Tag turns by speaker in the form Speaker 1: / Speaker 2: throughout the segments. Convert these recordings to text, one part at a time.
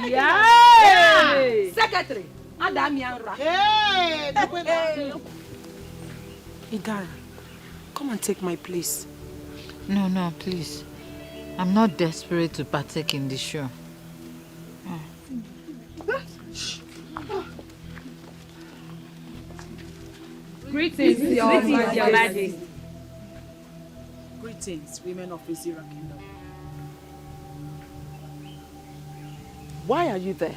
Speaker 1: Yeah! Secretary! Hey!
Speaker 2: Igara, come and take my place.
Speaker 3: No, please. I'm not desperate to partake in the show.
Speaker 1: Greetings, Your Majesty.
Speaker 2: Greetings, women of Azer Kingdom. Why are you there?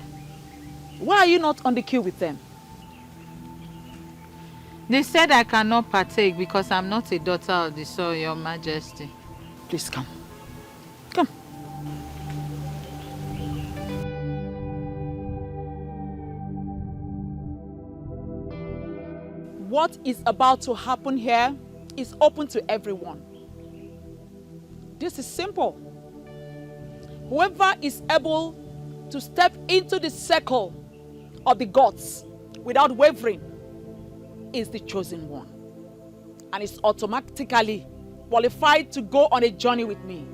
Speaker 2: Why are you not on the queue with them?
Speaker 3: They said I cannot partake because I'm not a daughter of the soil, Your Majesty.
Speaker 2: Please come. Come. What is about to happen here is open to everyone. This is simple. Whoever is able to step into the circle of the gods without wavering is the chosen one, and is automatically qualified to go on a journey with me.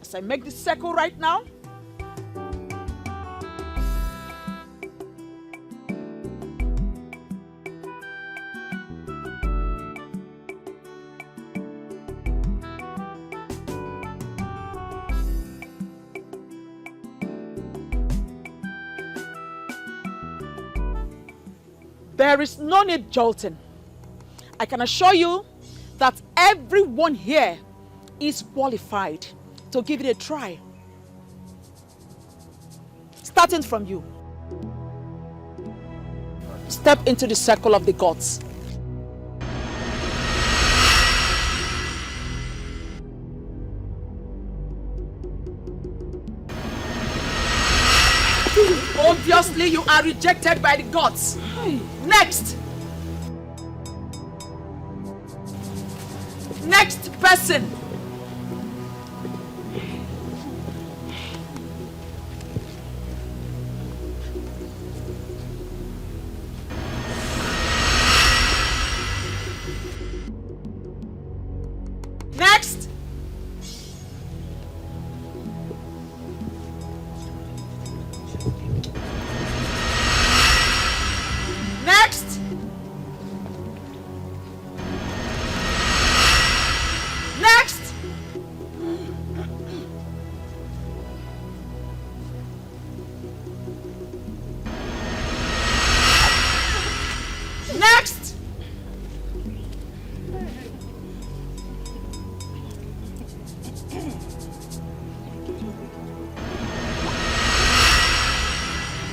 Speaker 2: As I make this circle right now, there is no need jolting. I can assure you that everyone here is qualified to give it a try. Starting from you. Step into the circle of the gods. Obviously, you are rejected by the gods. Next. Next person. Next. Next. Next. Next.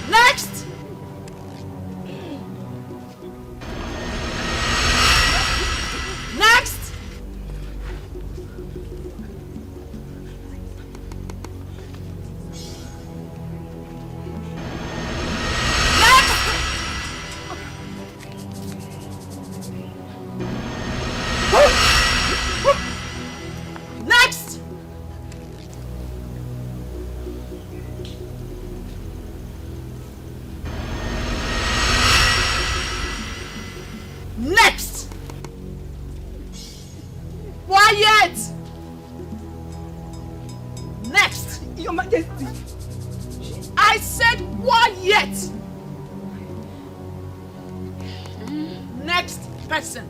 Speaker 2: Next. Next. Next. Next. Quiet. Next.
Speaker 1: Your Majesty.
Speaker 2: I said quiet. Next person.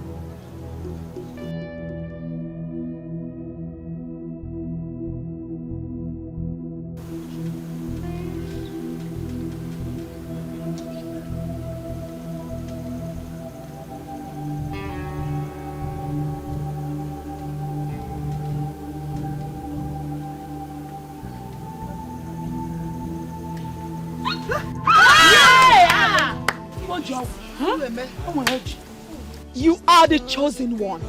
Speaker 2: You are the chosen one.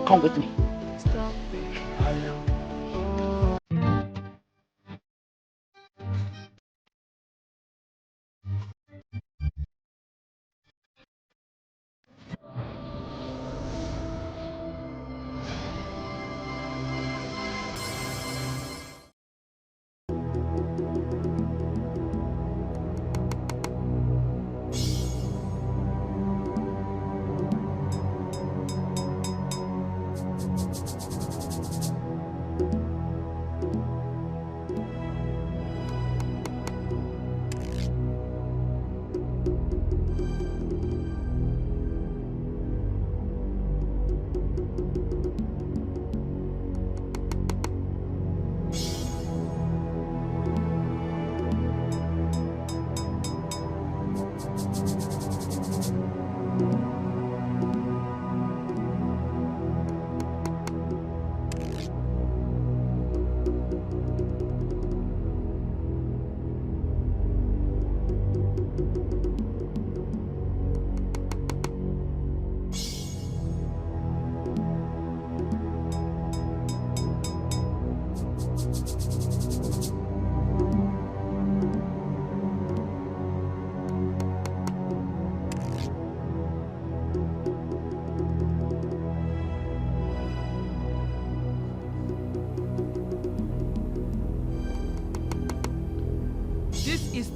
Speaker 2: Come with me.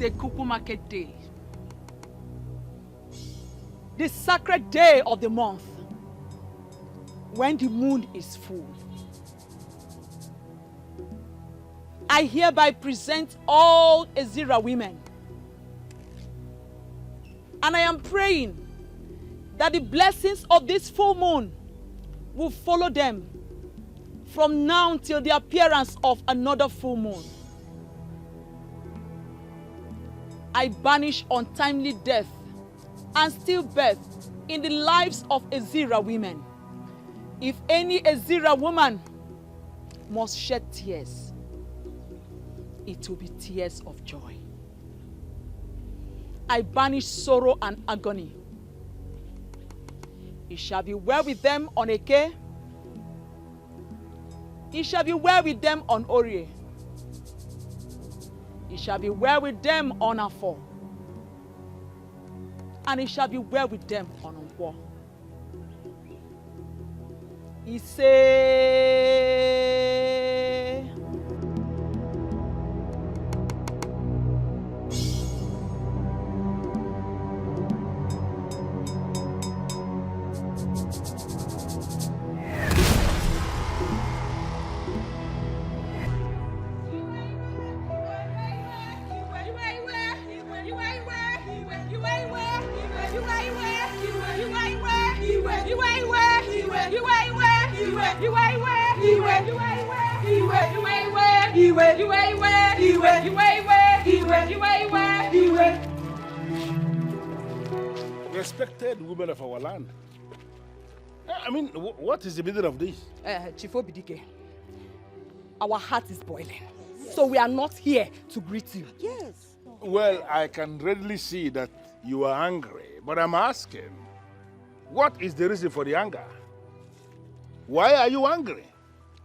Speaker 2: a Kuku market day. The sacred day of the month, when the moon is full. I hereby present all Ezira women. And I am praying that the blessings of this full moon will follow them from now till the appearance of another full moon. I banish untimely death and stillbirth in the lives of Ezira women. If any Ezira woman must shed tears, it will be tears of joy. I banish sorrow and agony. It shall be well with them on Eke. It shall be well with them on Orie. It shall be well with them on Afo. And it shall be well with them on Nkwo. He say,
Speaker 4: Respected women of our land. I mean, what is the meaning of this?
Speaker 1: Chief Obidik, our heart is boiling. So we are not here to greet you.
Speaker 5: Yes.
Speaker 4: Well, I can readily see that you are angry, but I'm asking, what is the reason for the anger? Why are you angry?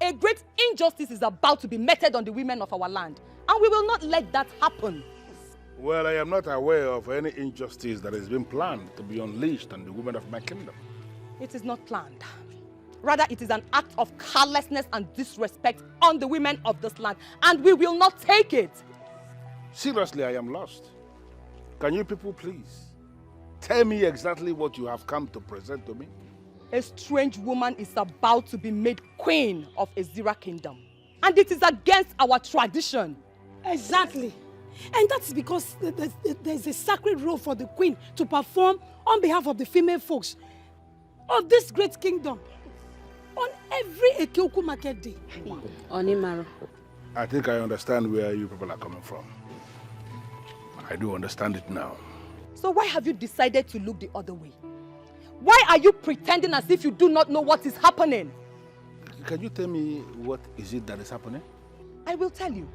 Speaker 1: A great injustice is about to be meted on the women of our land, and we will not let that happen.
Speaker 4: Well, I am not aware of any injustice that has been planned to be unleashed on the women of my kingdom.
Speaker 1: It is not planned. Rather, it is an act of carelessness and disrespect on the women of this land, and we will not take it.
Speaker 4: Seriously, I am lost. Can you people please tell me exactly what you have come to present to me?
Speaker 1: A strange woman is about to be made queen of Ezira kingdom, and it is against our tradition.
Speaker 5: Exactly. And that's because there's a sacred role for the queen to perform on behalf of the female folks of this great kingdom on every Ekeuku market day.
Speaker 4: I think I understand where you people are coming from. I do understand it now.
Speaker 1: So why have you decided to look the other way? Why are you pretending as if you do not know what is happening?
Speaker 4: Can you tell me what is it that is happening?
Speaker 1: I will tell you.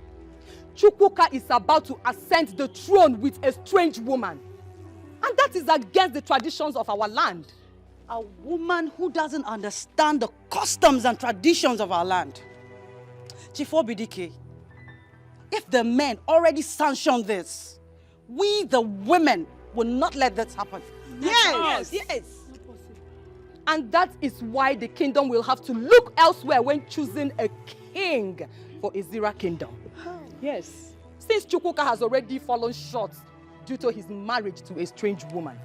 Speaker 1: Chuka is about to ascend the throne with a strange woman. And that is against the traditions of our land.
Speaker 5: A woman who doesn't understand the customs and traditions of our land. Chief Obidik, if the men already sanctioned this, we the women will not let this happen.
Speaker 1: Yes. And that is why the kingdom will have to look elsewhere when choosing a king for Ezira kingdom. Yes. Since Chuka has already fallen short due to his marriage to a strange woman.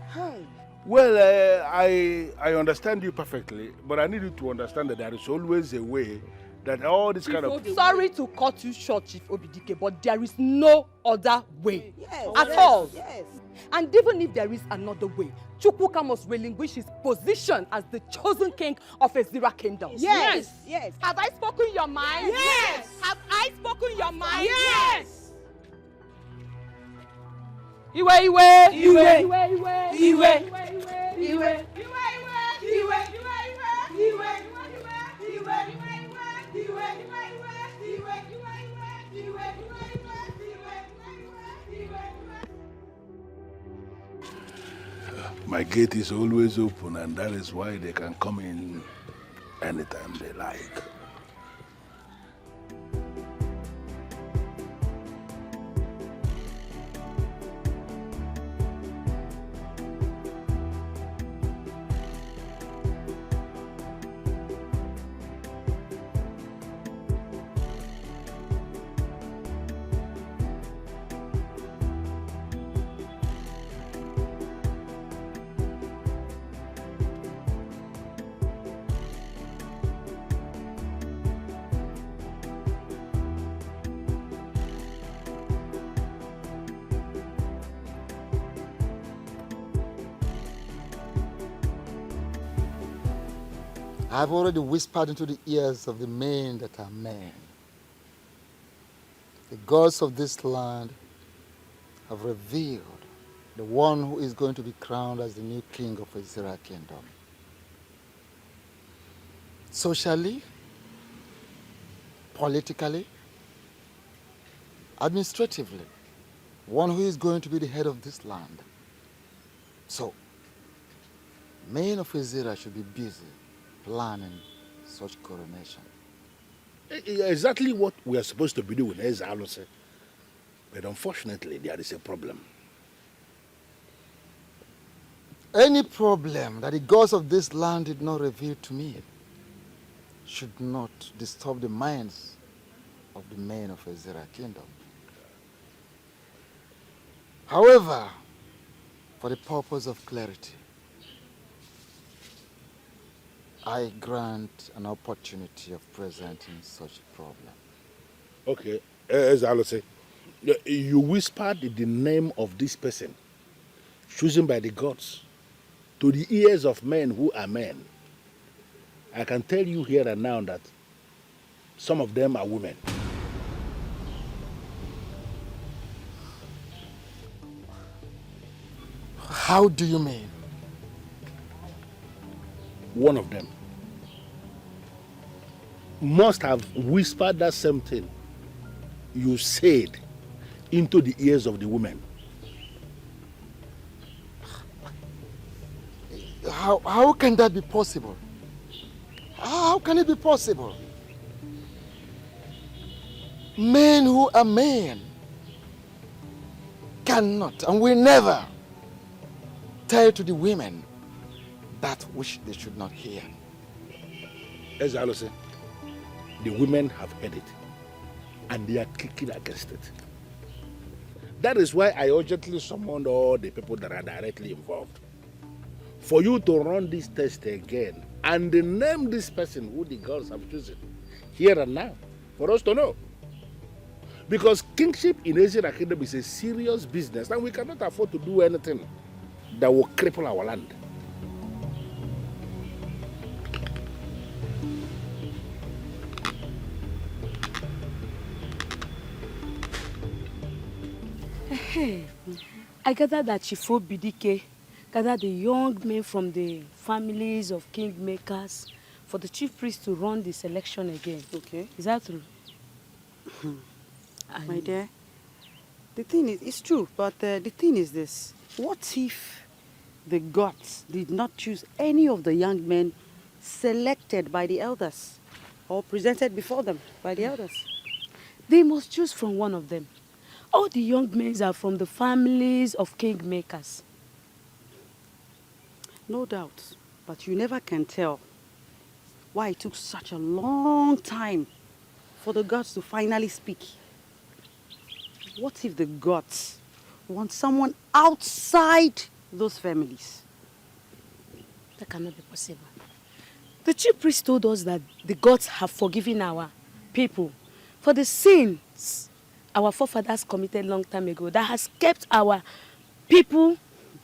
Speaker 4: Well, I understand you perfectly, but I need you to understand that there is always a way that all this kind of...
Speaker 1: Sorry to cut you short, Chief Obidik, but there is no other way at all. Yes. And even if there is another way, Chuka must relinquish his position as the chosen king of Ezira kingdom.
Speaker 5: Yes.
Speaker 1: Have I spoken your mind?
Speaker 5: Yes.
Speaker 1: Have I spoken your mind?
Speaker 5: Yes.
Speaker 1: Iwe.
Speaker 4: My gate is always open, and that is why they can come in anytime they like.
Speaker 6: I've already whispered into the ears of the men that are men. The gods of this land have revealed the one who is going to be crowned as the new king of Azer kingdom. Socially, politically, administratively, one who is going to be the head of this land. So, men of Azer should be busy planning such coronation.
Speaker 4: Exactly what we are supposed to be doing, Azer. But unfortunately, there is a problem.
Speaker 6: Any problem that the gods of this land did not reveal to me should not disturb the minds of the men of Azer kingdom. However, for the purpose of clarity, I grant an opportunity of presenting such a problem.
Speaker 4: Okay, Azer, you whispered the name of this person, chosen by the gods, to the ears of men who are men. I can tell you here and now that some of them are women.
Speaker 6: How do you mean?
Speaker 4: One of them must have whispered that same thing you said into the ears of the women.
Speaker 6: How can that be possible? How can it be possible? Men who are men cannot and will never tell to the women that which they should not hear.
Speaker 4: As I say, the women have heard it and they are kicking against it. That is why I urgently summoned all the people that are directly involved for you to run this test again and name this person who the gods have chosen here and now for us to know. Because kingship in Azer kingdom is a serious business and we cannot afford to do anything that will cripple our land.
Speaker 7: Hey, I gather that Chief Obidik gathered the young men from the families of kingmakers for the chief priest to run the selection again.
Speaker 5: Okay.
Speaker 7: Is that true?
Speaker 5: My dear, the thing is, it's true, but the thing is this. What if the gods did not choose any of the young men selected by the elders or presented before them by the elders?
Speaker 7: They must choose from one of them. All the young men are from the families of kingmakers.
Speaker 5: No doubt, but you never can tell why it took such a long time for the gods to finally speak. What if the gods want someone outside those families?
Speaker 7: That cannot be possible. The chief priest told us that the gods have forgiven our people for the sins our forefathers committed long time ago that has kept our people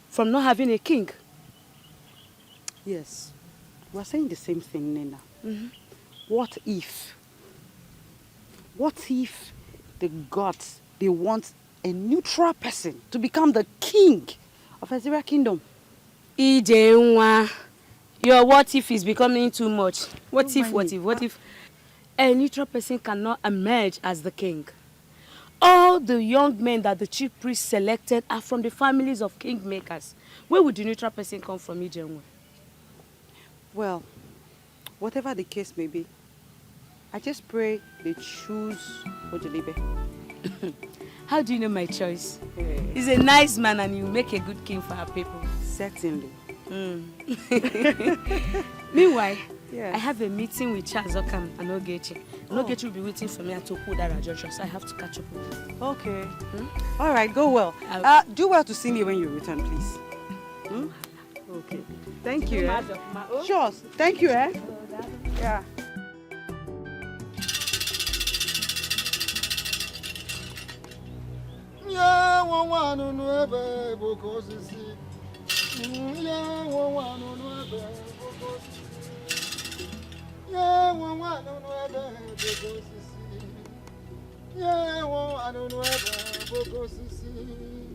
Speaker 7: from not having a king.
Speaker 5: Yes, we're saying the same thing, Nena.
Speaker 7: Mm-hmm.
Speaker 5: What if the gods, they want a neutral person to become the king of Azer kingdom?
Speaker 7: Ijenwa, your what if is becoming too much. What
Speaker 5: Don't
Speaker 7: if a neutral person cannot emerge as the king? All the young men that the chief priest selected are from the families of kingmakers. Where would the neutral person come from, Ijenwa?
Speaker 5: Well, whatever the case may be, I just pray they choose Ojolibe.
Speaker 7: How do you know my choice? He's a nice man and he'll make a good king for our people.
Speaker 5: Certainly.
Speaker 7: Meanwhile,
Speaker 5: Yes.
Speaker 7: I have a meeting with Charles Okam and Ogechi. And Ogechi will be waiting for me at Okudara Junction, so I have to catch up with him.
Speaker 5: Okay. All right, go well. Do well to see me when you return, please. Okay. Thank you. Sure. Thank you, eh? Yeah.
Speaker 6: Yeah, well, I don't know ever, Boko Sisi.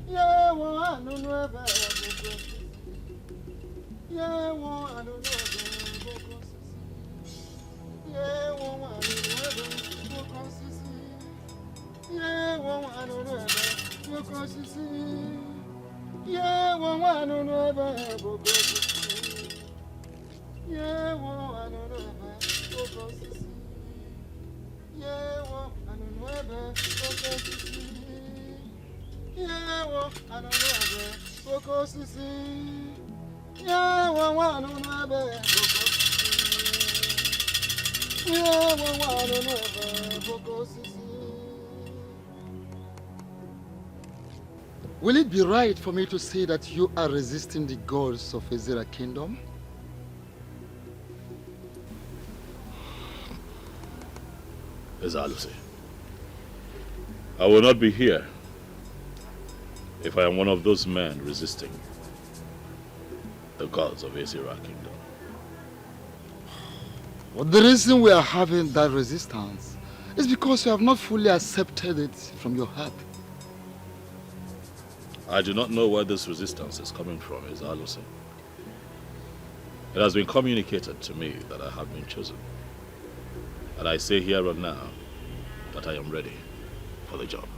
Speaker 6: Yeah, well, I don't know ever, Boko Sisi. Yeah, well, I don't know ever, Boko Sisi. Yeah, well, I don't know ever, Boko Sisi. Yeah, well, I don't know ever, Boko Sisi. Yeah, well, I don't know ever, Boko Sisi. Yeah, well, I don't know ever, Boko Sisi. Yeah, well, I don't know ever, Boko Sisi. Yeah, well, I don't know ever, Boko Sisi. Yeah, well, I don't know ever, Boko Sisi. Yeah, well, I don't know ever, Boko Sisi. Will it be right for me to say that you are resisting the gods of Azer Kingdom?
Speaker 4: Ezalusi, I will not be here if I am one of those men resisting the gods of Azer Kingdom.
Speaker 6: Well, the reason we are having that resistance is because you have not fully accepted it from your heart.
Speaker 4: I do not know where this resistance is coming from, Ezalusi. It has been communicated to me that I have been chosen. And I say here and now that I am ready for the job.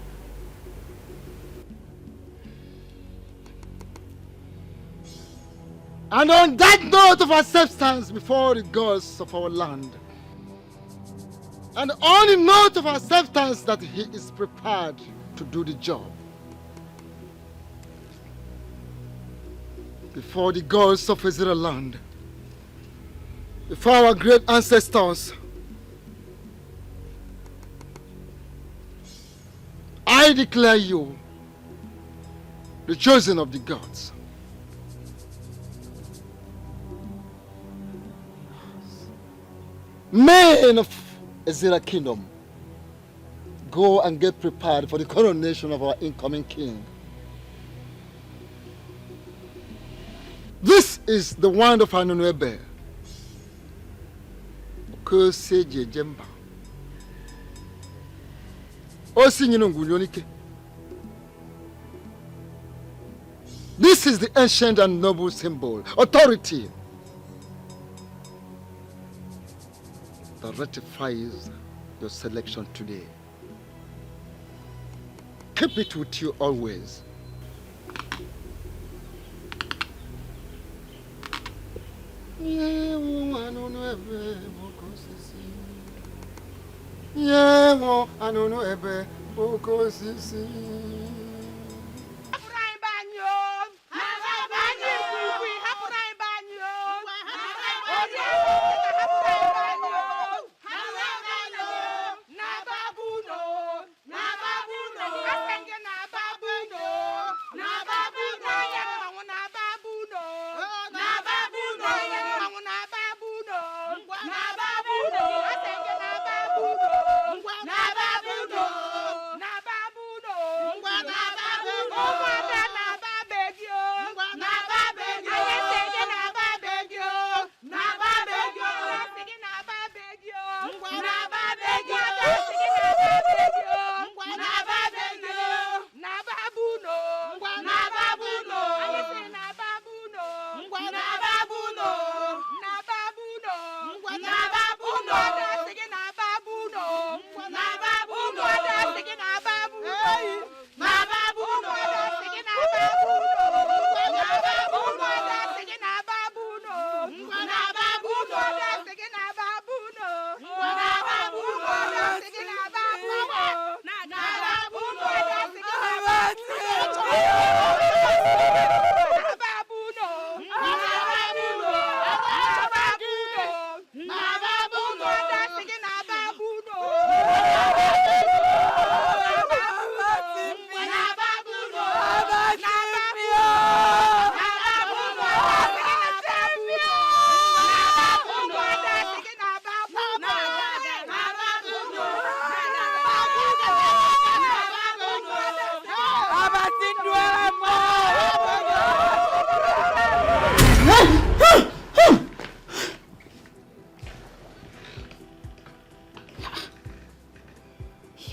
Speaker 6: And on that note of acceptance before the gods of our land, and on the note of acceptance that he is prepared to do the job, before the gods of Israel land, before our great ancestors, I declare you the chosen of the gods. Men of Azer Kingdom, go and get prepared for the coronation of our incoming king. This is the wand of Anunuebe. Okoseje Jemba. This is the ancient and noble symbol, authority, that ratifies your selection today. Keep it with you always.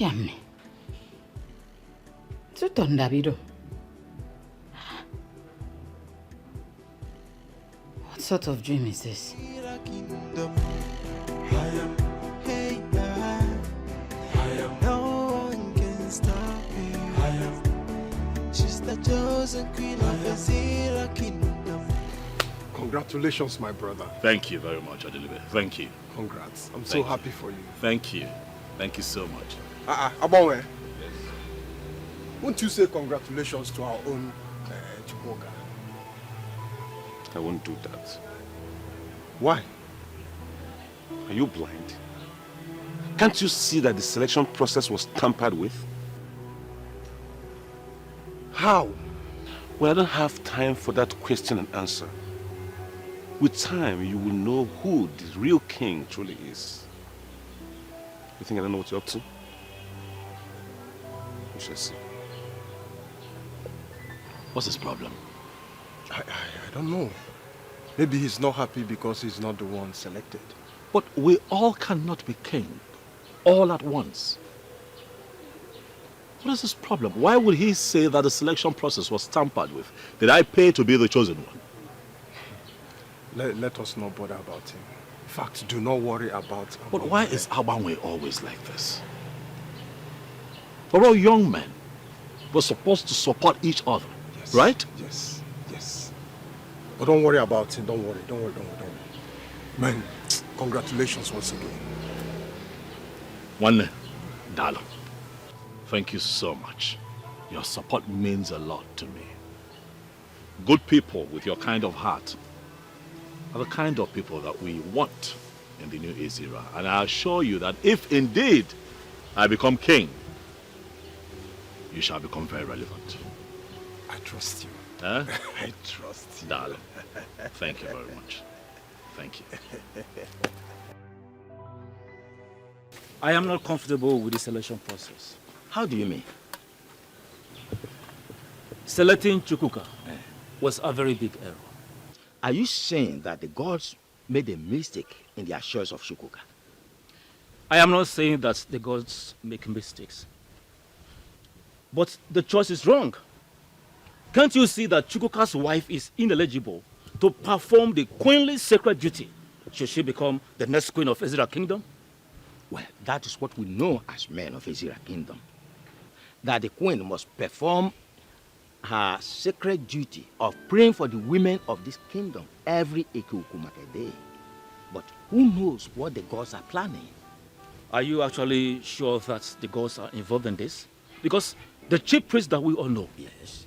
Speaker 3: Yamne. Davido. What sort of dream is this?
Speaker 8: No one can stop me. She's the chosen queen of Azer kingdom.
Speaker 9: Congratulations, my brother.
Speaker 4: Thank you very much, Adelibe. Thank you.
Speaker 9: Congrats. I'm so happy for you.
Speaker 4: Thank you. Thank you so much.
Speaker 9: Abonwe. Yes. Won't you say congratulations to our own Chuka?
Speaker 10: I won't do that.
Speaker 9: Why?
Speaker 10: Are you blind? Can't you see that the selection process was tampered with?
Speaker 9: How?
Speaker 10: Well, I don't have time for that question and answer. With time, you will know who the real king truly is. You think I don't know what you're up to? We shall see.
Speaker 4: What's his problem?
Speaker 9: I don't know. Maybe he's not happy because he's not the one selected.
Speaker 4: But we all cannot be king all at once. What is his problem? Why would he say that the selection process was tampered with? Did I pay to be the chosen one?
Speaker 9: Let us not bother about him. In fact, do not worry about him.
Speaker 4: But why is Abanwe always like this? We're all young men. We're supposed to support each other,
Speaker 9: yes,
Speaker 4: right?
Speaker 9: Yes, yes. But don't worry about him. Don't worry. Man, congratulations once again.
Speaker 4: One, Dalo, thank you so much. Your support means a lot to me. Good people with your kind of heart are the kind of people that we want in the new Azer. And I assure you that if indeed I become king, you shall become very relevant.
Speaker 9: I trust you.
Speaker 4: Huh?
Speaker 9: I trust you.
Speaker 4: Darling, thank you very much. Thank you.
Speaker 11: I am not comfortable with the selection process.
Speaker 12: How do you mean?
Speaker 11: Selecting Chuka was a very big error.
Speaker 12: Are you saying that the gods made a mistake in their choice of Chuka?
Speaker 11: I am not saying that the gods make mistakes. But the choice is wrong. Can't you see that Chukwuka's wife is ineligible to perform the queenly sacred duty should she become the next queen of Azer kingdom?
Speaker 12: Well, that is what we know as men of Azer kingdom. That the queen must perform her sacred duty of praying for the women of this kingdom every Ekukumake day. But who knows what the gods are planning?
Speaker 11: Are you actually sure that the gods are involved in this? Because the chief priest that we all know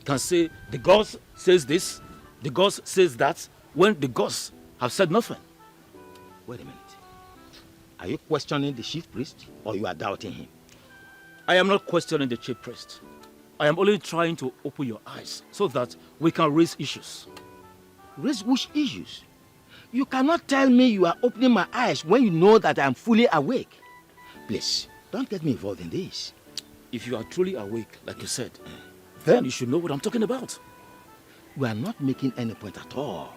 Speaker 11: can say the gods says this, the gods says that, when the gods have said nothing.
Speaker 12: Wait a minute. Are you questioning the chief priest or you are doubting him?
Speaker 11: I am not questioning the chief priest. I am only trying to open your eyes so that we can raise issues.
Speaker 12: Raise which issues? You cannot tell me you are opening my eyes when you know that I am fully awake. Please, don't get me involved in this.
Speaker 11: If you are truly awake, like you said, then you should know what I'm talking about.
Speaker 12: We are not making any point at all.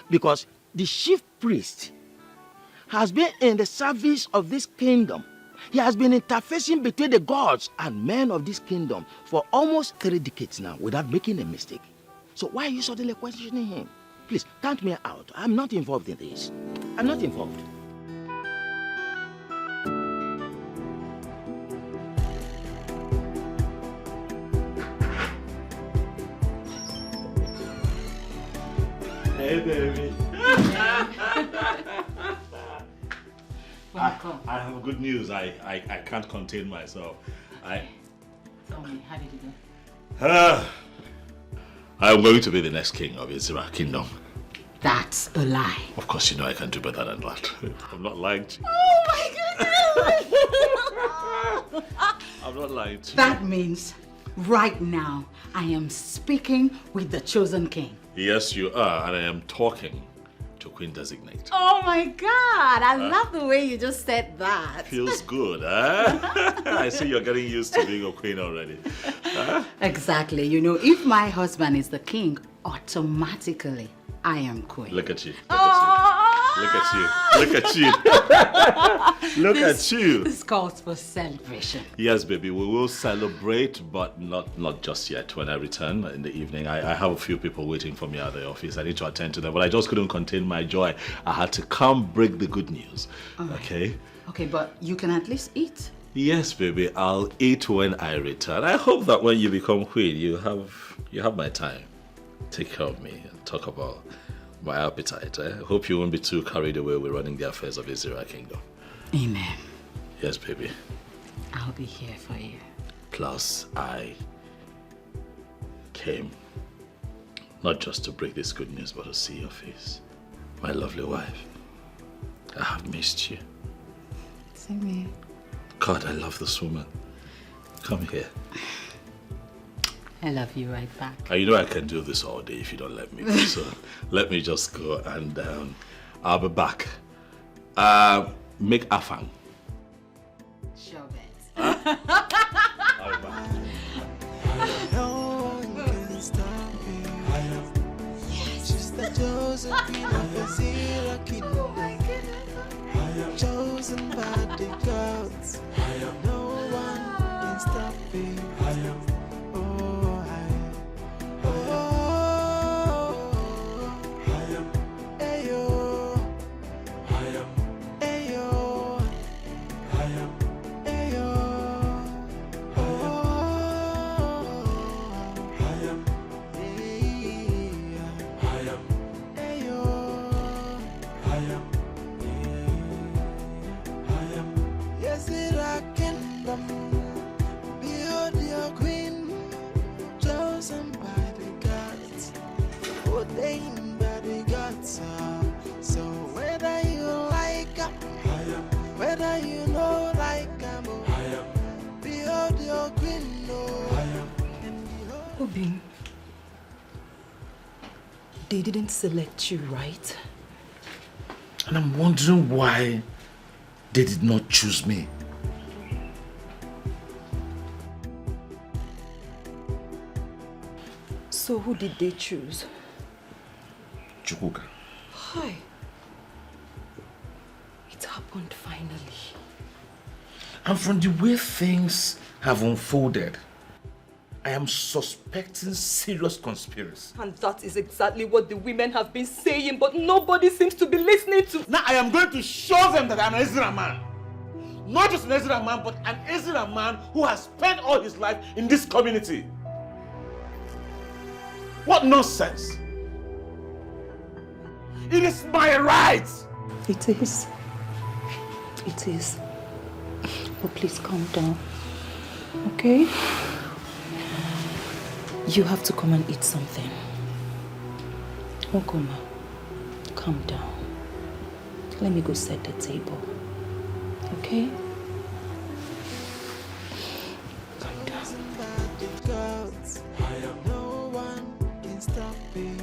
Speaker 12: Because the chief priest has been in the service of this kingdom. He has been interfacing between the gods and men of this kingdom for almost 3 decades now without making a mistake. So why are you suddenly questioning him? Please, count me out. I'm not involved in this. I'm not involved.
Speaker 4: Hey, baby. I have good news. I can't contain myself.
Speaker 3: Tell me, how did it go?
Speaker 4: I'm going to be the next king of Azer kingdom.
Speaker 3: That's a lie.
Speaker 4: Of course, you know I can do better than that. I'm not lying to you.
Speaker 3: Oh my goodness!
Speaker 4: I'm not lying to you.
Speaker 3: That means right now I am speaking with the chosen king.
Speaker 4: Yes, you are, and I am talking to Queen Designate.
Speaker 3: Oh my God! I love the way you just said that.
Speaker 4: Feels good, huh? I see you're getting used to being a queen already. Huh?
Speaker 3: Exactly. You know, if my husband is the king, automatically I am queen.
Speaker 4: Look at you. Look at you. Look at you.
Speaker 10: Look at you. Look at you.
Speaker 13: This calls for celebration.
Speaker 10: Yes, baby, we will celebrate, but not just yet. When I return in the evening, I have a few people waiting for me at the office. I need to attend to them, but I just couldn't contain my joy. I had to come break the good news.
Speaker 13: Right.
Speaker 10: Okay?
Speaker 13: Okay, but you can at least eat.
Speaker 10: Yes, baby, I'll eat when I return. I hope that when you become queen, you have my time. Take care of me and talk about my appetite. I hope you won't be too carried away with running the affairs of Azer Kingdom.
Speaker 13: Amen.
Speaker 10: Yes, baby.
Speaker 13: I'll be here for you.
Speaker 10: Plus, I came not just to break this good news, but to see your face. My lovely wife. I have missed you.
Speaker 13: Same here.
Speaker 10: God, I love this woman. Come here.
Speaker 13: I love you right back.
Speaker 10: You know I can do this all day if you don't let me. So let me just go and I'll be back. Make afang.
Speaker 13: Sure bet.
Speaker 10: I'll be back.
Speaker 8: No one can stop me. She's the chosen queen of Azer Kingdom. Chosen by the gods. No one can stop me. So whether you like whether you know like behold your queen.
Speaker 1: Obin, they didn't select you, right?
Speaker 4: And I'm wondering why they did not choose me.
Speaker 1: So who did they choose?
Speaker 4: Chuka.
Speaker 1: Hi. It happened finally.
Speaker 4: And from the way things have unfolded, I am suspecting serious conspiracy.
Speaker 1: And that is exactly what the women have been saying, but nobody seems to be listening to.
Speaker 12: Now I am going to show them that I'm an Azer man. Not just an Azer man, but an Azer man who has spent all his life in this community. What nonsense! It is my right!
Speaker 1: It is. It is. But please calm down. Okay? You have to come and eat something. Okoma, calm down. Let me go set the table. Okay? Calm down.
Speaker 8: No one can stop me.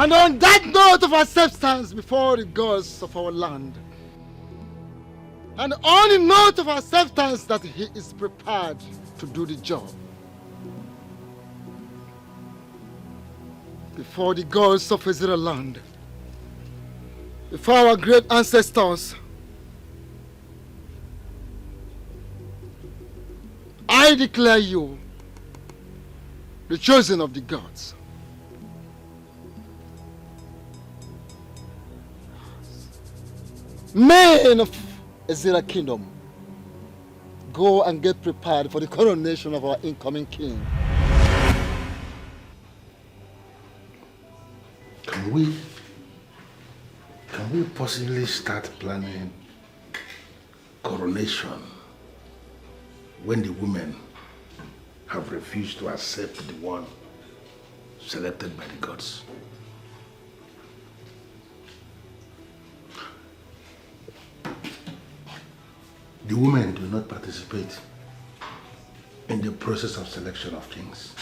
Speaker 6: And on that note of acceptance before the gods of our land, and on the note of acceptance that he is prepared to do the job, before the gods of Israel land, before our great ancestors, I declare you the chosen of the gods. Men of Azer Kingdom, go and get prepared for the coronation of our incoming king.
Speaker 4: Can we possibly start planning coronation when the women have refused to accept the one selected by the gods? The women do not participate in the process of selection of kings.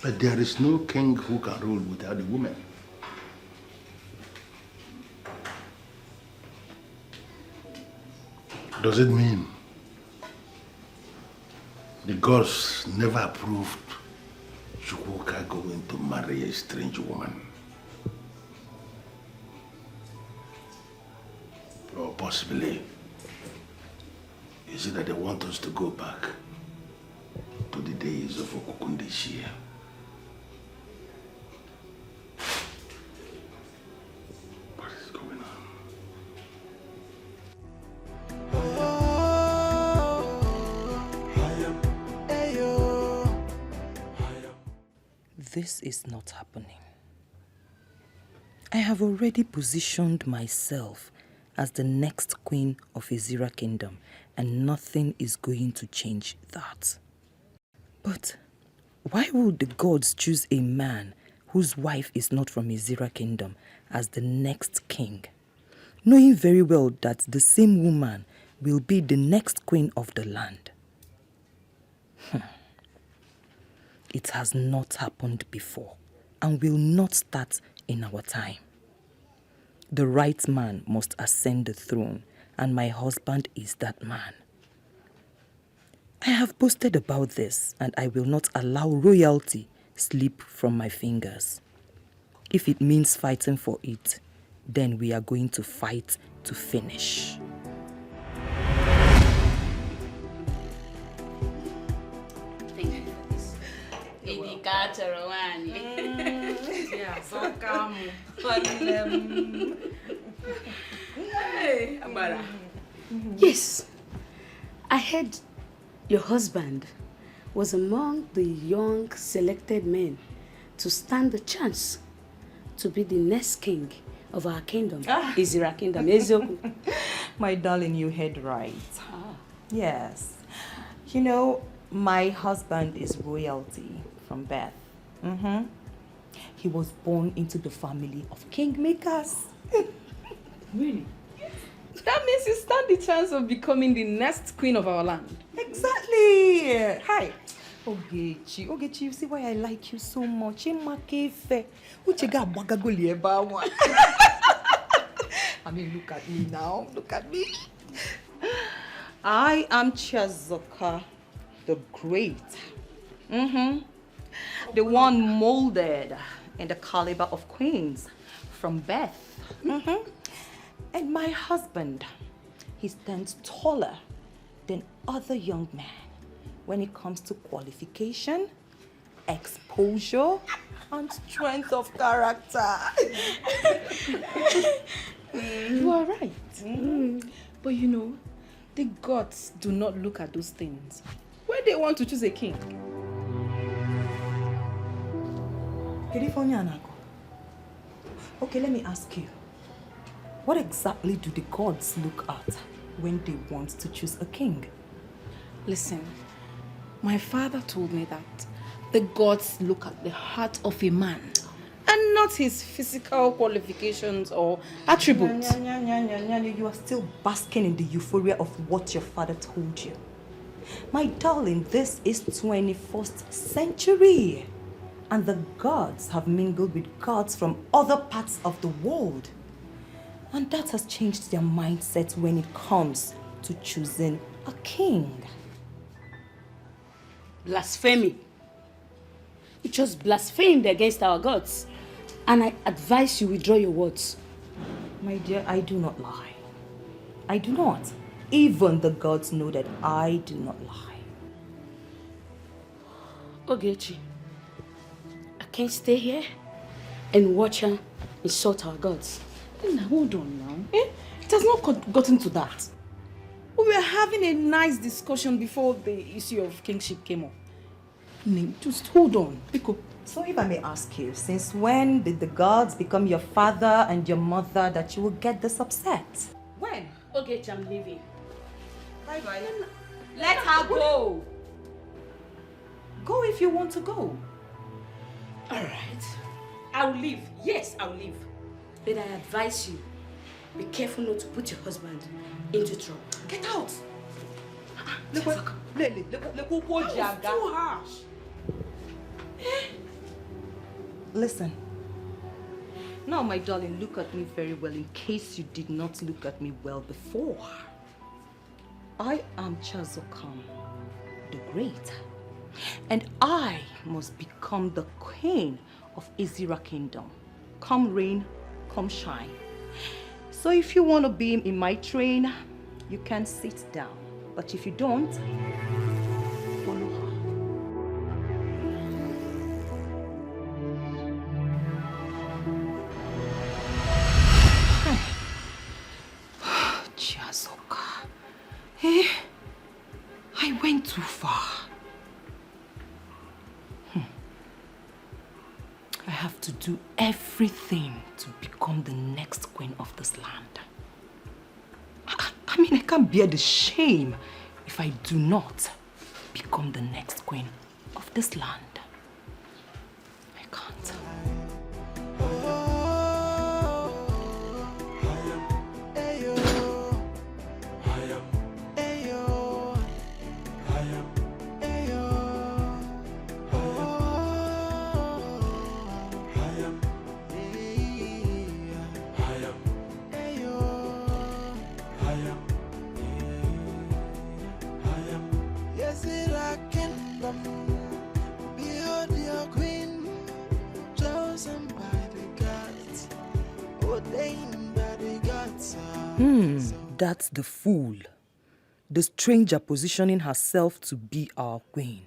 Speaker 4: But there is no king who can rule without the women. Does it mean the gods never approved Chuka going to marry a strange woman? Or possibly, is it that they want us to go back to the days of Okukundeshia? What is going on?
Speaker 1: This is not happening. I have already positioned myself as the next queen of Azera Kingdom, and nothing is going to change that. But why would the gods choose a man whose wife is not from Azera Kingdom as the next king, knowing very well that the same woman will be the next queen of the land? It has not happened before and will not start in our time. The right man must ascend the throne, and my husband is that man. I have boasted about this, and I will not allow royalty slip from my fingers. If it means fighting for it, then we are going to fight to finish.
Speaker 7: Thank you for this. Indicator one. Yeah, so calm. Hey, Amara. Yes, I heard your husband was among the young selected men to stand the chance to be the next king of our kingdom, Azera Kingdom.
Speaker 1: My darling, you heard right. Yes. You know, my husband is royalty from birth. He was born into the family of kingmakers.
Speaker 7: Really?
Speaker 14: That means you stand the chance of becoming the next queen of our land.
Speaker 1: Exactly. Hi. Ogechi, you see why I like you so much. I mean, look at me now. Look at me. I am Chiazoka the Great. The one molded in the caliber of queens from birth. And my husband, he stands taller than other young men when it comes to qualification, exposure, and strength of character.
Speaker 14: You are right. But you know, the gods do not look at those things when they want to choose a king.
Speaker 1: Okay, let me ask you. What exactly do the gods look at when they want to choose a king?
Speaker 14: Listen, my father told me that the gods look at the heart of a man and not his physical qualifications or attributes.
Speaker 1: You are still basking in the euphoria of what your father told you. My darling, this is 21st century. And the gods have mingled with gods from other parts of the world. And that has changed their mindset when it comes to choosing a king.
Speaker 7: Blasphemy. You just blasphemed against our gods. And I advise you withdraw your words.
Speaker 1: My dear, I do not lie. I do not. Even the gods know that I do not lie.
Speaker 7: Ogechi, I can't stay here and watch her insult our gods.
Speaker 14: Now, hold on now. It has not gotten to that. We were having a nice discussion before the issue of kingship came up. Just hold on.
Speaker 1: So if I may ask you, since when did the gods become your father and your mother that you will get this upset?
Speaker 7: When? Ogechi, I'm leaving.
Speaker 1: Bye-bye. Let her go. Go if you want to go.
Speaker 7: All right. I'll leave. Yes, I'll leave. But I advise you, be careful not to put your husband into trouble.
Speaker 1: Get out! Look,
Speaker 7: Too harsh.
Speaker 1: Listen. Now, my darling, look at me very well in case you did not look at me well before. I am Chazokam, the Great, and I must become the queen of Ezira Kingdom. Come rain, come shine. So if you want to be in my train, you can sit down. But if you don't, follow her. Chiazoka. Eh? I went too far. I have to do everything to become the next queen of this land. I mean, I can't bear the shame if I do not become the next queen of this land. I can't. That's the fool. The stranger positioning herself to be our queen.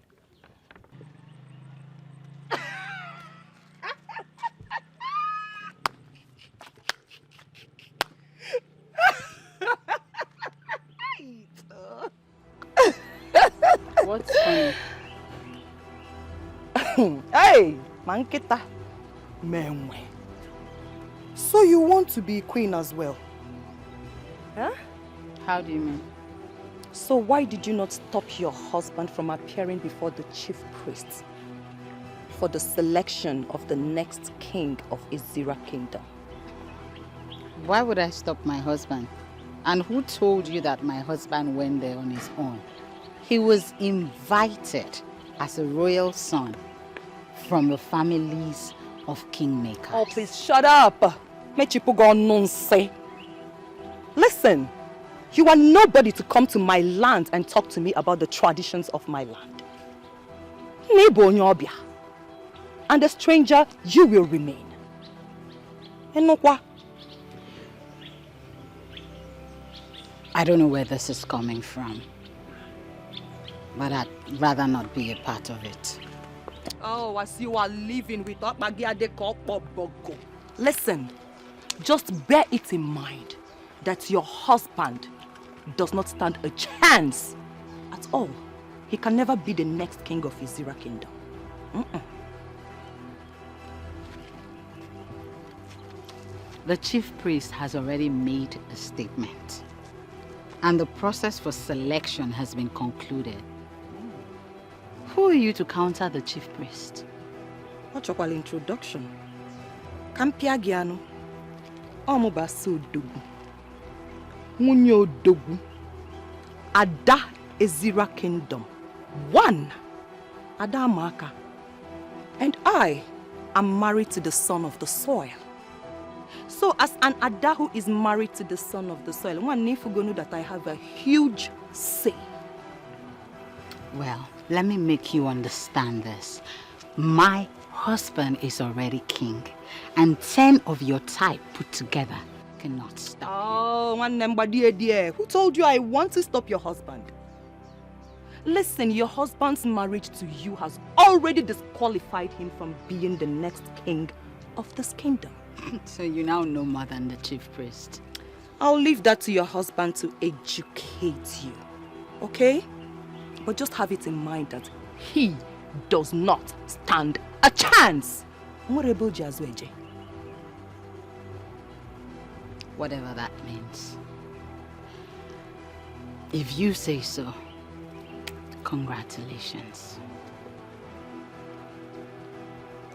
Speaker 2: What's funny?
Speaker 1: Hey, Mankita. Menwe. So you want to be queen as well? Huh?
Speaker 2: How do you mean?
Speaker 1: So why did you not stop your husband from appearing before the chief priest for the selection of the next king of Ezira Kingdom?
Speaker 13: Why would I stop my husband? And who told you that my husband went there on his own? He was invited as a royal son from the families of kingmakers.
Speaker 1: Oh, please shut up. Listen, you are nobody to come to my land and talk to me about the traditions of my land. And a stranger, you will remain.
Speaker 13: I don't know where this is coming from, but I'd rather not be a part of it.
Speaker 1: Oh, as you are living with Bogo. Listen, just bear it in mind that your husband does not stand a chance at all. He can never be the next king of Ezira Kingdom.
Speaker 13: The chief priest has already made a statement, and the process for selection has been concluded. Who are you to counter the chief priest?
Speaker 1: What's your introduction? Kampiagiano. Omubasu Dugu. Munyo Dugu. Ada Ezira Kingdom. One. Ada Maka. And I am married to the son of the soil. So as an Ada who is married to the son of the soil, one need to know that I have a huge say.
Speaker 13: Well, let me make you understand this. My husband is already king, and 10 of your type put together cannot stop.
Speaker 1: Oh, one number dear. Who told you I want to stop your husband? Listen, your husband's marriage to you has already disqualified him from being the next king of this kingdom.
Speaker 13: So you now know more than the chief priest.
Speaker 1: I'll leave that to your husband to educate you, okay? But just have it in mind that he does not stand a chance.
Speaker 13: Whatever that means. If you say so, congratulations.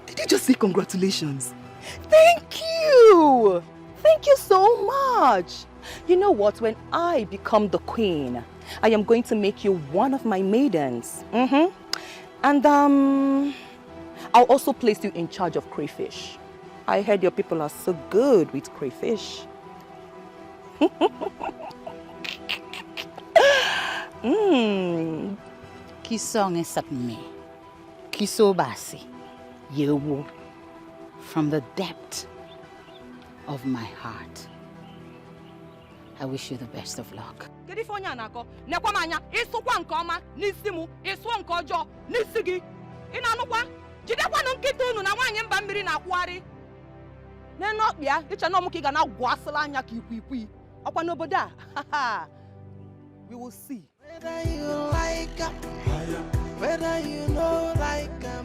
Speaker 1: Did you just say congratulations? Thank you! Thank you so much! You know what? When I become the queen, I am going to make you one of my maidens. And I'll also place you in charge of crayfish. I heard your people are so good with crayfish.
Speaker 13: Kisong esapme. Kisobasi. Yewu. From the depth of my heart, I wish you the best of luck.
Speaker 1: We will see.
Speaker 8: Whether you like her, whether you know like her,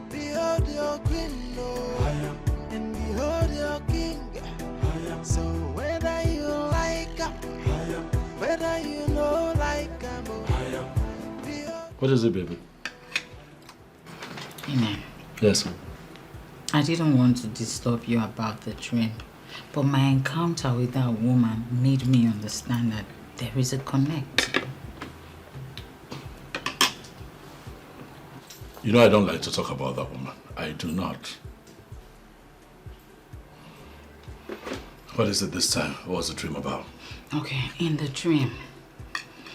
Speaker 8: behold your queen, and behold your king. So whether you like her, whether you know like her,
Speaker 10: What is it, baby?
Speaker 13: Amen.
Speaker 10: Yes.
Speaker 13: I didn't want to disturb you about the dream, but my encounter with that woman made me understand that there is a connect.
Speaker 10: You know I don't like to talk about that woman. I do not. What is it this time? What was the dream about?
Speaker 13: Okay, in the dream,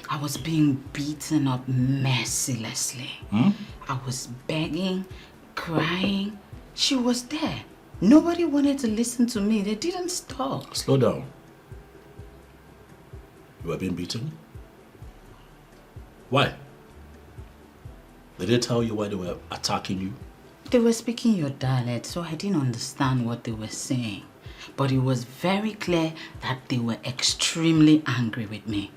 Speaker 13: I was being beaten up mercilessly. I was begging, crying. She was there. Nobody wanted to listen to me. They didn't stop.
Speaker 10: Slow down. You were being beaten? Why? Did they tell you why they were attacking you?
Speaker 13: They were speaking your dialect, so I didn't understand what they were saying. But it was very clear that they were extremely angry with me.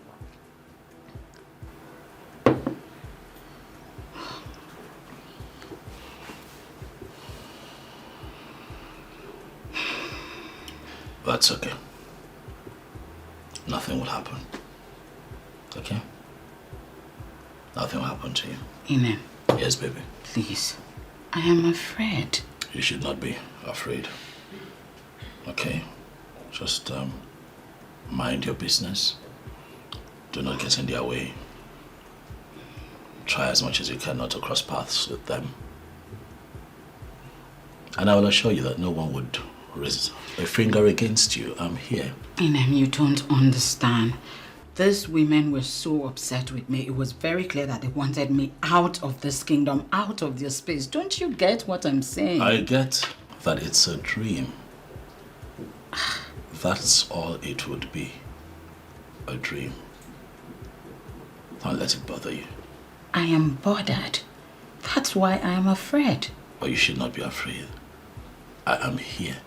Speaker 10: That's okay. Nothing will happen. Okay? Nothing will happen to you.
Speaker 13: Amen.
Speaker 10: Yes, baby.
Speaker 13: Please, I am afraid.
Speaker 10: You should not be afraid. Okay? Just mind your business. Do not get in their way. Try as much as you can not to cross paths with them. And I will assure you that no one would raise a finger against you. I'm here.
Speaker 13: Inem, you don't understand. These women were so upset with me. It was very clear that they wanted me out of this kingdom, out of their space. Don't you get what I'm saying?
Speaker 10: I get that it's a dream. That's all it would be. A dream. Don't let it bother you.
Speaker 13: I am bothered. That's why I am afraid.
Speaker 10: But you should not be afraid. I am here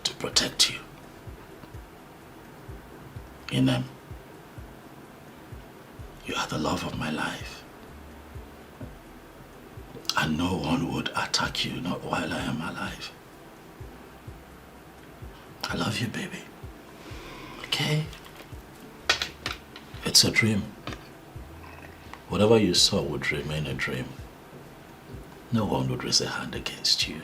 Speaker 10: to protect you. Inem, you are the love of my life. And no one would attack you, not while I am alive. I love you, baby. Okay? It's a dream. Whatever you saw would remain a dream. No one would raise a hand against you.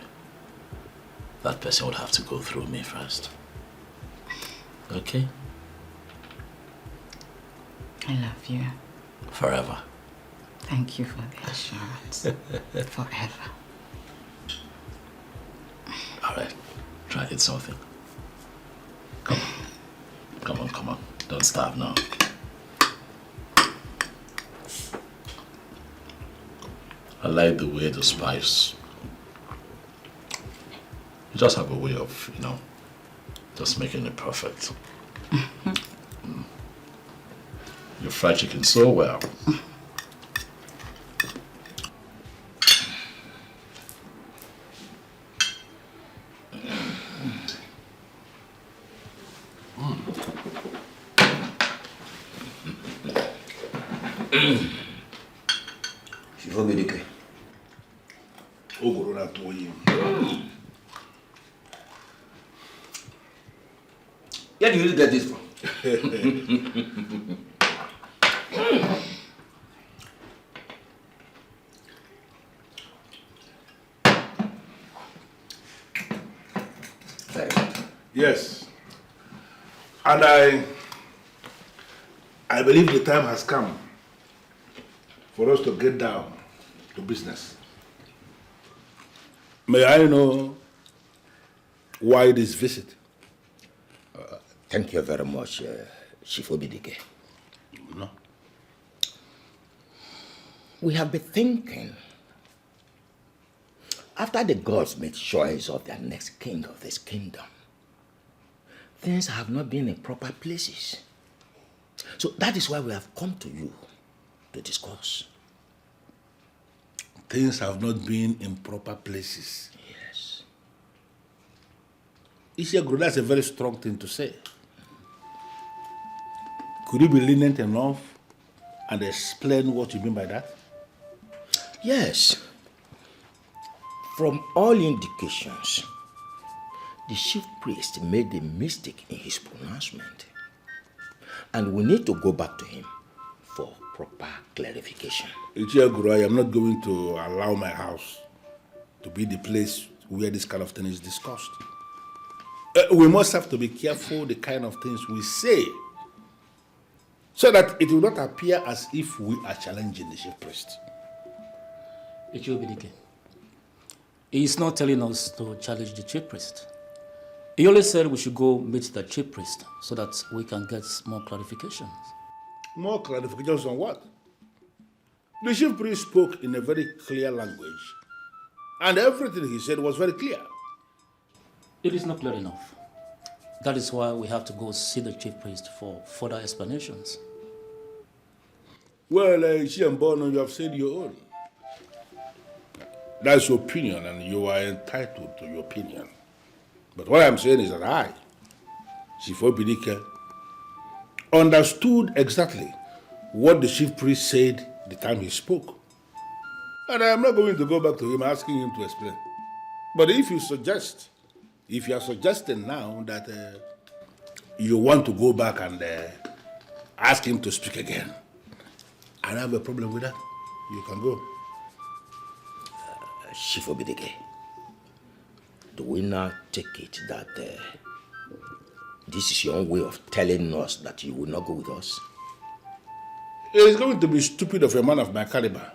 Speaker 10: That person would have to go through me first. Okay?
Speaker 13: I love you.
Speaker 10: Forever.
Speaker 13: Thank you for the assurance. Forever.
Speaker 10: All right. Try it something. Come on. Come on, come on. Don't starve now. I like the way the spice. You just have a way of, just making it perfect. You fry chicken so well.
Speaker 15: Obidik. Where do you get this from?
Speaker 4: Yes. And I believe the time has come for us to get down to business. May I know why this visit?
Speaker 12: Thank you very much, Chief Obidik.
Speaker 4: No.
Speaker 12: We have been thinking, after the gods made choice of their next king of this kingdom, things have not been in proper places. So that is why we have come to you to discuss.
Speaker 4: Things have not been in proper places.
Speaker 12: Yes.
Speaker 4: Ishiaguru, that's a very strong thing to say. Could you be lenient enough and explain what you mean by that?
Speaker 12: Yes. From all indications, the chief priest made a mistake in his pronouncement. And we need to go back to him for proper clarification.
Speaker 4: Ichiaguru, I am not going to allow my house to be the place where this kind of thing is discussed. We must have to be careful the kind of things we say, so that it will not appear as if we are challenging the chief priest.
Speaker 16: Obidik, he is not telling us to challenge the chief priest. He only said we should go meet the chief priest so that we can get more clarifications.
Speaker 4: More clarifications on what? The chief priest spoke in a very clear language, and everything he said was very clear.
Speaker 16: It is not clear enough. That is why we have to go see the chief priest for further explanations.
Speaker 4: Well, Ishiambono, you have said your own. That's your opinion, and you are entitled to your opinion. But what I'm saying is that I, Chief Obidik, understood exactly what the chief priest said the time he spoke. And I am not going to go back to him asking him to explain. But if you are suggesting now that you want to go back and ask him to speak again, I don't have a problem with that. You can go.
Speaker 12: Chief Obidik, do we now take it that this is your own way of telling us that you will not go with us?
Speaker 4: It is going to be stupid of a man of my caliber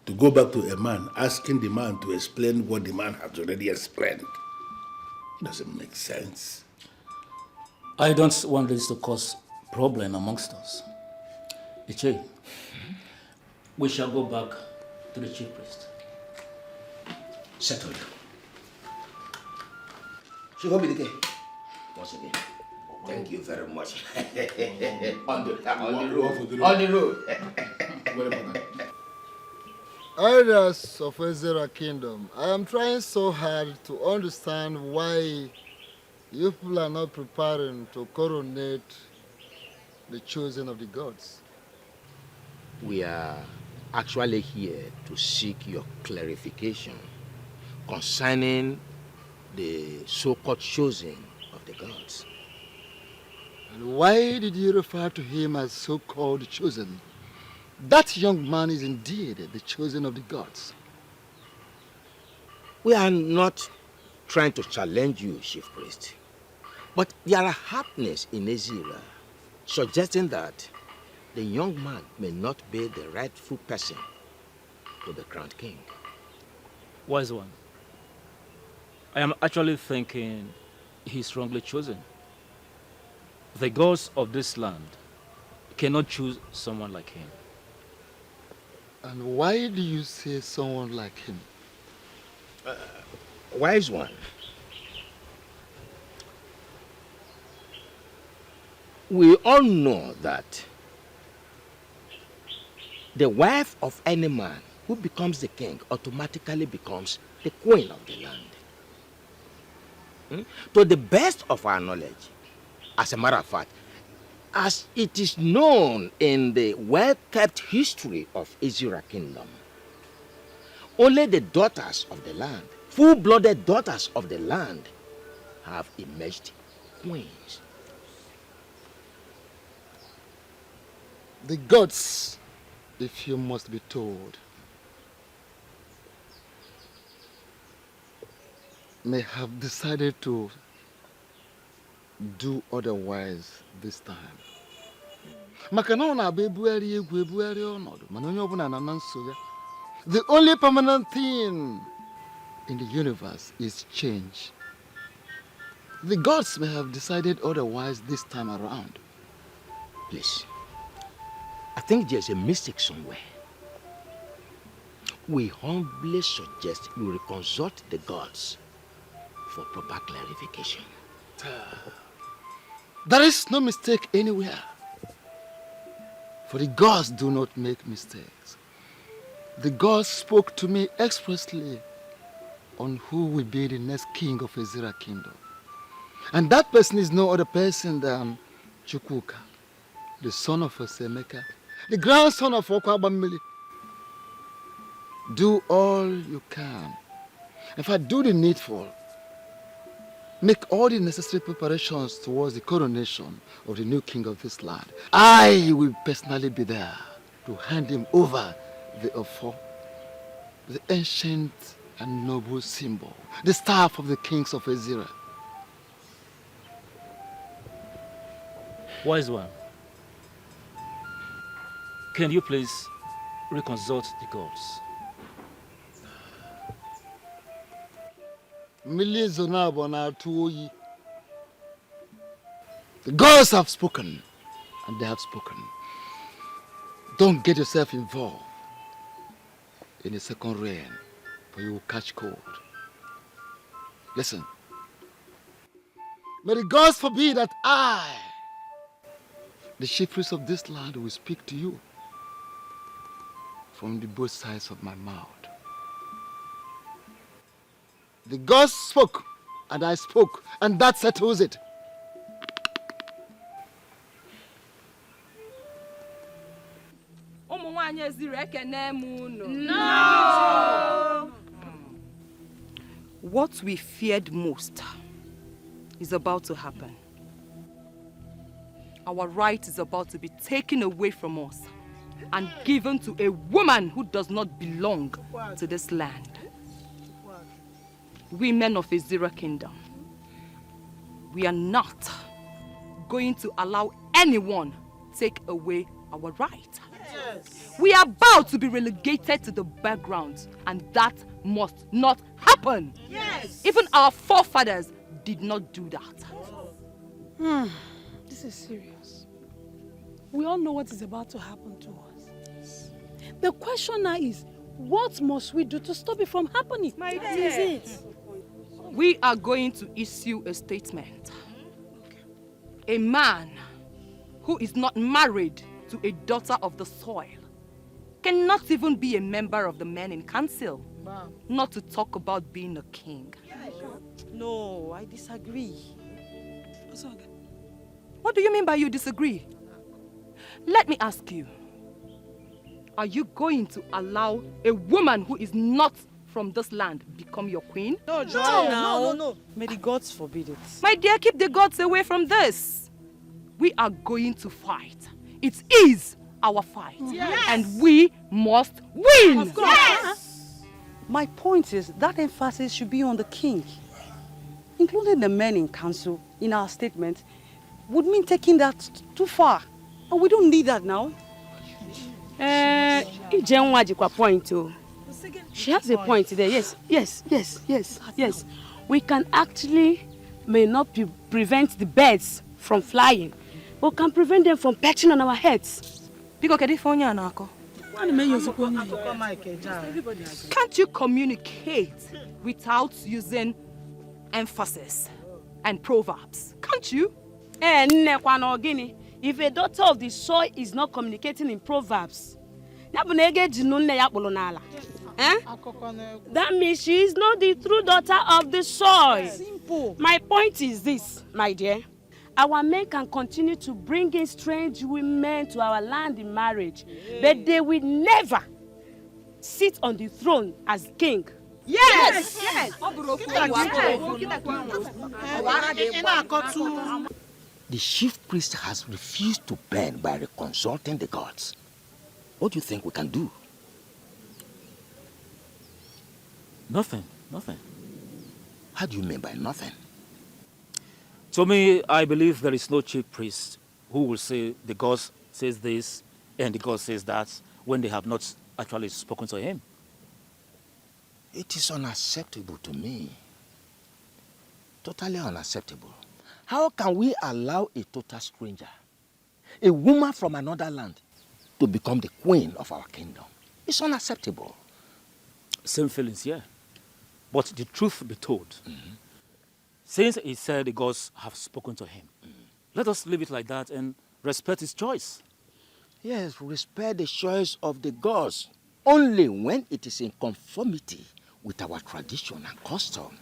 Speaker 4: to go back to a man asking the man to explain what the man has already explained. It doesn't make sense.
Speaker 16: I don't want this to cause problem amongst us. Iche, we shall go back to the chief priest.
Speaker 12: Settled. Chief Obidik, once again, thank you very much. on the road.
Speaker 6: Elders of Azer Kingdom, I am trying so hard to understand why you people are not preparing to coronate the chosen of the gods.
Speaker 12: We are actually here to seek your clarification concerning the so-called chosen of the gods.
Speaker 6: And why did you refer to him as so-called chosen? That young man is indeed the chosen of the gods.
Speaker 12: We are not trying to challenge you, Chief Priest. But there are happenings in Azer suggesting that the young man may not be the rightful person to be crowned king.
Speaker 11: Wise one, I am actually thinking he's wrongly chosen. The gods of this land cannot choose someone like him.
Speaker 6: And why do you say someone like him?
Speaker 12: Wise one, we all know that the wife of any man who becomes the king automatically becomes the queen of the land. To the best of our knowledge, as a matter of fact, as it is known in the well-kept history of Azer Kingdom, only the daughters of the land, full-blooded daughters of the land, have emerged queens.
Speaker 6: The gods, if you must be told, may have decided to do otherwise this time. The only permanent thing in the universe is change. The gods may have decided otherwise this time around.
Speaker 12: Please, I think there's a mistake somewhere. We humbly suggest you consult the gods for proper clarification.
Speaker 6: There is no mistake anywhere. For the gods do not make mistakes. The gods spoke to me expressly on who will be the next king of Azer kingdom. And that person is no other person than Chuka, the son of Osemeka, the grandson of Okwabamili. Do all you can. In fact, do the needful. Make all the necessary preparations towards the coronation of the new king of this land. I will personally be there to hand him over the Ofo, the ancient and noble symbol, the staff of the kings of Azer.
Speaker 11: Wise one, can you please reconsult the gods?
Speaker 6: The gods have spoken, and they have spoken. Don't get yourself involved in a second reign, for you will catch cold. Listen, may the gods forbid that I, the chief priest of this land, will speak to you from the both sides of my mouth. The gods spoke, and I spoke, and that settles it.
Speaker 1: No! What we feared most is about to happen. Our right is about to be taken away from us and given to a woman who does not belong to this land. We men of Azer kingdom, we are not going to allow anyone take away our right. Yes. We are about to be relegated to the background, and that must not happen. Yes. Even our forefathers did not do that.
Speaker 7: This is serious. We all know what is about to happen to us. The question now is, what must we do to stop it from happening? That is it.
Speaker 1: We are going to issue a statement. A man who is not married to a daughter of the soil cannot even be a member of the men in council, not to talk about being a king.
Speaker 5: No, I disagree.
Speaker 1: What do you mean by you disagree? Let me ask you, are you going to allow a woman who is not from this land become your queen?
Speaker 5: No. May the gods forbid it.
Speaker 1: My dear, keep the gods away from this. We are going to fight. It is our fight. Yes. And we must win.
Speaker 5: Of course. Yes. My point is that emphasis should be on the king. Including the men in council in our statement would mean taking that too far. And we don't need that now.
Speaker 7: Ijenwa point. She has a point there. Yes. We can actually may not prevent the birds from flying, but can prevent them from perching on our heads.
Speaker 1: Can't you communicate without using emphasis and proverbs? Can't you?
Speaker 7: If a daughter of the soil is not communicating in proverbs, that means she is not the true daughter of the soil. Simple. My point is this, my dear. Our men can continue to bring in strange women to our land in marriage, but they will never sit on the throne as king.
Speaker 1: Yes!
Speaker 12: The chief priest has refused to bend by consulting the gods. What do you think we can do?
Speaker 11: Nothing.
Speaker 12: How do you mean by nothing?
Speaker 11: To me, I believe there is no chief priest who will say the God says this and the God says that when they have not actually spoken to him.
Speaker 12: It is unacceptable to me. Totally unacceptable. How can we allow a total stranger, a woman from another land, to become the queen of our kingdom? It's unacceptable.
Speaker 11: Same feelings, yeah. But the truth be told, since he said the gods have spoken to him, let us leave it like that and respect his choice.
Speaker 12: Yes, respect the choice of the gods only when it is in conformity with our tradition and custom.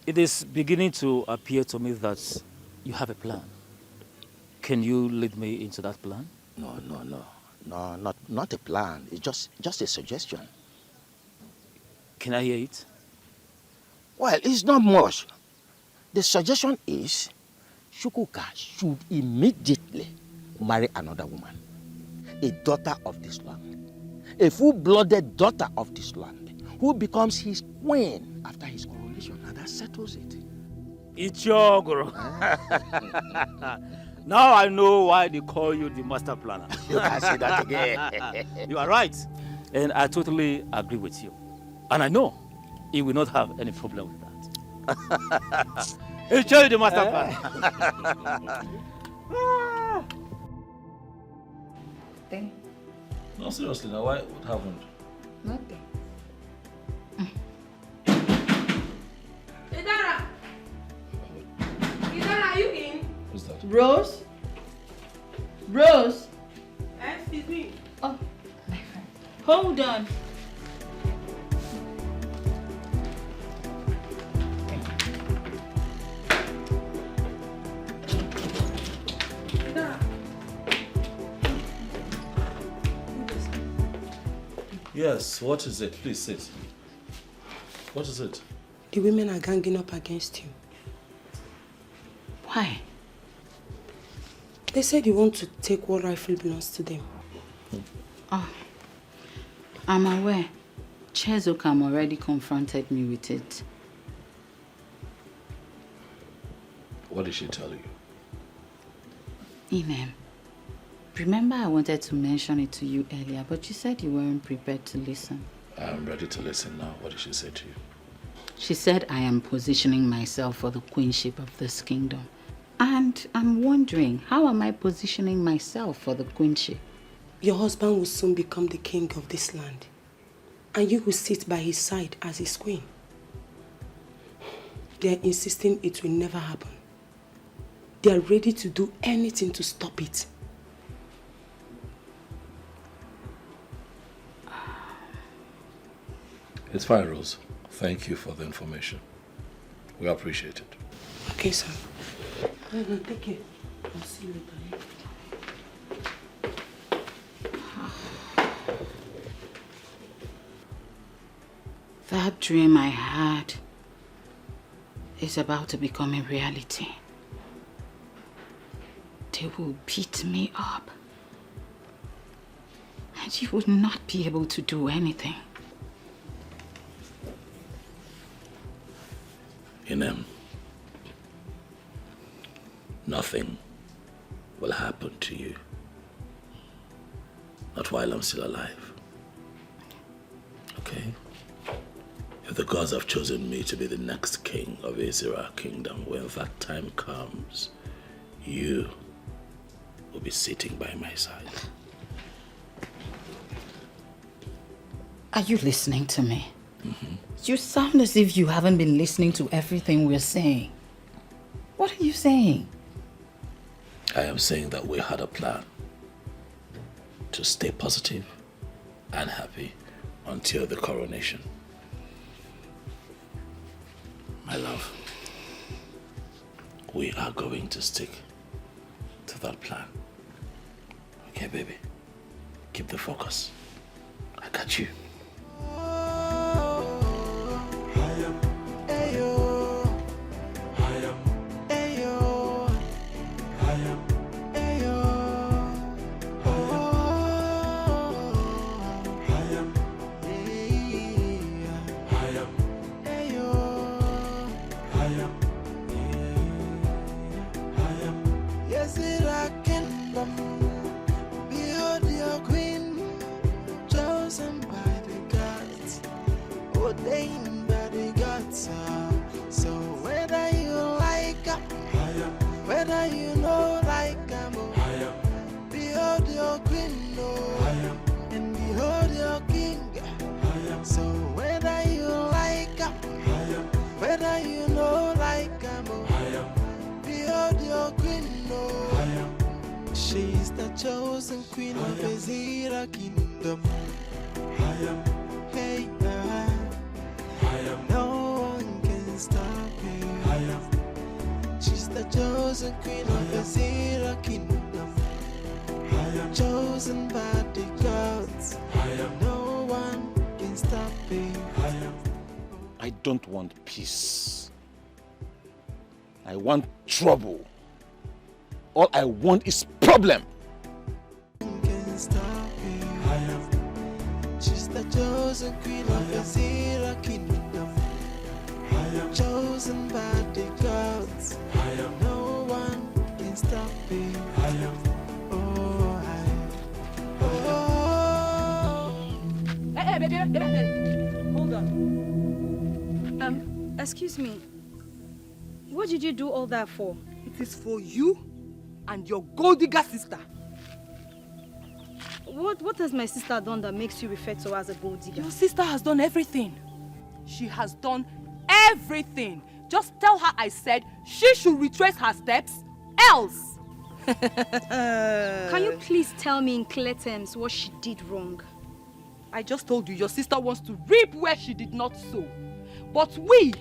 Speaker 11: It is beginning to appear to me that you have a plan. Can you lead me into that plan?
Speaker 12: No, not a plan. It's just a suggestion.
Speaker 11: Can I hear it?
Speaker 12: Well, it's not much. The suggestion is Chuka should immediately marry another woman, a daughter of this land, a full-blooded daughter of this land, who becomes his queen after his coronation, and that settles it.
Speaker 11: Ichogoro. Now I know why they call you the master planner.
Speaker 12: You can say that again.
Speaker 11: You are right. And I totally agree with you. And I know he will not have any problem with that. He'll show you the master plan.
Speaker 13: Then,
Speaker 10: No, seriously, now what happened?
Speaker 13: nothing.
Speaker 7: Idara! Idara, are you in?
Speaker 10: Who's that?
Speaker 7: Rose? Rose? Excuse me.
Speaker 13: Oh,
Speaker 7: Hold on.
Speaker 10: Yes, what is it? Please sit. What is it?
Speaker 7: The women are ganging up against you.
Speaker 13: Why?
Speaker 7: They said you want to take what rightfully belongs to them.
Speaker 13: Oh, I'm aware. Chezokam already confronted me with it.
Speaker 10: What did she tell you?
Speaker 13: Inem, remember I wanted to mention it to you earlier, but you said you weren't prepared to listen.
Speaker 10: I'm ready to listen now. What did she say to you?
Speaker 13: She said I am positioning myself for the queenship of this kingdom. And I'm wondering, how am I positioning myself for the queenship?
Speaker 7: Your husband will soon become the king of this land. And you will sit by his side as his queen. They are insisting it will never happen. They are ready to do anything to stop it.
Speaker 10: It's fine, Rose. Thank you for the information. We appreciate it.
Speaker 7: Okay, sir. Take care. I'll see you later.
Speaker 13: That dream I had is about to become a reality. They will beat me up. And you would not be able to do anything.
Speaker 10: Inem, nothing will happen to you. Not while I'm still alive. Okay? If the gods have chosen me to be the next king of Azer kingdom, when that time comes, you will be sitting by my side.
Speaker 13: Are you listening to me? You sound as if you haven't been listening to everything we're saying. What are you saying?
Speaker 10: I am saying that we had a plan to stay positive and happy until the coronation. My love, we are going to stick to that plan. Okay, baby? Keep the focus. I got you.
Speaker 8: the chosen queen of Azer kingdom. Hey, no one can stop her. She's the chosen queen of Azer kingdom. Chosen by the gods. No one can stop her.
Speaker 4: I don't want peace. I want trouble. All I want is problem.
Speaker 8: Can stop her. She's the chosen queen of Azer kingdom. Chosen by the gods. No one can stop her.
Speaker 1: Hey, baby. Hold on.
Speaker 7: Excuse me. What did you do all that for?
Speaker 1: It is for you and your gold digger sister.
Speaker 7: What has my sister done that makes you refer to her as a gold digger?
Speaker 1: Your sister has done everything. She has done everything. Just tell her I said she should retrace her steps, else.
Speaker 7: Can you please tell me in clear terms what she did wrong?
Speaker 1: I just told you your sister wants to reap where she did not sow. But we,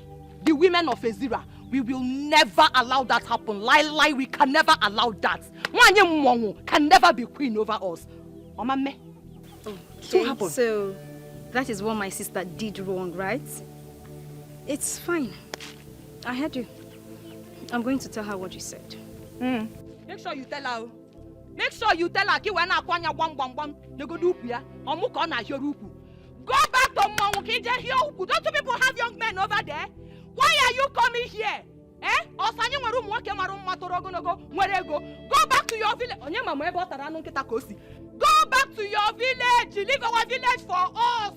Speaker 1: the women of Azer, we will never allow that happen. Lie, we can never allow that. Mwanye can never be queen over us. Omame.
Speaker 7: Okay, so that is what my sister did wrong, right? It's fine. I heard you. I'm going to tell her what you said.
Speaker 1: Make sure you tell her. Make sure you tell her ki when akwanya bam. Negodu upu ya. Omuko na hiyo upu. Go back to Mount Kije here. Don't you people have young men over there? Why are you coming here? Osanyi nweru mwoke maru matoro gonogo mwerego. Go back to your village. Onye mama ebe otara anu nkita kosi. Go back to your village. Leave our village for us.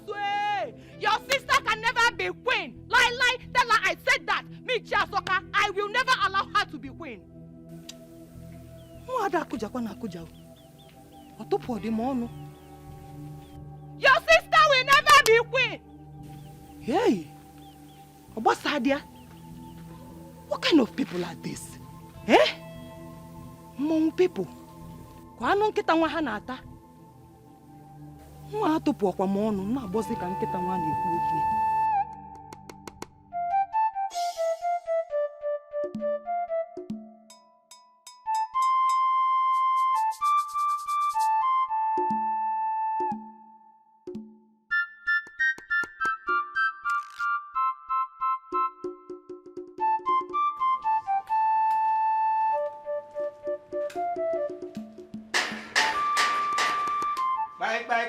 Speaker 1: Your sister can never be queen. Lie. Tell her I said that. Me Chiasoka, I will never allow her to be queen. Your sister will never be queen.
Speaker 17: Hey, what's Sadia? What kind of people are this? Mong people. Kwa nung kita nwa hanata. Nwa atopo kwa mono na bosi ka nkita nwa na ekwu okwu.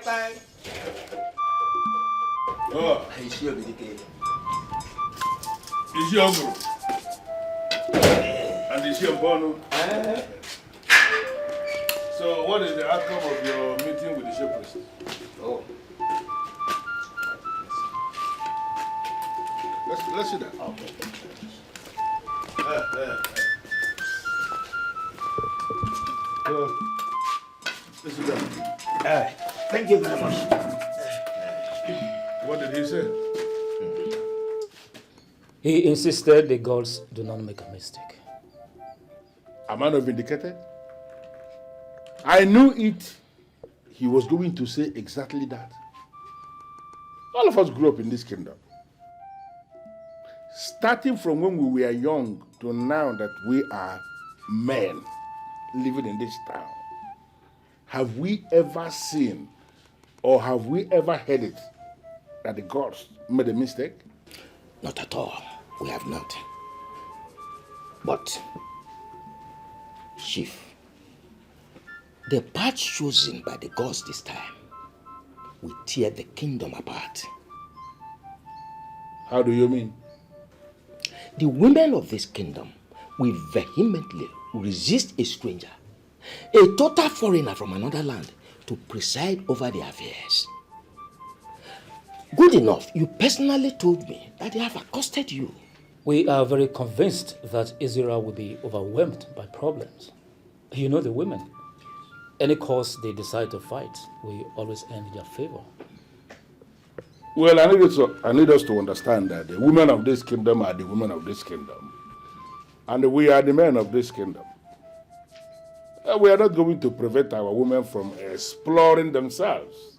Speaker 15: Bye.
Speaker 4: Oh,
Speaker 15: it's your Obidik.
Speaker 4: It's your group. And it's your bono. So, what is the outcome of your meeting with the chief priest?
Speaker 15: Oh.
Speaker 4: Let's sit down.
Speaker 15: Okay.
Speaker 4: Let's sit down.
Speaker 15: Thank you very much.
Speaker 4: What did he say?
Speaker 16: He insisted the gods do not make a mistake.
Speaker 4: Am I not vindicated? I knew it. He was going to say exactly that. All of us grew up in this kingdom. Starting from when we were young to now that we are men living in this town, have we ever seen or have we ever heard it that the gods made a mistake?
Speaker 12: Not at all. We have not. But, Chief, the path chosen by the gods this time will tear the kingdom apart.
Speaker 4: How do you mean?
Speaker 12: The women of this kingdom will vehemently resist a stranger, a total foreigner from another land, to preside over their affairs. Good enough, you personally told me that they have accosted you.
Speaker 16: We are very convinced that Azer will be overwhelmed by problems. You know the women. Any cause they decide to fight will always end in their favor.
Speaker 4: Well, I need us to understand that the women of this kingdom are the women of this kingdom. And we are the men of this kingdom. We are not going to prevent our women from exploring themselves.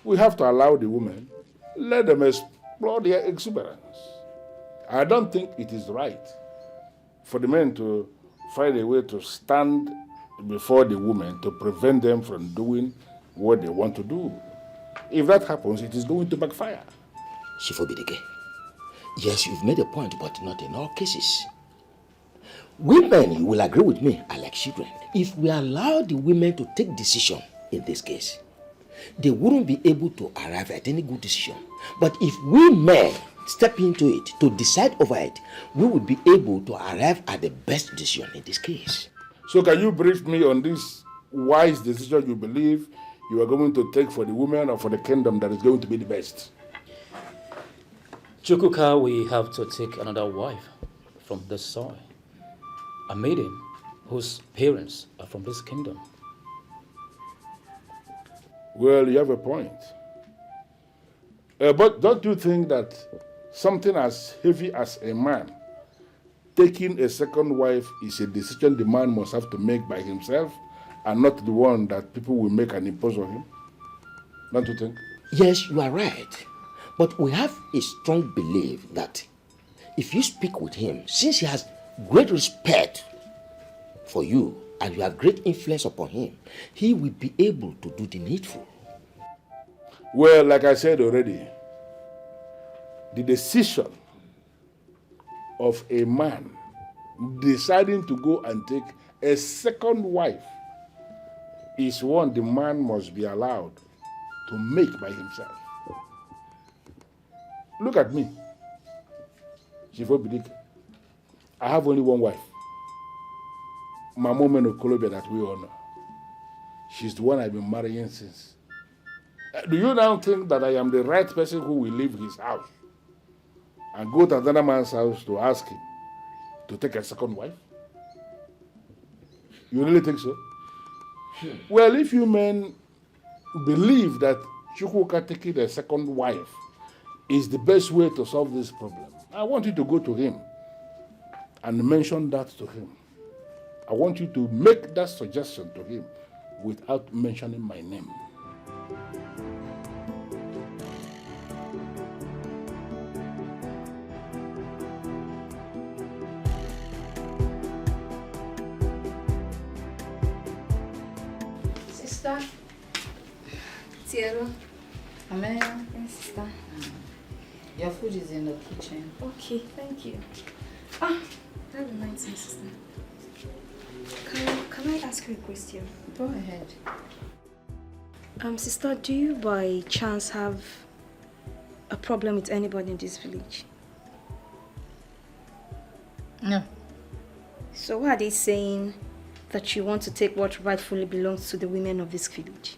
Speaker 4: We have to allow the women, let them explore their exuberance. I don't think it is right for the men to find a way to stand before the women to prevent them from doing what they want to do. If that happens, it is going to backfire.
Speaker 12: Chief Obidik, yes, you've made a point, but not in all cases. Women, you will agree with me, are like children. If we allow the women to take decision in this case, they wouldn't be able to arrive at any good decision. But if we men step into it to decide over it, we would be able to arrive at the best decision in this case.
Speaker 4: So can you brief me on this wise decision you believe you are going to take for the women or for the kingdom that is going to be the best?
Speaker 16: Chuka, we have to take another wife from this soil. A maiden whose parents are from this kingdom.
Speaker 4: Well, you have a point. But don't you think that something as heavy as a man taking a second wife is a decision the man must have to make by himself and not the one that people will make and impose on him? Don't you think?
Speaker 12: Yes, you are right. But we have a strong belief that if you speak with him, since he has great respect for you and you have great influence upon him, he will be able to do the needful.
Speaker 4: Well, like I said already, the decision of a man deciding to go and take a second wife is one the man must be allowed to make by himself. Look at me, Chief Obidik. I have only one wife, my mom in Colombia that we honor. She's the one I've been marrying since. Do you now think that I am the right person who will leave his house and go to another man's house to ask him to take a second wife? You really think so? Well, if you men believe that Chuka taking a second wife is the best way to solve this problem, I want you to go to him and mention that to him. I want you to make that suggestion to him without mentioning my name.
Speaker 14: Sister. Tiero.
Speaker 13: Amelia.
Speaker 14: Yes, sister.
Speaker 13: Your food is in the kitchen.
Speaker 14: Okay, thank you. That reminds me, sister. Can I ask you a question?
Speaker 13: Go ahead.
Speaker 14: Sister, do you by chance have a problem with anybody in this village?
Speaker 13: No.
Speaker 14: So why are they saying that you want to take what rightfully belongs to the women of this village?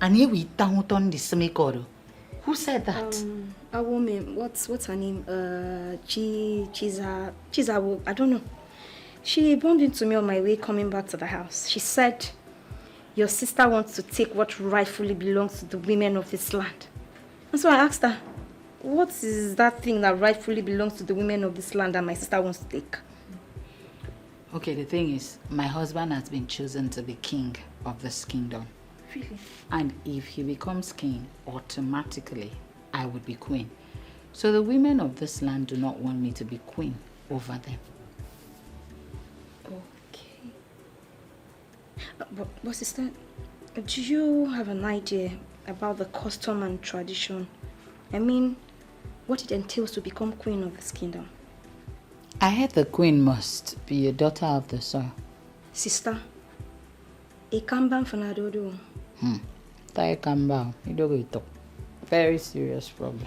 Speaker 13: And here we down on the semicoro. Who said that?
Speaker 14: A woman. What's her name? Chiza, I don't know. She bumped into me on my way coming back to the house. She said, your sister wants to take what rightfully belongs to the women of this land. And so I asked her, what is that thing that rightfully belongs to the women of this land that my sister wants to take?
Speaker 13: Okay, the thing is, my husband has been chosen to be king of this kingdom.
Speaker 14: Really?
Speaker 13: And if he becomes king, automatically, I would be queen. So the women of this land do not want me to be queen over them.
Speaker 14: Okay. But sister, do you have an idea about the custom and tradition? I mean, what it entails to become queen of this kingdom?
Speaker 13: I heard the queen must be a daughter of the soil.
Speaker 14: Sister, a kamban fanadodo.
Speaker 13: Tai kamba, you don't go talk. Very serious problem.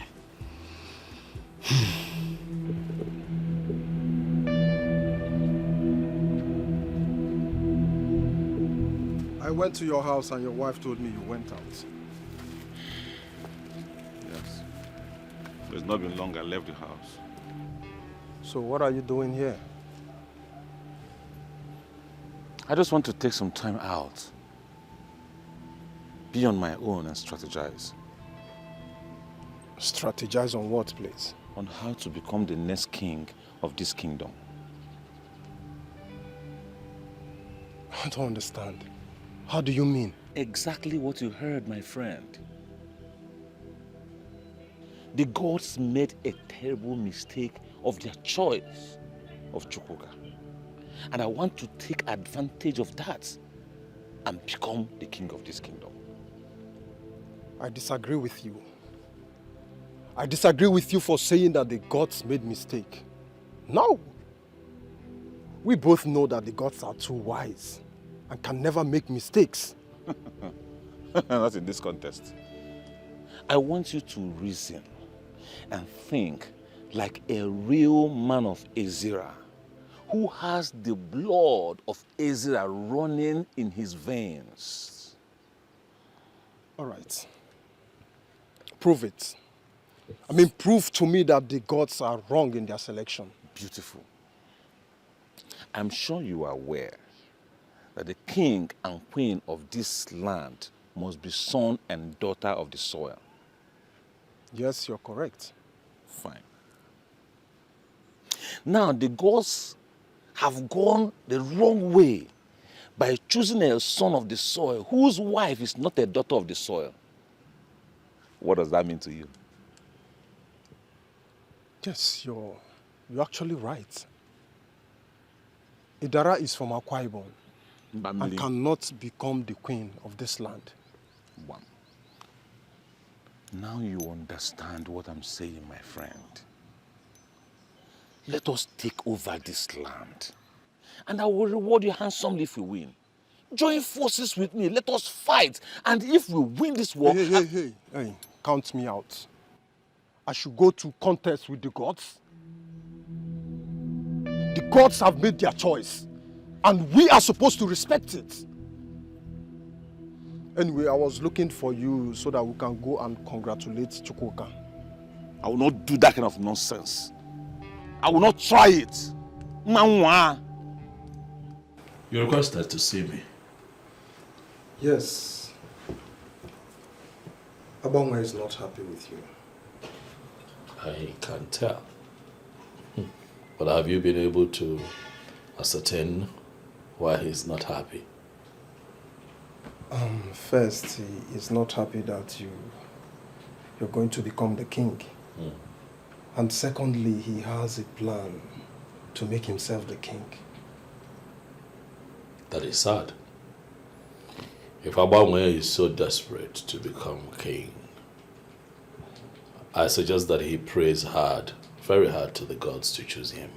Speaker 9: I went to your house and your wife told me you went out.
Speaker 4: Yes. It's not been long I left the house.
Speaker 9: So what are you doing here?
Speaker 4: I just want to take some time out. Be on my own and strategize.
Speaker 9: Strategize on what, please?
Speaker 4: On how to become the next king of this kingdom.
Speaker 9: I don't understand. How do you mean?
Speaker 10: Exactly what you heard, my friend. The gods made a terrible mistake of their choice of Chuka. And I want to take advantage of that and become the king of this kingdom.
Speaker 9: I disagree with you. I disagree with you for saying that the gods made mistake. No. We both know that the gods are too wise and can never make mistakes.
Speaker 10: Not in this context. I want you to reason and think like a real man of Azer, who has the blood of Azer running in his veins.
Speaker 9: All right. Prove it. I mean, prove to me that the gods are wrong in their selection.
Speaker 10: Beautiful. I'm sure you are aware that the king and queen of this land must be son and daughter of the soil.
Speaker 9: Yes, you're correct.
Speaker 10: Fine. Now, the gods have gone the wrong way by choosing a son of the soil whose wife is not a daughter of the soil. What does that mean to you?
Speaker 9: Yes, you're actually right. Idara is from Akwa Ibom and cannot become the queen of this land.
Speaker 10: One. Now you understand what I'm saying, my friend. Let us take over this land, and I will reward you handsomely if we win. Join forces with me. Let us fight. And if we win this war...
Speaker 9: Hey, count me out. I should go to contest with the gods. The gods have made their choice, and we are supposed to respect it. Anyway, I was looking for you so that we can go and congratulate Chuka.
Speaker 10: I will not do that kind of nonsense. I will not try it. You requested to see me.
Speaker 9: Yes. Abongwa is not happy with you.
Speaker 10: I can tell. But have you been able to ascertain why he's not happy?
Speaker 9: First, he is not happy that you're going to become the king. And secondly, he has a plan to make himself the king.
Speaker 10: That is sad. If Abongwa is so desperate to become king, I suggest that he prays hard, very hard to the gods to choose him.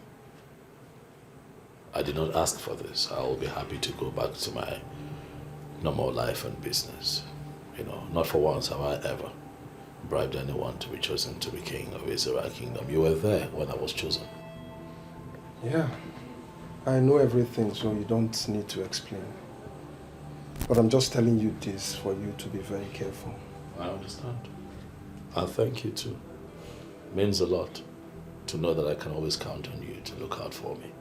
Speaker 10: I did not ask for this. I will be happy to go back to my normal life and business. You know, not for once have I ever bribed anyone to be chosen to be king of Israel kingdom. You were there when I was chosen.
Speaker 9: Yeah, I know everything, so you don't need to explain. But I'm just telling you this for you to be very careful.
Speaker 10: I understand. And thank you too. It means a lot to know that I can always count on you to look out for me.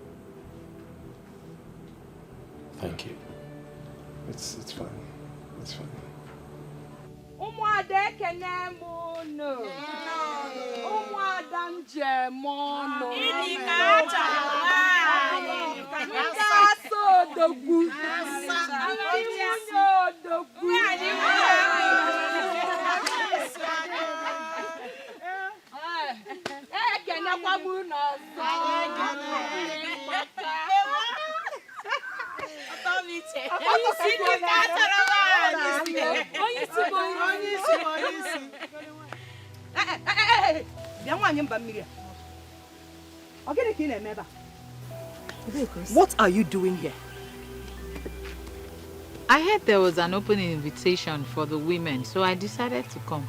Speaker 10: Thank you.
Speaker 9: It's fine. It's fine.
Speaker 1: Umuade kenemono. Umuada njemono.
Speaker 18: Idikacha.
Speaker 1: Ngaso dogu. Imunyo dogu. Kenekwa mu no so.
Speaker 2: What are you doing here?
Speaker 3: I heard there was an open invitation for the women, so I decided to come.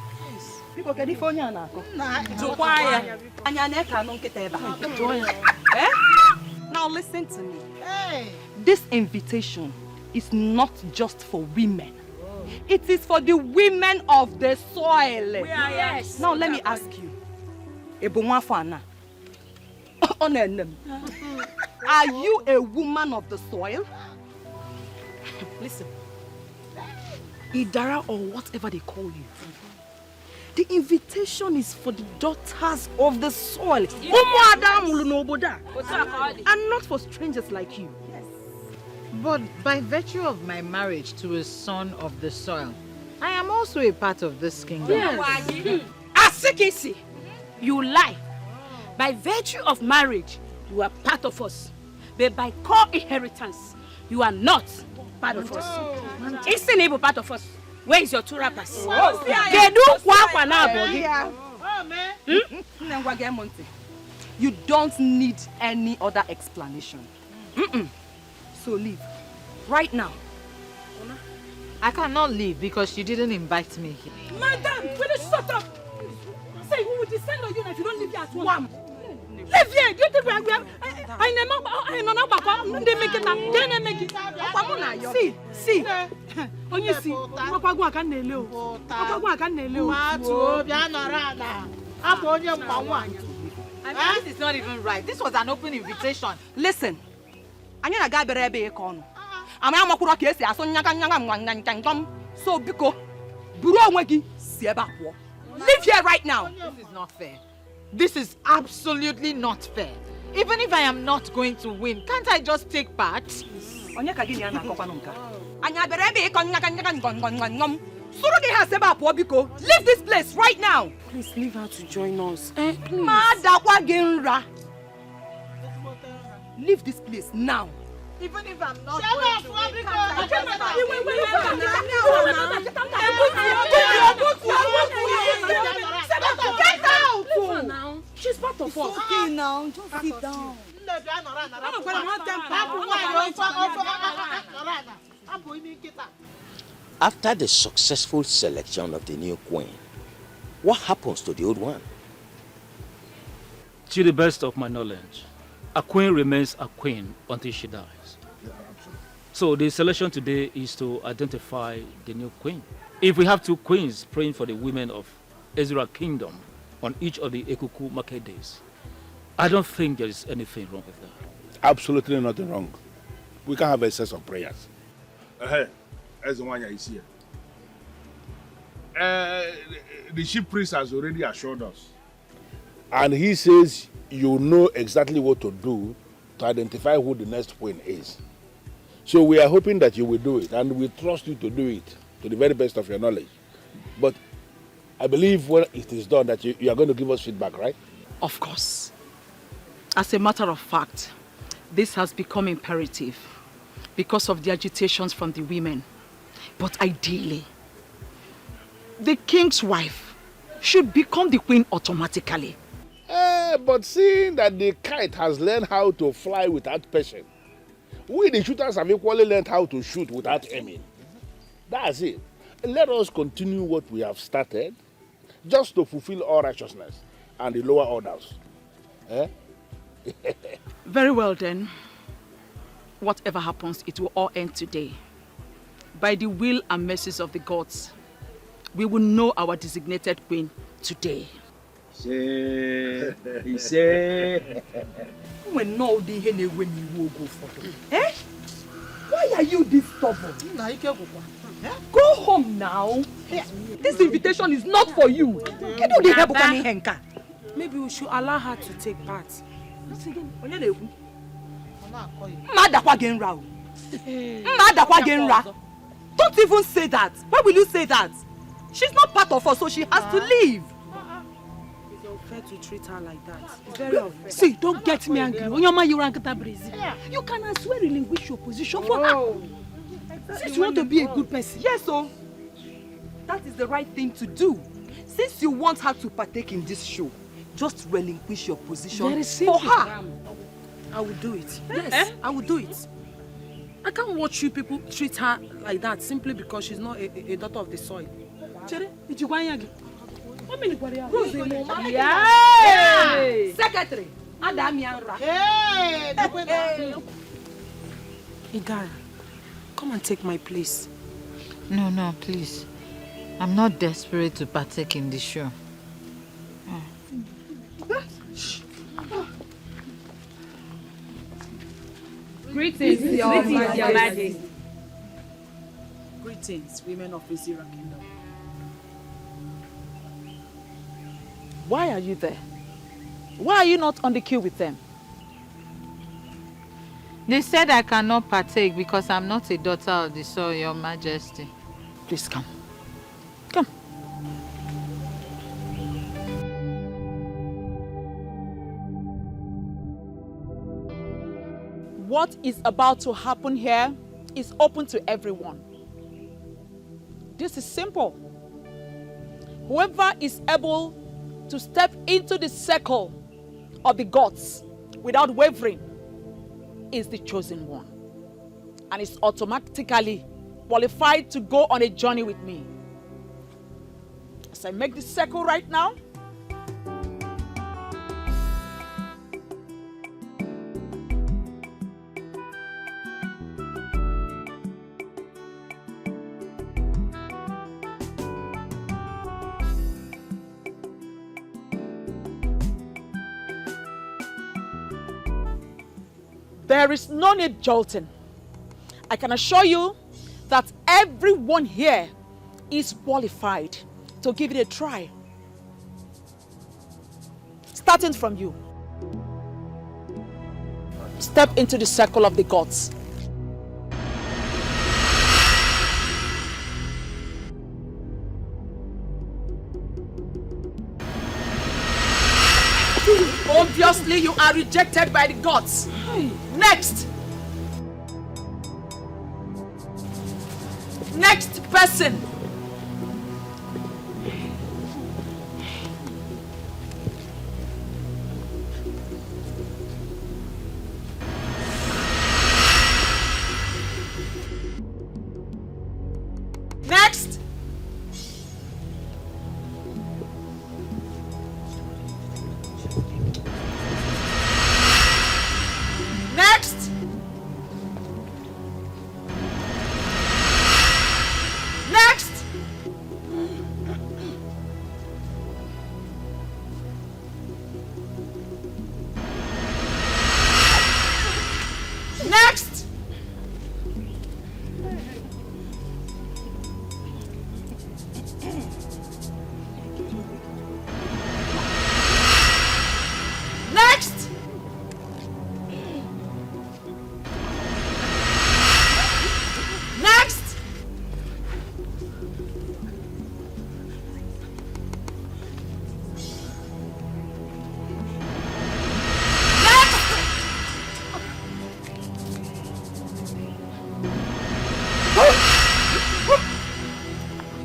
Speaker 1: Now listen to me. This invitation is not just for women. It is for the women of the soil.
Speaker 18: Yes.
Speaker 1: Now let me ask you. Are you a woman of the soil? Listen. Idara or whatever they call you. The invitation is for the daughters of the soil. And not for strangers like you.
Speaker 3: But by virtue of my marriage to a son of the soil, I am also a part of this kingdom.
Speaker 7: Yes. Asikisi, you lie. By virtue of marriage, you are part of us. But by co-inheritance, you are not part of us. Isn't able part of us. Where is your two rappers?
Speaker 1: You don't need any other explanation. So leave. Right now.
Speaker 3: I cannot leave because you didn't invite me here.
Speaker 7: Madam, will you shut up? Say, we will descend on you if you don't leave here at once. Leave here. Do you think we are... See. Only see.
Speaker 3: I mean, this is not even right. This was an open invitation.
Speaker 1: Listen. So, Biko, leave here right now.
Speaker 3: This is not fair. This is absolutely not fair. Even if I am not going to win, can't I just take part?
Speaker 1: Leave this place right now.
Speaker 7: Please leave her to join us.
Speaker 1: Leave this place now.
Speaker 3: Even if I'm not
Speaker 7: Get out! Leave her now. She's part of us.
Speaker 5: Okay now, just sit down.
Speaker 12: After the successful selection of the new queen, what happens to the old one?
Speaker 11: To the best of my knowledge, a queen remains a queen until she dies. So the selection today is to identify the new queen. If we have two queens praying for the women of Azer Kingdom on each of the Ekuku market days, I don't think there is anything wrong with that.
Speaker 4: Absolutely nothing wrong. We can have a set of prayers. Hey, as the one is here. The chief priest has already assured us. And he says you know exactly what to do to identify who the next queen is. So we are hoping that you will do it, and we trust you to do it to the very best of your knowledge. But I believe when it is done that you are going to give us feedback, right?
Speaker 5: Of course. As a matter of fact, this has become imperative because of the agitations from the women. But ideally, the king's wife should become the queen automatically.
Speaker 4: But seeing that the kite has learned how to fly without patience, we the shooters have equally learned how to shoot without aiming. That's it. Let us continue what we have started, just to fulfill all righteousness and the lower orders.
Speaker 5: Very well then. Whatever happens, it will all end today. By the will and mercies of the gods, we will know our designated queen today.
Speaker 1: When no the henny when you will go for them. Why are you this stubborn? Go home now. This invitation is not for you.
Speaker 7: Maybe we should allow her to take part.
Speaker 1: Don't even say that. Why will you say that? She's not part of us, so she has to leave.
Speaker 7: It's unfair to treat her like that. It's very unfair. See, don't get me angry. You can as well relinquish your position for her. Since you want to be a good person.
Speaker 1: Yes, so that is the right thing to do. Since you want her to partake in this show, just relinquish your position for her.
Speaker 7: I will do it. Yes, I will do it. I can't watch you people treat her like that simply because she's not a daughter of the soil.
Speaker 1: Yeah. Secretary.
Speaker 7: Igara, come and take my place.
Speaker 3: No, please. I'm not desperate to partake in the show.
Speaker 1: Greetings, Your Majesty.
Speaker 5: Greetings, women of Azer Kingdom. Why are you there? Why are you not on the queue with them?
Speaker 3: They said I cannot partake because I'm not a daughter of the soil, Your Majesty.
Speaker 2: Please come. Come. What is about to happen here is open to everyone. This is simple. Whoever is able to step into the circle of the gods without wavering is the chosen one, and is automatically qualified to go on a journey with me. As I make this circle right now, there is no need jolting. I can assure you that everyone here is qualified to give it a try. Starting from you. Step into the circle of the gods. Obviously, you are rejected by the gods. Next. Next person. Next. Next. Next. Next. Next. Next.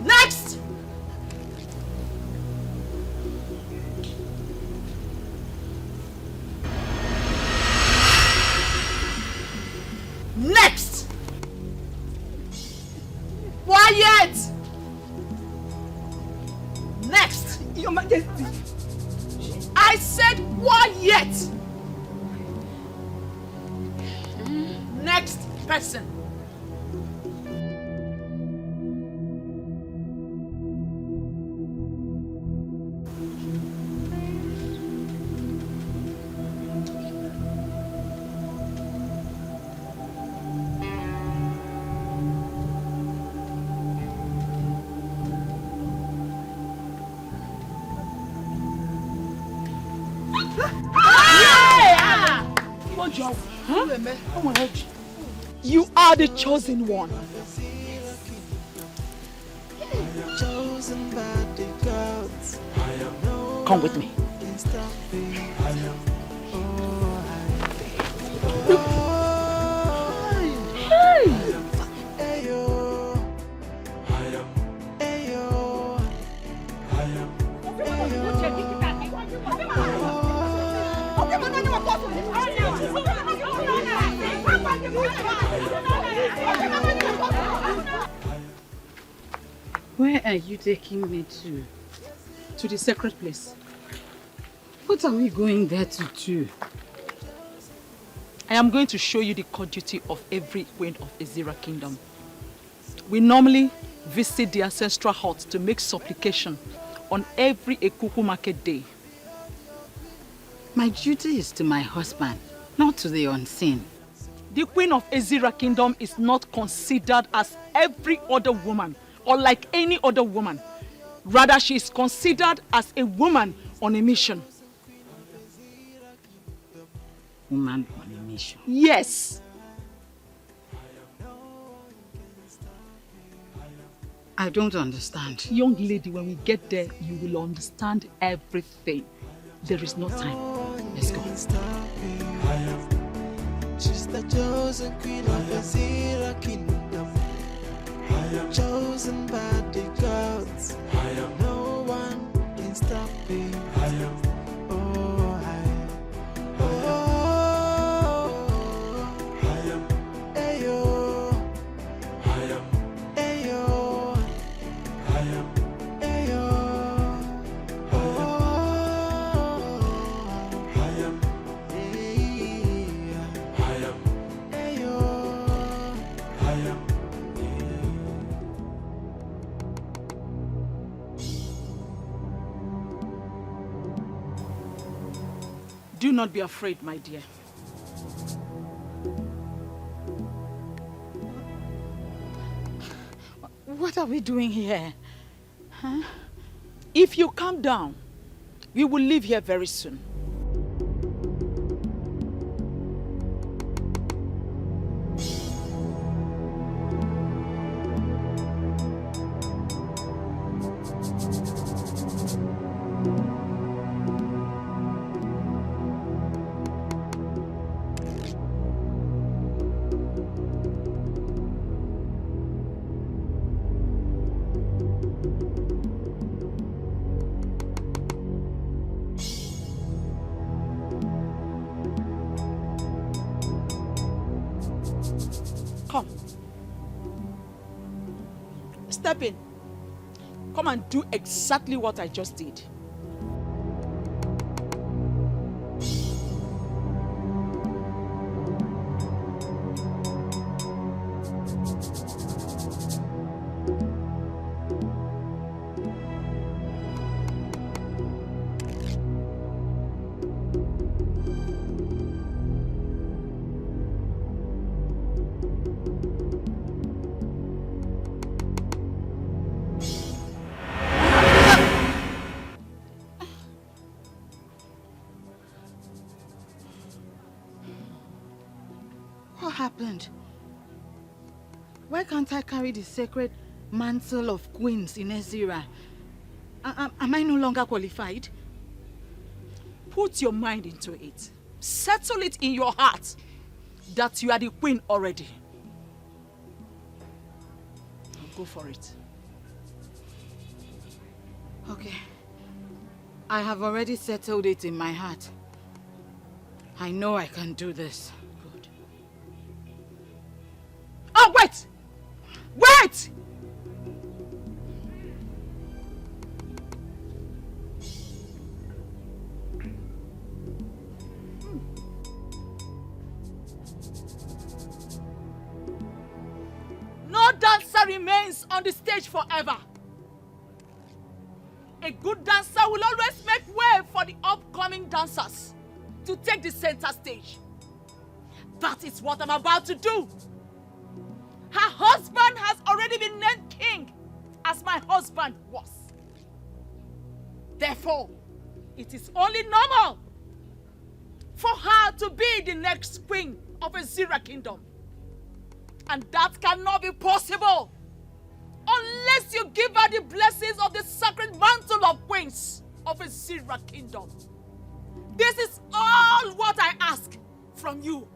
Speaker 2: Next. Next. Quiet. Next. Your Majesty. I said quiet. Next person. You are the chosen one.
Speaker 8: Chosen by the gods.
Speaker 2: Come with me.
Speaker 5: Where are you taking me to?
Speaker 2: To the sacred place.
Speaker 5: What are we going there to do?
Speaker 2: I am going to show you the court duty of every queen of Azer kingdom. We normally visit the ancestral hut to make supplication on every Ekuku market day.
Speaker 13: My duty is to my husband, not to the unseen.
Speaker 2: The queen of Azer kingdom is not considered as every other woman or like any other woman. Rather, she is considered as a woman on a mission.
Speaker 13: Woman on a mission?
Speaker 2: Yes.
Speaker 13: I don't understand.
Speaker 2: Young lady, when we get there, you will understand everything. There is no time. Let's go.
Speaker 8: She's the chosen queen of Azer kingdom. Chosen by the gods. No one can stop me.
Speaker 2: Do not be afraid, my dear.
Speaker 13: What are we doing here? Huh?
Speaker 2: If you calm down, we will leave here very soon. Come. Step in. Come and do exactly what I just did.
Speaker 13: What happened? Why can't I carry the sacred mantle of queens in Azer? Am I no longer qualified?
Speaker 2: Put your mind into it. Settle it in your heart that you are the queen already. Go for it.
Speaker 13: Okay. I have already settled it in my heart. I know I can do this.
Speaker 2: Good. Oh, wait! Wait! No dancer remains on the stage forever. A good dancer will always make way for the upcoming dancers to take the center stage. That is what I'm about to do. Her husband has already been named king, as my husband was. Therefore, it is only normal for her to be the next queen of Azer kingdom. And that cannot be possible unless you give her the blessings of the sacred mantle of queens of Azer kingdom. This is all what I ask from you.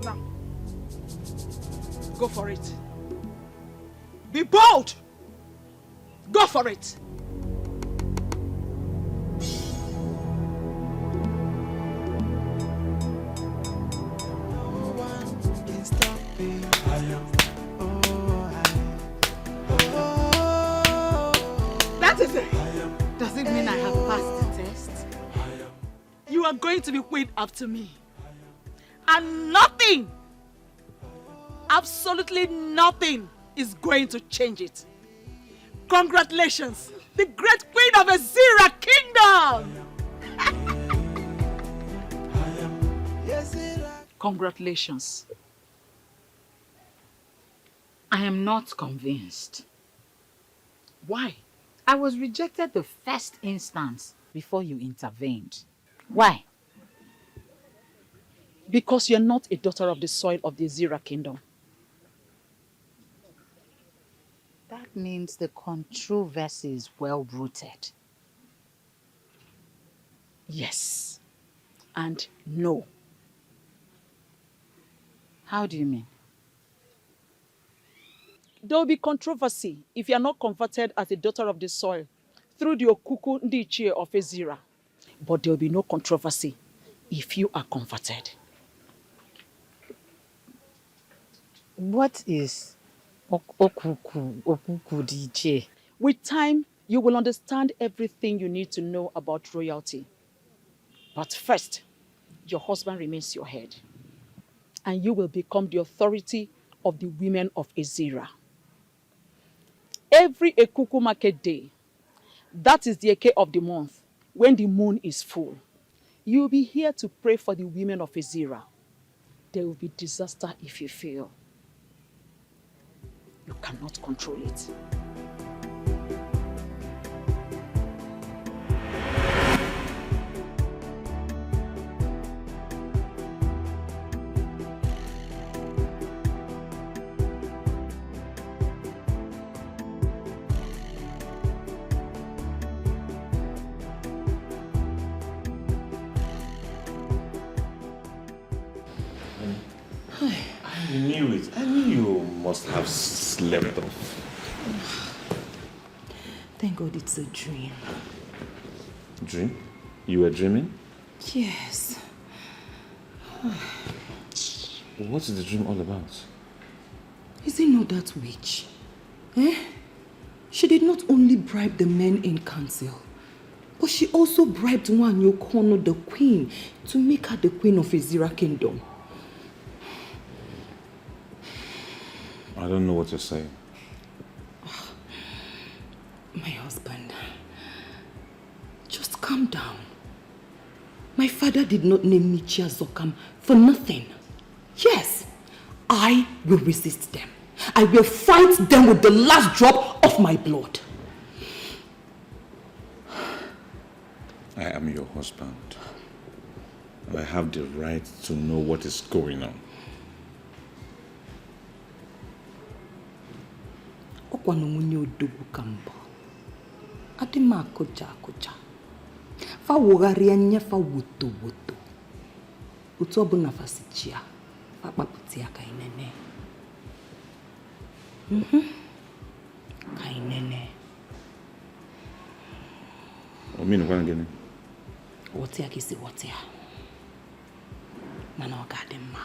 Speaker 2: Now, go for it. Be bold. Go for it. That is it.
Speaker 13: Does it mean I have passed the test?
Speaker 2: You are going to be queen after me. And nothing, absolutely nothing, is going to change it. Congratulations, the great queen of Azer kingdom! Congratulations.
Speaker 13: I am not convinced.
Speaker 2: Why?
Speaker 13: I was rejected the first instance before you intervened. Why?
Speaker 2: Because you're not a daughter of the soil of the Azer kingdom.
Speaker 13: That means the controversy is well rooted.
Speaker 2: Yes. And no.
Speaker 13: How do you mean?
Speaker 2: There will be controversy if you are not converted as a daughter of the soil through the Okuku Ndichie of Azer. But there will be no controversy if you are converted.
Speaker 13: What is Okuku Ndichie?
Speaker 2: With time, you will understand everything you need to know about royalty. But first, your husband remains your head. And you will become the authority of the women of Azer. Every Ekuku market day, that is the Eke of the month, when the moon is full, you will be here to pray for the women of Azer. There will be disaster if you fail. You cannot control it.
Speaker 10: I knew it. I knew you must have slept off.
Speaker 19: Thank God it's a dream.
Speaker 10: Dream? You were dreaming?
Speaker 19: Yes.
Speaker 10: What is the dream all about?
Speaker 19: Is it not that witch? Eh? She did not only bribe the men in council, but she also bribed Nwanyokono, the queen, to make her the queen of Azer kingdom.
Speaker 10: I don't know what you're saying.
Speaker 19: My husband, just calm down. My father did not name me Chiazokam for nothing. Yes, I will resist them. I will fight them with the last drop of my blood.
Speaker 10: I am your husband. I have the right to know what is going on.
Speaker 19: Okwano munye odogwu kambo. Adima akoja. Fa wogari anya fa woto. Utu obuna fasichia. Fa paputia kainene. Kainene.
Speaker 10: Omino kwa ngene?
Speaker 19: Wotia kisi wotia. Mana wakadema.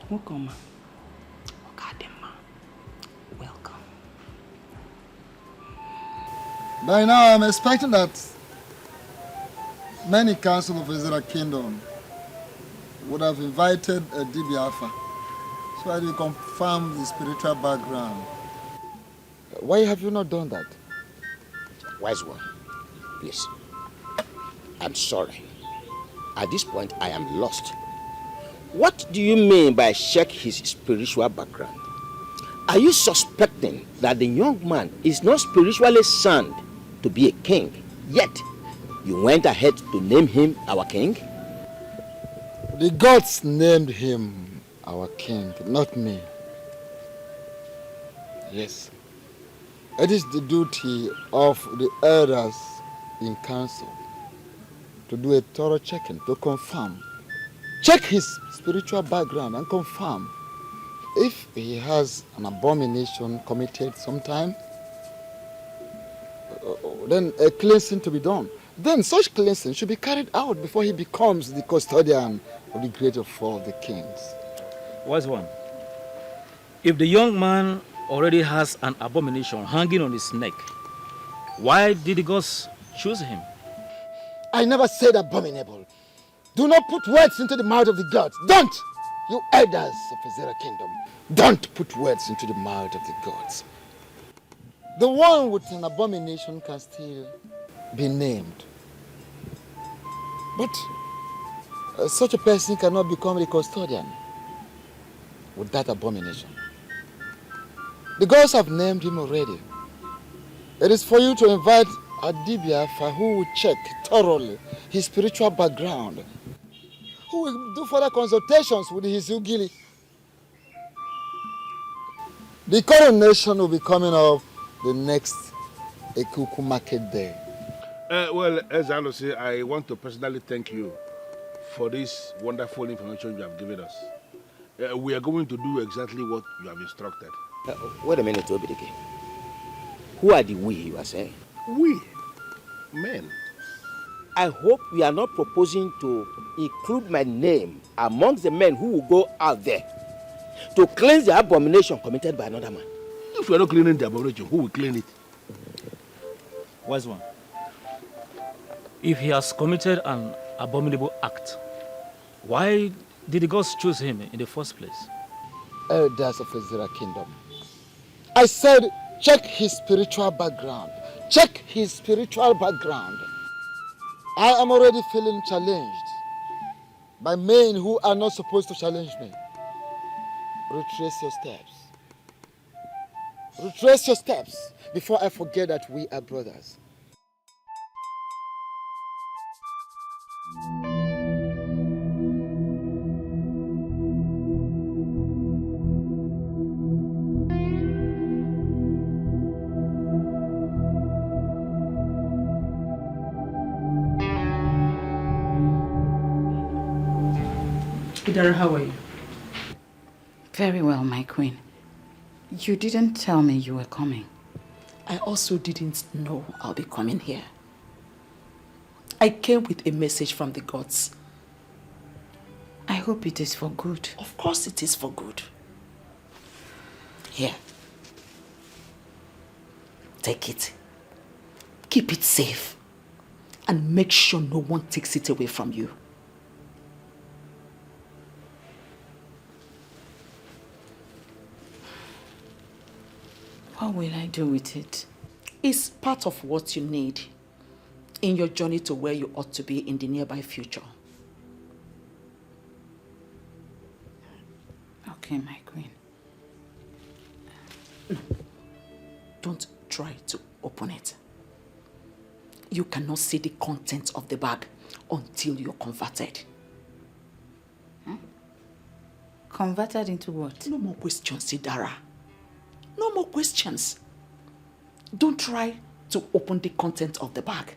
Speaker 19: Welcome. Wakadema. Welcome.
Speaker 6: By now, I'm expecting that many council of Azer kingdom would have invited a DB Alpha so that you confirm the spiritual background.
Speaker 12: Why have you not done that? Wise one, please. I'm sorry. At this point, I am lost. What do you mean by check his spiritual background? Are you suspecting that the young man is not spiritually sound to be a king, yet you went ahead to name him our king?
Speaker 6: The gods named him our king, not me. Yes. It is the duty of the elders in council to do a thorough checking, to confirm. Check his spiritual background and confirm if he has an abomination committed sometime, then a cleansing to be done. Then such cleansing should be carried out before he becomes the custodian of the great of all the kings.
Speaker 11: Wise one. If the young man already has an abomination hanging on his neck, why did the gods choose him?
Speaker 6: I never said abominable. Do not put words into the mouth of the gods. Don't! You elders of Azer kingdom, don't put words into the mouth of the gods. The one with an abomination can still be named. But such a person cannot become the custodian with that abomination. The gods have named him already. It is for you to invite Adibiafa, who will check thoroughly his spiritual background, who will do further consultations with his Ugili. The coronation will be coming up the next Ekuku market day.
Speaker 4: Well, as I say, I want to personally thank you for this wonderful information you have given us. We are going to do exactly what you have instructed.
Speaker 12: Wait a minute, Obidik. Who are the we you are saying?
Speaker 4: We? Men.
Speaker 12: I hope you are not proposing to include my name amongst the men who will go out there to cleanse the abomination committed by another man.
Speaker 4: If we are not cleaning the abomination, who will clean it?
Speaker 11: Wise one. If he has committed an abominable act, why did the gods choose him in the first place?
Speaker 6: Elders of Azer Kingdom, I said check his spiritual background. Check his spiritual background. I am already feeling challenged by men who are not supposed to challenge me. Retrace your steps. Retrace your steps before I forget that we are brothers.
Speaker 2: Idara, how are you?
Speaker 13: Very well, my queen. You didn't tell me you were coming.
Speaker 2: I also didn't know I'll be coming here. I came with a message from the gods.
Speaker 13: I hope it is for good.
Speaker 2: Of course it is for good. Here. Take it. Keep it safe. And make sure no one takes it away from you.
Speaker 13: What will I do with it?
Speaker 2: It's part of what you need in your journey to where you ought to be in the nearby future.
Speaker 13: Okay, my queen.
Speaker 2: Don't try to open it. You cannot see the contents of the bag until you're converted.
Speaker 13: Huh? Converted into what?
Speaker 2: No more questions, Idara. No more questions. Don't try to open the content of the bag,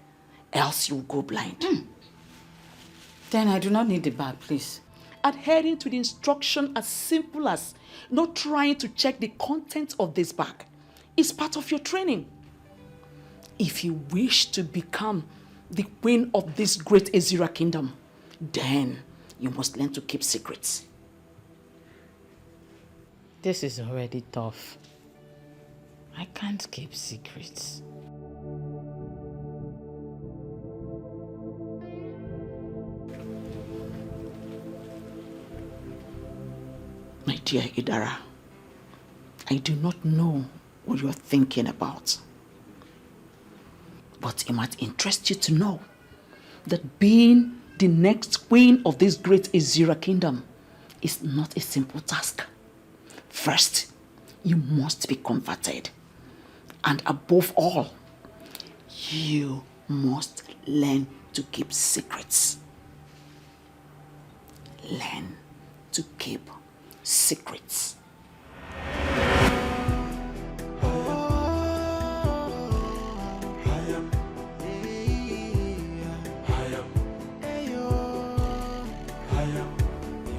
Speaker 2: else you'll go blind.
Speaker 13: Then I do not need the bag, please.
Speaker 2: Adhering to the instruction as simple as not trying to check the content of this bag is part of your training. If you wish to become the queen of this great Azer kingdom, then you must learn to keep secrets.
Speaker 13: This is already tough. I can't keep secrets.
Speaker 2: My dear Idara, I do not know what you are thinking about. But it might interest you to know that being the next queen of this great Azer kingdom is not a simple task. First, you must be converted. And above all, you must learn to keep secrets. Learn to keep secrets.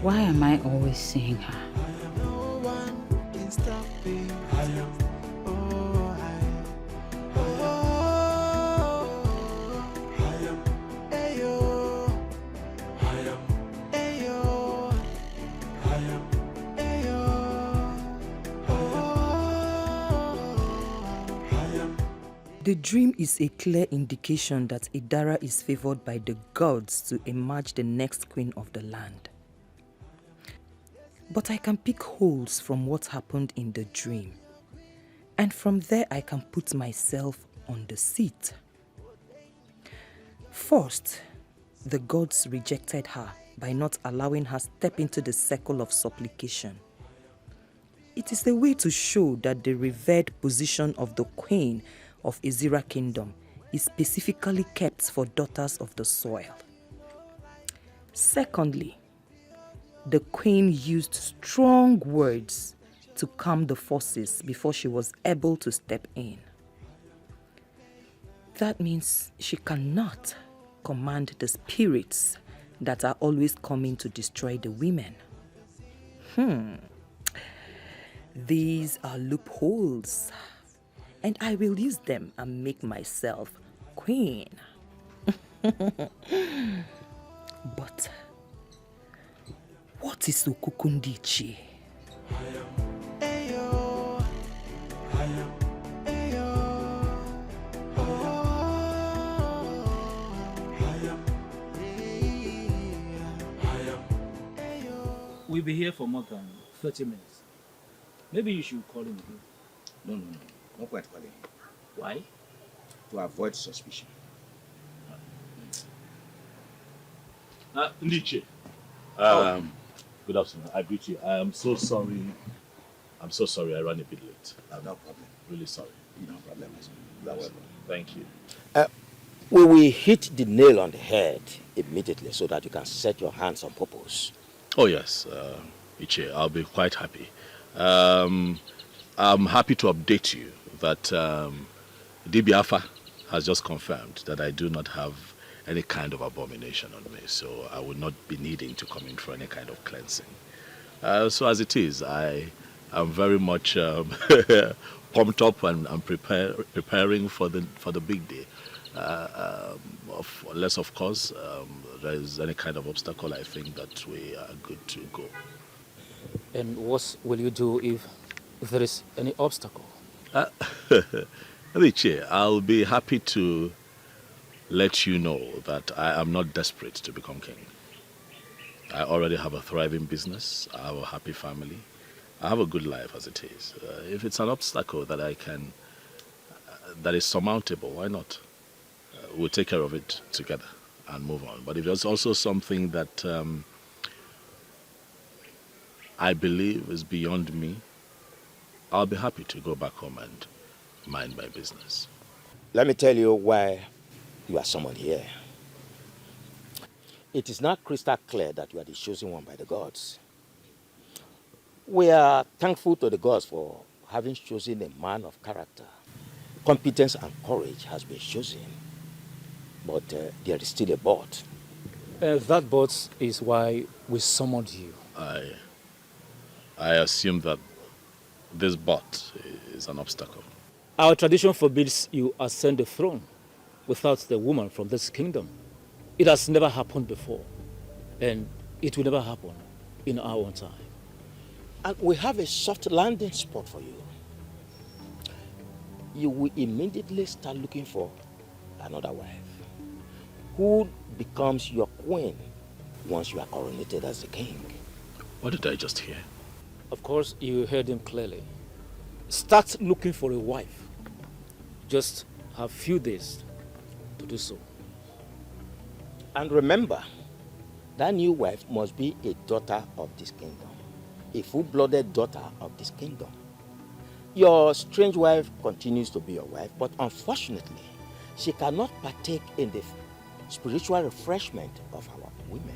Speaker 13: Why am I always seeing her?
Speaker 19: The dream is a clear indication that Idara is favored by the gods to emerge the next queen of the land. But I can pick holes from what happened in the dream. And from there I can put myself on the seat. First, the gods rejected her by not allowing her step into the circle of supplication.
Speaker 20: it is a way to show that the revered position of the queen of Ezira Kingdom is specifically kept for daughters of the soil. Secondly, the queen used strong words to calm the forces before she was able to step in. That means she cannot command the spirits that are always coming to destroy the women. These are loopholes, and I will use them and make myself queen. But what is Ukukundichi?
Speaker 16: We'll be here for more than 30 minutes. Maybe you should call him again.
Speaker 12: No. No point calling him.
Speaker 16: Why?
Speaker 12: To avoid suspicion.
Speaker 10: Niche. Good afternoon. I greet you. I am so sorry. I'm so sorry I ran a bit late.
Speaker 12: No problem.
Speaker 10: Really sorry.
Speaker 12: No problem. You are welcome.
Speaker 10: Thank you.
Speaker 12: We will hit the nail on the head immediately so that you can set your hands on purpose.
Speaker 10: Oh yes, Iche, I'll be quite happy. I'm happy to update you that DBAFA has just confirmed that I do not have any kind of abomination on me, so I will not be needing to come in for any kind of cleansing. So as it is, I am very much pumped up and I'm preparing for the big day. Unless, of course, there is any kind of obstacle, I think that we are good to go.
Speaker 16: And what will you do if there is any obstacle?
Speaker 10: Richie, I'll be happy to let you know that I am not desperate to become king. I already have a thriving business. I have a happy family. I have a good life as it is. If it's an obstacle that I can, that is surmountable, why not? We'll take care of it together and move on. But if there's also something that I believe is beyond me, I'll be happy to go back home and mind my business.
Speaker 12: Let me tell you why you are summoned here. It is not crystal clear that you are the chosen one by the gods. We are thankful to the gods for having chosen a man of character. Competence and courage has been chosen, but there is still a but.
Speaker 16: That but is why we summoned you.
Speaker 10: I assume that this but is an obstacle.
Speaker 16: Our tradition forbids you ascend the throne without the woman from this kingdom. It has never happened before, and it will never happen in our own time.
Speaker 12: And we have a soft landing spot for you. You will immediately start looking for another wife who becomes your queen once you are coronated as the king.
Speaker 10: What did I just hear?
Speaker 16: Of course, you heard him clearly. Start looking for a wife. Just have few days to do so.
Speaker 12: And remember, that new wife must be a daughter of this kingdom, a full-blooded daughter of this kingdom. Your strange wife continues to be your wife, but unfortunately, she cannot partake in the spiritual refreshment of our women.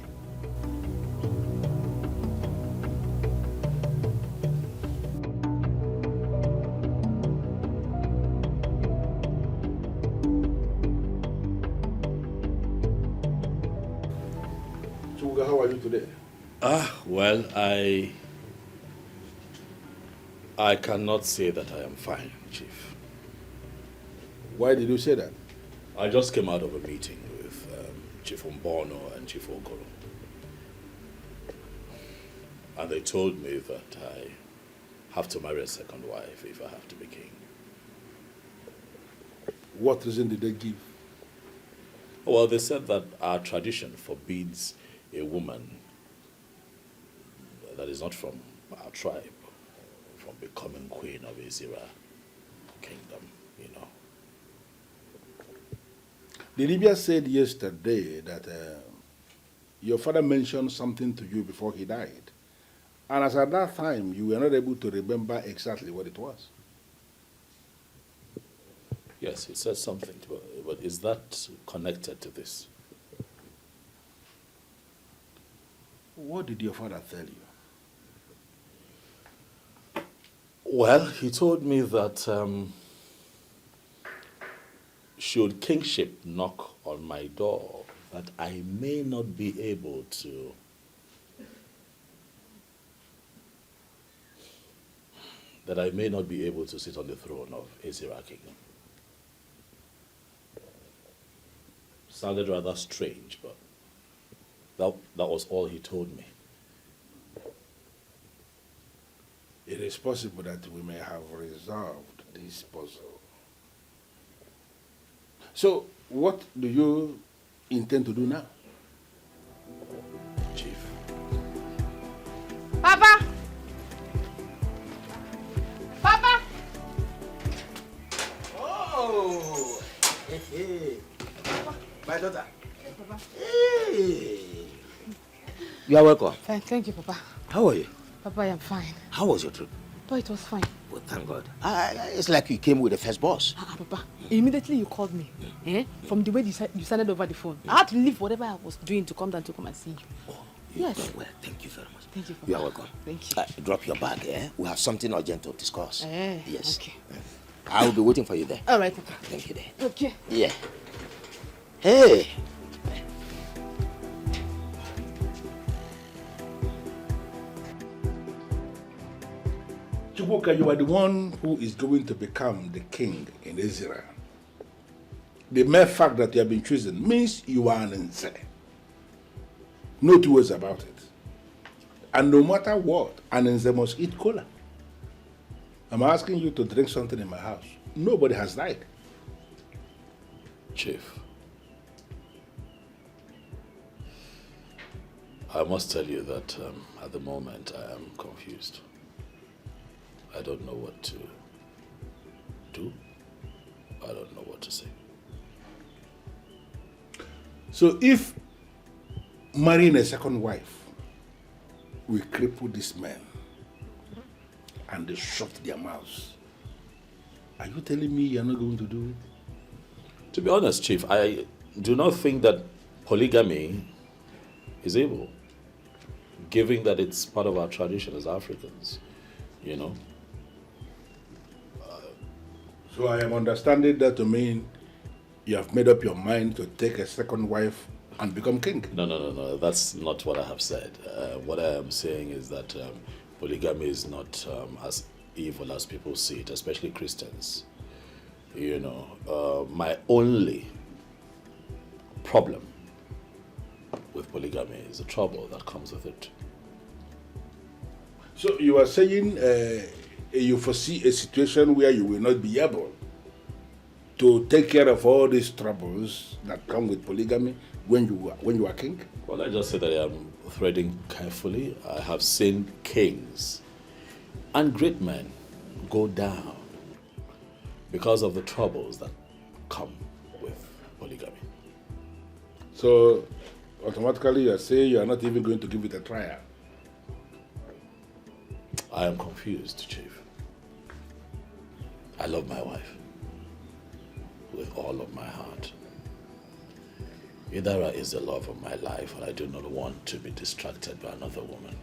Speaker 4: Chuka, how are you today?
Speaker 10: Well, I cannot say that I am fine, Chief.
Speaker 4: Why did you say that?
Speaker 10: I just came out of a meeting with Chief Umbono and Chief Okoro. And they told me that I have to marry a second wife if I have to be king.
Speaker 4: What reason did they give?
Speaker 10: Well, they said that our tradition forbids a woman that is not from our tribe from becoming queen of Ezira Kingdom, you know.
Speaker 4: The Libya said yesterday that your father mentioned something to you before he died, And as at that time, you were not able to remember exactly what it was.
Speaker 10: Yes, he said something to her, but is that connected to this?
Speaker 4: What did your father tell you?
Speaker 10: Well, he told me that should kingship knock on my door, that I may not be able to sit on the throne of Azer kingdom. Sounded rather strange, but that was all he told me.
Speaker 4: It is possible that we may have resolved this puzzle. So, what do you intend to do now?
Speaker 10: Chief.
Speaker 2: Papa! Papa!
Speaker 12: Oh! Hey. My daughter.
Speaker 2: Papa.
Speaker 12: Hey! You are welcome.
Speaker 2: Fine, thank you, Papa.
Speaker 12: How are you?
Speaker 2: Papa, I am fine.
Speaker 12: How was your trip?
Speaker 2: Papa, it was fine.
Speaker 12: Well, thank God. It's like you came with the first boss.
Speaker 2: Papa, immediately you called me. From the way you sounded over the phone. I had to leave whatever I was doing to come down to come and see you.
Speaker 12: Oh,
Speaker 2: yes.
Speaker 12: Well, thank you very much.
Speaker 2: Thank you, Papa.
Speaker 12: You are welcome.
Speaker 2: Thank you.
Speaker 12: Drop your bag, We have something urgent to discuss. Yes.
Speaker 2: Okay.
Speaker 12: I will be waiting for you there.
Speaker 2: All right, Papa.
Speaker 12: Thank you there.
Speaker 2: Okay.
Speaker 12: Yeah. Hey!
Speaker 4: Chuka, you are the one who is going to become the king in Israel. The mere fact that you have been chosen means you are an Azer. No two ways about it. And no matter what, an Azer must eat cola. I'm asking you to drink something in my house. Nobody has died.
Speaker 10: Chief, I must tell you that at the moment I am confused. I don't know what to do. I don't know what to say.
Speaker 4: So if marrying a second wife will cripple these men and they shut their mouths, are you telling me you're not going to do it?
Speaker 10: To be honest, Chief, I do not think that polygamy is able, given that it's part of our tradition as Africans, you know.
Speaker 4: So I am understanding that to mean you have made up your mind to take a second wife and become king.
Speaker 10: No. That's not what I have said. What I am saying is that polygamy is not as evil as people see it, especially Christians. You know, my only problem with polygamy is the trouble that comes with it.
Speaker 4: So you are saying you foresee a situation where you will not be able to take care of all these troubles that come with polygamy when you are king?
Speaker 10: Well, I just say that I am threading carefully. I have seen kings and great men go down because of the troubles that come with polygamy.
Speaker 4: So automatically you are saying you are not even going to give it a trial?
Speaker 10: I am confused, Chief. I love my wife with all of my heart. Idara is the love of my life, and I do not want to be distracted by another woman.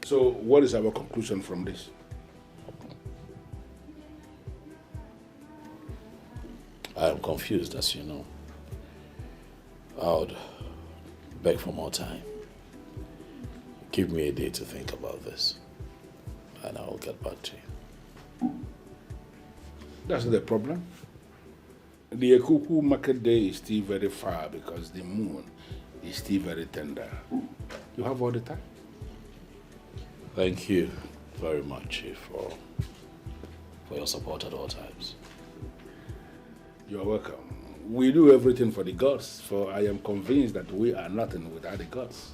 Speaker 4: So what is our conclusion from this?
Speaker 10: I am confused, as you know. I would beg for more time. Give me a day to think about this, and I will get back to you.
Speaker 4: That's not the problem. The Ekuku market day is still very far because the moon is still very tender. You have all the time.
Speaker 10: Thank you very much, Chief, for your support at all times.
Speaker 4: You're welcome. We do everything for the gods, for I am convinced that we are nothing without the gods.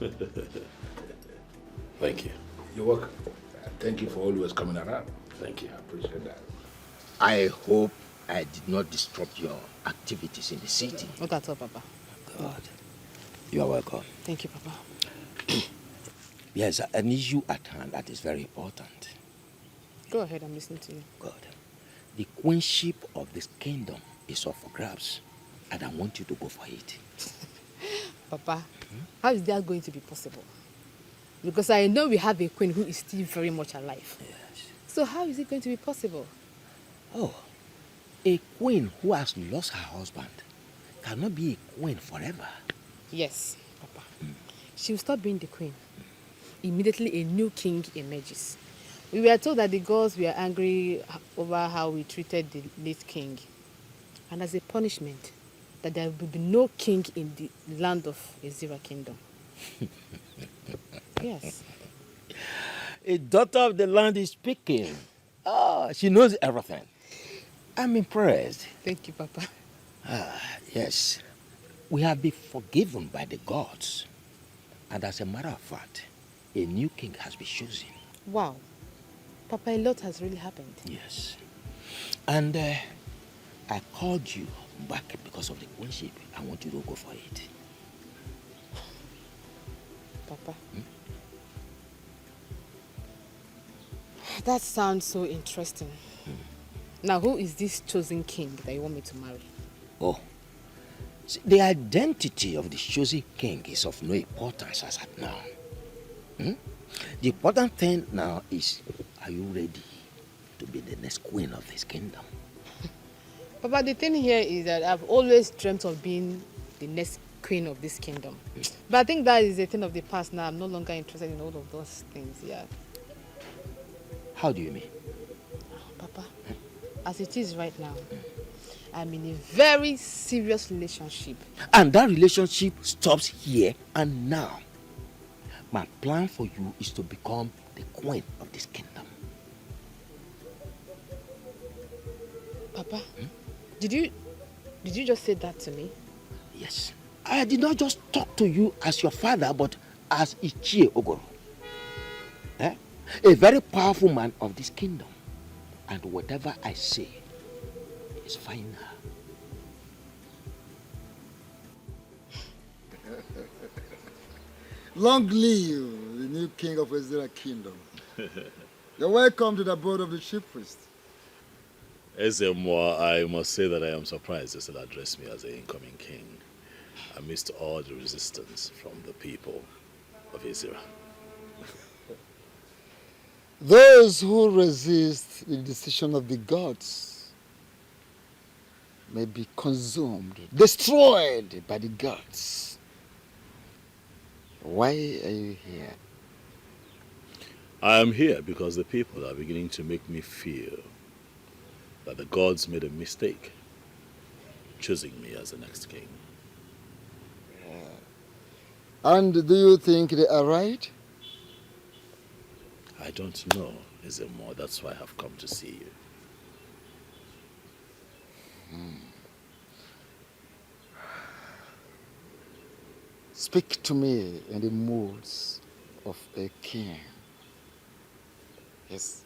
Speaker 10: Thank you.
Speaker 4: You're welcome. Thank you for always coming around.
Speaker 10: Thank you.
Speaker 4: I appreciate that.
Speaker 12: I hope I did not disrupt your activities in the city.
Speaker 2: Not at all, Papa.
Speaker 12: God. You are welcome.
Speaker 2: Thank you, Papa.
Speaker 12: Yes, an issue at hand that is very important.
Speaker 7: Go ahead, I'm listening to you.
Speaker 12: God, the queenship of this kingdom is up for grabs, and I want you to go for it.
Speaker 7: Papa, how is that going to be possible? Because I know we have a queen who is still very much alive.
Speaker 12: Yes.
Speaker 7: So how is it going to be possible?
Speaker 12: Oh, a queen who has lost her husband cannot be a queen forever.
Speaker 7: Yes, Papa. She will stop being the queen. Immediately a new king emerges. We were told that the gods were angry over how we treated the late king. And as a punishment, that there will be no king in the land of Azera kingdom. Yes.
Speaker 12: A daughter of the land is speaking. Ah, she knows everything. I'm impressed.
Speaker 7: Thank you, Papa.
Speaker 12: Yes. We have been forgiven by the gods. And as a matter of fact, a new king has been chosen.
Speaker 7: Wow. Papa, a lot has really happened.
Speaker 12: Yes. And I called you back because of the queenship. I want you to go for it.
Speaker 7: Papa. That sounds so interesting. Now, who is this chosen king that you want me to marry?
Speaker 12: Oh, see, the identity of the chosen king is of no importance as at now. The important thing now is, are you ready to be the next queen of this kingdom?
Speaker 7: Papa, the thing here is that I've always dreamt of being the next queen of this kingdom. But I think that is a thing of the past now. I'm no longer interested in all of those things, yeah.
Speaker 12: How do you mean?
Speaker 7: Papa, as it is right now, I'm in a very serious relationship.
Speaker 12: And that relationship stops here and now. My plan for you is to become the queen of this kingdom.
Speaker 7: Papa, did you just say that to me?
Speaker 12: Yes. I did not just talk to you as your father, but as Ichie Ogoro. A very powerful man of this kingdom. And whatever I say is final.
Speaker 6: Long live the new king of Azera kingdom. You're welcome to the board of the chief priest.
Speaker 10: Ezemo, I must say that I am surprised they still address me as the incoming king, amidst all the resistance from the people of Azer.
Speaker 6: Those who resist the decision of the gods may be consumed, destroyed by the gods. Why are you here?
Speaker 10: I am here because the people are beginning to make me feel that the gods made a mistake choosing me as the next king.
Speaker 6: And do you think they are right?
Speaker 10: I don't know, Ezemo. That's why I have come to see you.
Speaker 6: Speak to me in the moods of a king. Yes.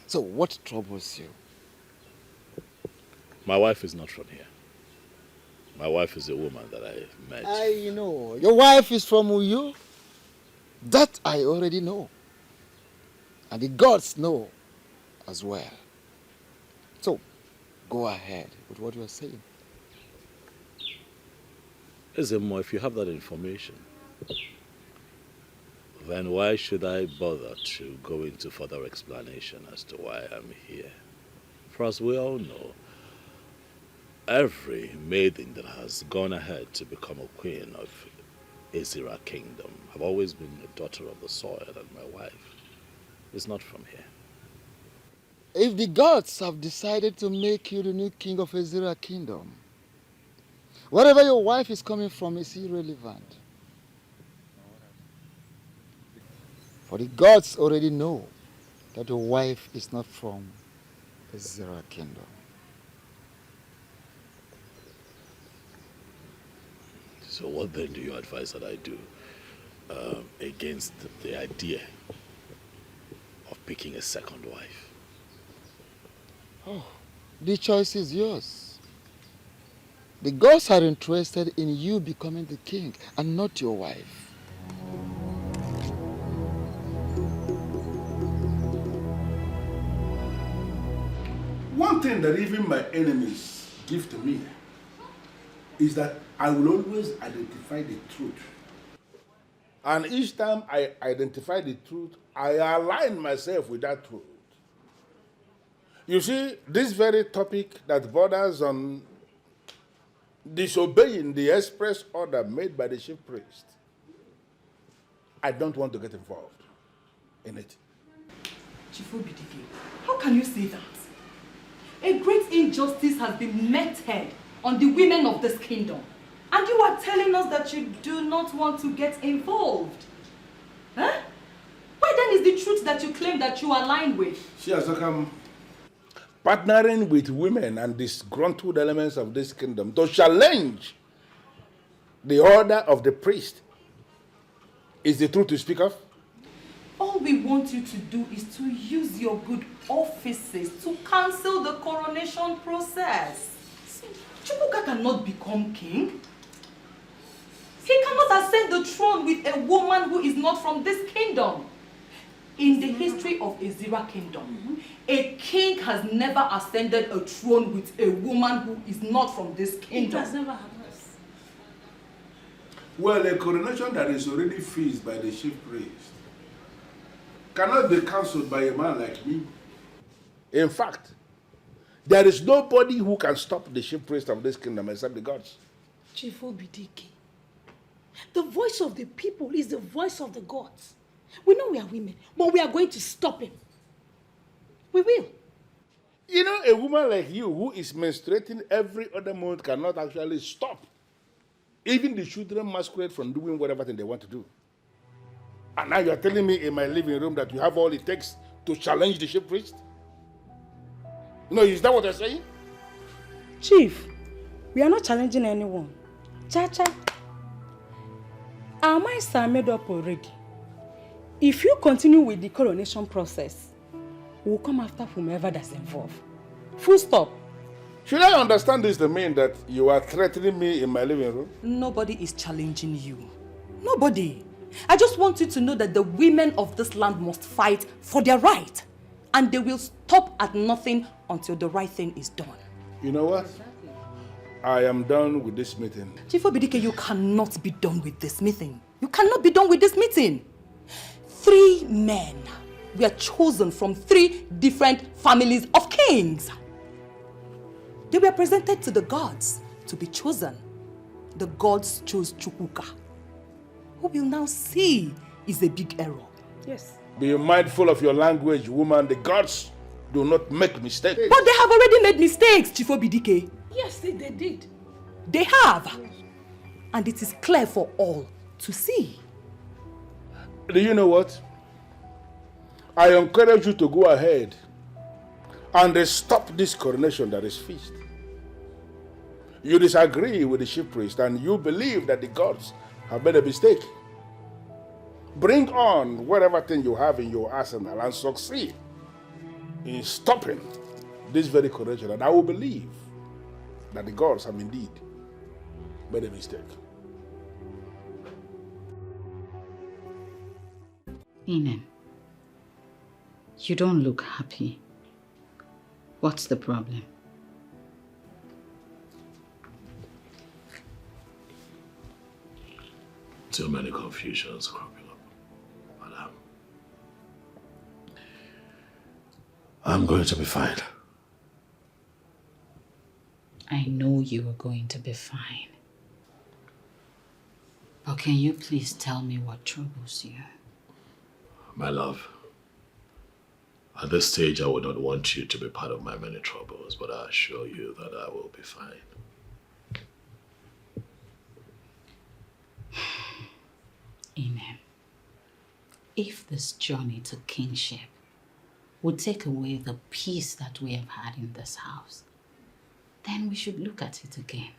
Speaker 6: So what troubles you?
Speaker 10: My wife is not from here. My wife is a woman that I met.
Speaker 6: I know. Your wife is from Uyo? That I already know. And the gods know as well. So, go ahead with what you are saying.
Speaker 10: Ezemo, if you have that information, then why should I bother to go into further explanation as to why I'm here? For as we all know, every maiden that has gone ahead to become a queen of Azera kingdom have always been a daughter of the soil, and my wife is not from here.
Speaker 6: If the gods have decided to make you the new king of Azera kingdom, wherever your wife is coming from is irrelevant. For the gods already know that your wife is not from Azera kingdom.
Speaker 10: So what then do you advise that I do against the idea of picking a second wife?
Speaker 6: Oh, the choice is yours. The gods are interested in you becoming the king and not your wife.
Speaker 4: One thing that even my enemies give to me is that I will always identify the truth. And each time I identify the truth, I align myself with that truth. You see, this very topic that borders on disobeying the express order made by the chief priest, I don't want to get involved in it.
Speaker 1: Chief Obidik, how can you say that? A great injustice has been meted on the women of this kingdom. And you are telling us that you do not want to get involved. Huh? Why then is the truth that you claim that you align with?
Speaker 4: She has become partnering with women and disgruntled elements of this kingdom to challenge the order of the priest. Is the truth to speak of?
Speaker 1: All we want you to do is to use your good offices to cancel the coronation process. See, Chuka cannot become king. He cannot ascend the throne with a woman who is not from this kingdom. In the history of Azer kingdom, a king has never ascended a throne with a woman who is not from this kingdom.
Speaker 7: It has never happened.
Speaker 4: Well, a coronation that is already fixed by the chief priest cannot be cancelled by a man like me. In fact, there is nobody who can stop the chief priest of this kingdom except the gods.
Speaker 7: Chief Obidik, the voice of the people is the voice of the gods. We know we are women, but we are going to stop him. We will.
Speaker 4: You know, a woman like you who is menstruating every other month cannot actually stop even the children masquerade from doing whatever thing they want to do. And now you are telling me in my living room that you have all it takes to challenge the chief priest? No, is that what you're saying?
Speaker 7: Chief, we are not challenging anyone. Cha-cha. Our minds are made up already. If you continue with the coronation process, we'll come after whomever that's involved. Full stop.
Speaker 4: Should I understand this to mean that you are threatening me in my living room?
Speaker 1: Nobody is challenging you. Nobody. I just want you to know that the women of this land must fight for their right. And they will stop at nothing until the right thing is done.
Speaker 4: You know what? I am done with this meeting.
Speaker 1: Chief Obidik, you cannot be done with this meeting. You cannot be done with this meeting. 3 men were chosen from 3 different families of kings. They were presented to the gods to be chosen. The gods chose Chuka, who will now see is a big error.
Speaker 7: Yes.
Speaker 4: Be mindful of your language, woman. The gods do not make mistakes.
Speaker 1: But they have already made mistakes, Chief Obidik.
Speaker 7: Yes, they did.
Speaker 1: They have. And it is clear for all to see.
Speaker 4: Do you know what? I encourage you to go ahead and stop this coronation that is fixed. You disagree with the chief priest and you believe that the gods have made a mistake. Bring on whatever thing you have in your arsenal and succeed in stopping this very coronation, and I will believe that the gods have indeed made a mistake.
Speaker 13: Inen, you don't look happy. What's the problem?
Speaker 10: Too many confusions cropping up, madam. I'm going to be fine.
Speaker 13: I know you are going to be fine. But can you please tell me what troubles you?
Speaker 10: My love, at this stage I would not want you to be part of my many troubles, but I assure you that I will be fine.
Speaker 13: Amen. If this journey to kingship would take away the peace that we have had in this house, then we should look at it again.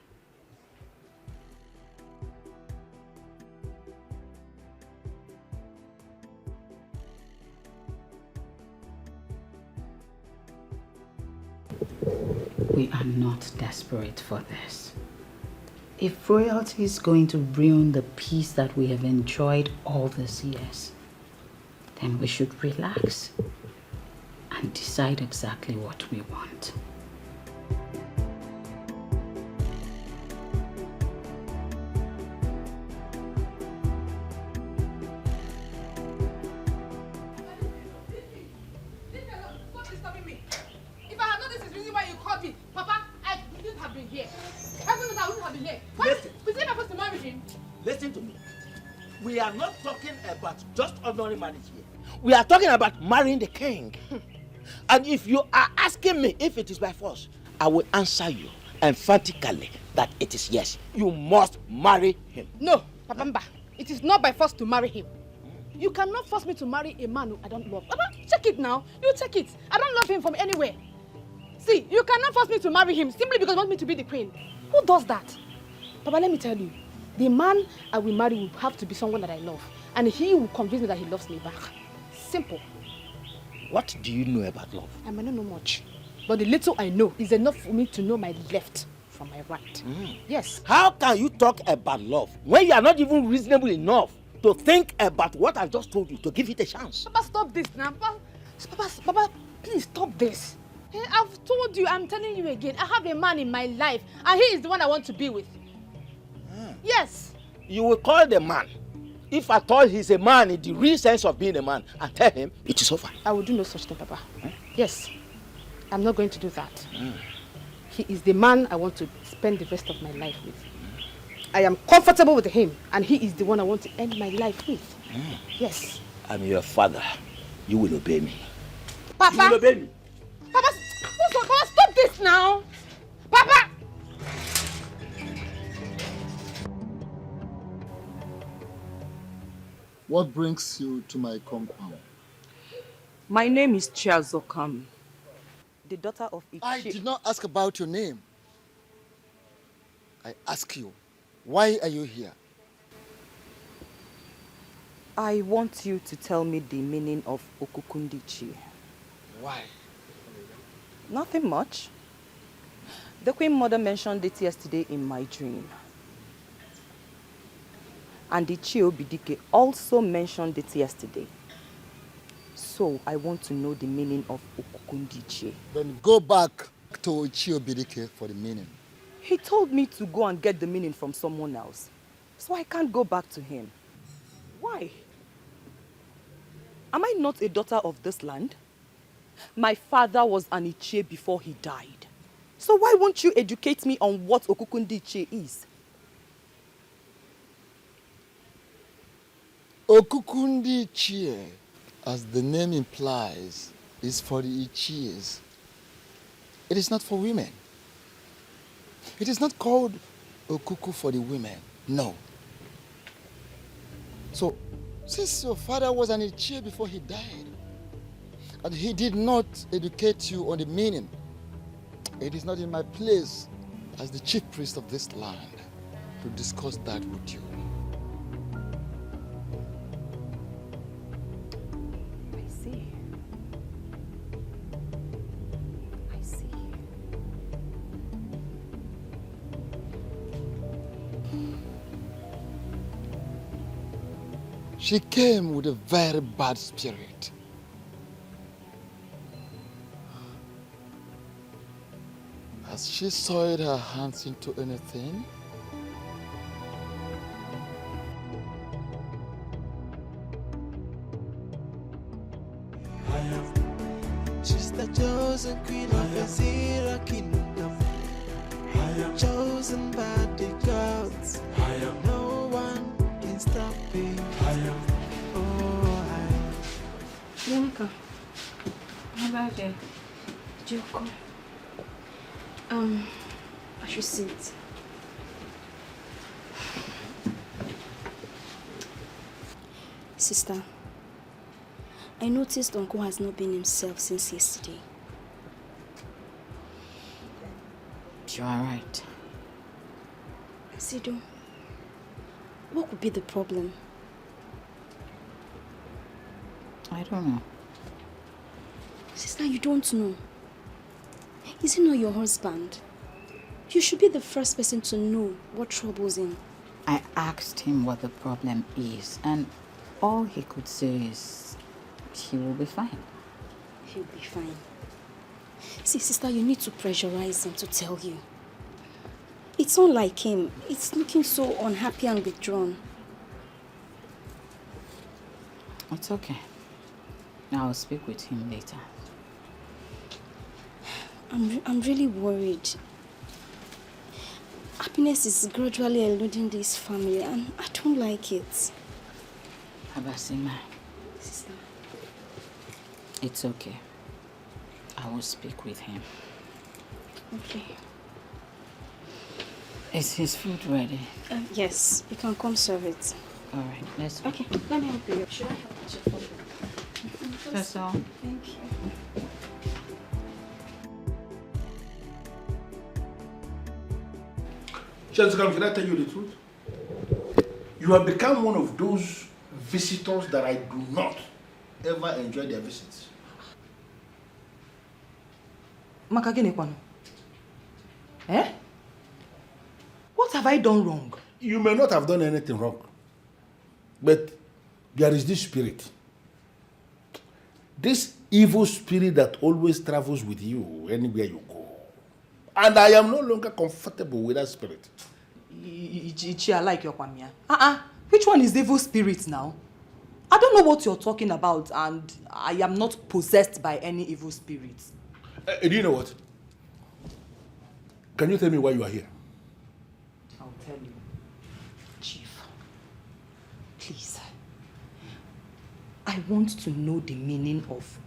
Speaker 13: We are not desperate for this. If royalty is going to ruin the peace that we have enjoyed all these years, then we should relax and and decide exactly what we want.
Speaker 2: If I had known this is the reason why you called me, Papa, I wouldn't have been here. Heaven knows I wouldn't have been here.
Speaker 12: Listen.
Speaker 2: Was it supposed to marry him?
Speaker 12: Listen to me. We are not talking about just ordinary marriage here. We are talking about marrying the king. And if you are asking me if it is by force, I will answer you emphatically that it is yes. You must marry him.
Speaker 2: No, Papa Mba, it is not by force to marry him. You cannot force me to marry a man who I don't love. Papa, check it now. You check it. I don't love him from anywhere. See, you cannot force me to marry him simply because you want me to be the queen. Who does that? Papa, let me tell you. The man I will marry will have to be someone that I love. And he will convince me that he loves me back. Simple.
Speaker 12: What do you know about love?
Speaker 2: I may not know much. But the little I know is enough for me to know my left from my right. Yes.
Speaker 12: How can you talk about love when you are not even reasonable enough to think about what I just told you, to give it a chance?
Speaker 2: Papa, stop this now. Papa, please stop this. I've told you, I'm telling you again, I have a man in my life and he is the one I want to be with. Yes.
Speaker 12: You will call the man, if at all he's a man in the real sense of being a man, and tell him it is over.
Speaker 2: I will do no such thing, Papa. Yes. I'm not going to do that. He is the man I want to spend the rest of my life with. I am comfortable with him and he is the one I want to end my life with. Yes.
Speaker 12: I'm your father. You will obey me.
Speaker 2: Papa!
Speaker 12: You will obey me.
Speaker 2: Papa, stop this now! Papa!
Speaker 6: What brings you to my compound?
Speaker 20: My name is Chiazokam, the daughter of Ichi.
Speaker 6: I did not ask about your name. I ask you, why are you here?
Speaker 20: I want you to tell me the meaning of Okukundichi.
Speaker 6: Why?
Speaker 20: Nothing much. The Queen Mother mentioned it yesterday in my dream. And the Obidik also mentioned it yesterday. So I want to know the meaning of Okukundichi.
Speaker 6: Then go back to Obidik for the meaning.
Speaker 20: He told me to go and get the meaning from someone else. So I can't go back to him. Why? Am I not a daughter of this land? My father was an Ichie before he died. So why won't you educate me on what Okukundichi is?
Speaker 6: Okukundichi, as the name implies, is for the Ichies. It is not for women. It is not called Okuku for the women. No. So, since your father was an Ichie before he died, and he did not educate you on the meaning, it is not in my place as the chief priest of this land to discuss that with you.
Speaker 20: I see. I see.
Speaker 6: She came with a very bad spirit. Has she soiled her hands into anything?
Speaker 8: She's the chosen queen of Azer kingdom, chosen by the gods. No one can stop it.
Speaker 14: Bianca, how about there? Joko. I should sit. Sister, I noticed Uncle has not been himself since yesterday.
Speaker 13: You are right.
Speaker 14: Sido, what could be the problem?
Speaker 13: I don't know.
Speaker 14: Sister, you don't know. Is he not your husband? You should be the first person to know what troubles him.
Speaker 13: I asked him what the problem is, and all he could say is he will be fine.
Speaker 14: he'll be fine. See, sister, you need to pressurize him to tell you. It's not like him. It's looking so unhappy and withdrawn.
Speaker 13: It's okay. I'll speak with him later.
Speaker 14: I'm really worried. Happiness is gradually eluding this family and I don't like it.
Speaker 13: Abasima,
Speaker 14: Sister.
Speaker 13: It's okay. I will speak with him.
Speaker 14: Okay.
Speaker 13: Is his food ready?
Speaker 14: Yes, you can come serve it.
Speaker 13: All right, let's go.
Speaker 14: Okay, let me help you. Should I help you?
Speaker 13: That's all.
Speaker 14: Thank you.
Speaker 4: Jessica, can I tell you the truth? You have become one of those visitors that I do not ever enjoy their visits.
Speaker 17: Makagenekwano. Eh? What have I done wrong?
Speaker 4: You may not have done anything wrong. But there is this spirit. This evil spirit that always travels with you anywhere you go. And I am no longer comfortable with that spirit.
Speaker 17: I like your kwamia. Which one is the evil spirit now? I don't know what you're talking about and I am not possessed by any evil spirit.
Speaker 4: Do you know what? Can you tell me why you are here?
Speaker 17: I'll tell you. Chief, please. I want to know the meaning of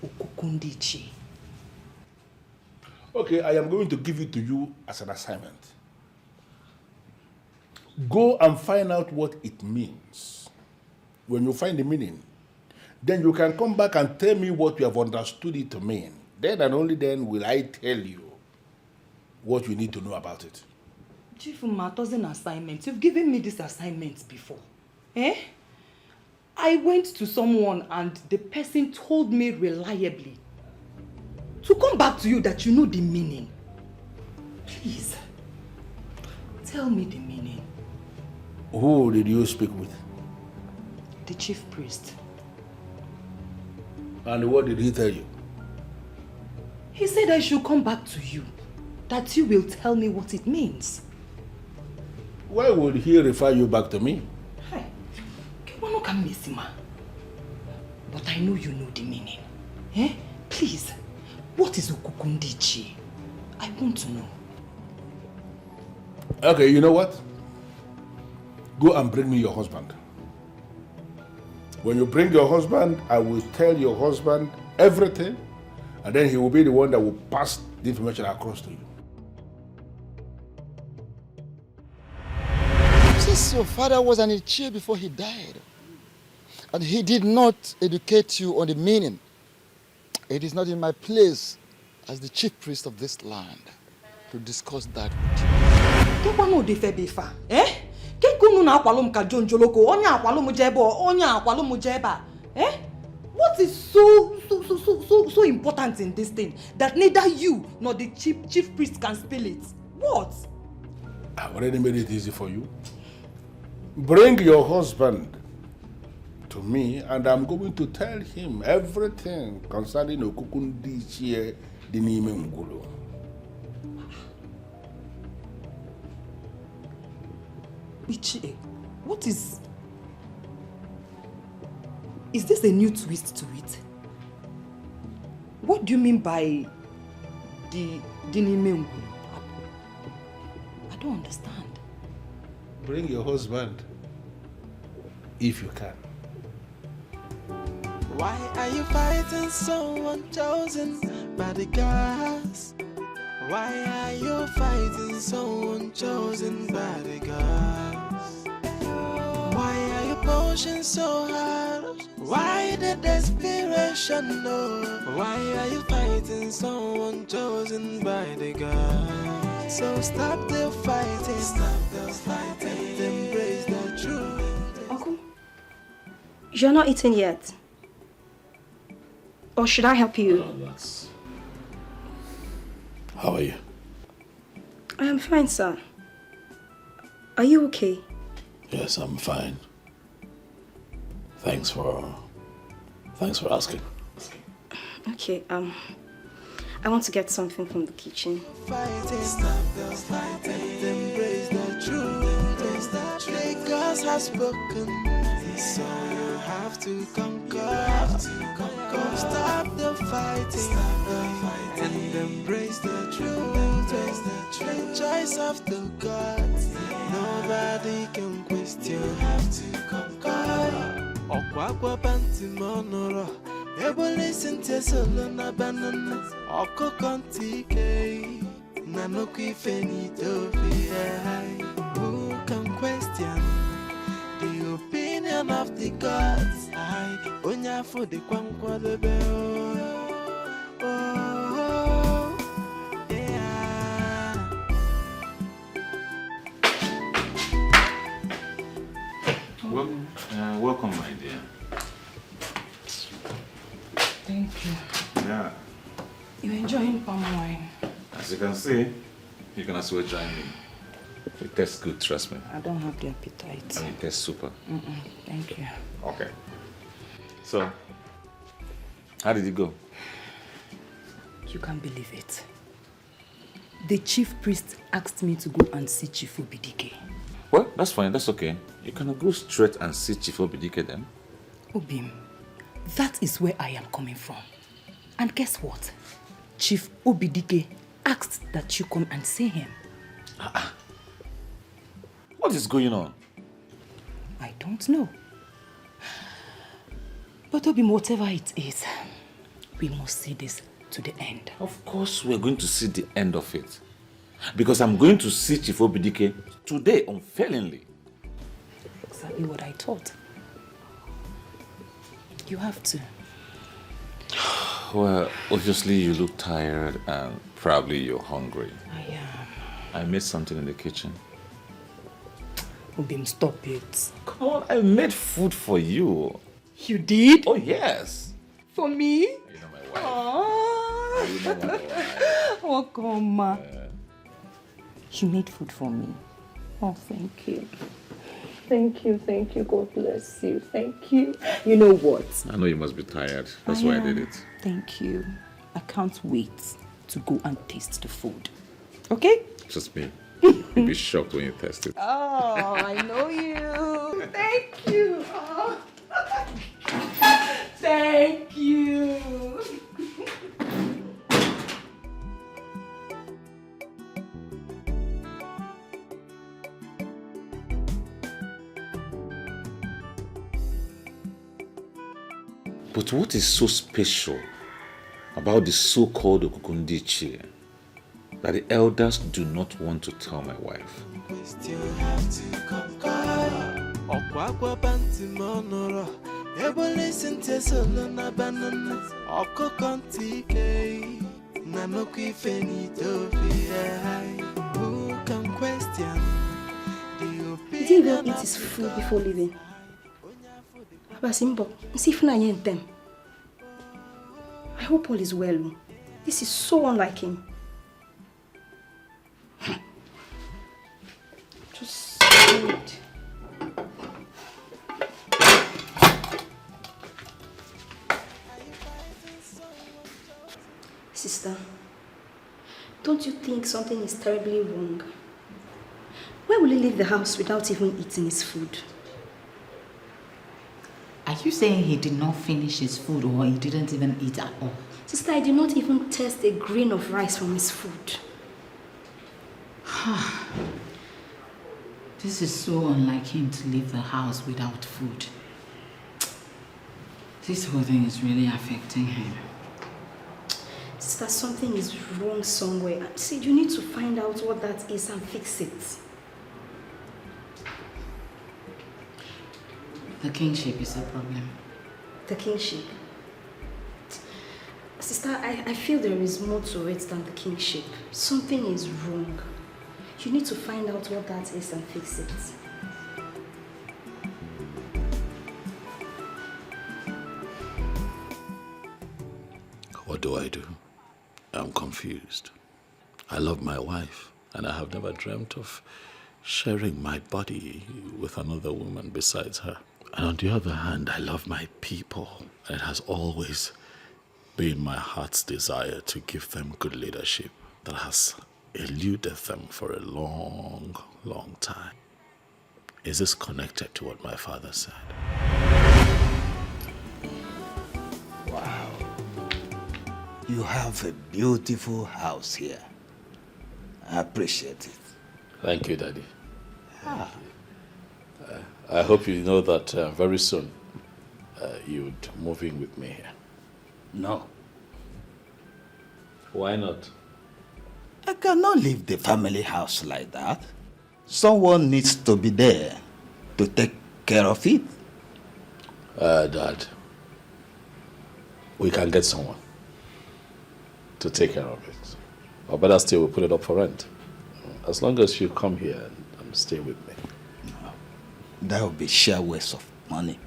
Speaker 17: Okukundichi.
Speaker 4: Okay, I am going to give it to you as an assignment. Go and find out what it means. When you find the meaning, then you can come back and tell me what you have understood it to mean. Then and only then will I tell you what you need to know about it.
Speaker 17: Chief, a dozen assignments. You've given me this assignment before. Eh? I went to someone and the person told me reliably to come back to you that you know the meaning. Please, tell me the meaning.
Speaker 4: Who did you speak with?
Speaker 17: The chief priest.
Speaker 4: And what did he tell you?
Speaker 17: He said I should come back to you, that you will tell me what it means.
Speaker 4: Why would he refer you back to me?
Speaker 17: Hey, but I know you know the meaning. Eh? Please, what is Okukundichi? I want to know.
Speaker 4: Okay, you know what? Go and bring me your husband. When you bring your husband, I will tell your husband everything, and then he will be the one that will pass the information across to you.
Speaker 6: Since your father was an Ichie before he died, and he did not educate you on the meaning, it is not in my place as the chief priest of this land to discuss that with you.
Speaker 17: Eh? What is so important in this thing that neither you nor the chief priest can spell it? What?
Speaker 4: I've already made it easy for you. Bring your husband to me and I'm going to tell him everything concerning Okukundichi Dinime Ngulu.
Speaker 17: Ichie, what is... Is this a new twist to it? What do you mean by the Dinime Ngulu? I don't understand.
Speaker 4: Bring your husband, if you can.
Speaker 8: Why are you fighting someone chosen by the gods? Why are you fighting someone chosen by the gods? Why are you pushing so hard? Why the desperation? No. Why are you fighting someone chosen by the gods? So stop the fighting, and embrace the truth.
Speaker 14: Uncle, you're not eating yet. Or should I help you?
Speaker 4: How are you?
Speaker 14: I am fine, sir. Are you okay?
Speaker 10: Yes, I'm fine. Thanks for asking.
Speaker 14: Okay, I want to get something from the kitchen.
Speaker 8: Fighting, stop the fighting, embrace the truth. God has spoken, so you have to conquer. Stop the fighting, and embrace the truth. The choice of the gods, nobody can question. You have to conquer. Okwakwa panti monoro, ebo listen to solo na banana. Oko konti kei, na no kifenito fi. Who can question the opinion of the gods? I onya for the kwankwa the bell. Oh, yeah.
Speaker 10: Well, welcome, my dear.
Speaker 17: Thank you.
Speaker 10: Yeah.
Speaker 17: You're enjoying palm wine.
Speaker 10: As you can see, you can as well join me. It tastes good, trust me.
Speaker 17: I don't have the appetite.
Speaker 10: And it tastes super.
Speaker 17: Thank you.
Speaker 10: Okay. So, how did it go?
Speaker 17: You can't believe it. The chief priest asked me to go and see Chief Obidik.
Speaker 10: Well, that's fine, that's okay. You can go straight and see Chief Obidik then.
Speaker 17: Obim, that is where I am coming from. And guess what? Chief Obidik asked that you come and see him.
Speaker 10: What is going on?
Speaker 17: I don't know. But Obim, whatever it is, we must see this to the end.
Speaker 10: Of course, we're going to see the end of it. Because I'm going to see Chief Obidik today, unfailingly.
Speaker 17: Exactly what I thought. You have to.
Speaker 10: Well, obviously you look tired and probably you're hungry.
Speaker 17: I am.
Speaker 10: I made something in the kitchen.
Speaker 17: Obim, stop it.
Speaker 10: Come on, I made food for you.
Speaker 17: You did?
Speaker 1: Oh,
Speaker 17: yes. For me?
Speaker 10: You know my wife.
Speaker 17: Oh,
Speaker 10: You know my wife.
Speaker 17: oh come. You made food for me. Oh, thank you. Thank you. God bless you. Thank you. You know what?
Speaker 10: I know you must be tired. That's why I did it.
Speaker 17: Thank you. I can't wait to go and taste the food. Okay?
Speaker 10: Just me. You'll be shocked when you taste it.
Speaker 17: Oh, I know you. Thank you. Oh. Thank you.
Speaker 10: But what is so special about the so-called Okukundichi that the elders do not want to tell my wife?
Speaker 8: You have to conquer. Okwakwa panti monoro, ebo listen to solo na banana. Oko konti kei, na no kifenito fi. Who can question the opinion?
Speaker 14: Did he go eat his food before leaving? Abasimbo, see if I them. I hope all is well. This is so unlike him. Just wait. Sister, don't you think something is terribly wrong? Why will he leave the house without even eating his food?
Speaker 13: Are you saying he did not finish his food or he didn't even eat at all?
Speaker 14: Sister, I did not even taste a grain of rice from his food.
Speaker 13: This is so unlike him to leave the house without food. This whole thing is really affecting him.
Speaker 14: Sister, something is wrong somewhere. See, you need to find out what that is and fix it.
Speaker 13: The kingship is a problem.
Speaker 14: The kingship? Sister, I feel there is more to it than the kingship. Something is wrong. You need to find out what that is and fix it.
Speaker 10: What do I do? I'm confused. I love my wife, and I have never dreamt of sharing my body with another woman besides her. And on the other hand, I love my people, and it has always been my heart's desire to give them good leadership that has eluded them for a long, long time. Is this connected to what my father said?
Speaker 12: Wow. You have a beautiful house here. I appreciate it.
Speaker 10: Thank you, Daddy. I hope you know that very soon you'd move in with me here.
Speaker 12: No.
Speaker 10: Why not?
Speaker 12: I cannot leave the family house like that. Someone needs to be there to take care of it.
Speaker 10: Dad, we can get someone to take care of it. Or better still, we'll put it up for rent. As long as you come here and stay with me.
Speaker 12: No. That would be sheer waste of money.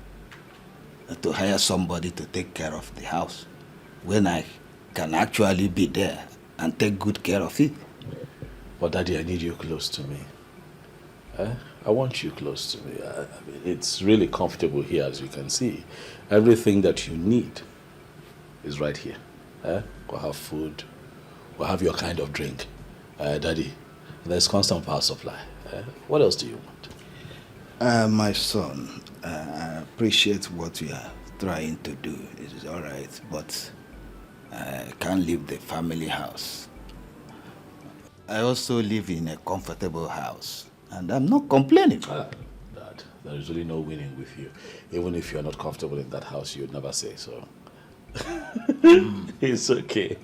Speaker 12: To hire somebody to take care of the house when I can actually be there and take good care of it.
Speaker 10: But Daddy, I need you close to me. I want you close to me. I mean, it's really comfortable here, as you can see. Everything that you need is right here. We'll have food. We'll have your kind of drink. Daddy, there's constant power supply. What else do you want?
Speaker 12: My son, I appreciate what you are trying to do. It is all right, but I can't leave the family house. I also live in a comfortable house, and I'm not complaining.
Speaker 10: Dad, there is really no winning with you. Even if you're not comfortable in that house, you'd never say so. It's okay.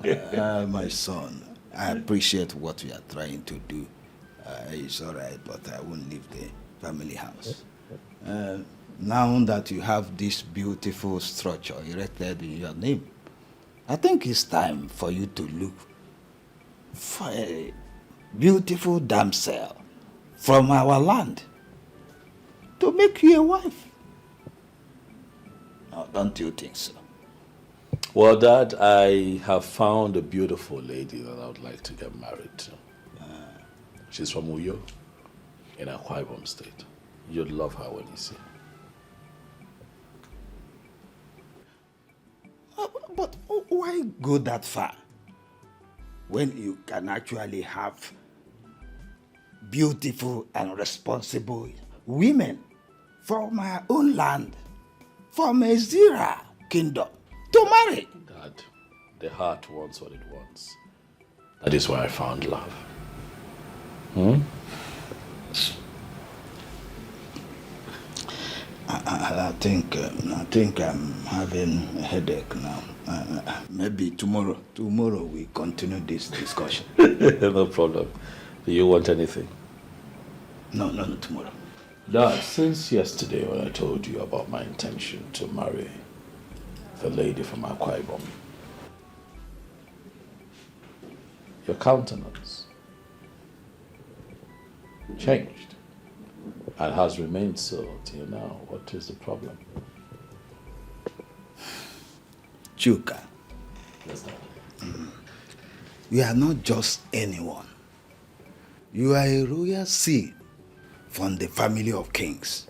Speaker 12: My son, I appreciate what you are trying to do. It's all right, but I won't leave the family house. Now that you have this beautiful structure erected in your name, I think it's time for you to look for a beautiful damsel from our land to make you a wife. Now, don't you think so?
Speaker 10: Well, Dad, I have found a beautiful lady that I would like to get married to. She's from Uyo, in Akwa Ibom State. You'd love her when you see her.
Speaker 12: But why go that far when you can actually have beautiful and responsible women from our own land, from Azer kingdom, to marry?
Speaker 10: Dad, the heart wants what it wants. That is where I found love.
Speaker 12: I think I'm having a headache now. Maybe tomorrow we continue this discussion.
Speaker 10: No problem. Do you want anything?
Speaker 12: No, tomorrow.
Speaker 10: Dad, since yesterday when I told you about my intention to marry the lady from Akwa Ibom, your countenance changed and has remained so till now. What is the problem?
Speaker 12: Chuka.
Speaker 10: Yes, Dad.
Speaker 12: You are not just anyone. You are a royal seed from the family of kings.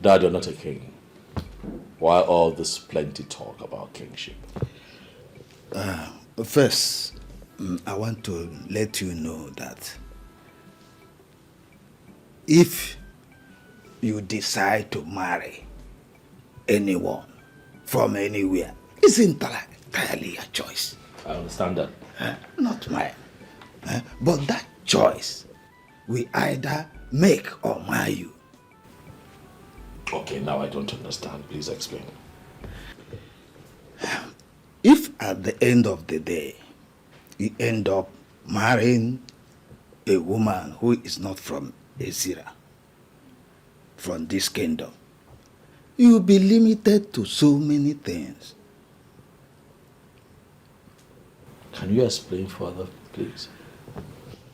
Speaker 10: Dad, you're not a king. Why all this plenty talk about kingship?
Speaker 12: First, I want to let you know that if you decide to marry anyone from anywhere, it's entirely your choice.
Speaker 10: I understand that.
Speaker 12: Not mine. But that choice will either make or mar you.
Speaker 10: Okay, now I don't understand. Please explain.
Speaker 12: If at the end of the day, you end up marrying a woman who is not from Azer, from this kingdom, you'll be limited to so many things.
Speaker 10: Can you explain further, please?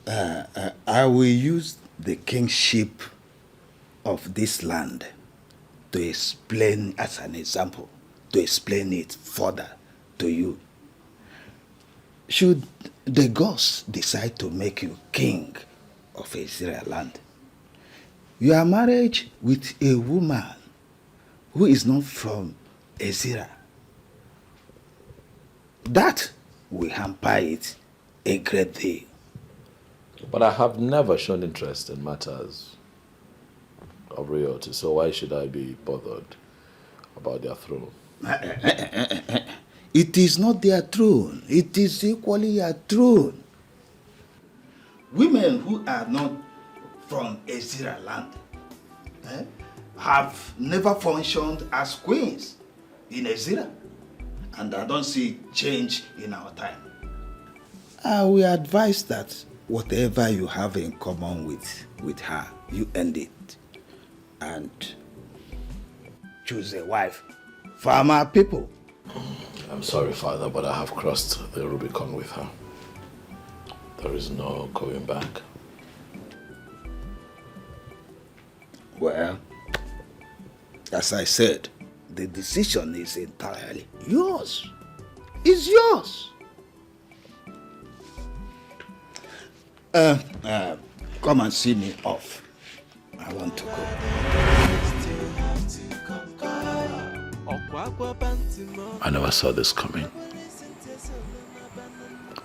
Speaker 12: I will use the kingship of this land to explain, as an example, to explain it further to you. Should the gods decide to make you king of Israel land, your marriage with a woman who is not from Azer that will hamper it a great deal.
Speaker 10: But I have never shown interest in matters of royalty, so why should I be bothered about their throne?
Speaker 12: It is not their throne. It is equally your throne. Women who are not from Azer land have never functioned as queens in Azer, and I don't see change in our time. I will advise that whatever you have in common with her, you end it and choose a wife from our people.
Speaker 10: I'm sorry, Father, but I have crossed the Rubicon with her. There is no going back.
Speaker 12: Well, as I said, the decision is entirely yours. It's yours. Come and see me off. I want to go.
Speaker 10: I never saw this coming.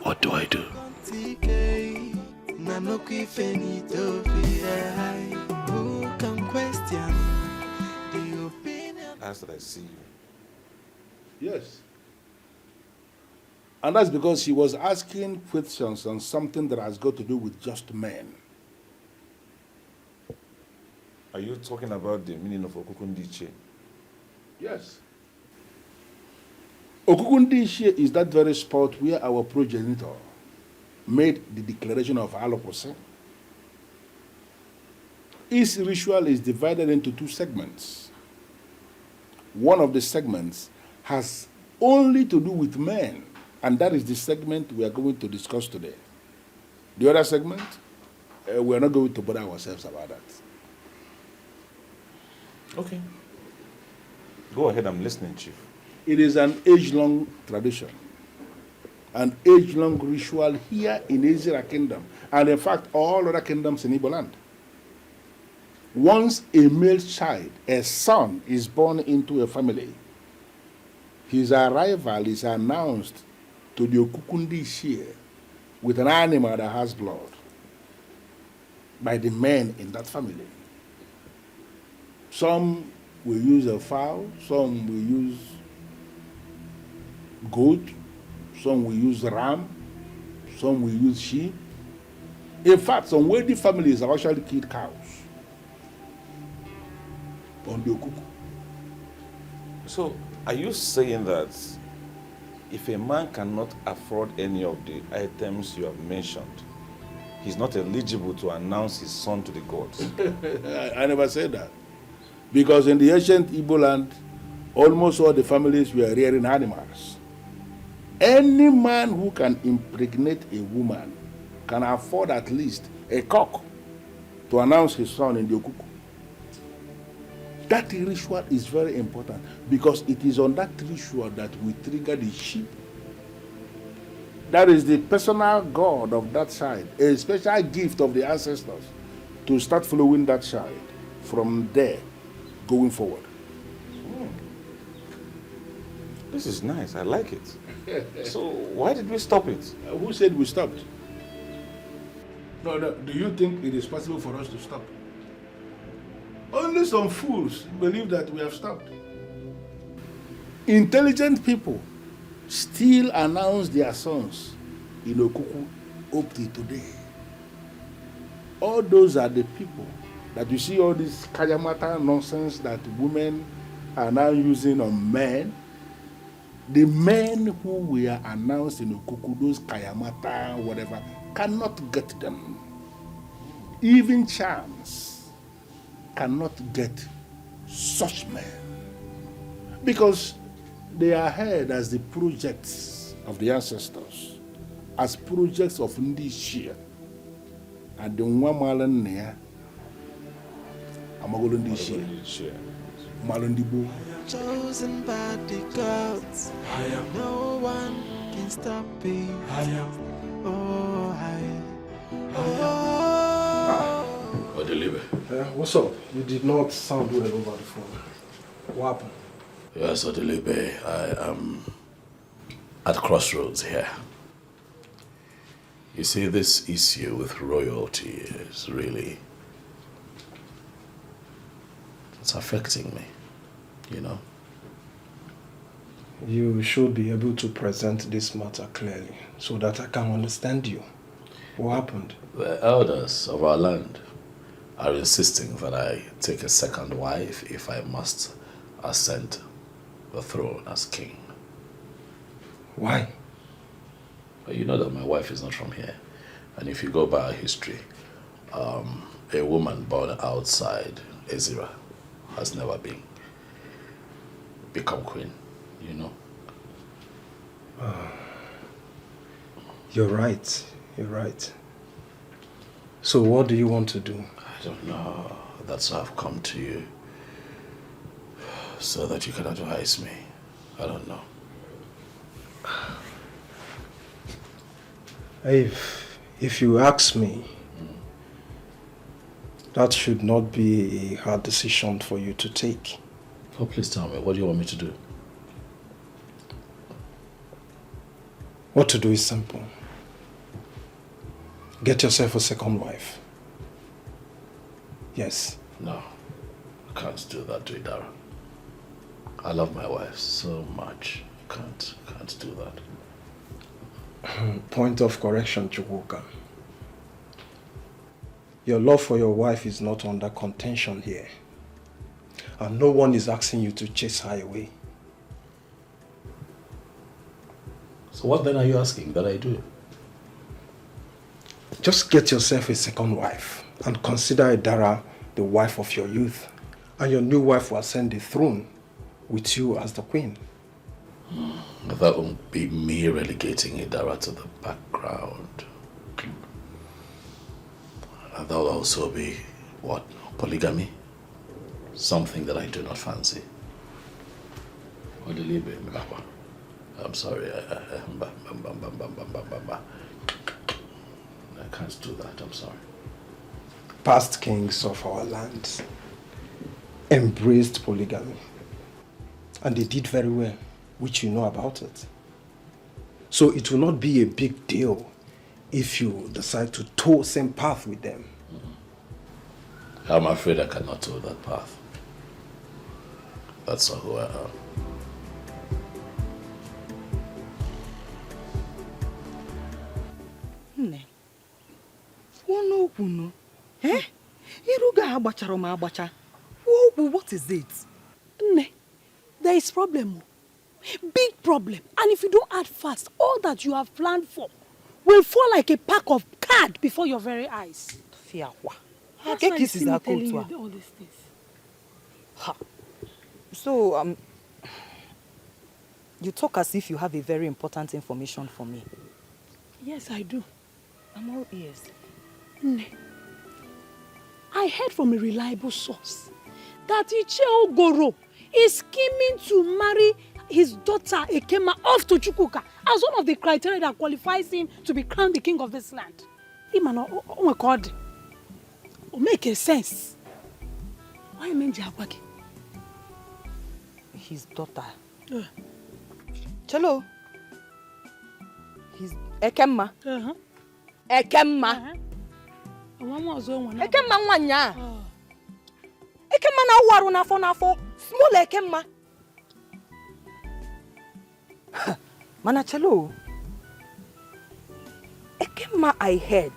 Speaker 10: What do I do?
Speaker 4: As I see you. Yes. And that's because she was asking questions on something that has got to do with just men.
Speaker 19: Are you talking about the meaning of Okukundiche?
Speaker 4: Yes. Okukundiche is that very spot where our progenitor made the declaration of allopocene. Its ritual is divided into two segments. One of the segments has only to do with men, and that is the segment we are going to discuss today. The other segment, we are not going to bother ourselves about that.
Speaker 19: Okay. Go ahead, I'm listening, Chief.
Speaker 4: It is an age-long tradition, an age-long ritual here in Azer Kingdom, and in fact, all other kingdoms in Igbo land. Once a male child, a son, is born into a family, his arrival is announced to the Okukundiche with an animal that has blood by the men in that family. Some will use a fowl, some will use goat, some will use ram, some will use sheep. In fact, some wealthy families have actually killed cows on the Okuku.
Speaker 19: So, are you saying that if a man cannot afford any of the items you have mentioned, he's not eligible to announce his son to the gods?
Speaker 4: I never said that. Because in the ancient Igbo land, almost all the families were rearing animals. Any man who can impregnate a woman can afford at least a cock to announce his son in the Okuku. That ritual is very important because it is on that ritual that we trigger the sheep. That is the personal god of that child, a special gift of the ancestors to start following that child from there going forward.
Speaker 19: This is nice, I like it. So why did we stop it?
Speaker 4: Who said we stopped? No, do you think it is possible for us to stop? Only some fools believe that we have stopped. Intelligent people still announce their sons in Okuku up to today. All those are the people that you see all this kayamata nonsense that women are now using on men. The men who were announced in Okuku, those kayamata, whatever, cannot get them. Even charms cannot get such men because they are held as the projects of the ancestors, as projects of Ndishia. And the Wamalan Nea, Amagolundishia, Malundibu.
Speaker 8: Chosen by the gods, no one can stop me. Oh,
Speaker 9: What's up? You did not sound well over the phone. What happened?
Speaker 10: Yes, Odelibe, I am at crossroads here. You see, this issue with royalty is really... it's affecting me, you know?
Speaker 9: You should be able to present this matter clearly so that I can understand you. What happened?
Speaker 10: The elders of our land are insisting that I take a second wife if I must ascend the throne as king.
Speaker 9: Why?
Speaker 10: Well, you know that my wife is not from here. And if you go by our history, a woman born outside Azer has never become queen, you know.
Speaker 9: You're right. You're right. So what do you want to do?
Speaker 10: I don't know. That's why I've come to you. So that you can advise me. I don't know.
Speaker 9: If you ask me, that should not be a hard decision for you to take.
Speaker 10: Oh, please tell me, what do you want me to do?
Speaker 9: What to do is simple. Get yourself a second wife. Yes.
Speaker 10: No, I can't do that to Idara. I love my wife so much. Can't do that.
Speaker 9: Point of correction, Chuka. Your love for your wife is not under contention here. And no one is asking you to chase her away.
Speaker 10: So what then are you asking that I do?
Speaker 9: Just get yourself a second wife and consider Idara the wife of your youth. And your new wife will ascend the throne with you as the queen.
Speaker 10: That won't be me relegating Idara to the background. And that will also be, what, polygamy? Something that I do not fancy. I'm sorry. I can't do that, I'm sorry.
Speaker 9: Past kings of our land embraced polygamy. And they did very well, which you know about it. So it will not be a big deal if you decide to tow same path with them.
Speaker 10: I'm afraid I cannot tow that path. That's not who I am.
Speaker 5: Nne, kwuno. Eh? Iruga agbachara ma agbacha. What is it?
Speaker 7: Nne, there is problem. Big problem. And if you don't act fast, all that you have planned for will fall like a pack of cards before your very eyes.
Speaker 5: Fiawa.
Speaker 7: That's why is telling you all these things.
Speaker 5: Ha. So, you talk as if you have a very important information for me.
Speaker 7: Yes, I do.
Speaker 5: I'm all ears.
Speaker 7: Nne, I heard from a reliable source that Iche Ogoro is scheming to marry his daughter Ekema off to Chuka as one of the criteria that qualifies him to be crowned the king of this land. Oh my God. It makes sense. Why Menji Agwagi?
Speaker 5: His daughter. Chelo. His Ekema. Ekema. Ekema nwanya. Ekema na waru n'afọ. Small Ekema. Mana Chelo. Ekema I heard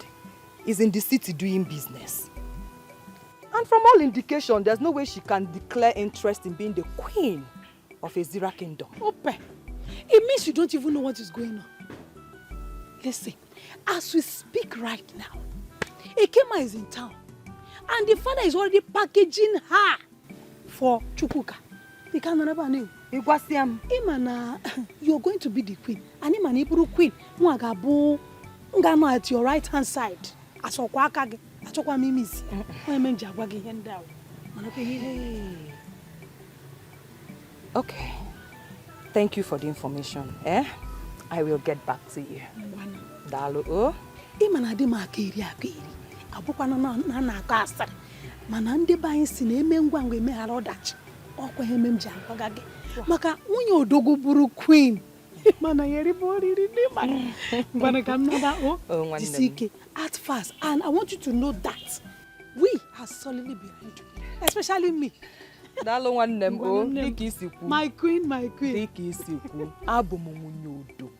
Speaker 5: is in the city doing business. And from all indication, there's no way she can declare interest in being the queen of Azer kingdom.
Speaker 7: Ope, it means you don't even know what is going on. Listen, as we speak right now, Ekema is in town. And the father is already packaging her for Chuka. They can't never know. Imana, you're going to be the queen. And Imana Iburu queen. Mwagabu, ngano at your right hand side. Asokwa kage. Asokwa mimisi. Menji Agwagi henda.
Speaker 5: Okay. Thank you for the information. I will get back to you. Dalu o.
Speaker 7: Imana di makiri. Abukwa na akasa. Mana ndị ba anyị si na eme ngwangwa emeghara ọdachi. Ọkwa Menji Agwagi. Maka nwunye odogo bụrụ queen Mana everybody remember. Mana kamnada
Speaker 1: Oh,
Speaker 7: DCK, act fast, and I want you to know that we are solidly behind you, especially me.
Speaker 1: Dalo one name oh, Dikisiku.
Speaker 7: My queen.
Speaker 1: Dikisiku. Abumumunyodoku.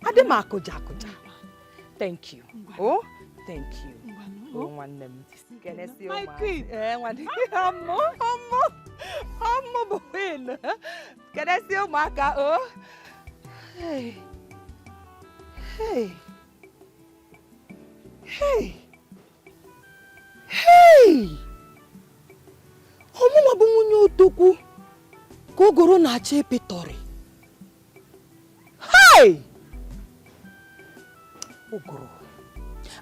Speaker 1: Ademakoja. Thank you. Oh, thank you. Oh, one name.
Speaker 7: My queen.
Speaker 1: Amo boin. Can I see your marker? Oh. Hey. Omo bunyo doku. Kogoro na chepetori. Hey! Ogoro,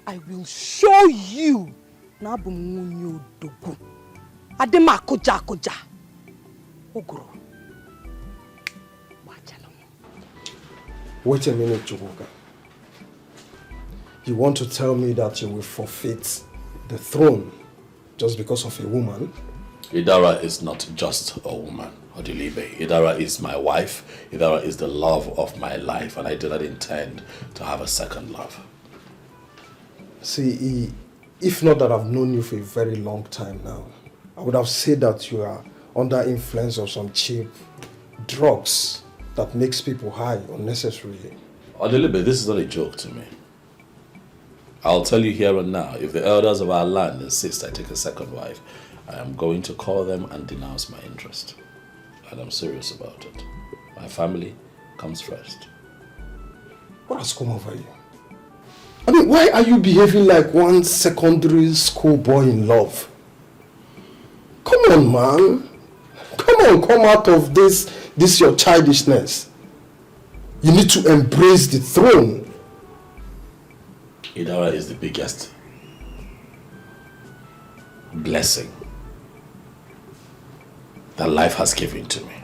Speaker 1: I will show you na bunyo doku. Adema koja. Ogoro.
Speaker 9: Wait a minute, Chuka. You want to tell me that you will forfeit the throne just because of a woman?
Speaker 10: Idara is not just a woman, Odilibe. Idara is my wife. Idara is the love of my life, and I do not intend to have a second love.
Speaker 9: See, if not that I've known you for a very long time now, I would have said that you are under influence of some cheap drugs that makes people high unnecessarily.
Speaker 10: Odilibe, this is not a joke to me. I'll tell you here and now, if the elders of our land insist I take a second wife, I am going to call them and denounce my interest. And I'm serious about it. My family comes first.
Speaker 9: What has come over you? I mean, why are you behaving like one secondary school boy in love? Come on, man. Come out of this your childishness. You need to embrace the throne.
Speaker 10: Idara is the biggest blessing that life has given to me.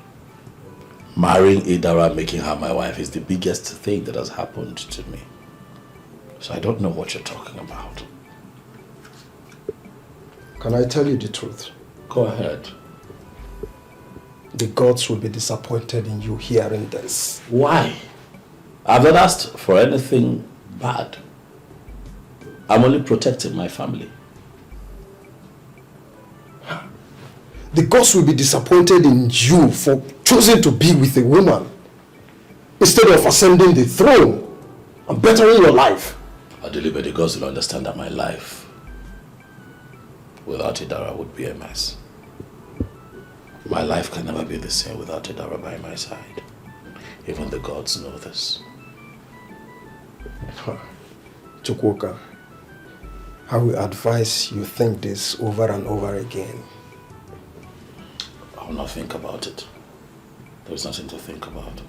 Speaker 10: Marrying Idara, making her my wife, is the biggest thing that has happened to me. So I don't know what you're talking about.
Speaker 9: Can I tell you the truth?
Speaker 10: Go ahead.
Speaker 9: The gods will be disappointed in you hearing this.
Speaker 10: Why? I've not asked for anything bad. I'm only protecting my family.
Speaker 9: The gods will be disappointed in you for choosing to be with a woman instead of ascending the throne and bettering your life.
Speaker 10: I deliver the gods will understand that my life without Idara would be a mess. My life can never be the same without Idara by my side. Even the gods know this.
Speaker 9: Chuka, I will advise you think this over and over again.
Speaker 10: I will not think about it. There is nothing to think about.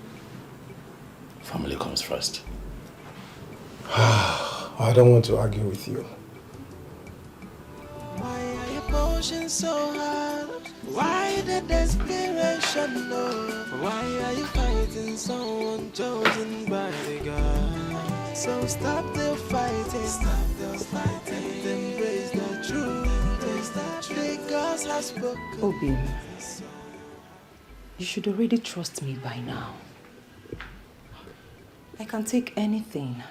Speaker 10: Family comes first.
Speaker 9: I don't want to argue with you.
Speaker 8: Why are you pushing so hard? Why the desperation, no? Why are you fighting someone chosen by the God? So stop the fighting, and embrace the truth. The gods have spoken.
Speaker 17: Obi, you should already trust me by now. I can take anything.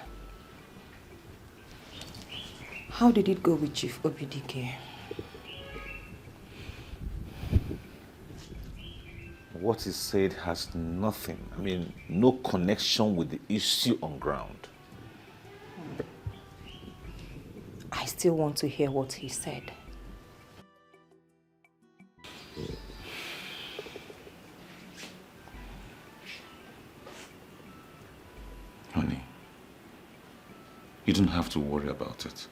Speaker 17: How did it go with Chief Obidik?
Speaker 19: What he said has nothing, no connection with the issue on ground.
Speaker 17: I still want to hear what he said.
Speaker 19: Honey, you don't have to worry about it.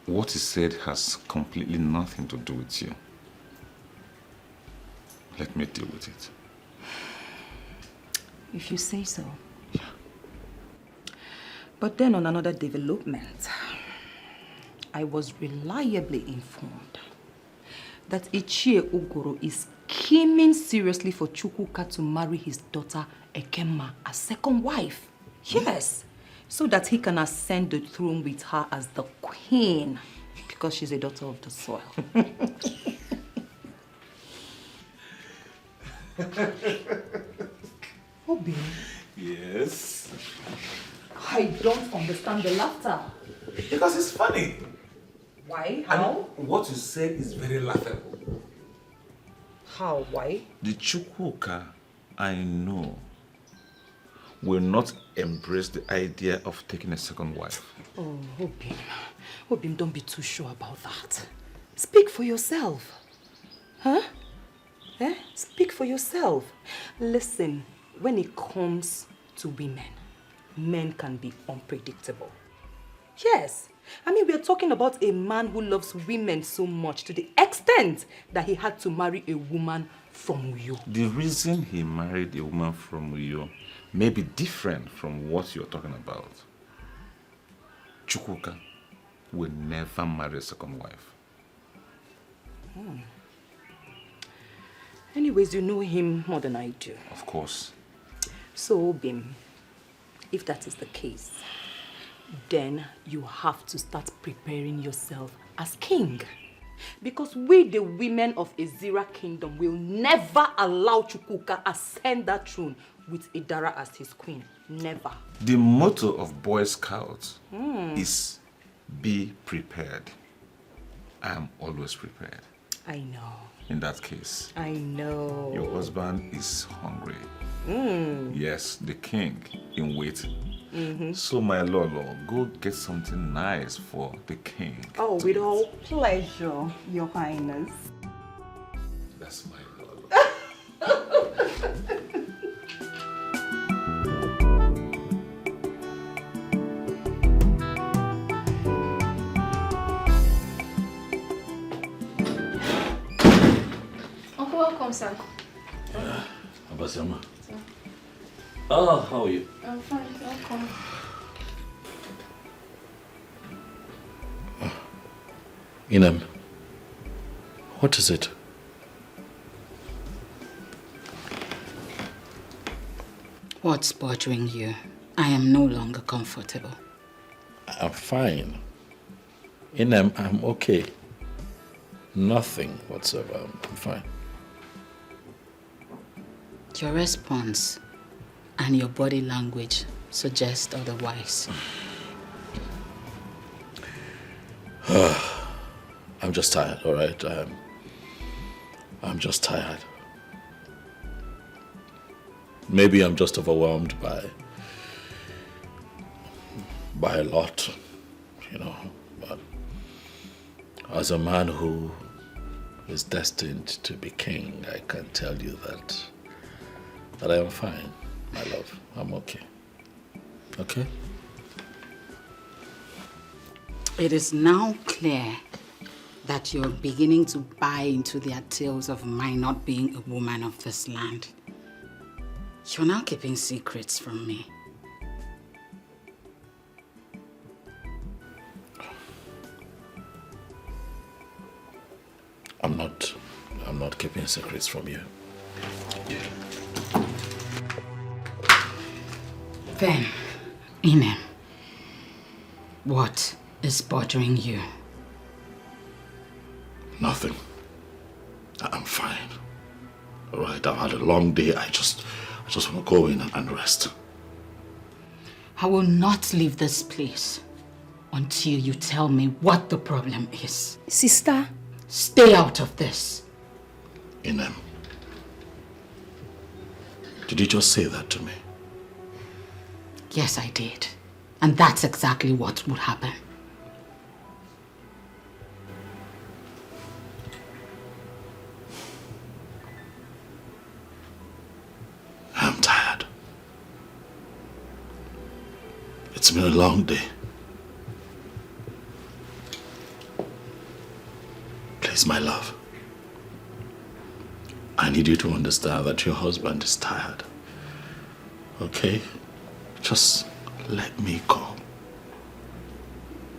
Speaker 19: What he said has completely nothing to do with you. Let me deal with it.
Speaker 17: If you say so. Yeah. But then on another development, I was reliably informed that Ichie Ogoro is scheming seriously for Chuka to marry his daughter Ekema as second wife. Yes, so that he can ascend the throne with her as the queen because she's a daughter of the soil. Obi,
Speaker 10: Yes.
Speaker 17: I don't understand the laughter.
Speaker 10: Because it's funny.
Speaker 17: Why? How?
Speaker 10: And what you said is very laughable.
Speaker 17: How? Why?
Speaker 10: The Chuka I know will not embrace the idea of taking a second wife.
Speaker 17: Oh, Obim, don't be too sure about that. Speak for yourself. Huh? Speak for yourself. Listen, when it comes to women, men can be unpredictable. Yes. I mean, we're talking about a man who loves women so much to the extent that he had to marry a woman from Uyo.
Speaker 10: The reason he married a woman from Uyo may be different from what you're talking about. Chuka will never marry a second wife.
Speaker 17: Anyways, you know him more than I do.
Speaker 10: Of course.
Speaker 17: So, Obim, if that is the case, then you have to start preparing yourself as king. Because we, the women of Ezira Kingdom, will never allow Chukwuka ascend that throne with Idara as his queen. Never.
Speaker 10: The motto of Boy Scouts is be prepared. I am always prepared.
Speaker 17: I know.
Speaker 10: In that case,
Speaker 17: I know.
Speaker 10: your husband is hungry. Yes, the king in waiting. So, my lord, go get something nice for the king.
Speaker 5: Oh, with all pleasure, Your Highness.
Speaker 10: That's my lord.
Speaker 14: Uncle, welcome, sir.
Speaker 16: Abasiama. Oh, how are you?
Speaker 14: I'm fine, welcome.
Speaker 16: Inem, what is it?
Speaker 13: What's bothering you? I am no longer comfortable.
Speaker 16: I'm fine. Inem, I'm okay. Nothing whatsoever. I'm fine.
Speaker 13: Your response and your body language suggest otherwise.
Speaker 16: I'm just tired, all right? I'm just tired. Maybe I'm just overwhelmed by a lot, you know. But as a man who is destined to be king, I can tell you that I am fine, my love. I'm okay. Okay?
Speaker 13: It is now clear that you're beginning to buy into their tales of my not being a woman of this land. You're now keeping secrets from me.
Speaker 16: I'm not keeping secrets from you.
Speaker 13: Then, Inem, what is bothering you?
Speaker 16: Nothing. I'm fine. All right, I've had a long day. I just want to go in and rest.
Speaker 13: I will not leave this place until you tell me what the problem is.
Speaker 14: Sister?
Speaker 13: Stay out of this.
Speaker 16: Inem, did you just say that to me?
Speaker 13: Yes, I did. And that's exactly what would happen.
Speaker 16: I'm tired. It's been a long day. Please, my love. I need you to understand that your husband is tired. Okay? Just let me go.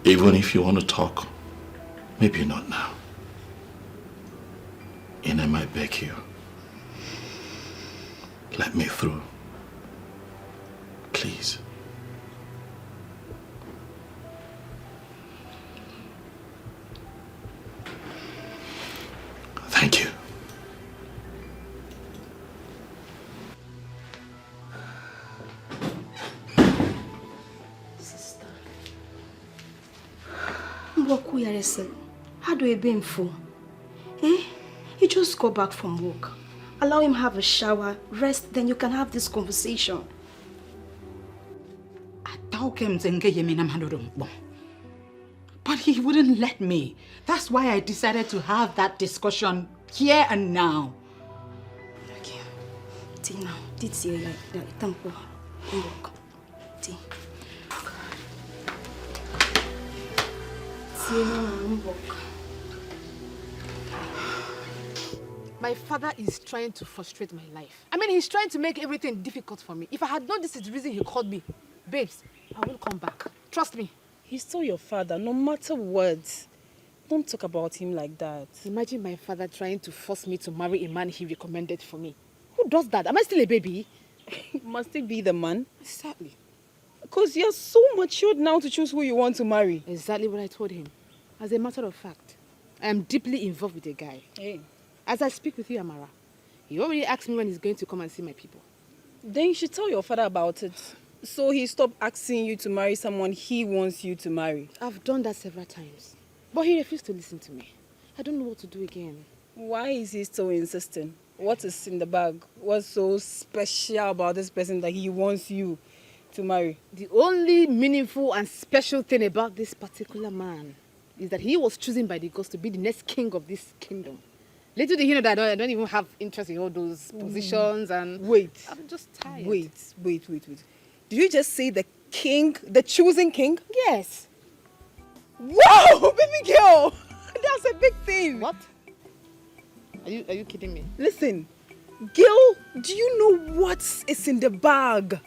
Speaker 16: Even if you want to talk, maybe not now. Inem, I beg you. Let me through. Please. Thank you.
Speaker 14: How do you be for? Eh? You just go back from work. Allow him have a shower, rest, then you can have this conversation.
Speaker 3: But he wouldn't let me. That's why I decided to have that discussion here and now.
Speaker 14: Okay. See now, did see like tempo. Look. See. See now, look.
Speaker 19: My father is trying to frustrate my life. I mean, he's trying to make everything difficult for me. If I had known this is the reason he called me, babes, I will come back. Trust me.
Speaker 7: He's still your father, no matter what. Don't talk about him like that.
Speaker 19: Imagine my father trying to force me to marry a man he recommended for me. Who does that? Am I still a baby?
Speaker 7: Must it be the man?
Speaker 19: Exactly.
Speaker 7: Because you're so matured now to choose who you want to marry.
Speaker 19: Exactly what I told him. As a matter of fact, I am deeply involved with a guy.
Speaker 7: Hey.
Speaker 19: As I speak with you, Amara, he already asked me when he's going to come and see my people.
Speaker 7: Then you should tell your father about it. So he stopped asking you to marry someone he wants you to marry.
Speaker 19: I've done that several times. But he refused to listen to me. I don't know what to do again.
Speaker 7: Why is he still insisting? What is in the bag? What's so special about this person that he wants you to marry?
Speaker 19: The only meaningful and special thing about this particular man is that he was chosen by the gods to be the next king of this kingdom. Little did he know that I don't even have interest in all those positions and...
Speaker 7: Wait.
Speaker 19: I'm just tired.
Speaker 7: Wait. Did you just say the king, the chosen king?
Speaker 19: Yes.
Speaker 7: Wow, baby girl! That's a big thing.
Speaker 19: What? Are you kidding me?
Speaker 7: Listen, girl, do you know what is in the bag?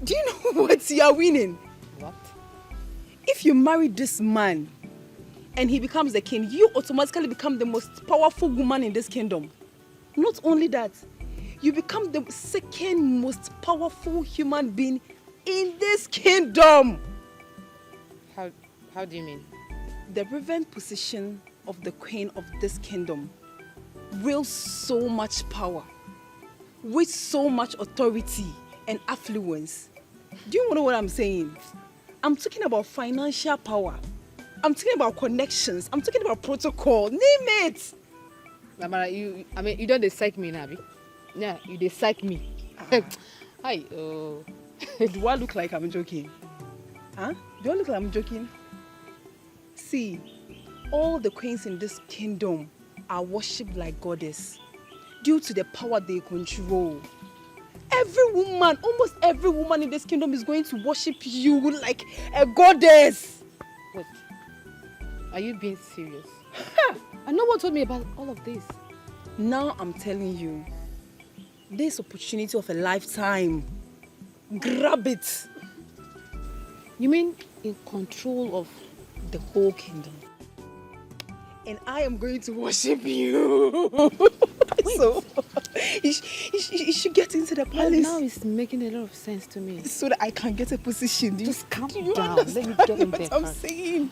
Speaker 7: Do you know what you are winning?
Speaker 19: What?
Speaker 7: If you marry this man and he becomes the king, you automatically become the most powerful woman in this kingdom. Not only that, you become the second most powerful human being in this kingdom.
Speaker 19: How do you mean?
Speaker 7: The reverend position of the queen of this kingdom wields so much power, with so much authority and affluence. Do you know what I'm saying? I'm talking about financial power. I'm talking about connections. I'm talking about protocol. Name it.
Speaker 19: Amara, you don't psych me now, Abi? Yeah, you psych me. Hi.
Speaker 7: Do I look like I'm joking? Huh? Do I look like I'm joking? See, all the queens in this kingdom are worshipped like goddess due to the power they control. Every woman, almost every woman in this kingdom is going to worship you like a goddess.
Speaker 19: Wait, are you being serious? And no one told me about all of this.
Speaker 7: Now I'm telling you, this opportunity of a lifetime. Grab it.
Speaker 19: You mean in control of the whole kingdom?
Speaker 7: And I am going to worship you. So, you should get into the palace.
Speaker 19: Now it's making a lot of sense to me.
Speaker 7: So that I can get a position.
Speaker 19: Just calm
Speaker 7: you
Speaker 19: down. Let me get in there.
Speaker 7: What I'm saying.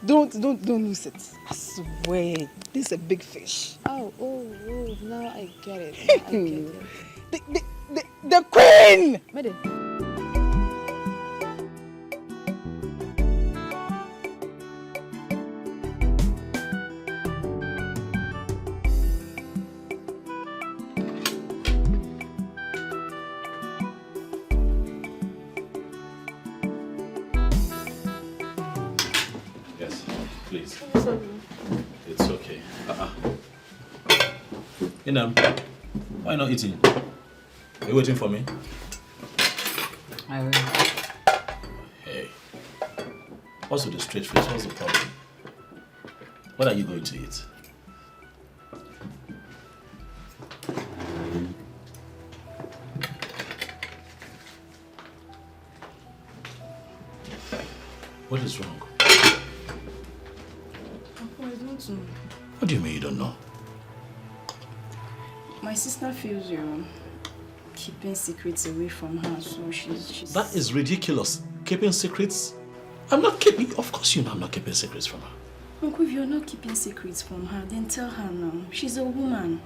Speaker 7: Don't lose it. I swear. This is a big fish.
Speaker 19: Oh, now I get it.
Speaker 7: The queen!
Speaker 19: Madam.
Speaker 10: Yes, please. It's okay. Why not eating? Are you waiting for me?
Speaker 3: I will.
Speaker 10: Hey. What's with the straight face? What's the problem? What are you going to eat? What is wrong?
Speaker 14: Uncle, I don't know.
Speaker 10: What do you mean you don't know?
Speaker 14: My sister feels you're keeping secrets away from her, so she's...
Speaker 10: That is ridiculous. Keeping secrets? I'm not keeping... Of course you know I'm not keeping secrets from her.
Speaker 14: Uncle, if you're not keeping secrets from her, then tell her now. She's a woman.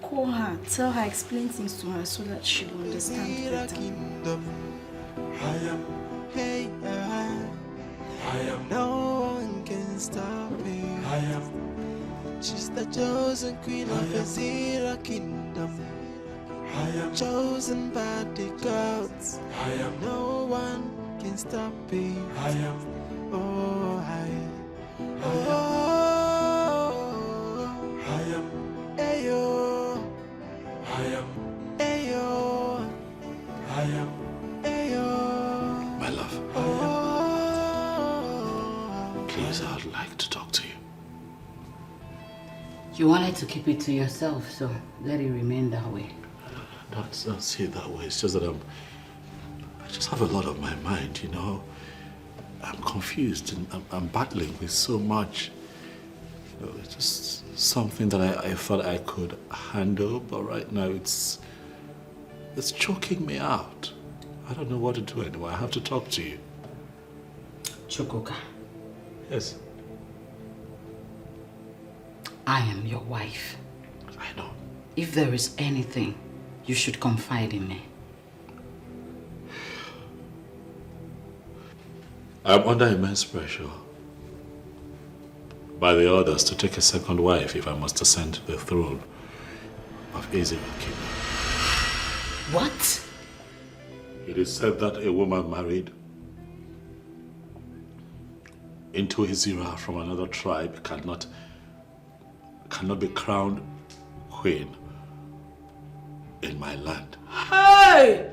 Speaker 14: Call her, tell her, explain things to her so that she'll understand better.
Speaker 8: Hey, No one can stop me. She's the chosen queen of Azer kingdom. Chosen by the gods. No one can stop me. Oh, Ayo. Ayo. Ayo.
Speaker 10: My love. Please, I'd like to talk to you.
Speaker 13: You wanted to keep it to yourself, so let it remain that way.
Speaker 10: Don't see it that way. It's just that I just have a lot on my mind, you know. I'm confused and I'm battling with so much. You know, it's just something that I thought I could handle, but right now it's choking me out. I don't know what to do anymore. I have to talk to you.
Speaker 13: Chuka.
Speaker 10: Yes.
Speaker 13: I am your wife.
Speaker 10: I know.
Speaker 13: If there is anything, you should confide in me.
Speaker 10: I'm under immense pressure by the others to take a second wife if I must ascend to the throne of Azer Kingdom.
Speaker 13: What?
Speaker 10: It is said that a woman married into a Azer from another tribe cannot be crowned queen in my land.
Speaker 2: Hey!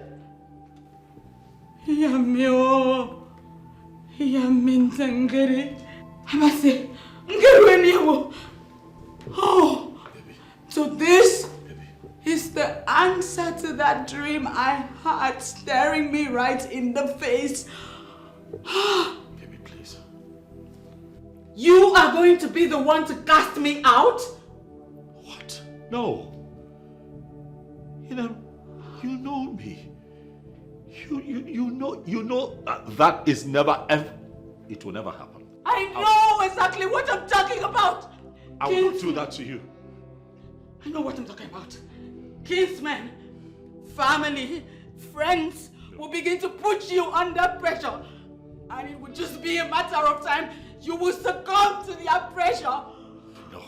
Speaker 2: Yamio. Yamintangere. Amase. Ngerueniawo. Oh. So this is the answer to that dream I had staring me right in the face.
Speaker 10: Baby, please.
Speaker 2: You are going to be the one to cast me out?
Speaker 10: What? No. You know me. You know that is never ever. It will never happen.
Speaker 2: I know exactly what I'm talking about.
Speaker 10: I will not do that to you.
Speaker 2: I know what I'm talking about. Kinsmen, family, friends will begin to put you under pressure. And it will just be a matter of time. You will succumb to their pressure.
Speaker 10: No.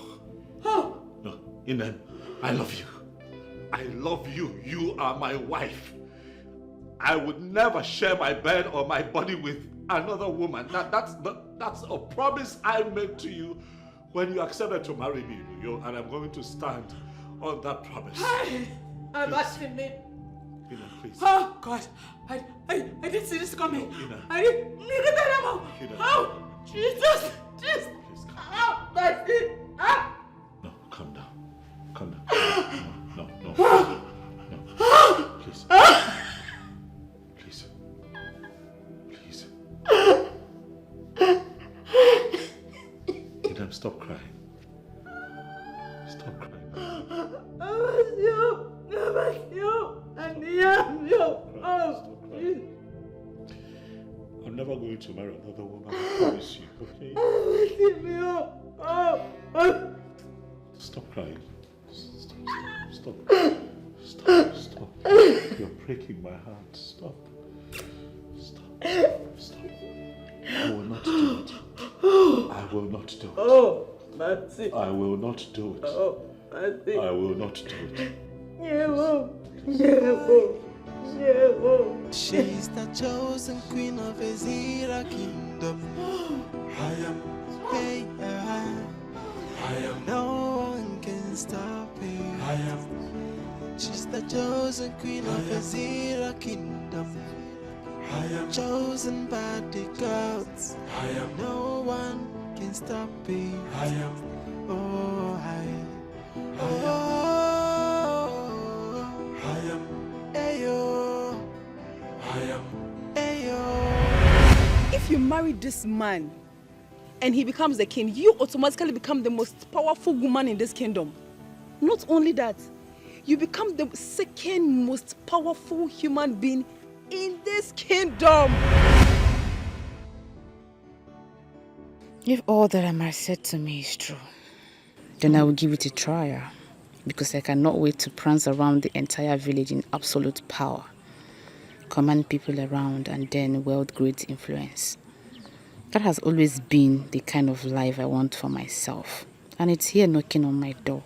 Speaker 2: Oh.
Speaker 10: No. Inem, I love you. I love you. You are my wife. I would never share my bed or my body with another woman. That's a promise I made to you when you accepted to marry me, and I'm going to stand on that promise.
Speaker 2: I'm asking me.
Speaker 10: Ina, please.
Speaker 2: Oh God, I didn't see this coming.
Speaker 10: Ina.
Speaker 2: I didn't.
Speaker 10: Ina.
Speaker 2: Oh Jesus! Oh, that's it. Ah.
Speaker 10: No, calm down. Calm down. No. Please. Please. Ina, stop crying. Stop crying. I'm never going to marry another woman, I promise you, okay? Stop crying. Stop. You're breaking my heart. Stop. I will not do it. I will not do it.
Speaker 2: Oh, that's it.
Speaker 10: I will not do it.
Speaker 2: Oh, that's it.
Speaker 10: I will not do it.
Speaker 8: She's the chosen queen of Azer kingdom. Hey, no one can stop me. She's the chosen queen of Azer kingdom. Chosen by the gods. No one can stop me. Oh,
Speaker 1: If you marry this man and he becomes the king, you automatically become the most powerful woman in this kingdom. Not only that, you become the second most powerful human being in this kingdom.
Speaker 13: If all that Amar said to me is true, then I will give it a trial, because I cannot wait to prance around the entire village in absolute power, command people around, and then wield great influence. That has always been the kind of life I want for myself. And it's here knocking on my door.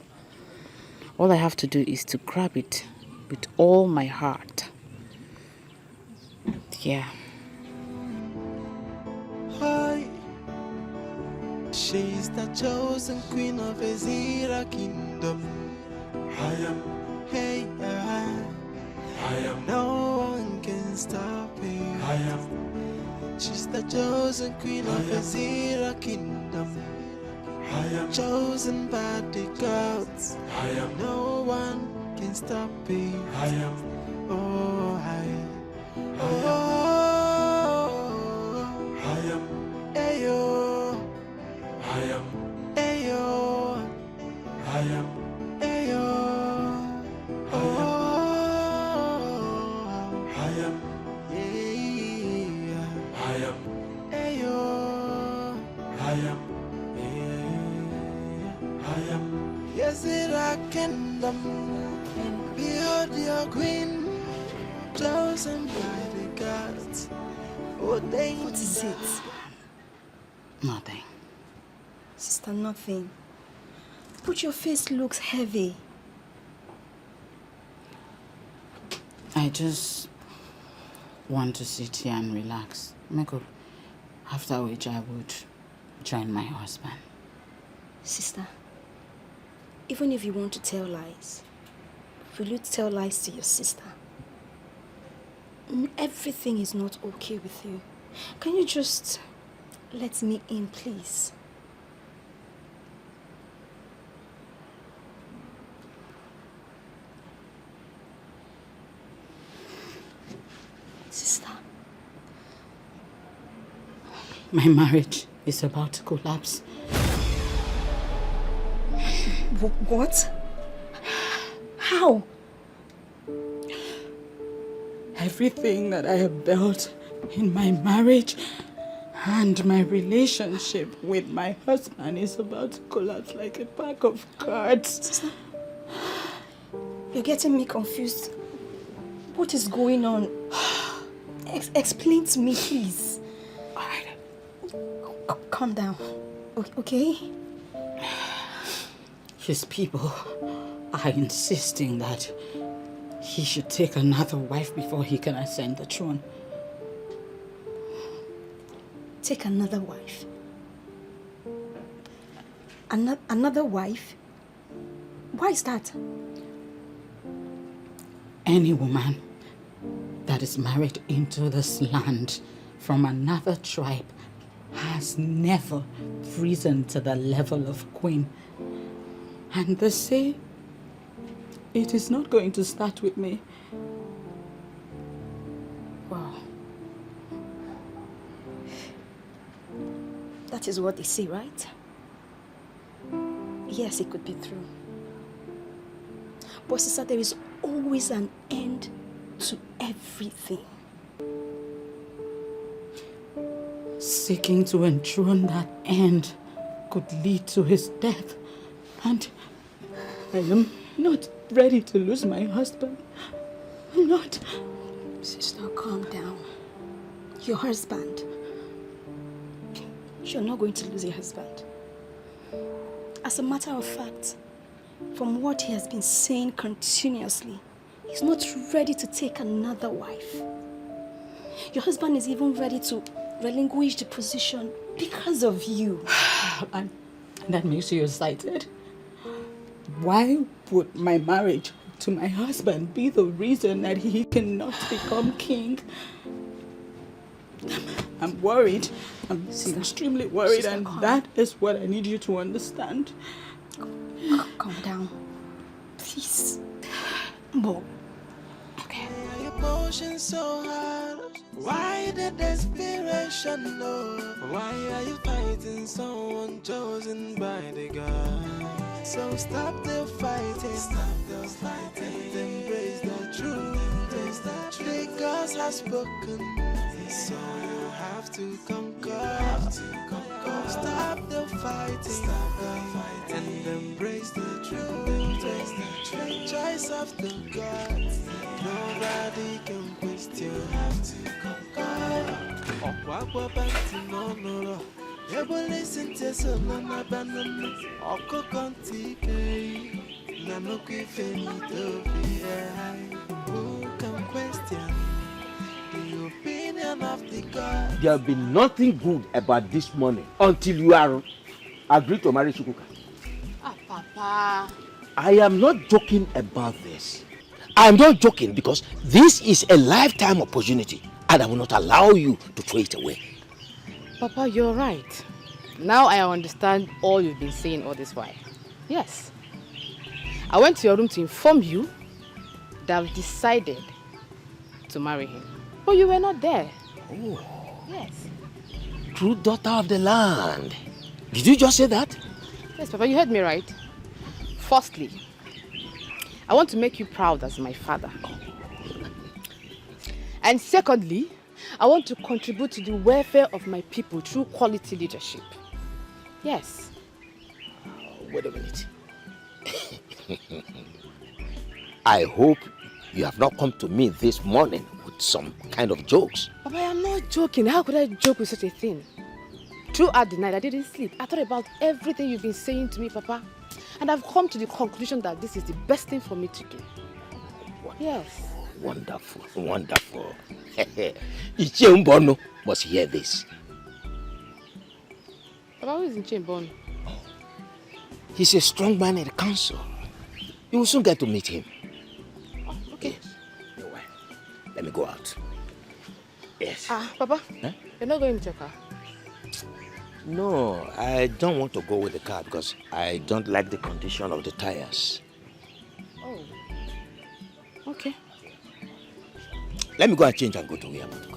Speaker 13: All I have to do is to grab it with all my heart. Yeah.
Speaker 8: Hi. She's the chosen queen of Azer kingdom. I am. Hey, I am. No one can stop me. I am. She's the chosen queen of Azer kingdom. I am chosen by the gods. I am. No one can stop me. I am. Oh, I am. Ayo. I am. Ayo. I am. Ayo. I am. Yeah. I am. Ayo. I am. I am. Yes, it I kingdom. Behold your queen, chosen by the gods. What
Speaker 14: is it?
Speaker 13: Nothing.
Speaker 14: Sister, nothing. But your face looks heavy.
Speaker 13: I just want to sit here and relax. Make up. After which I would join my husband.
Speaker 14: Sister, even if you want to tell lies, will you tell lies to your sister? Everything is not okay with you. Can you just let me in, please? Sister.
Speaker 13: My marriage is about to collapse.
Speaker 14: What? How?
Speaker 2: Everything that I have built in my marriage and my relationship with my husband is about to collapse like a pack of cards.
Speaker 14: Sister, you're getting me confused. What is going on? Explain to me, please.
Speaker 13: All right.
Speaker 14: Calm down, okay?
Speaker 13: His people are insisting that he should take another wife before he can ascend the throne.
Speaker 14: Take another wife? Another wife? Why is that?
Speaker 13: Any woman that is married into this land from another tribe has never risen to the level of queen. And they say it is not going to start with me.
Speaker 14: Wow. That is what they say, right? Yes, it could be true. But sister, there is always an end to everything.
Speaker 13: Seeking to enthrone that end could lead to his death. And I am not ready to lose my husband. I'm not.
Speaker 14: Sister, calm down. Your husband. You're not going to lose your husband. As a matter of fact, from what he has been saying continuously, he's not ready to take another wife. Your husband is even ready to relinquish the position because of you.
Speaker 2: And that makes you excited? Why would my marriage to my husband be the reason that he cannot become king? I'm worried. I'm extremely worried, and that is what I need you to understand.
Speaker 14: Calm down. Please. Mom.
Speaker 8: Okay. Emotion so hard. Why the desperation, no? Why are you fighting someone chosen by the God? So stop the fighting. Stop the fighting. Embrace the truth. The gods have spoken. So you have to conquer. Stop the fighting. And embrace the truth. The choice of the gods. Nobody can question. You have to conquer.
Speaker 12: There will be nothing good about this money until you are agreed to marry Chuka.
Speaker 13: Papa.
Speaker 12: I am not joking about this. I am not joking because this is a lifetime opportunity and I will not allow you to throw it away.
Speaker 13: Papa, you're right. Now I understand all you've been saying all this while. Yes. I went to your room to inform you that I've decided to marry him. But you were not there.
Speaker 12: Oh.
Speaker 13: Yes.
Speaker 12: True daughter of the land. Did you just say that?
Speaker 13: Yes, Papa, you heard me right. Firstly, I want to make you proud as my father. And secondly, I want to contribute to the welfare of my people through quality leadership. Yes.
Speaker 12: Wait a minute. I hope you have not come to me this morning with some kind of jokes.
Speaker 13: Papa, I am not joking. How could I joke with such a thing? Throughout the night, I didn't sleep. I thought about everything you've been saying to me, Papa. And I've come to the conclusion that this is the best thing for me to do. Yes.
Speaker 12: Wonderful, wonderful. Ichie Mbono must hear this.
Speaker 13: Papa, who is Ichie Mbono?
Speaker 12: He's a strong man in the council. You will soon get to meet him.
Speaker 13: Oh, okay.
Speaker 12: Yes. Let me go out. Yes.
Speaker 13: Papa, you're not going with your car?
Speaker 12: No, I don't want to go with the car because I don't like the condition of the tires.
Speaker 13: Oh. Okay.
Speaker 12: Let me go and change and go to where I want to go.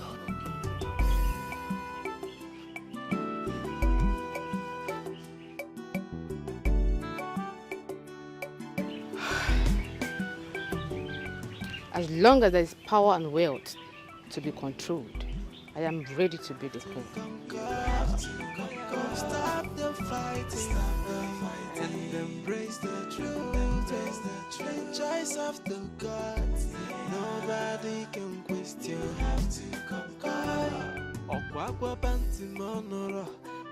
Speaker 13: As long as there is power and wealth to be controlled, I am ready to be the king.
Speaker 8: Stop the fighting and embrace the truth. The choice of the gods, nobody can question. Have to conquer. Okwakwa banti monoro.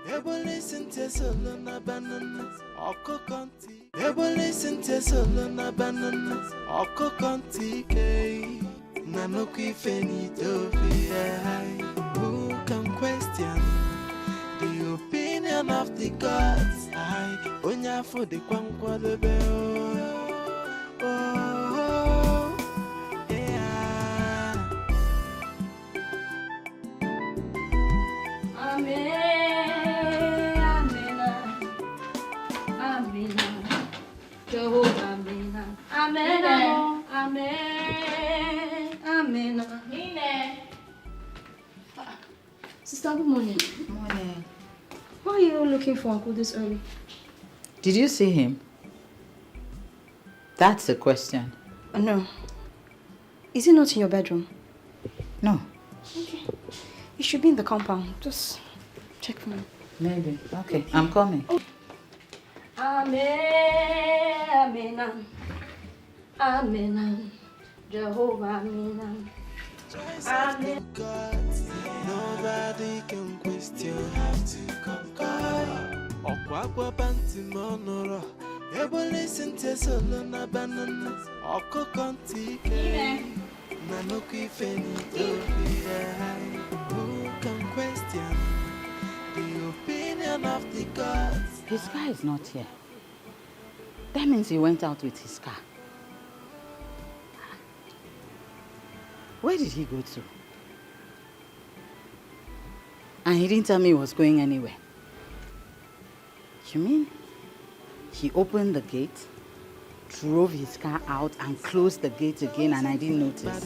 Speaker 8: Ebo listen to solo na banana. Oko konti. Ebo listen to solo na banana. Oko konti ke. Nanoki fenito fi. Who can question the opinion of the gods? I onya for the kwankwa the bell. Oh, yeah.
Speaker 14: Amen, amen, amen. Jehovah, amen, amen, amen, amen. Sister, good morning.
Speaker 13: Morning.
Speaker 14: Why are you looking for Uncle this early?
Speaker 13: Did you see him? That's a question.
Speaker 14: No. Is he not in your bedroom?
Speaker 13: No.
Speaker 14: Okay. He should be in the compound. Just check for him.
Speaker 13: Maybe. Okay, I'm coming.
Speaker 14: Amen, amen, amen. Jehovah, amen.
Speaker 8: Amen. Nobody can question. Have to conquer. Okwakwa banti monoro. Ebo listen to solo na banana. Oko konti ke. Nanoki fenito fi. Who can question the opinion of the gods?
Speaker 13: His car is not here. That means he went out with his car. Where did he go to? And he didn't tell me he was going anywhere. You mean he opened the gate, drove his car out and closed the gate again and I didn't notice?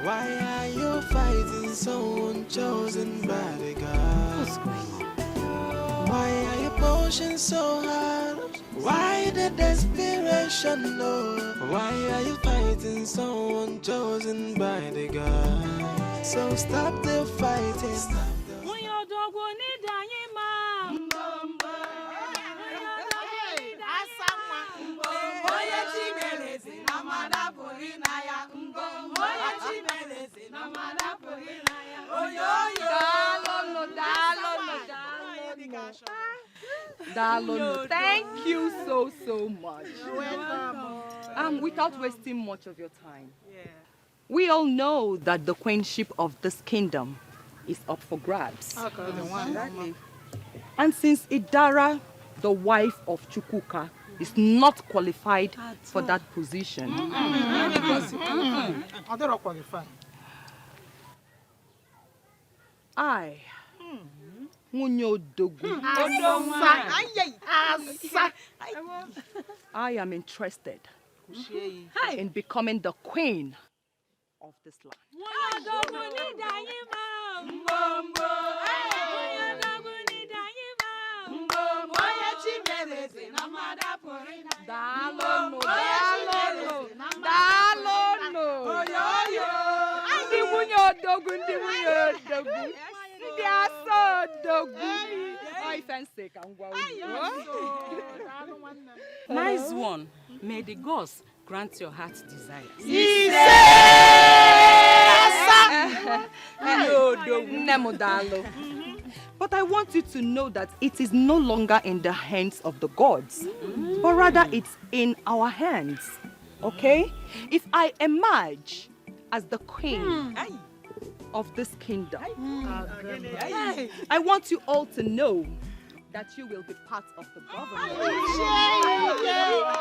Speaker 8: Why are you fighting so unchosen by the gods?
Speaker 13: What's going on?
Speaker 8: Why are you pushing so hard? Why the desperation, Lord? Why are you fighting so unchosen by the gods? So stop the fighting.
Speaker 1: Dalono. Thank you so much. Without wasting much of your time, we all know that the queenship of this kingdom is up for grabs. And since Idara, the wife of Chuka, is not qualified for that position, I, I am interested in becoming the queen of this land.
Speaker 5: Nice one. May the gods grant your heart's desires.
Speaker 1: But I want you to know that it is no longer in the hands of the gods, but rather it's in our hands. Okay? If I emerge as the queen of this kingdom, I want you all to know that you will be part of the government.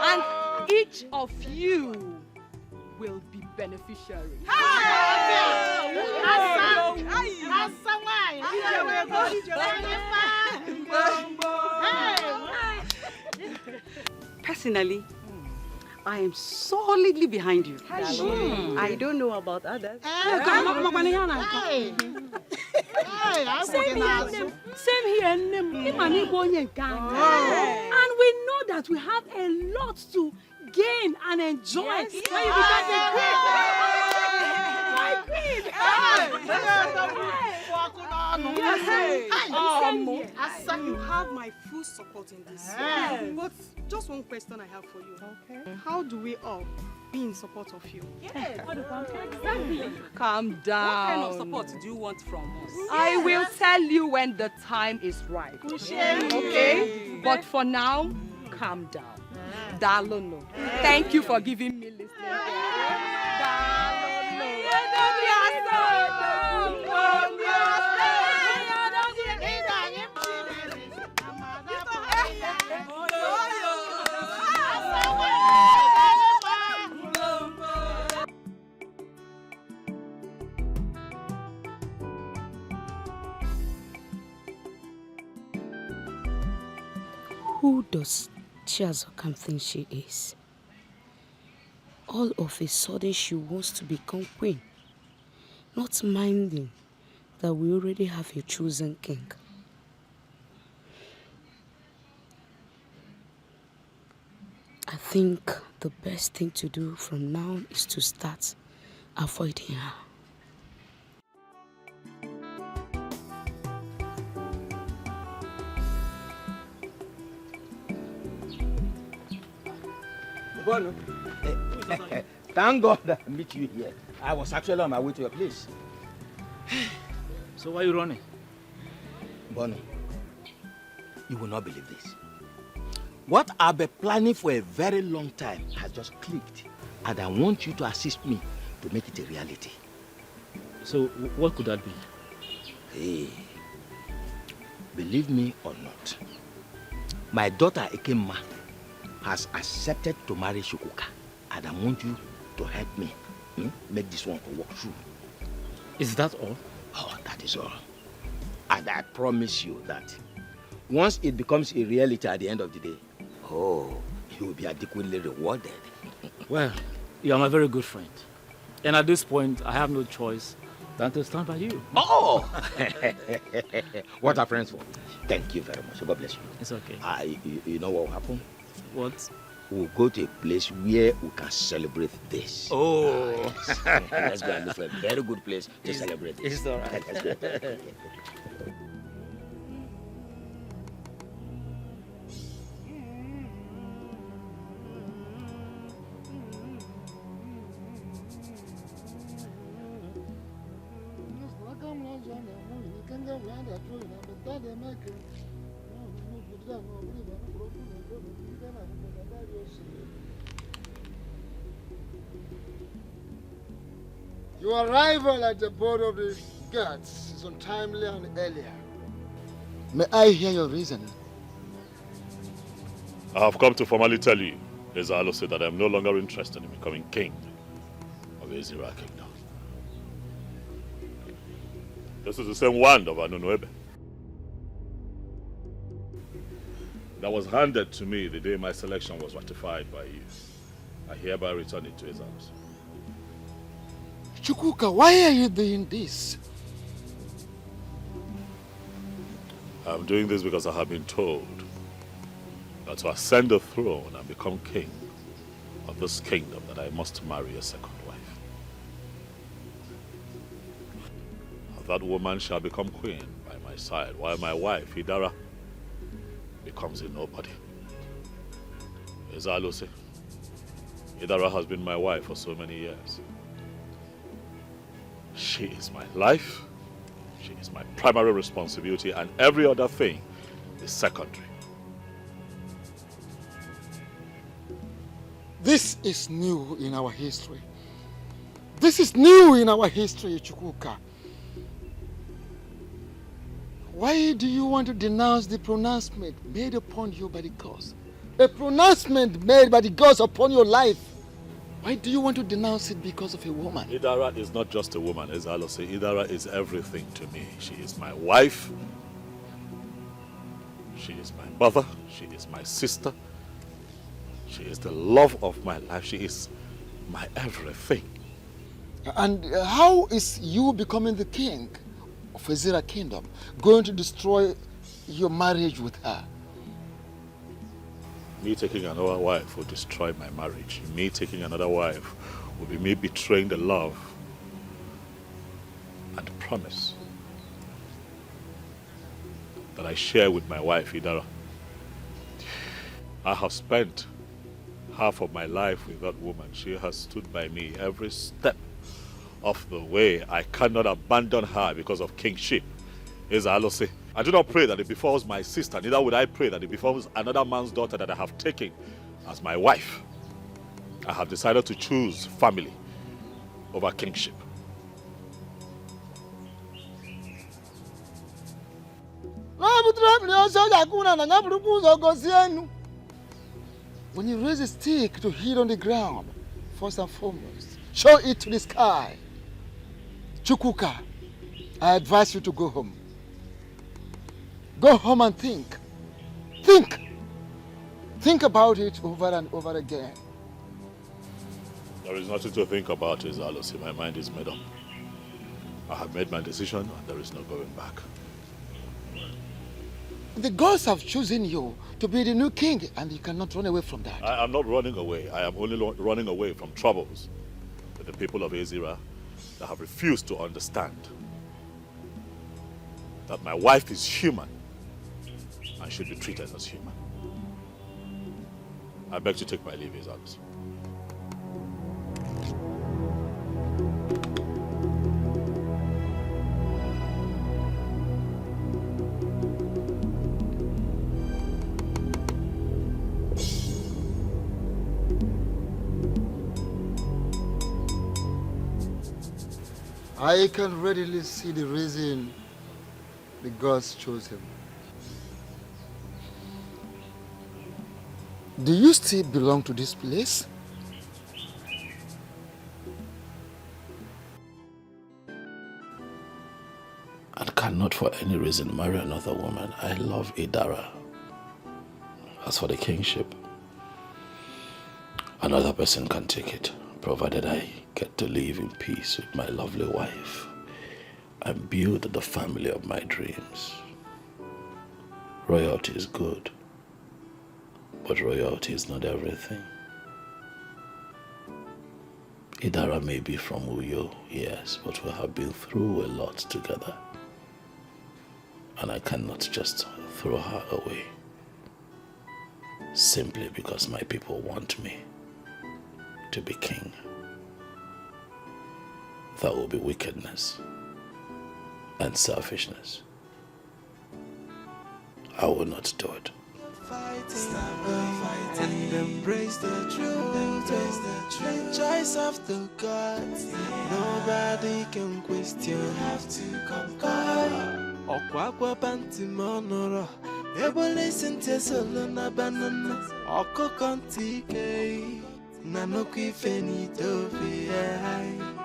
Speaker 1: And each of you will be beneficiaries.
Speaker 5: Personally, I am solidly behind you. I don't know about others.
Speaker 7: Same here, Nem. And we know that we have a lot to gain and enjoy when you become the queen. My queen!
Speaker 5: Asa, you have my full support in this. But just one question I have for you. Okay. How do we all be in support of you?
Speaker 7: Exactly.
Speaker 1: Calm down.
Speaker 5: What kind of support do you want from us?
Speaker 1: I will tell you when the time is right. Okay? But for now, calm down. Dalono. Thank you for giving me listening.
Speaker 7: Who does Chiazokam think she is? All of a sudden she wants to become queen, not minding that we already have a chosen king. I think the best thing to do from now is to start avoiding her.
Speaker 12: Bono. Thank God that I meet you here. I was actually on my way to your place.
Speaker 11: So why are you running?
Speaker 12: Bono, you will not believe this. What I've been planning for a very long time has just clicked. And I want you to assist me to make it a reality.
Speaker 11: So what could that be?
Speaker 12: Hey, believe me or not, my daughter Ekema has accepted to marry Chuka, and I want you to help me make this one work through.
Speaker 11: Is that all?
Speaker 12: Oh, that is all. And I promise you that once it becomes a reality at the end of the day, oh, you will be adequately rewarded.
Speaker 11: Well, you are my very good friend. And at this point, I have no choice than to stand by you.
Speaker 12: Oh! What are friends for? Thank you very much. God bless you.
Speaker 11: It's okay.
Speaker 12: You know what will happen?
Speaker 11: What?
Speaker 12: We'll go to a place where we can celebrate this.
Speaker 11: Oh!
Speaker 12: Yes. Let's go and look for a very good place to celebrate this.
Speaker 11: It's all right.
Speaker 12: Let's go.
Speaker 6: Your arrival at the board of the gods is untimely and earlier. May I hear your reason?
Speaker 10: I have come to formally tell you, Ezalo said, that I am no longer interested in becoming king of Ezira Kingdom. This is the same wand of Anunuebe that was handed to me the day my selection was ratified by you. I hereby return it to Ezalo.
Speaker 6: Chuka, why are you doing this?
Speaker 10: I'm doing this because I have been told that to ascend the throne and become king of this kingdom, that I must marry a second wife. That woman shall become queen by my side, while my wife, Idara, becomes a nobody. Ezalose, Idara has been my wife for so many years. She is my life, she is my primary responsibility, and every other thing is secondary.
Speaker 6: This is new in our history. This is new in our history, Chuka. Why do you want to denounce the pronouncement made upon you by the gods? A pronouncement made by the gods upon your life. Why do you want to denounce it because of a woman?
Speaker 10: Idara is not just a woman, as Alo say. Idara is everything to me. She is my wife. She is my mother. She is my sister. She is the love of my life. She is my everything.
Speaker 6: And how is you becoming the king of Ezira Kingdom going to destroy your marriage with her?
Speaker 10: Me taking another wife will destroy my marriage. Me taking another wife will be me betraying the love and promise that I share with my wife, Idara. I have spent half of my life with that woman. She has stood by me every step of the way. I cannot abandon her because of kingship. As I say, I do not pray that it befalls my sister, neither would I pray that it befalls another man's daughter that I have taken as my wife. I have decided to choose family over kingship.
Speaker 6: When you raise a stick to hit on the ground, first and foremost, show it to the sky. Chuka, I advise you to go home. Go home and think. Think. Think about it over and over again.
Speaker 10: There is nothing to think about, Ezalosi. My mind is made up. I have made my decision and there is no going back.
Speaker 6: The gods have chosen you to be the new king and you cannot run away from that.
Speaker 10: I am not running away. I am only running away from troubles with the people of Ezira that have refused to understand that my wife is human and should be treated as human. I beg to take my leave, Ezalosi.
Speaker 6: I can readily see the reason the gods chose him. Do you still belong to this place?
Speaker 10: And cannot for any reason marry another woman. I love Idara. As for the kingship, another person can take it, provided I get to live in peace with my lovely wife and build the family of my dreams. Royalty is good, but royalty is not everything. Idara may be from Uyo, yes, but we have been through a lot together. And I cannot just throw her away simply because my people want me to be king. That will be wickedness and selfishness. I will not do it.
Speaker 8: And embrace the truth. The choice of the gods. Nobody can question. You have to conquer. Okwakwa panti monoro. Ebo listen to solo na banana. Oko kontike. Nanoki fenito fi.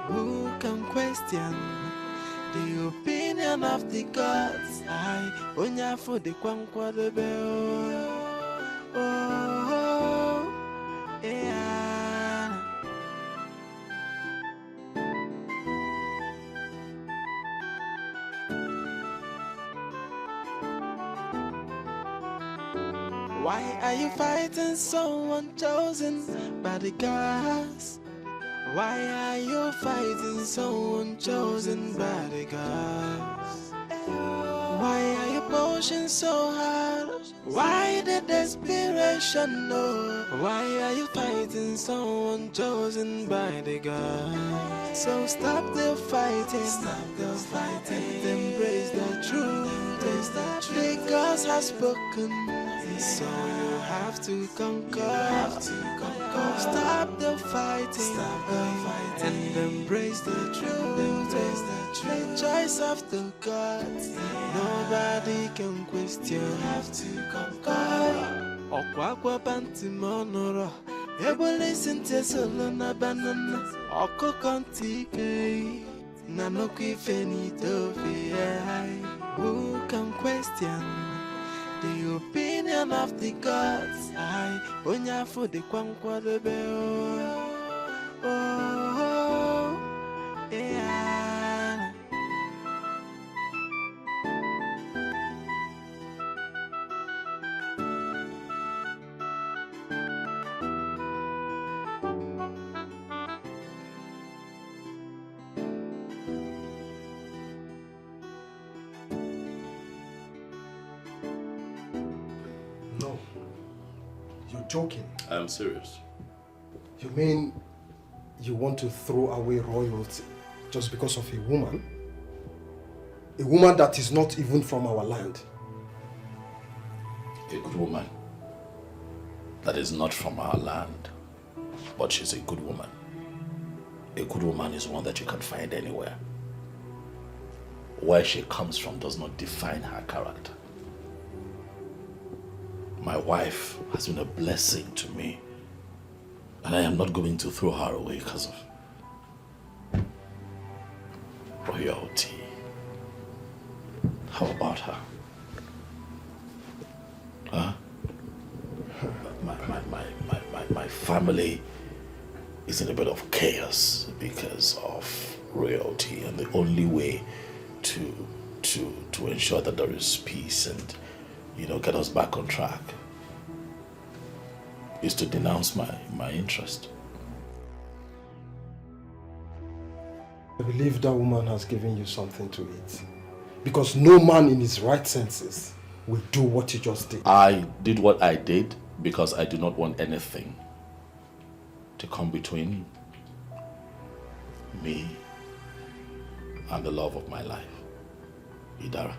Speaker 8: Who can question the opinion of the gods? I onya for the kwankwa de bell. Oh, yeah. Why are you fighting someone chosen by the gods? Why are you fighting someone chosen by the gods? Why are you pushing so hard? Why the desperation? No. Why are you fighting someone chosen by the gods? So stop the fighting. Stop the fighting. And embrace the truth. The gods have spoken. So you have to conquer. Stop the fighting. And embrace the truth. The choice of the gods. Nobody can question. You have to conquer. Okwakwa panti monoro. Ebo listen to solo na banana. Oko kontike. Nanoki fenito fi. Who can question the opinion of the gods? I onya for the kwankwa de bell. Oh, yeah.
Speaker 9: No. You're joking.
Speaker 10: I'm serious.
Speaker 9: You mean you want to throw away royalty just because of a woman? A woman that is not even from our land?
Speaker 10: A good woman that is not from our land, but she's a good woman. A good woman is one that you can find anywhere. Where she comes from does not define her character. My wife has been a blessing to me, and I am not going to throw her away because of royalty. How about her? Huh? My family is in a bit of chaos because of royalty, and the only way to ensure that there is peace and, you know, get us back on track is to denounce my interest.
Speaker 9: I believe that woman has given you something to eat. Because no man in his right senses will do what you just did.
Speaker 10: I did what I did because I do not want anything to come between me and the love of my life, Idara.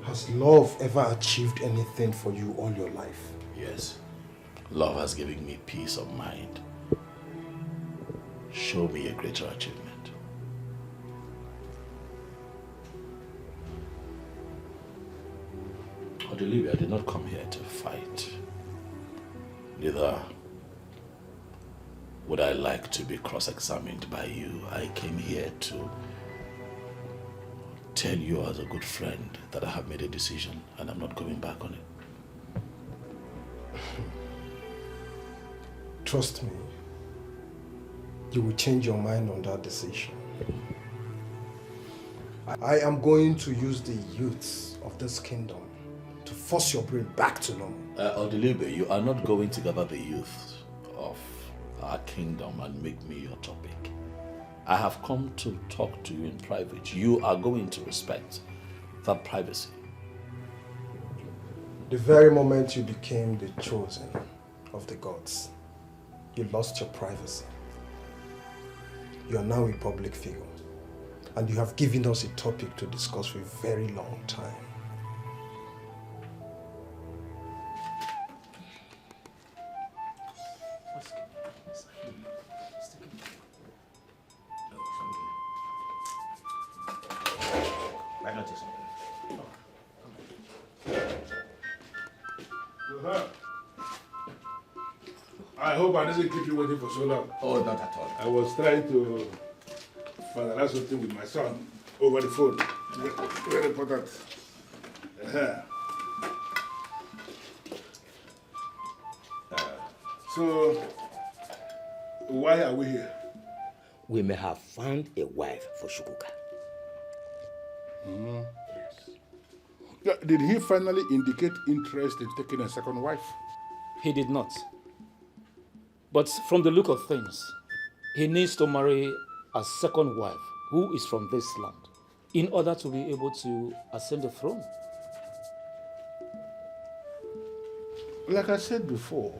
Speaker 9: Has love ever achieved anything for you all your life?
Speaker 10: Yes. Love has given me peace of mind. Show me a greater achievement. Olivia, I did not come here to fight. Neither would I like to be cross-examined by you. I came here to tell you as a good friend that I have made a decision and I'm not going back on it.
Speaker 9: Trust me, you will change your mind on that decision. I am going to use the youths of this kingdom to force your brain back to normal.
Speaker 10: Odilibe, you are not going to gather the youth of our kingdom and make me your topic. I have come to talk to you in private. You are going to respect that privacy.
Speaker 9: The very moment you became the chosen of the gods, you lost your privacy. You are now a public figure, and you have given us a topic to discuss for a very long time.
Speaker 4: I hope I didn't keep you waiting for so long.
Speaker 12: Oh, not at all.
Speaker 4: I was trying to finalize something with my son over the phone. Very important. So, why are we here?
Speaker 12: We may have found a wife for Chuka.
Speaker 4: Yeah, did he finally indicate interest in taking a second wife?
Speaker 16: He did not. But from the look of things, he needs to marry a second wife who is from this land in order to be able to ascend the throne.
Speaker 4: Like I said before,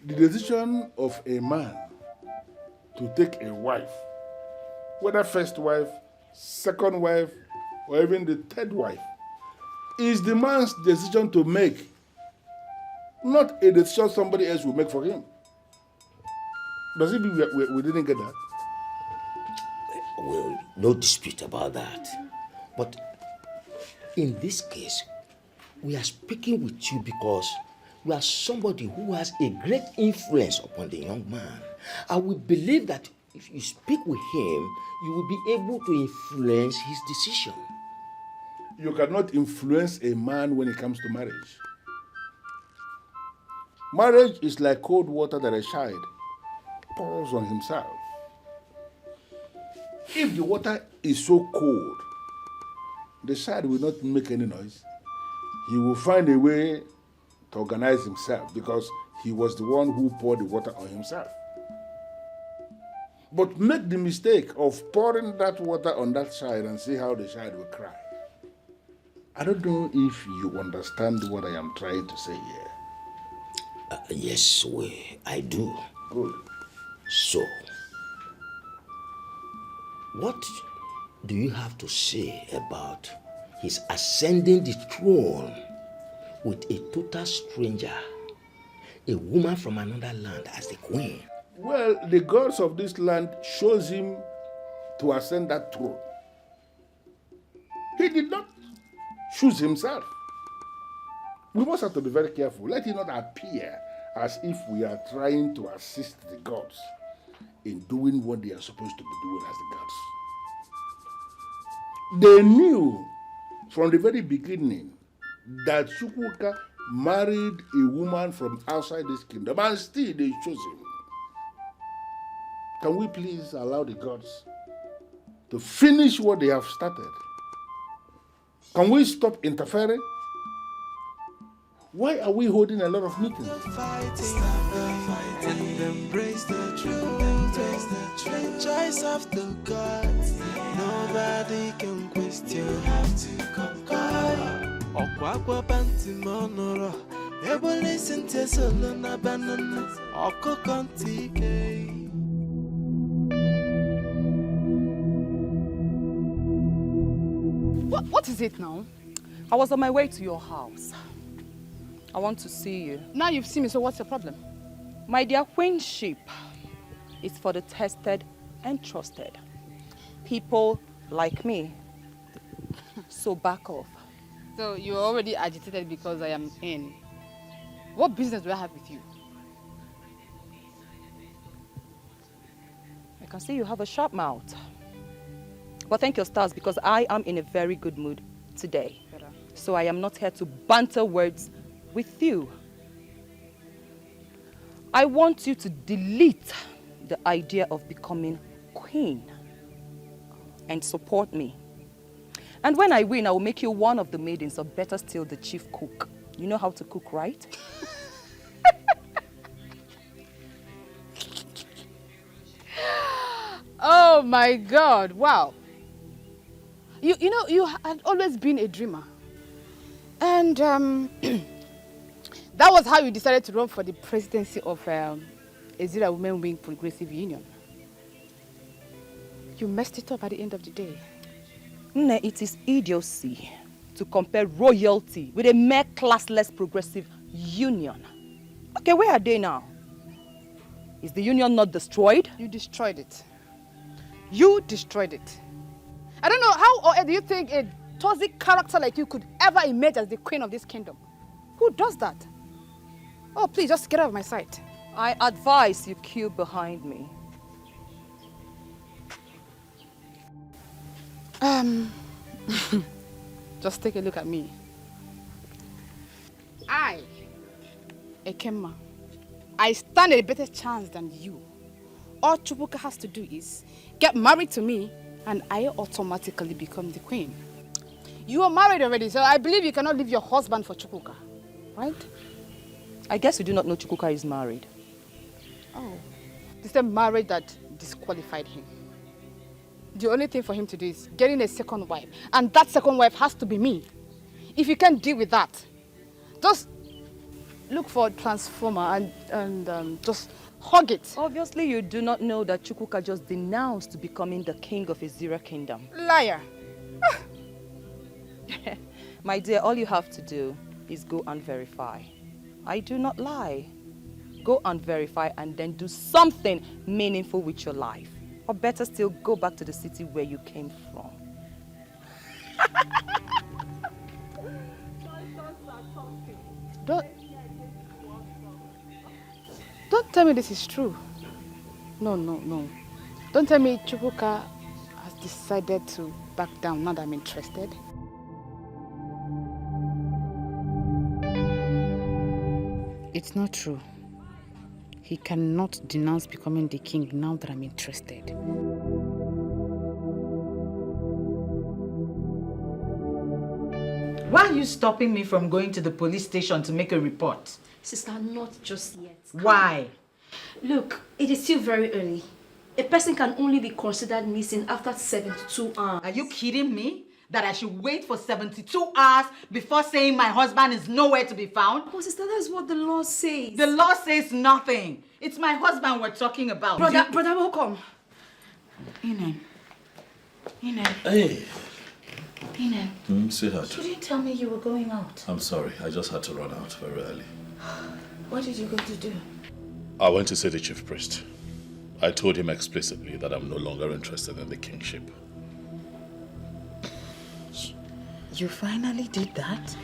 Speaker 4: the decision of a man to take a wife, whether first wife, second wife, or even the third wife, is the man's decision to make, not a decision somebody else will make for him. Does it mean we didn't get that?
Speaker 12: Well, no dispute about that. But in this case, we are speaking with you because we are somebody who has a great influence upon the young man. And we believe that if you speak with him, you will be able to influence his decision.
Speaker 4: You cannot influence a man when it comes to marriage. Marriage is like cold water that a child pours on himself. If the water is so cold, the child will not make any noise. He will find a way to organize himself because he was the one who poured the water on himself. But make the mistake of pouring that water on that child and see how the child will cry. I don't know if you understand what I am trying to say here.
Speaker 12: Yes, I do.
Speaker 4: Good.
Speaker 12: So, what do you have to say about his ascending the throne with a total stranger, a woman from another land as the queen?
Speaker 4: Well, the gods of this land chose him to ascend that throne. He did not choose himself. We must have to be very careful. Let it not appear as if we are trying to assist the gods in doing what they are supposed to be doing as the gods. They knew from the very beginning that Chuka married a woman from outside this kingdom, and still they chose him. Can we please allow the gods to finish what they have started? Can we stop interfering? Why are we holding a lot of meetings?
Speaker 8: And embrace the truth, the choice of the gods. Nobody can question. You have to conquer. Okwakwa panti monoro, ebo listen to solo na banana. Oko kontike.
Speaker 2: What is it now?
Speaker 1: I was on my way to your house. I want to see you.
Speaker 2: Now you've seen me, so what's the problem?
Speaker 1: My dear queenship is for the tested and trusted. People like me. So back off.
Speaker 2: So you're already agitated because I am in. What business do I have with you?
Speaker 1: I can see you have a sharp mouth. But thank your stars because I am in a very good mood today. So I am not here to banter words with you. I want you to delete the idea of becoming queen and support me. And when I win, I will make you one of the maidens, or better still, the chief cook. You know how to cook, right?
Speaker 2: Oh my God, wow. You know, you had always been a dreamer. And that was how you decided to run for the presidency of Azer Women Wing Progressive Union. You messed it up at the end of the day.
Speaker 1: Nne, it is idiocy to compare royalty with a mere classless progressive union. Okay, where are they now? Is the union not destroyed?
Speaker 2: You destroyed it. You destroyed it. I don't know how or do you think a toxic character like you could ever emerge as the queen of this kingdom? Who does that? Oh, please, just get out of my sight.
Speaker 1: I advise you queue behind me.
Speaker 2: Just take a look at me. Ekema, I stand a better chance than you. All Chuka has to do is get married to me and I automatically become the queen. You are married already, so I believe you cannot leave your husband for Chuka, right?
Speaker 1: I guess you do not know Chuka is married.
Speaker 2: Oh, it's the marriage that disqualified him. The only thing for him to do is getting a second wife, and that second wife has to be me. If you can't deal with that, just look for a transformer and just hug it.
Speaker 1: Obviously, you do not know that Chuka just denounced becoming the king of Azer kingdom.
Speaker 2: Liar.
Speaker 1: My dear, all you have to do is go and verify. I do not lie. Go and verify and then do something meaningful with your life. Or better still, go back to the city where you came from.
Speaker 2: Don't tell me this is true. No. Don't tell me Chuka has decided to back down now that I'm interested. It's not true. He cannot denounce becoming the king now that I'm interested.
Speaker 3: Why are you stopping me from going to the police station to make a report?
Speaker 14: Sister, not just yet.
Speaker 3: Why?
Speaker 14: Look, it is still very early. A person can only be considered missing after 72 hours.
Speaker 3: Are you kidding me? That I should wait for 72 hours before saying my husband is nowhere to be found?
Speaker 14: Oh, sister, that's what the law says.
Speaker 3: The law says nothing. It's my husband we're talking about.
Speaker 14: Brother, welcome.
Speaker 3: Inen.
Speaker 10: Hey.
Speaker 14: Inen.
Speaker 10: Sweetheart.
Speaker 14: You didn't tell me you were going out.
Speaker 10: I'm sorry. I just had to run out very early.
Speaker 14: What did you go to do?
Speaker 10: I went to see the chief priest. I told him explicitly that I'm no longer interested in the kingship.
Speaker 3: You finally did that?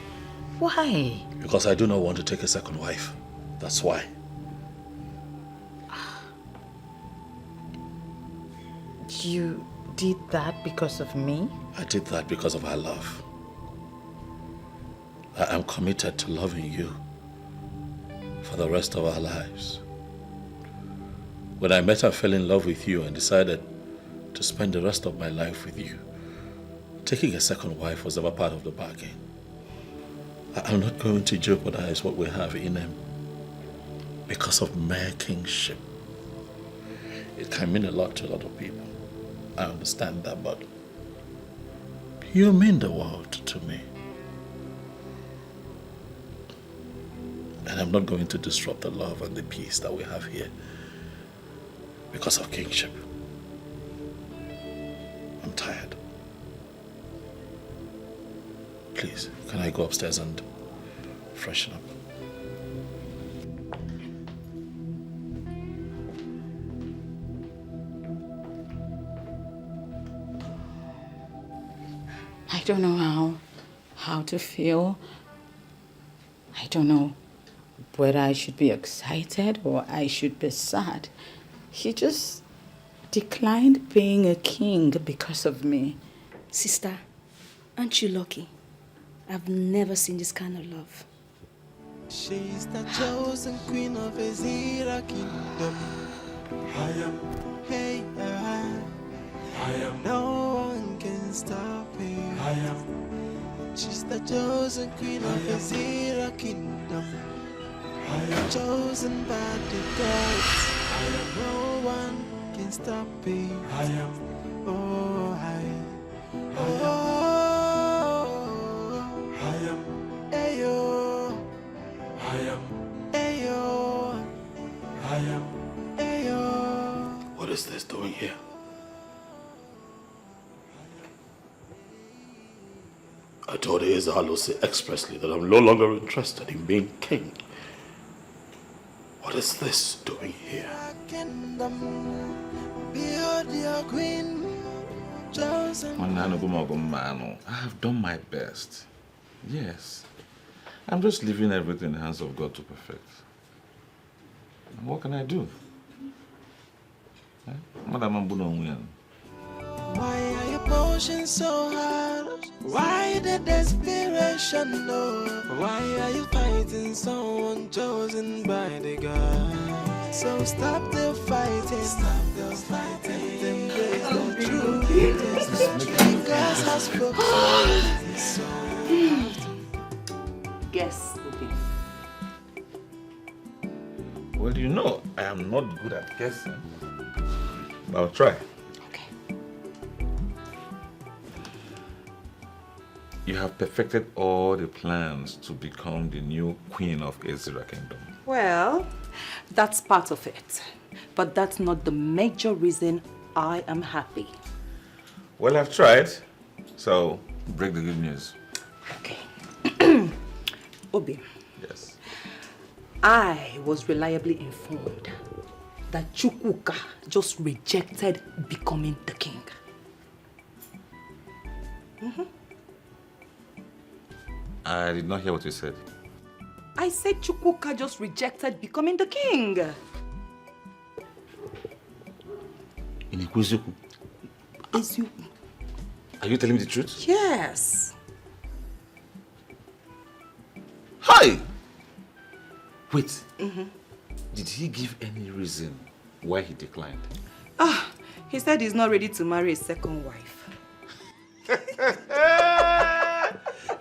Speaker 3: Why?
Speaker 10: Because I do not want to take a second wife. That's why.
Speaker 3: You did that because of me?
Speaker 10: I did that because of our love. I am committed to loving you for the rest of our lives. When I met and fell in love with you and decided to spend the rest of my life with you, taking a second wife was never part of the bargain. I'm not going to jeopardize what we have in him because of mere kingship. It can mean a lot to a lot of people. I understand that, but you mean the world to me. And I'm not going to disrupt the love and the peace that we have here because of kingship. I'm tired. Please, can I go upstairs and freshen up?
Speaker 2: I don't know how to feel. I don't know whether I should be excited or I should be sad. He just declined being a king because of me.
Speaker 14: Sister, aren't you lucky? I've never seen this kind of love.
Speaker 8: She's the chosen queen of Azer kingdom. Hey, I am. No one can stop her. She's the chosen queen of Azer kingdom. Chosen by the gods. No one can stop her. Oh,
Speaker 10: What is this doing here? I told Azer expressly that I'm no longer interested in being king. What is this doing here? I have done my best. Yes. I'm just leaving everything in the hands of God to perfect. And what can I do? Madam Ambuno.
Speaker 8: Why are you pushing so hard? Why the desperation, no? Why are you fighting someone chosen by the God? So stop the fighting, stop the fighting, embrace the truth. Because has spoken, so
Speaker 2: Guess,
Speaker 10: Well, you know, I am not good at guessing. But I'll try. You have perfected all the plans to become the new queen of Azer Kingdom.
Speaker 5: Well, that's part of it. But that's not the major reason I am happy.
Speaker 10: Well, I've tried. So, break the good news.
Speaker 5: Obi.
Speaker 10: Yes.
Speaker 5: I was reliably informed that Chuka just rejected becoming the king.
Speaker 10: I did not hear what you said.
Speaker 5: I said Chuka just rejected becoming the king. Is you?
Speaker 10: Are you telling me the truth?
Speaker 5: Yes.
Speaker 10: Hi! Wait. Did he give any reason why he declined?
Speaker 5: He said he's not ready to marry a second wife.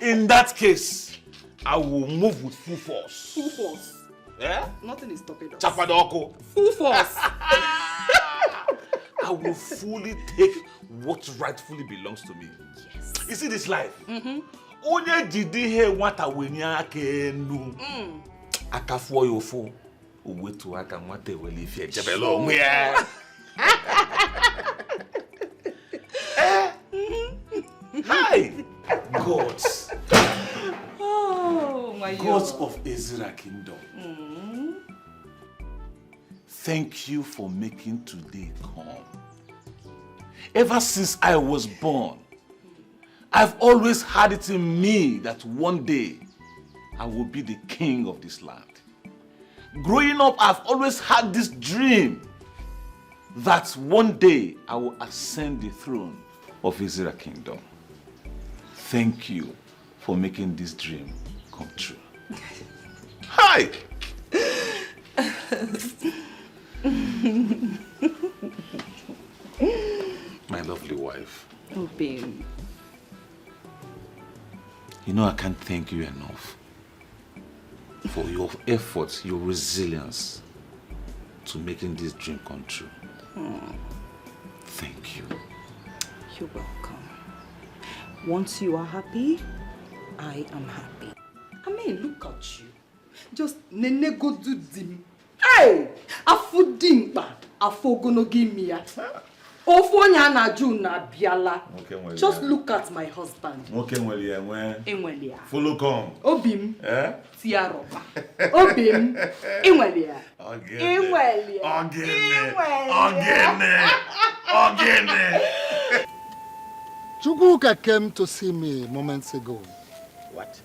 Speaker 10: In that case, I will move with full force.
Speaker 5: Full force.
Speaker 10: Yeah?
Speaker 5: Nothing is stopping us.
Speaker 10: Chapadoko.
Speaker 5: Full force.
Speaker 10: I will fully take what rightfully belongs to me.
Speaker 5: Yes.
Speaker 10: You see this life? Onye jidi he nwata wenye aka enu. Akafuo yofo. Owetu aka nwata wele ife ejebelo onwe ya. Hi! Gods.
Speaker 5: Oh my God.
Speaker 10: Gods of Azer Kingdom. Thank you for making today come. Ever since I was born, I've always had it in me that one day I will be the king of this land. Growing up, I've always had this dream that one day I will ascend the throne of Azer Kingdom. Thank you for making this dream come true. Hi! My lovely wife.
Speaker 5: Oh, babe.
Speaker 10: You know I can't thank you enough for your efforts, your resilience to making this dream come true. Thank you.
Speaker 5: You're welcome. Once you are happy, I am happy. I mean, look at you. Just nene go do dim. Hey! Afu dimpa. Afu gono give me ya. Ofonya na ju na biala. Just look at my husband. Enwelia.
Speaker 10: Follow come.
Speaker 5: Obim. Tiaropa. Obim. Enwelia. Enwelia.
Speaker 6: Again. Chuka came to see me moments ago.
Speaker 12: What?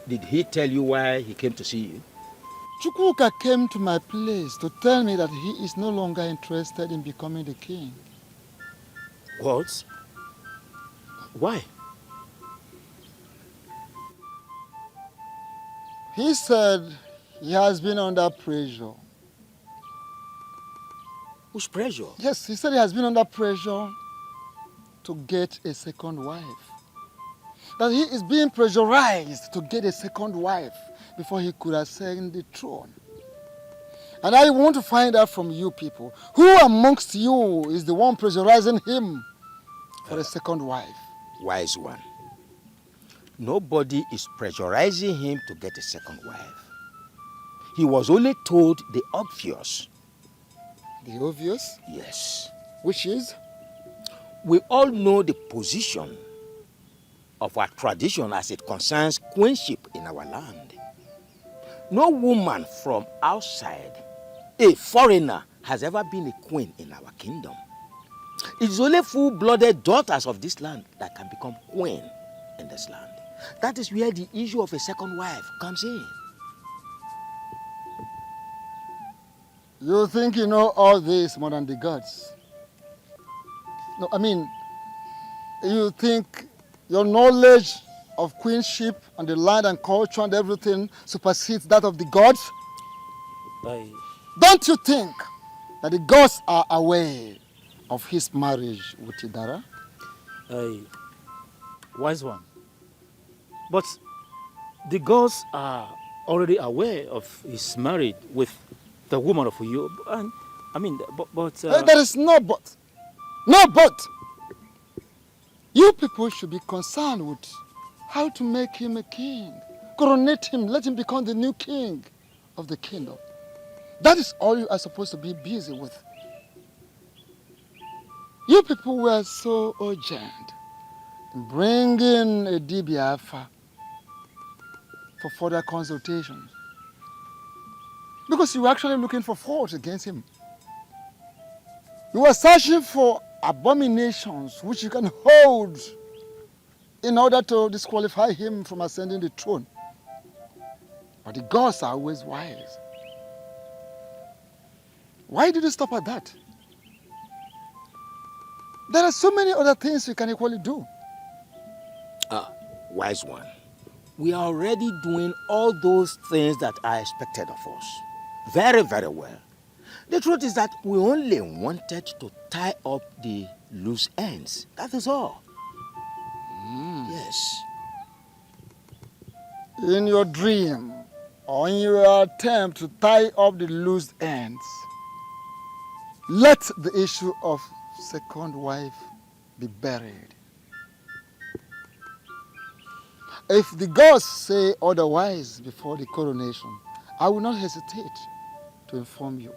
Speaker 12: Did he tell you why he came to see you?
Speaker 6: Chuka came to my place to tell me that he is no longer interested in becoming the king.
Speaker 12: What? Why?
Speaker 6: He said he has been under pressure.
Speaker 12: Whose pressure?
Speaker 6: Yes, he said he has been under pressure to get a second wife. That he is being pressurized to get a second wife before he could ascend the throne. And I want to find out from you people, who amongst you is the one pressurizing him for a second wife?
Speaker 12: Wise one. Nobody is pressurizing him to get a second wife. He was only told the obvious.
Speaker 6: The obvious?
Speaker 12: Yes.
Speaker 6: Which is?
Speaker 12: We all know the position of our tradition as it concerns queenship in our land. No woman from outside, a foreigner, has ever been a queen in our kingdom. It is only full-blooded daughters of this land that can become queen in this land. That is where the issue of a second wife comes in.
Speaker 6: You think you know all this more than the gods? No, I mean, you think your knowledge of queenship and the land and culture and everything supersedes that of the gods? Don't you think that the gods are aware of his marriage with Idara?
Speaker 11: Wise one. But the gods are already aware of his marriage with the woman of Uyo. And I mean, but
Speaker 6: there is no but. No but. You people should be concerned with how to make him a king. Coronate him, let him become the new king of the kingdom. That is all you are supposed to be busy with. You people were so urgent in bringing a Dibiafa for further consultations. Because you were actually looking for faults against him. You were searching for abominations which you can hold in order to disqualify him from ascending the throne. But the gods are always wise. Why did you stop at that? There are so many other things you can equally do.
Speaker 12: Wise one. We are already doing all those things that are expected of us. Very, very well. The truth is that we only wanted to tie up the loose ends. That is all. Yes.
Speaker 6: In your dream, or in your attempt to tie up the loose ends, let the issue of second wife be buried. If the gods say otherwise before the coronation, I will not hesitate to inform you.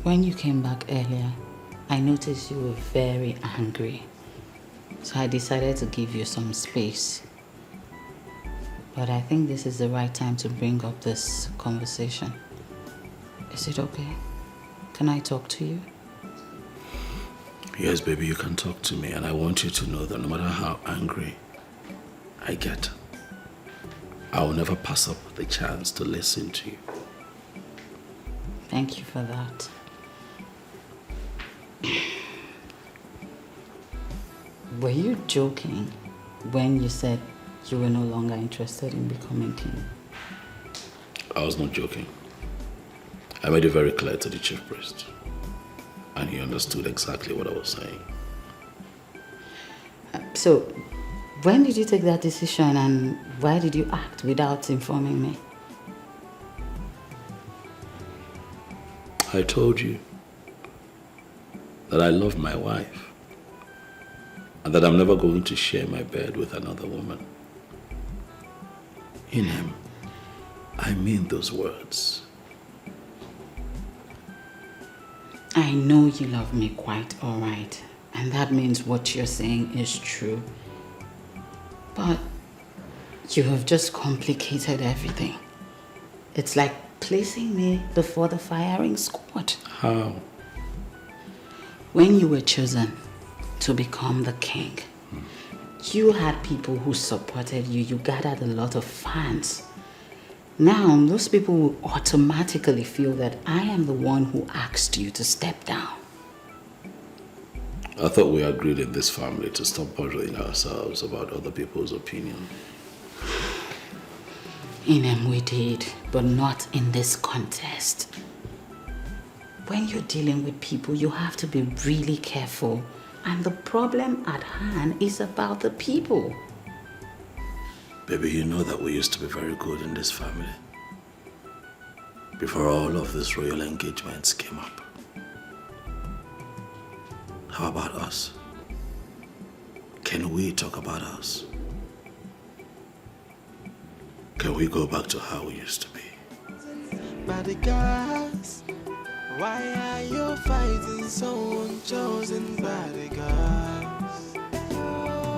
Speaker 13: When you came back earlier, I noticed you were very angry. So I decided to give you some space. But I think this is the right time to bring up this conversation. Is it okay? Can I talk to you?
Speaker 10: Yes, baby, you can talk to me, and I want you to know that no matter how angry I get, I will never pass up the chance to listen to you.
Speaker 13: Thank you for that. Were you joking when you said you were no longer interested in becoming king?
Speaker 10: I was not joking. I made it very clear to the chief priest, and he understood exactly what I was saying.
Speaker 13: So, when did you take that decision and why did you act without informing me?
Speaker 10: I told you that I love my wife and that I'm never going to share my bed with another woman. In him, I mean those words.
Speaker 13: I know you love me quite all right, and that means what you're saying is true. But you have just complicated everything. It's like placing me before the firing squad.
Speaker 10: How?
Speaker 13: When you were chosen to become the king, you had people who supported you. You gathered a lot of fans. Now, those people will automatically feel that I am the one who asked you to step down.
Speaker 10: I thought we agreed in this family to stop bothering ourselves about other people's opinion.
Speaker 13: Inem, we did, but not in this contest. When you're dealing with people, you have to be really careful. And the problem at hand is about the people.
Speaker 10: Baby, you know that we used to be very good in this family. Before all of these royal engagements came up. How about us? Can we talk about us? Can we go back to how we used to be?
Speaker 8: Bodyguards, why are you fighting someone chosen by the gods?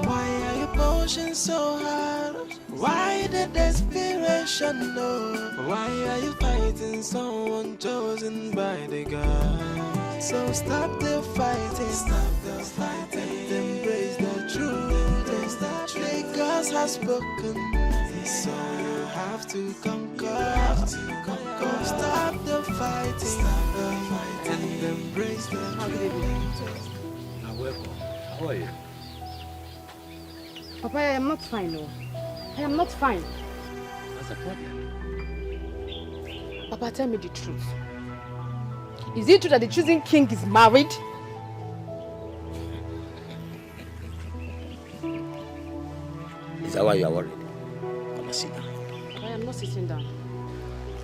Speaker 8: Why are you pushing so hard? Why the desperation? No. Why are you fighting someone chosen by the gods? So stop the fighting, and embrace the truth. The gods have spoken, so you have to conquer. Stop the fighting, and embrace the truth.
Speaker 12: Welcome. How are you?
Speaker 7: Papa, I am not fine, no. I am not fine.
Speaker 12: What's the problem?
Speaker 7: Papa, tell me the truth. Is it true that the chosen king is married?
Speaker 12: Is that why you are worried? Come and sit down.
Speaker 7: I am not sitting down.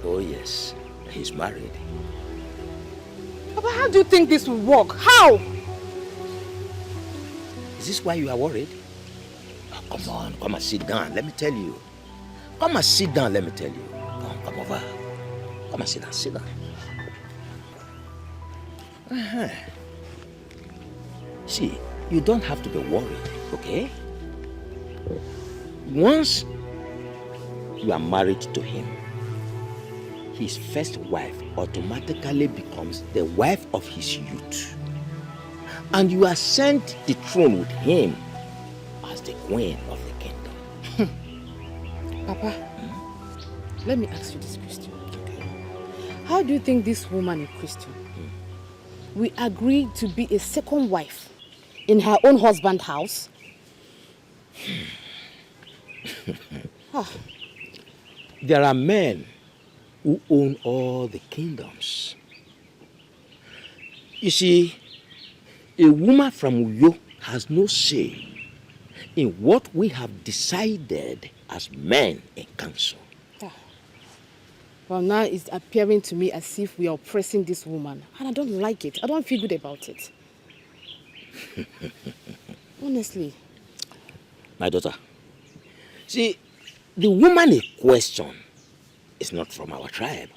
Speaker 12: Oh yes, he's married.
Speaker 7: Papa, how do you think this will work? How?
Speaker 12: Is this why you are worried? Oh, come on, come and sit down. Let me tell you. Come and sit down, let me tell you. Come over. Come and sit down, sit down. See, you don't have to be worried, okay? Once you are married to him, his first wife automatically becomes the wife of his youth. And you are sent the throne with him as the queen of the kingdom.
Speaker 7: Papa, let me ask you this question. How do you think this woman, a Christian, will agree to be a second wife in her own husband's house?
Speaker 12: There are men who own all the kingdoms. You see, a woman from Uyo has no say in what we have decided as men in council.
Speaker 7: Well, now it's appearing to me as if we are oppressing this woman. And I don't like it. I don't feel good about it. Honestly.
Speaker 12: My daughter, see, the woman in question is not from our tribe.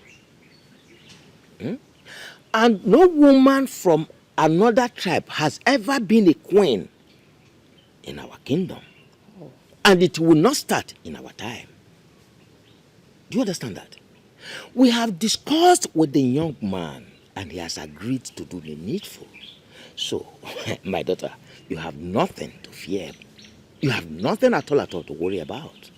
Speaker 12: And no woman from another tribe has ever been a queen in our kingdom. And it will not start in our time. Do you understand that? We have discussed with the young man and he has agreed to do the needful. So, my daughter, you have nothing to fear. You have nothing at all to worry about.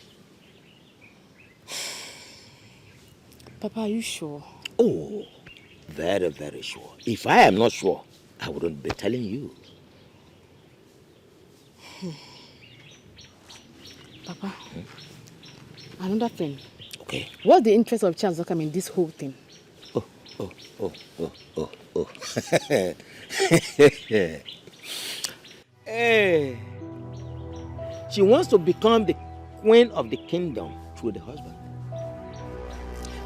Speaker 7: Papa, are you sure?
Speaker 12: Oh, very, very sure. If I am not sure, I wouldn't be telling you.
Speaker 7: Papa, another thing.
Speaker 12: Okay.
Speaker 7: What's the interest of Charles Okam in this whole thing?
Speaker 12: Hey. She wants to become the queen of the kingdom through the husband.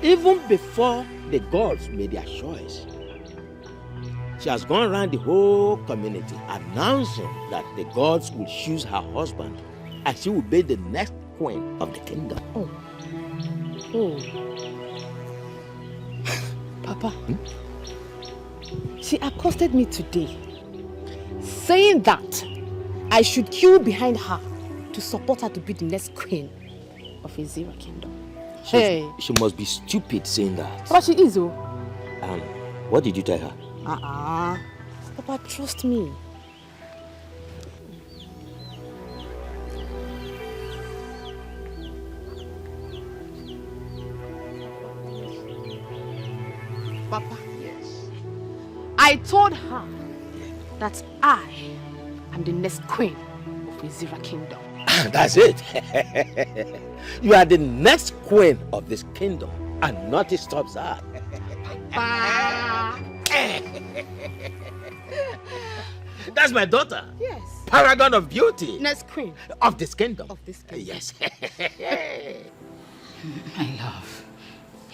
Speaker 12: Even before the gods made their choice, she has gone around the whole community announcing that the gods will choose her husband and she will be the next queen of the kingdom.
Speaker 7: Oh. Papa, she accosted me today, saying that I should queue behind her to support her to be the next queen of Azer kingdom.
Speaker 12: She must be stupid saying that.
Speaker 7: But she is, oh.
Speaker 12: What did you tell her?
Speaker 7: Papa, trust me. Papa, yes. I told her that I am the next queen of Azer kingdom.
Speaker 12: That's it. You are the next queen of this kingdom, and nothing stops her. That's my daughter.
Speaker 7: Yes.
Speaker 12: Paragon of beauty.
Speaker 7: Next queen.
Speaker 12: Of this kingdom.
Speaker 7: Of this kingdom.
Speaker 12: Yes.
Speaker 13: My love.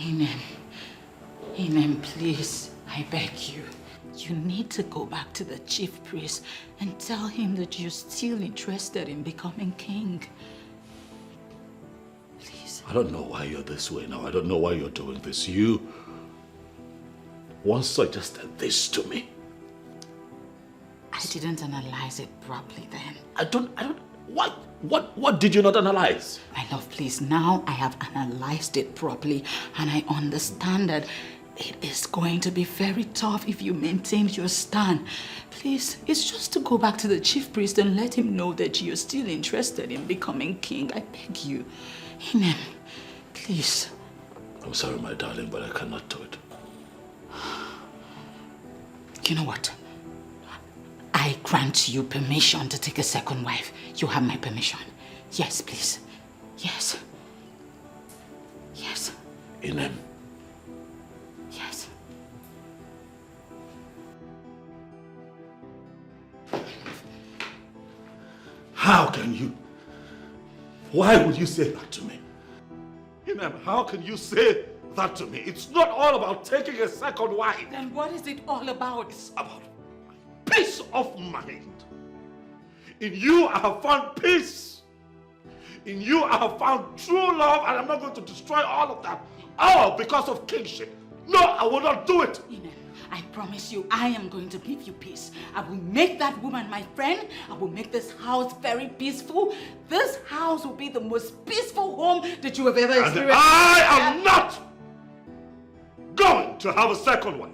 Speaker 13: Amen. Amen, please. I beg you. You need to go back to the chief priest and tell him that you're still interested in becoming king. Please.
Speaker 10: I don't know why you're this way now. I don't know why you're doing this. You once suggested this to me.
Speaker 13: I didn't analyze it properly then.
Speaker 10: What did you not analyze?
Speaker 13: My love, please, now I have analyzed it properly and I understand that it is going to be very tough if you maintain your stand. Please, it's just to go back to the chief priest and let him know that you're still interested in becoming king. I beg you. Inem, please.
Speaker 10: I'm sorry, my darling, but I cannot do it.
Speaker 13: You know what? I grant you permission to take a second wife. You have my permission. Yes, please. Yes. Yes.
Speaker 10: Inem.
Speaker 13: Yes.
Speaker 10: How can you? Why would you say that to me? Inem, how can you say that to me? It's not all about taking a second wife.
Speaker 13: Then what is it all about?
Speaker 10: It's about peace of mind. In you I have found peace. In you I have found true love, and I'm not going to destroy all of that. All because of kingship. No, I will not do it.
Speaker 13: Inem, I promise you, I am going to give you peace. I will make that woman my friend. I will make this house very peaceful. This house will be the most peaceful home that you have ever experienced.
Speaker 10: And I am not going to have a second wife.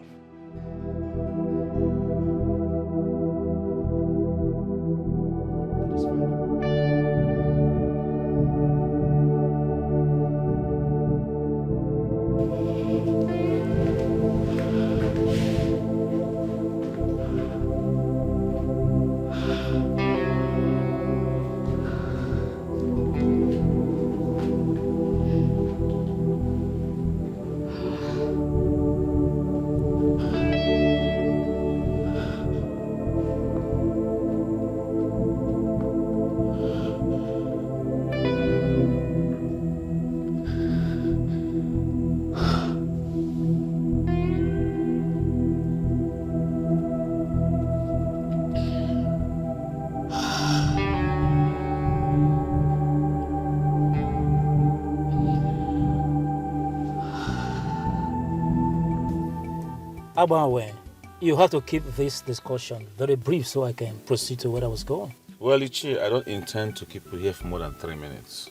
Speaker 16: Abawe, you have to keep this discussion very brief so I can proceed to where I was going.
Speaker 10: Well, Ichi, I don't intend to keep you here for more than 3 minutes.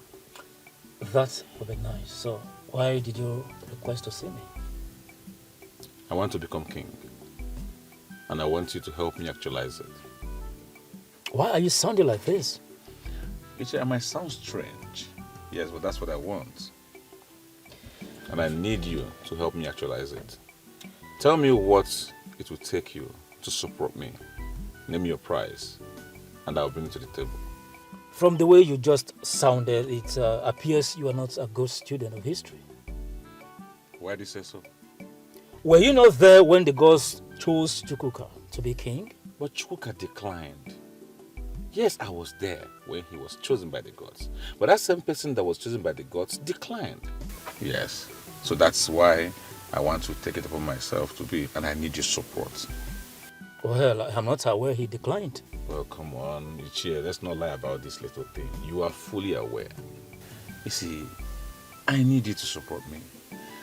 Speaker 16: That would be nice. So, why did you request to see me?
Speaker 10: I want to become king. And I want you to help me actualize it.
Speaker 16: Why are you sounding like this?
Speaker 10: Ichi, I might sound strange. Yes, but that's what I want. And I need you to help me actualize it. Tell me what it will take you to support me. Name your price, and I'll bring it to the table.
Speaker 16: From the way you just sounded, it appears you are not a good student of history.
Speaker 10: Why do you say so?
Speaker 16: Were you not there when the gods chose Chuka to be king?
Speaker 10: But Chuka declined. Yes, I was there when he was chosen by the gods. But that same person that was chosen by the gods declined. Yes, so that's why I want to take it upon myself to be, and I need your support.
Speaker 16: Well, I'm not aware he declined.
Speaker 10: Well, come on, Ichie, let's not lie about this little thing. You are fully aware. You see, I need you to support me.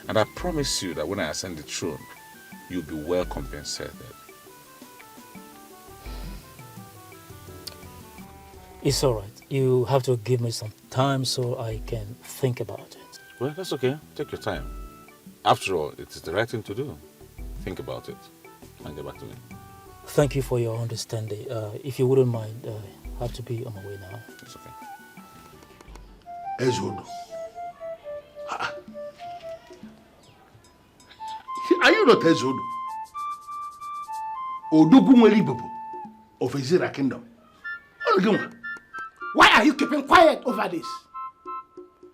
Speaker 10: And I promise you that when I ascend the throne, you'll be well compensated.
Speaker 16: It's all right. You have to give me some time so I can think about it.
Speaker 10: Well, that's okay. Take your time. After all, it is the right thing to do. Think about it and get back to me.
Speaker 16: Thank you for your understanding. If you wouldn't mind, I have to be on my way now.
Speaker 10: It's okay.
Speaker 4: Ezodo. Are you not Ezodo? Odugunwelibubu of Ezira Kingdom.
Speaker 19: Why are you keeping quiet over this?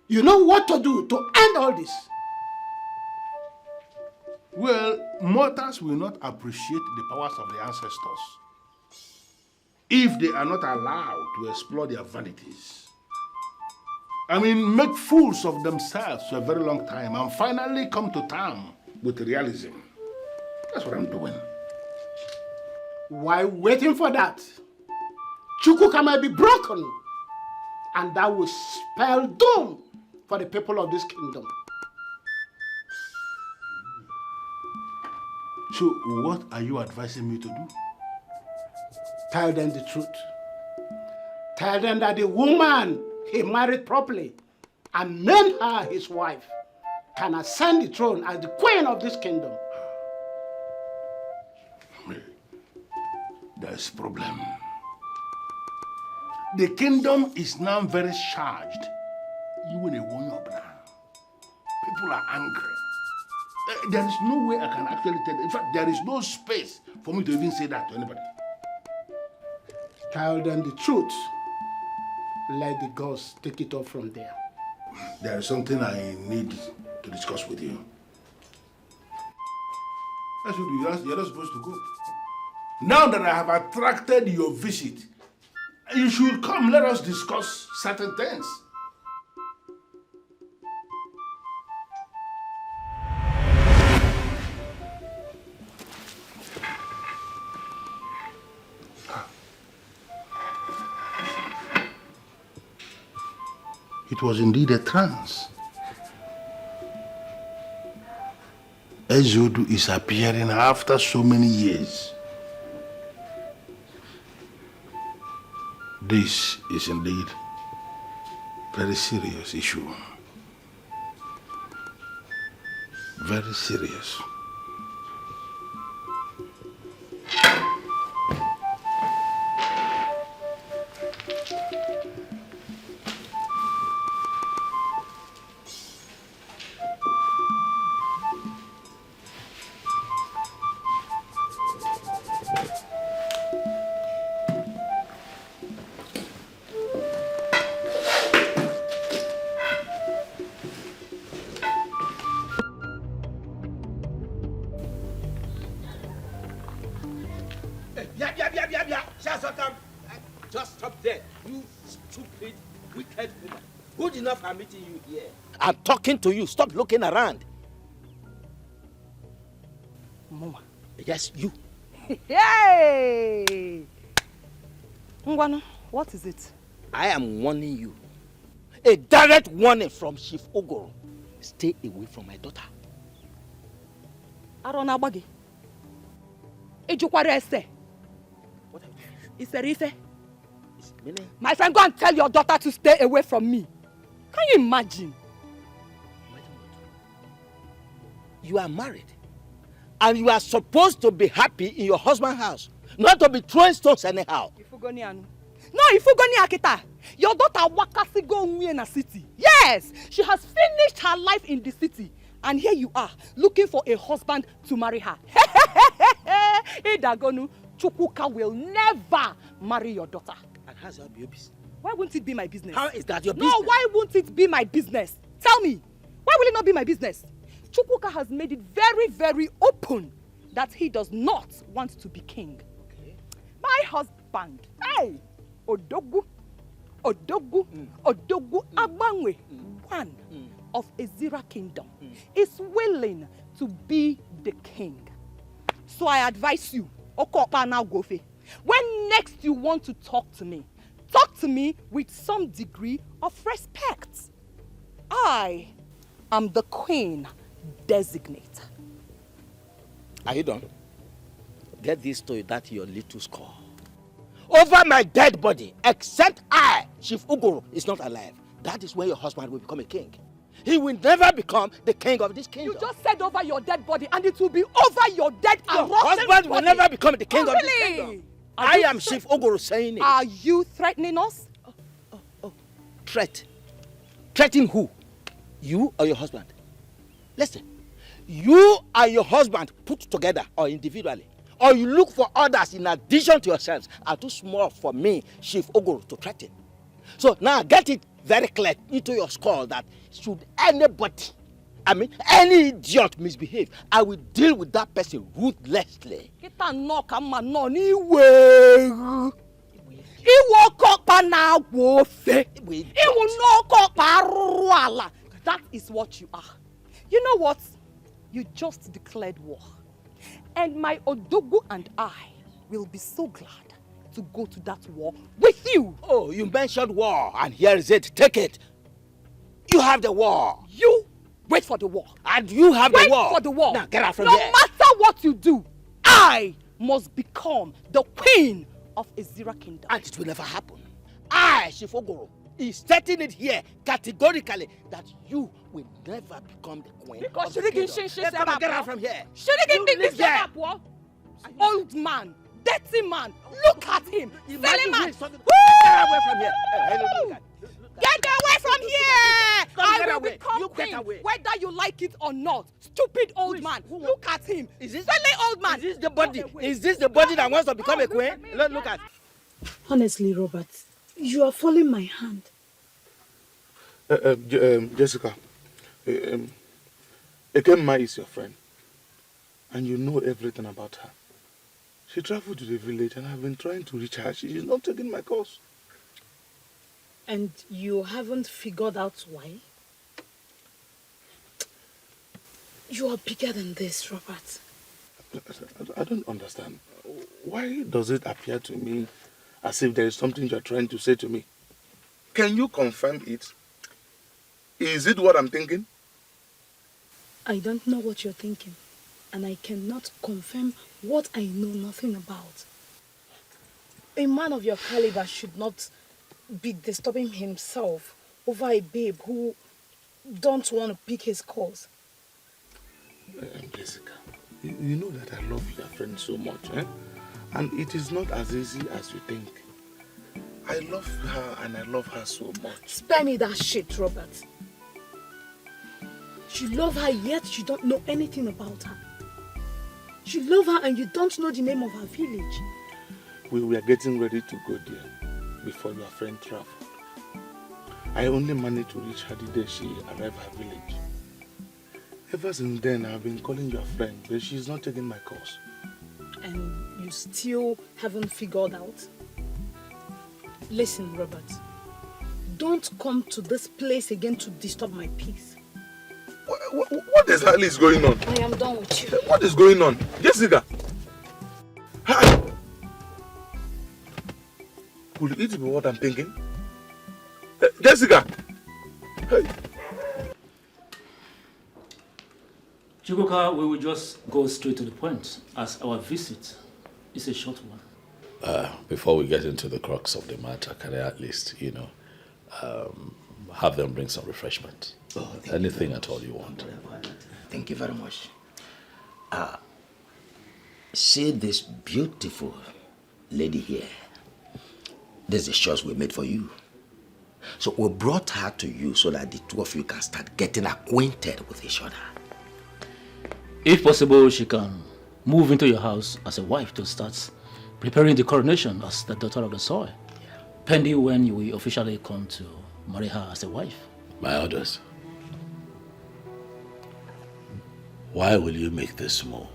Speaker 19: You know what to do to end all this.
Speaker 4: Well, mortals will not appreciate the powers of the ancestors if they are not allowed to explore their vanities. I mean, make fools of themselves for a very long time and finally come to terms with realism. That's what I'm doing.
Speaker 19: While waiting for that, Chuka might be broken, and that will spell doom for the people of this kingdom.
Speaker 4: So, what are you advising me to do?
Speaker 19: Tell them the truth. Tell them that the woman he married properly and made her his wife can ascend the throne as the queen of this kingdom.
Speaker 4: There's a problem. The kingdom is now very charged. You will warn up now. People are angry. There is no way I can actually tell. In fact, there is no space for me to even say that to anybody.
Speaker 19: Tell them the truth. Let the gods take it up from there.
Speaker 4: There is something I need to discuss with you. That's what you're not supposed to go. Now that I have attracted your visit, you should come. Let us discuss certain things. It was indeed a trance. Ezodu is appearing after so many years. This is indeed a very serious issue. Very serious.
Speaker 12: Just stop there, you stupid, wicked woman. Good enough I'm meeting you here. I'm talking to you. Stop looking around.
Speaker 1: Mama.
Speaker 12: Yes, you.
Speaker 1: Hey! Ngwanu, what is it?
Speaker 12: I am warning you. A direct warning from Chief Ogoro. Stay away from my daughter.
Speaker 1: Arona Bagi. Ejukwara ese.
Speaker 12: What are you doing?
Speaker 1: Iserife. My friend, go and tell your daughter to stay away from me. Can you imagine?
Speaker 12: You are married. And you are supposed to be happy in your husband's house. Not to be throwing stones anyhow.
Speaker 1: Ifugoni anu. No, Ifugoni Akita. Your daughter wakasi go in a city. Yes, she has finished her life in the city. And here you are, looking for a husband to marry her. Idagonu, Chuka will never marry your daughter.
Speaker 12: And how's that your business?
Speaker 1: Why won't it be my business?
Speaker 12: How is that your business?
Speaker 1: No, why won't it be my business? Tell me, why will it not be my business? Chuka has made it very, very open that he does not want to be king. Okay. My husband, hey, Odogu Abangwe, one of Ezira kingdom, is willing to be the king. So I advise you, Okopa now Gofe, when next you want to talk to me with some degree of respect. I am the queen designate.
Speaker 12: Are you done? Get this to that your little score. Over my dead body, except I, Chief Ogoro, is not alive. That is when your husband will become a king. He will never become the king of this kingdom.
Speaker 1: You just said over your dead body, and it will be over your dead and
Speaker 12: rotten husband
Speaker 1: body.
Speaker 12: Will never become the king of
Speaker 1: really?
Speaker 12: this kingdom. I am Chief Ogoro saying it.
Speaker 1: Are you threatening us?
Speaker 12: Threat? Threatening who? You or your husband? Listen, you and your husband put together or individually, or you look for others in addition to yourselves, are too small for me, Chief Ogoro, to threaten. So now get it very clear into your skull that should anybody, any idiot misbehave, I will deal with that person ruthlessly.
Speaker 1: That is what you are. You know what? You just declared war. And my Odogu and I will be so glad to go to that war with you.
Speaker 12: Oh, you mentioned war, and here is it. Take it. You have the war.
Speaker 1: You wait for the war.
Speaker 12: And you have
Speaker 1: wait
Speaker 12: the war.
Speaker 1: Wait for the war.
Speaker 12: Now get out from
Speaker 1: no
Speaker 12: here.
Speaker 1: No matter what you do, I must become the queen of Azera Kingdom.
Speaker 12: And it will never happen. I, Shifogoro, is stating it here categorically that you will never become the queen.
Speaker 1: Because
Speaker 12: of the kingdom. Get out from here.
Speaker 1: Old man, dirty man, look at him. Silly man.
Speaker 12: Get away from here.
Speaker 1: Get away from here! I will become queen, whether you like it or not. Stupid old man, look at him. Silly old man.
Speaker 12: Is this the body? Is this the body that wants to become a queen? Look at.
Speaker 7: Honestly, Robert, you are following my hand.
Speaker 4: Jessica, Ekemma is your friend, and you know everything about her. She traveled to the village, and I've been trying to reach her. She is not taking my calls.
Speaker 7: And you haven't figured out why? You are bigger than this, Robert.
Speaker 4: I don't understand. Why does it appear to me as if there is something you're trying to say to me? Can you confirm it? Is it what I'm thinking?
Speaker 7: I don't know what you're thinking, and I cannot confirm what I know nothing about. A man of your caliber should not be disturbing himself over a babe who don't want to pick his calls.
Speaker 4: Jessica, you know that I love your friend so much, eh? And it is not as easy as you think. I love her and I love her so much.
Speaker 7: Spare me that shit, Robert. You love her, yet you don't know anything about her. You love her and you don't know the name of her village.
Speaker 4: We were getting ready to go there before your friend traveled. I only managed to reach her the day she arrived at her village. Ever since then, I've been calling your friend, but she's not taking my calls.
Speaker 7: And you still haven't figured out? Listen, Robert. Don't come to this place again to disturb my peace.
Speaker 4: What the hell is going on?
Speaker 7: I am done with you.
Speaker 4: What is going on? Jessica! Hi. Could it be what I'm thinking? Jessica! Hey.
Speaker 16: Chuka, we will just go straight to the point, as our visit is a short one.
Speaker 10: Before we get into the crux of the matter, can I at least, have them bring some refreshment?
Speaker 12: Oh,
Speaker 10: anything at all you want.
Speaker 12: Thank you very much. See this beautiful lady here. This is the choice we made for you. So we brought her to you so that the two of you can start getting acquainted with each other.
Speaker 16: If possible, she can move into your house as a wife to start preparing the coronation as the daughter of the soil. Pending when you will officially come to marry her as a wife.
Speaker 10: My orders. Why will you make this move?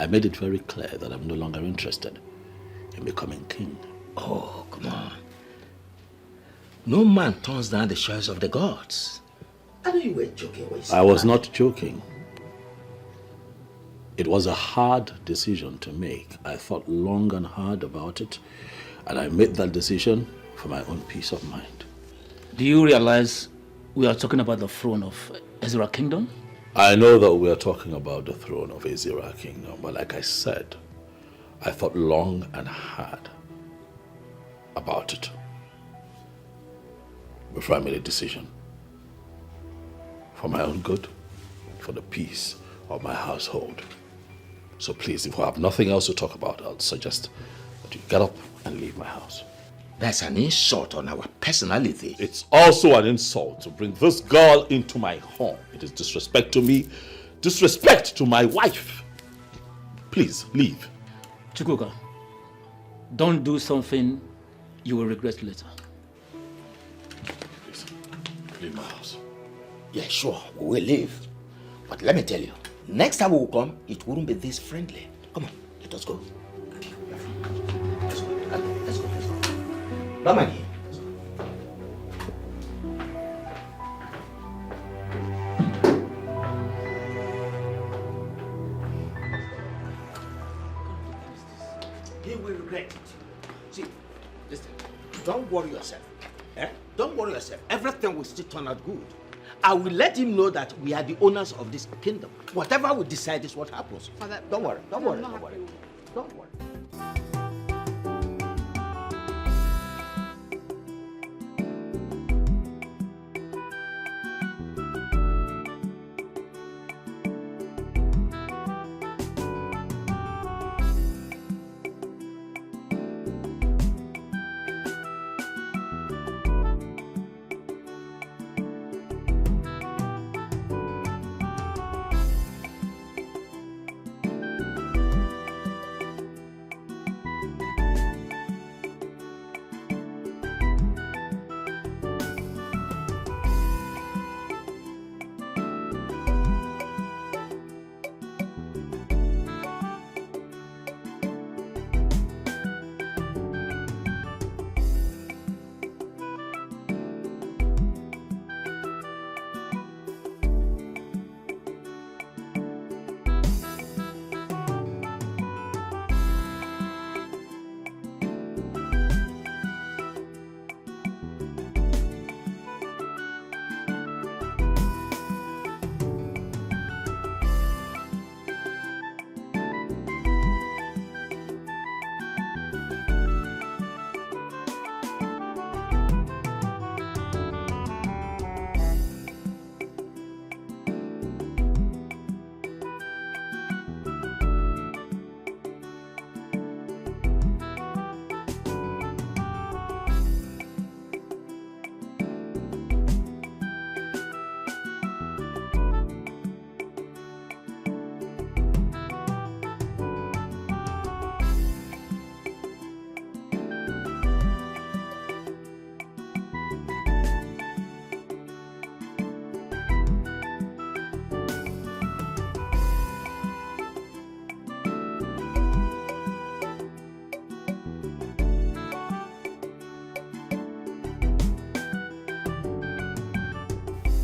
Speaker 10: I made it very clear that I'm no longer interested in becoming king.
Speaker 12: Oh, come on. No man turns down the choice of the gods. I know you were joking.
Speaker 10: I was not joking. It was a hard decision to make. I thought long and hard about it, and I made that decision for my own peace of mind.
Speaker 16: Do you realize we are talking about the throne of Azera Kingdom?
Speaker 10: I know that we are talking about the throne of Azera Kingdom, but like I said, I thought long and hard about it before I made a decision. For my own good, for the peace of my household. So please, if we have nothing else to talk about, I'll suggest that you get up and leave my house.
Speaker 12: That's an insult on our personality.
Speaker 10: It's also an insult to bring this girl into my home. It is disrespect to me, disrespect to my wife. Please, leave.
Speaker 16: Chuka, don't do something you will regret later.
Speaker 10: Please, leave my house.
Speaker 12: Yeah, sure, we will leave. But let me tell you, next time we will come, it wouldn't be this friendly. Come on, let us go. Let's go. Let's go. Ramani. he will regret it. See, listen, don't worry yourself. Don't worry yourself. Everything will still turn out good. I will let him know that we are the owners of this kingdom. Whatever we decide is what happens.
Speaker 13: Father,
Speaker 12: don't worry. Don't worry. Don't worry.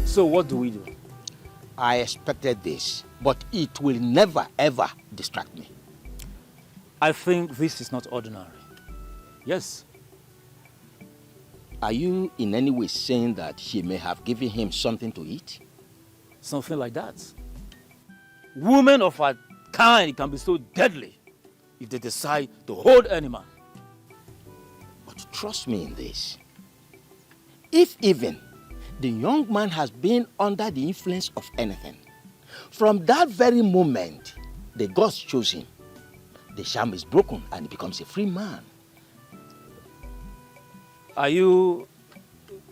Speaker 16: So what do we do?
Speaker 12: I expected this, but it will never ever distract me.
Speaker 16: I think this is not ordinary. Yes.
Speaker 12: Are you in any way saying that she may have given him something to eat?
Speaker 16: Something like that. Women of our kind can be so deadly if they decide to hold any man.
Speaker 12: But trust me in this. If even the young man has been under the influence of anything, from that very moment the gods chose him, the sham is broken and he becomes a free man.
Speaker 16: Are you,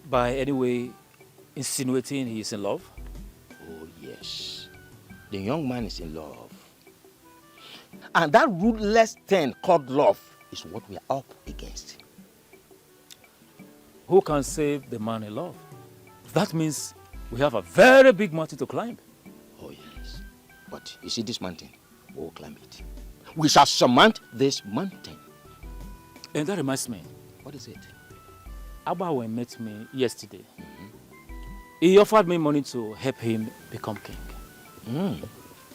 Speaker 16: by any way, insinuating he is in love?
Speaker 12: Oh, yes. The young man is in love. And that ruthless thing called love is what we are up against.
Speaker 16: Who can save the man in love? That means we have a very big mountain to climb.
Speaker 12: Oh, yes. But you see this mountain? We'll climb it. We shall surmount this mountain.
Speaker 16: And that reminds me.
Speaker 12: What is it?
Speaker 16: Abawe met me yesterday. He offered me money to help him become king.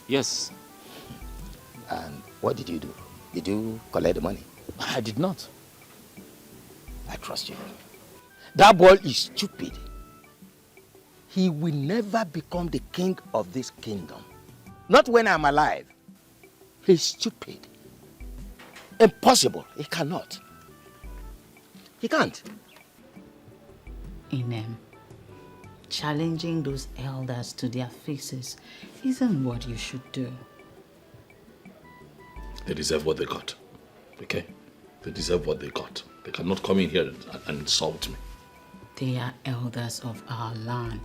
Speaker 16: Yes.
Speaker 12: And what did you do? Did you collect the money?
Speaker 16: I did not.
Speaker 12: I trust you. That boy is stupid. He will never become the king of this kingdom. Not when I'm alive. He's stupid. Impossible. He cannot. He can't.
Speaker 13: Challenging those elders to their faces isn't what you should do.
Speaker 10: They deserve what they got. Okay? They deserve what they got. They cannot come in here and insult me.
Speaker 13: They are elders of our land.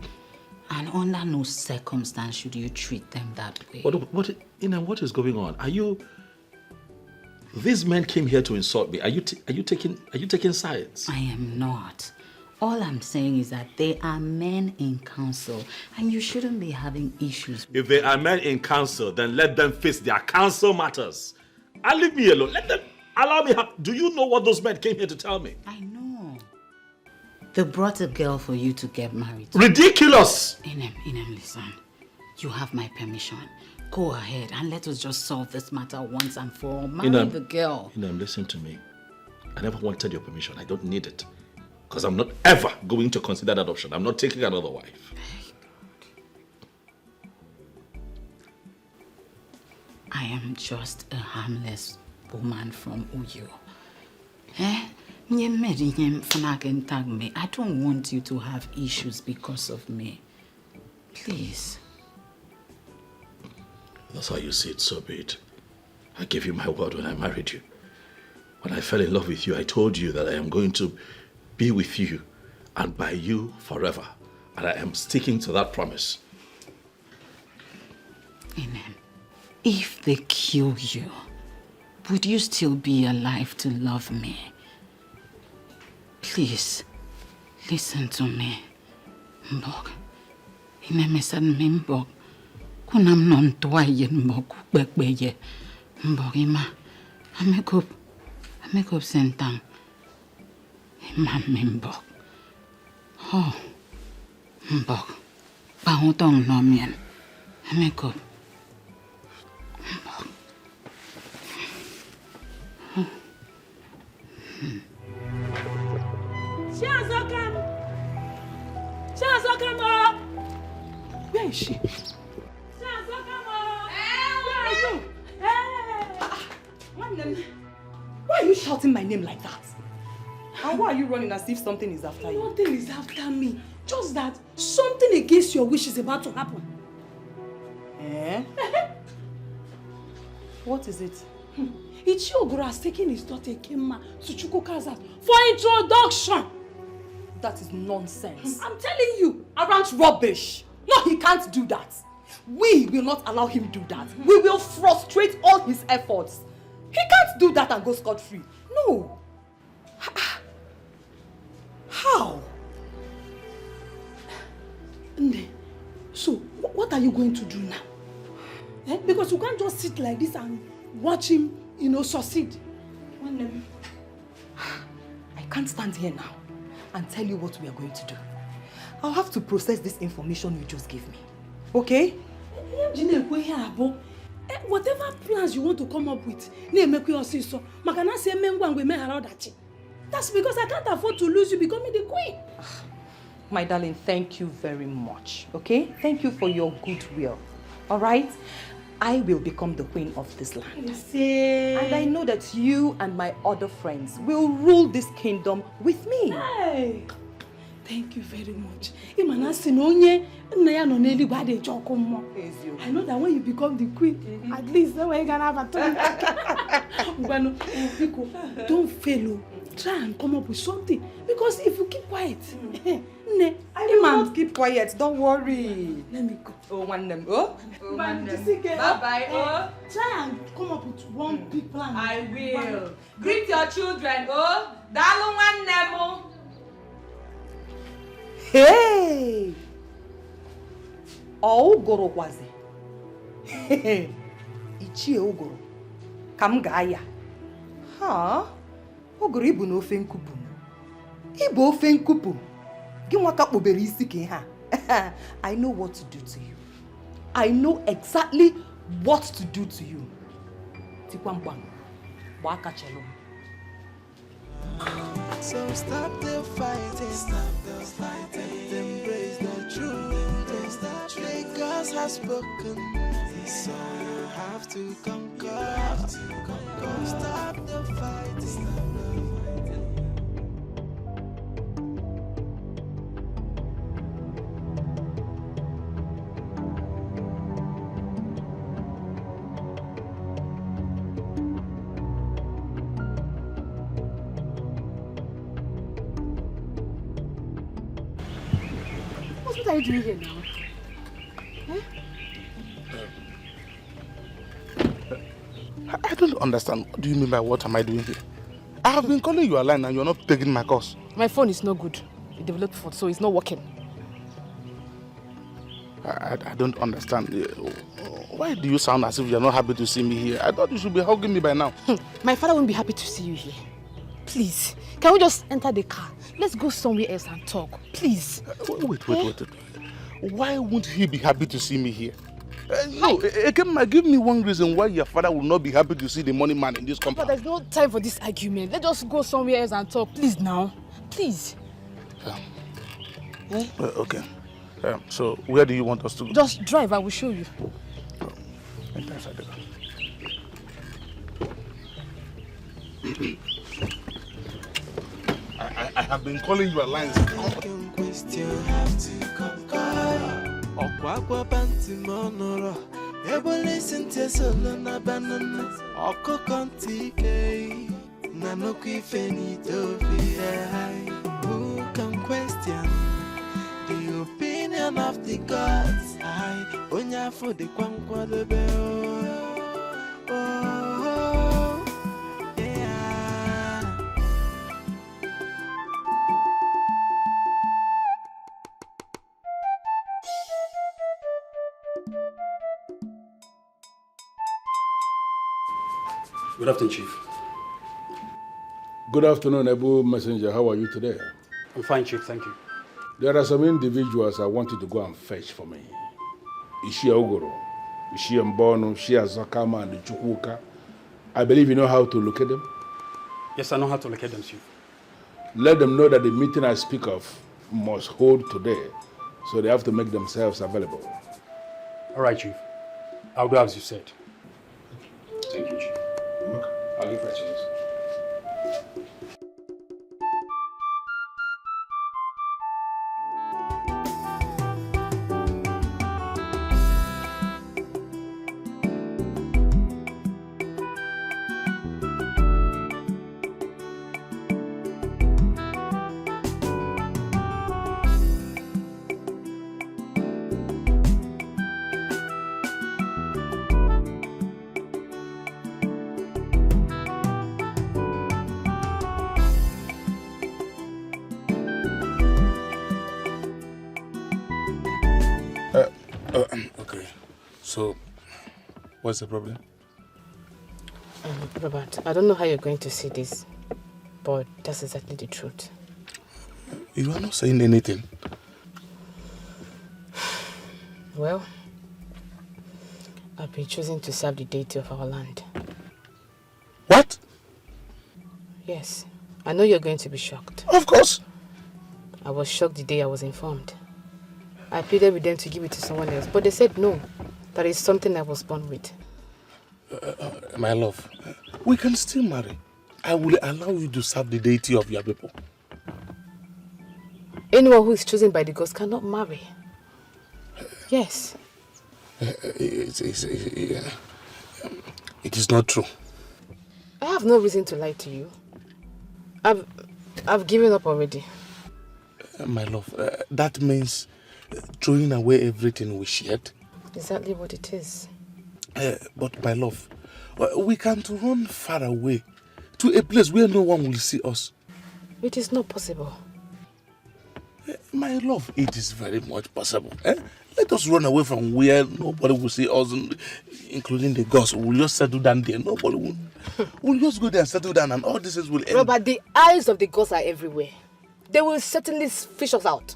Speaker 13: And under no circumstance should you treat them that way.
Speaker 10: What is going on? Are you... These men came here to insult me. Are you taking sides?
Speaker 13: I am not. All I'm saying is that they are men in council, and you shouldn't be having issues.
Speaker 10: If they are men in council, then let them face their council matters. And leave me alone. Let them allow me. Do you know what those men came here to tell me?
Speaker 13: I know. They brought a girl for you to get married to.
Speaker 10: Ridiculous!
Speaker 13: Inem, listen. You have my permission. go ahead and let us just solve this matter once and for all. Marry the girl.
Speaker 10: Listen to me. I never wanted your permission. I don't need it. Because I'm not ever going to consider that option. I'm not taking another wife.
Speaker 13: I am just a harmless woman from Uyo. I don't want you to have issues because of me. Please.
Speaker 10: That's how you see it, so be it. I gave you my word when I married you. When I fell in love with you, I told you that I am going to be with you and by you forever. And I am sticking to that promise.
Speaker 13: Amen. If they kill you, would you still be alive to love me? Please, listen to me. Mbok. Inemesan me mbok. Kunam non toye mbok bekbeye. Mbok ima. Amekop sentang. Ima me mbok. Oh. Mbok. Pahutong no mien. Amekop. Mbok.
Speaker 17: Where is she? Why are you shouting my name like that? And why are you running as if something is after you?
Speaker 7: Nothing is after me. Just that something against your wish is about to happen.
Speaker 17: What is it?
Speaker 7: Ichiogoro has taken his daughter Kemma to Chukwuka's house for introduction.
Speaker 17: That is nonsense.
Speaker 7: I'm telling you.
Speaker 17: Arrant rubbish. No, he can't do that. We will not allow him do that. We will frustrate all his efforts. He can't do that and go scot-free. No. How?
Speaker 7: So, what are you going to do now? Because you can't just sit like this and watch him, succeed.
Speaker 17: I can't stand here now and tell you what we are going to do. I'll have to process this information you just gave me. Okay?
Speaker 7: Whatever plans you want to come up with, that's because I can't afford to lose you becoming the queen.
Speaker 17: My darling, thank you very much. Okay? Thank you for your goodwill. All right? I will become the queen of this land. And I know that you and my other friends will rule this kingdom with me.
Speaker 7: Hey. Thank you very much. I know that when you become the queen, at least then we're gonna have a turn. Don't fail. Try and come up with something. Because if you keep quiet,
Speaker 17: I will not keep quiet. Don't worry.
Speaker 7: Let me go.
Speaker 17: Oh, one them. Oh, one them.
Speaker 7: Bye-bye. Try and come up with one big plan.
Speaker 1: I will. Greet your children. Oh, dalu one nemo.
Speaker 17: Hey! Ogoro kwazi. Ichie Ogoro. Kam gaya. Ha? Ogoro ibu na ofe nkupu. Ibu ofe nkupu. Gi nwaka kpobere isi ke ha. I know what to do to you. I know exactly what to do to you. Tikwambam. Waka chelo.
Speaker 8: So stop the fighting, embrace the truth. Because has spoken, so you have to conquer. Stop the fighting.
Speaker 7: What are you doing here now?
Speaker 6: I don't understand. What do you mean by what am I doing here? I have been calling you a line and you're not taking my calls.
Speaker 7: My phone is not good. It developed fault, so it's not working.
Speaker 6: I don't understand. Why do you sound as if you're not happy to see me here? I thought you should be hugging me by now.
Speaker 7: My father won't be happy to see you here. Please, can we just enter the car? Let's go somewhere else and talk. Please.
Speaker 6: Wait. Why won't he be happy to see me here?
Speaker 4: No, Ekema, give me one reason why your father will not be happy to see the money man in this
Speaker 7: But
Speaker 4: compound.
Speaker 7: there's no time for this argument. Let us go somewhere else and talk. Please now. Please.
Speaker 4: Okay. So, where do you want us to go?
Speaker 7: Just drive, I will show you.
Speaker 4: Enter inside the car. I have been calling you a lines.
Speaker 8: Question have to conquer. Okwa banti monoro. Ebo listen to solo na banana. Oko kontike. Nano kwifeni tofi. Who can question the opinion of the gods? I onya for the kwankwa de beo. Oh, yeah.
Speaker 19: Good afternoon, Chief.
Speaker 4: Good afternoon, Abu Messenger. How are you today?
Speaker 19: I'm fine, Chief. Thank you.
Speaker 4: There are some individuals I want you to go and fetch for me. Ishia Ogoro, Ishia Mbono, Ishia Zakama, and Chuka. I believe you know how to locate them.
Speaker 19: Yes, I know how to locate them, Chief.
Speaker 4: Let them know that the meeting I speak of must hold today, so they have to make themselves available.
Speaker 19: All right, Chief. I'll do as you said. Thank you, Chief. I'll leave right to this.
Speaker 4: Okay. So, what's the problem?
Speaker 7: Robert, I don't know how you're going to see this, but that's exactly the truth.
Speaker 4: You are not saying anything.
Speaker 7: Well, I've been choosing to serve the deity of our land.
Speaker 4: What?
Speaker 7: Yes. I know you're going to be shocked.
Speaker 4: Of course.
Speaker 7: I was shocked the day I was informed. I pleaded with them to give it to someone else, but they said no. That is something I was born with.
Speaker 4: My love, we can still marry. I will allow you to serve the deity of your people.
Speaker 7: Anyone who is chosen by the gods cannot marry. Yes.
Speaker 4: It is not true.
Speaker 7: I have no reason to lie to you. I've given up already.
Speaker 4: My love, that means throwing away everything we shared.
Speaker 7: Exactly what it is.
Speaker 4: But my love, we can't run far away to a place where no one will see us.
Speaker 7: It is not possible.
Speaker 4: My love, it is very much possible. Let us run away from where nobody will see us, including the gods. We'll just settle down there. Nobody will. We'll just go there and settle down, and all this will end.
Speaker 7: Robert, the eyes of the gods are everywhere. They will certainly fish us out.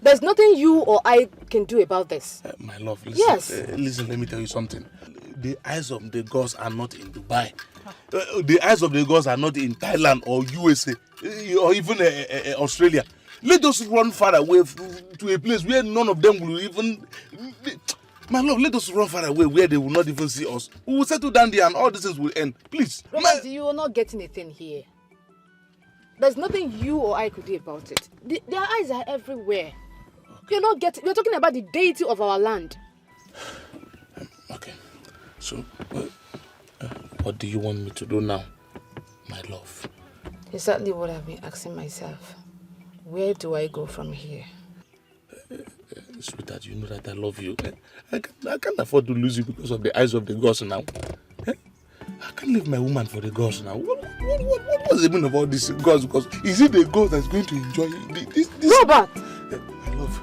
Speaker 7: There's nothing you or I can do about this.
Speaker 4: My love, listen.
Speaker 7: Yes.
Speaker 4: Listen, let me tell you something. The eyes of the gods are not in Dubai. The eyes of the gods are not in Thailand or USA or even Australia. Let us run far away to a place where none of them will even... My love, let us run far away where they will not even see us. We will settle down there and all these things will end. Please.
Speaker 7: Robert, you are not getting a thing here. There's nothing you or I could do about it. Their eyes are everywhere. You're not getting... We're talking about the deity of our land.
Speaker 4: Okay. So, what do you want me to do now, my love?
Speaker 7: Exactly what I've been asking myself. Where do I go from here?
Speaker 4: Sweetheart, you know that I love you. I can't afford to lose you because of the eyes of the gods now. I can't leave my woman for the gods now. What's the meaning of all this gods? Because is it the god that's going to enjoy this?
Speaker 7: Robert!
Speaker 4: My love.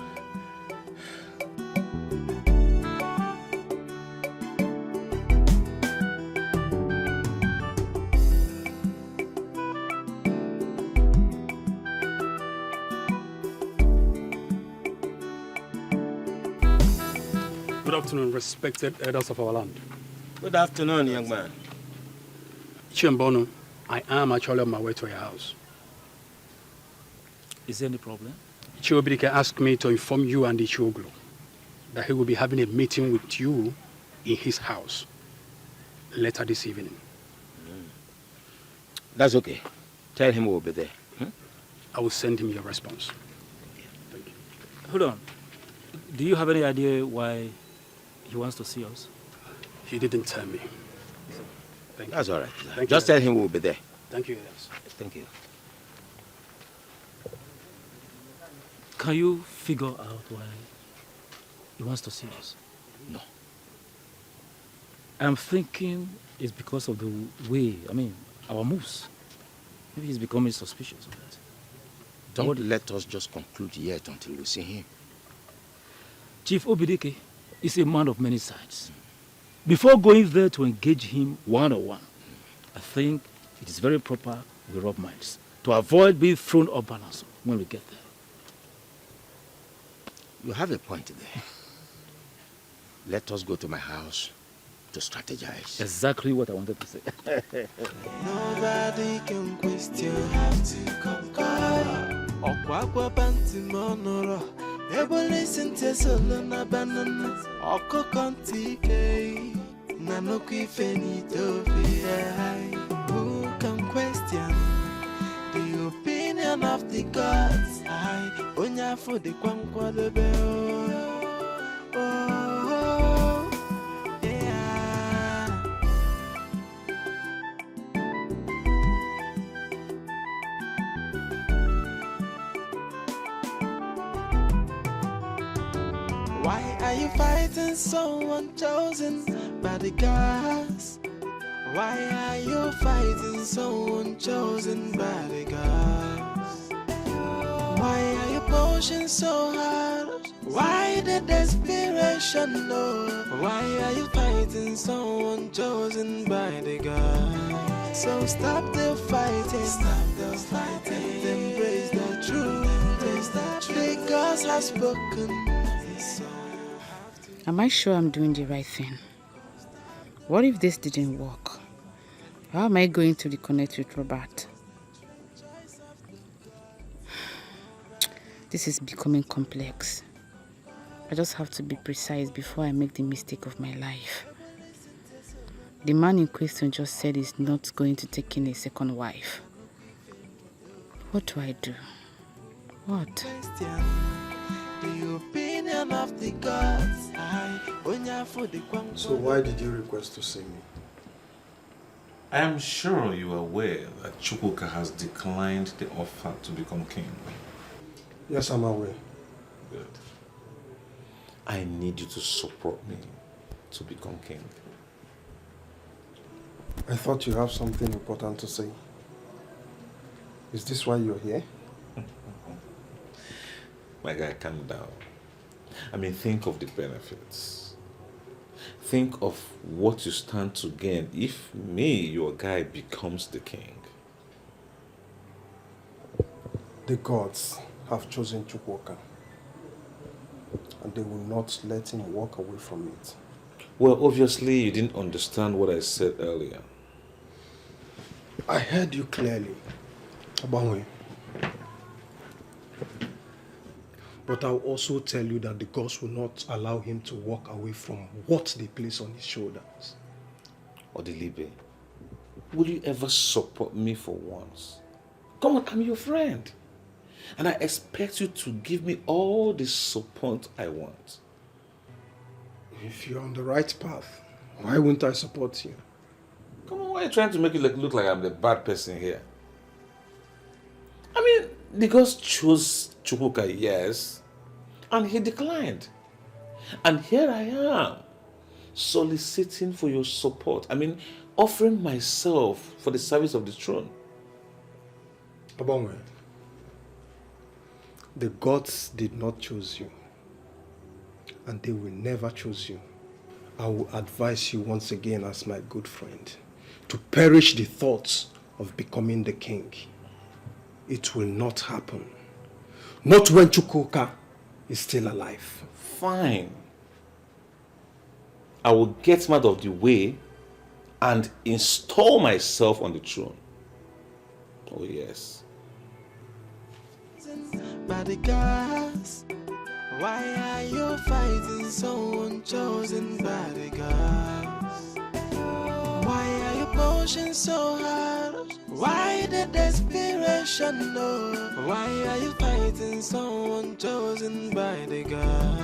Speaker 10: Good
Speaker 19: afternoon, respected elders of our land.
Speaker 12: Good afternoon, young man.
Speaker 19: Chiembono, I am actually on my way to your house.
Speaker 16: Is there any problem?
Speaker 19: Obidik asked me to inform you and Ichioglu that he will be having a meeting with you in his house later this evening.
Speaker 12: That's okay. Tell him we'll be there.
Speaker 19: I will send him your response. Thank you.
Speaker 16: Hold on. Do you have any idea why he wants to see us?
Speaker 19: He didn't tell me. Thank
Speaker 12: That's
Speaker 19: you.
Speaker 12: all right.
Speaker 19: Thank
Speaker 12: Just
Speaker 19: you.
Speaker 12: tell him we'll be there.
Speaker 19: Thank you, yes.
Speaker 12: Thank you.
Speaker 16: Can you figure out why he wants to see us?
Speaker 12: No.
Speaker 16: I'm thinking it's because of the way, our moves. Maybe he's becoming suspicious of that.
Speaker 12: Don't let us just conclude yet until we see him.
Speaker 16: Chief Obidik is a man of many sides. Before going there to engage him one-on-one, I think it is very proper we rub minds to avoid being thrown off balance when we get there.
Speaker 12: You have a point there. Let us go to my house to strategize.
Speaker 16: Exactly what I wanted to say.
Speaker 8: Nobody can question, have to conquer. Okwa panti monoro, ebo listen to solo na banana. Oko konti ke, nanoki finito fi. Who can question the opinion of the gods? I onya for the kwankwa de beo. Why are you fighting someone chosen by the gods? Why are you fighting someone chosen by the gods? Why are you pushing so hard? Why the desperation, no? Why are you fighting someone chosen by the gods? So stop the fighting, and embrace the truth. The gods have spoken.
Speaker 13: Am I sure I'm doing the right thing? What if this didn't work? How am I going to reconnect with Robert? This is becoming complex. I just have to be precise before I make the mistake of my life. The man in question just said he's not going to take in a second wife. What do I do? What?
Speaker 8: The opinion of the gods.
Speaker 9: So why did you request to see me?
Speaker 10: I am sure you are aware that Chuka has declined the offer to become king.
Speaker 9: Yes, I'm aware.
Speaker 10: Good. I need you to support me to become king.
Speaker 9: I thought you have something important to say. Is this why you're here?
Speaker 10: My guy, calm down. Think of the benefits. Think of what you stand to gain if me, your guy, becomes the king.
Speaker 9: The gods have chosen Chuka, and they will not let him walk away from it.
Speaker 10: Well, obviously you didn't understand what I said earlier.
Speaker 9: I heard you clearly, Abanwe. But I'll also tell you that the gods will not allow him to walk away from what they place on his shoulders.
Speaker 10: Odilibe, will you ever support me for once? Come on, I'm your friend. And I expect you to give me all the support I want.
Speaker 9: If you're on the right path, why wouldn't I support you?
Speaker 10: Come on, why are you trying to make it look like I'm the bad person here? The gods chose Chuka, yes, and he declined. And here I am, soliciting for your support. Offering myself for the service of the throne.
Speaker 9: Abanwe, the gods did not choose you, and they will never choose you. I will advise you once again as my good friend to perish the thoughts of becoming the king. It will not happen. Not when Chuka is still alive.
Speaker 10: Fine. I will get out of the way and install myself on the throne. Oh yes.
Speaker 8: By the gods, why are you fighting someone chosen by the gods? Why are you pushing so hard? Why the desperation? No. Why are you fighting someone chosen by the gods?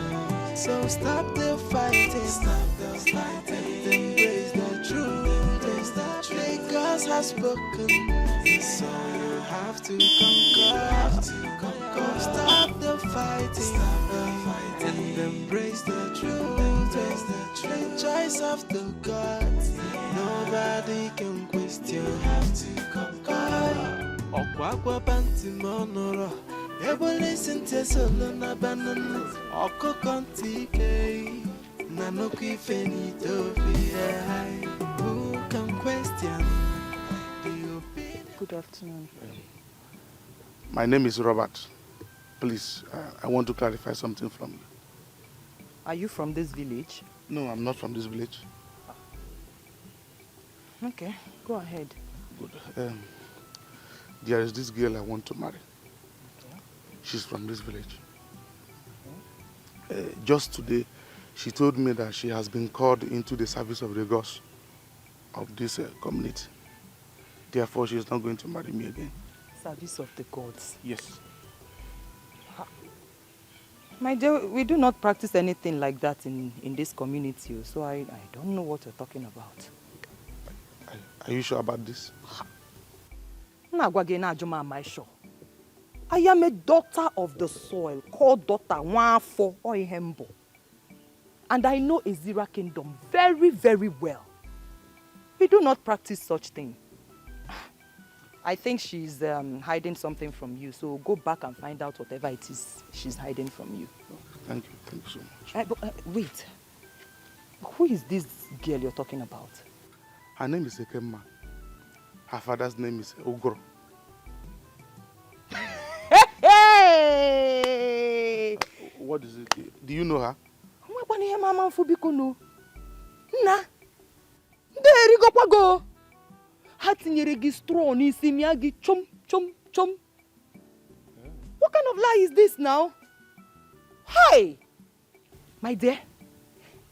Speaker 8: So stop the fighting, stop the fighting, embrace the truth. The gods have spoken, so you have to conquer. Stop the fighting, and embrace the truth. The choice of the gods, nobody can question. You have to conquer. Okwakwa panti monoro, ebo listen to solo na banana. Oko konti ke, na no kifeni to be. Who can question?
Speaker 2: Good afternoon.
Speaker 4: My name is Robert. Please, I want to clarify something from you.
Speaker 2: Are you from this village?
Speaker 4: No, I'm not from this village.
Speaker 2: Okay, go ahead.
Speaker 4: Good. There is this girl I want to marry.
Speaker 2: Okay.
Speaker 4: She's from this village. Just today, she told me that she has been called into the service of the gods of this community. Therefore, she is not going to marry me again.
Speaker 2: Service of the gods.
Speaker 4: Yes.
Speaker 2: My dear, we do not practice anything like that in this community, so I don't know what you're talking about.
Speaker 4: Are you sure about this?
Speaker 2: Am I sure? I am a daughter of the soil, called daughter Nwafo Oyembo. And I know Ezira Kingdom very, very well. We do not practice such thing. I think she's hiding something from you, so go back and find out whatever it is she's hiding from you.
Speaker 4: Thank you so much.
Speaker 2: But wait, who is this girl you're talking about?
Speaker 4: Her name is Ekemma. Her father's name is Ogro.
Speaker 2: Hey!
Speaker 4: What is it? Do you know her?
Speaker 2: Nna, nderi go kwago. Ha tinyere gi straw n'isi mia gi chom chom chom. What kind of lie is this now? Hi! My dear,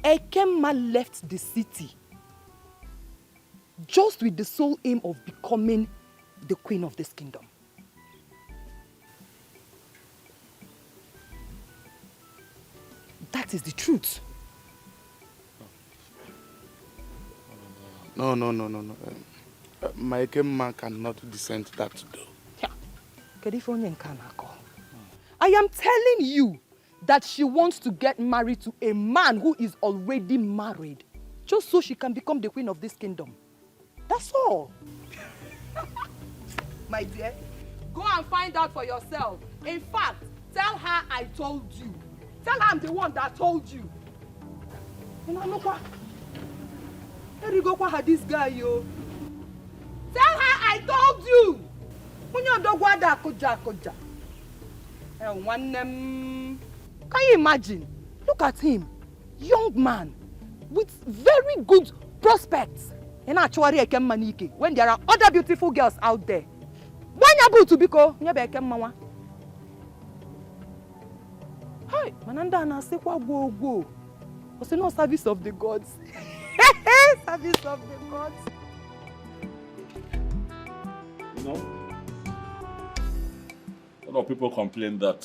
Speaker 2: Ekemma left the city just with the sole aim of becoming the queen of this kingdom. That is the truth.
Speaker 4: No. My Ekemma cannot descend that door.
Speaker 1: I am telling you that she wants to get married to a man who is already married, just so she can become the queen of this kingdom. That's all. My dear, go and find out for yourself. In fact, tell her I told you. Tell her I'm the one that told you. You know, look what? There you go, what this guy, yo. Tell her I told you. When you don't want that, koja. Can you imagine? Look at him, young man with very good prospects. And actually, when there are other beautiful girls out there, why not to biko? Hi, Mananda na say go. Was no service of the gods. Service of the gods.
Speaker 10: You know, a lot of people complain that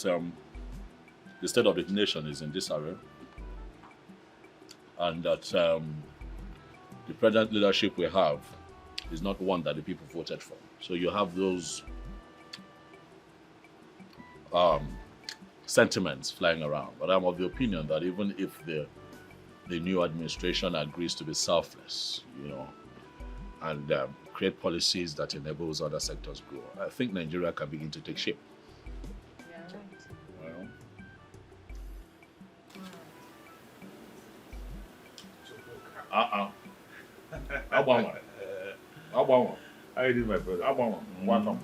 Speaker 10: the state of the nation is in disarray, and that the present leadership we have is not one that the people voted for. So you have those sentiments flying around. But I'm of the opinion that even if the new administration agrees to be selfless, you know, and create policies that enables other sectors grow, I think Nigeria can begin to take shape. How are you doing, my brother? Welcome.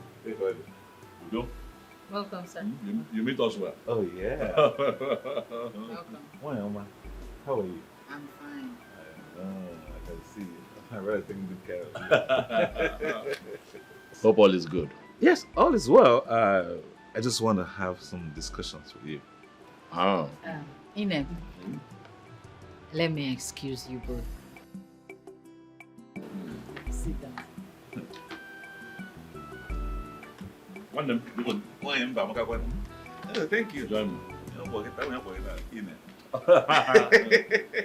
Speaker 13: Welcome, sir.
Speaker 10: You meet us well.
Speaker 15: Oh, yeah.
Speaker 13: Welcome.
Speaker 15: Why, Oma? How are you?
Speaker 13: I'm fine.
Speaker 10: I can see. I really think good care of you. Hope all is good. Yes, all is well. I just want to have some discussions with you. Oh.
Speaker 13: Inem, let me excuse you both. Sit down.
Speaker 10: Thank you. John.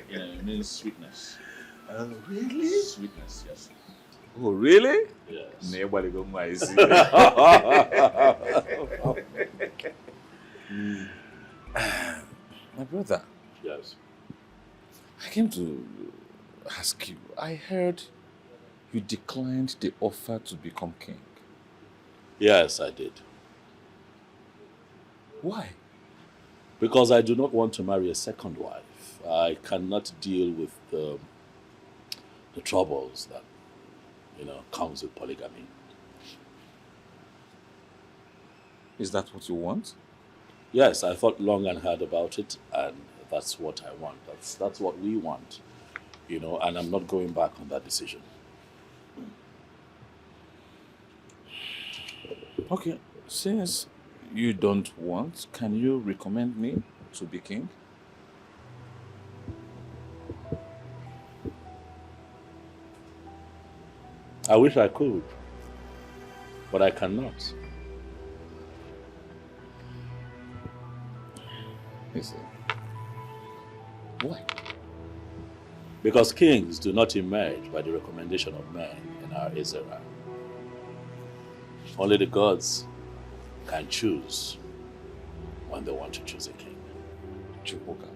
Speaker 10: It means sweetness.
Speaker 4: Really?
Speaker 10: Sweetness, yes.
Speaker 4: Oh, really?
Speaker 10: Yes.
Speaker 4: Nobody go my My brother.
Speaker 10: Yes.
Speaker 4: I came to ask you. I heard you declined the offer to become king.
Speaker 10: Yes, I did.
Speaker 4: Why?
Speaker 10: Because I do not want to marry a second wife. I cannot deal with the troubles that, comes with polygamy.
Speaker 4: Is that what you want?
Speaker 10: Yes, I thought long and hard about it, and that's what I want. That's what we want, and I'm not going back on that decision.
Speaker 4: Okay, since you don't want, can you recommend me to be king?
Speaker 10: I wish I could, but I cannot.
Speaker 4: Listen. Why?
Speaker 10: Because kings do not emerge by the recommendation of men in our Azer. Only the gods can choose when they want to choose a king.
Speaker 4: Chuka,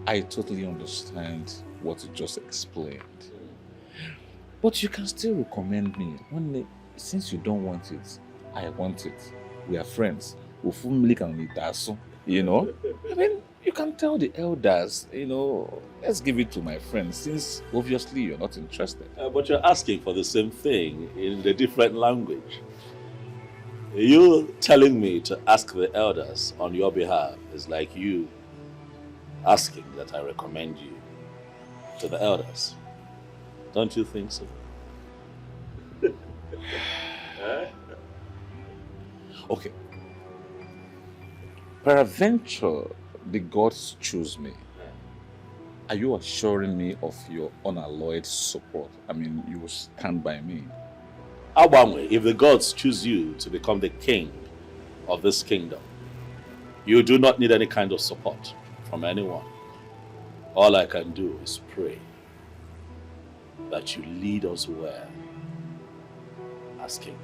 Speaker 4: I totally understand what you just explained. But you can still recommend me. Since you don't want it, I want it. We are friends. I mean, you can tell the elders, let's give it to my friends, since obviously you're not interested.
Speaker 10: But you're asking for the same thing in a different language. You telling me to ask the elders on your behalf is like you asking that I recommend you to the elders. Don't you think so?
Speaker 4: Okay. Peradventure, the gods choose me. Are you assuring me of your unalloyed support? I mean, you will stand by me.
Speaker 10: Abangwe, if the gods choose you to become the king of this kingdom, you do not need any kind of support from anyone. All I can do is pray that you lead us well as king.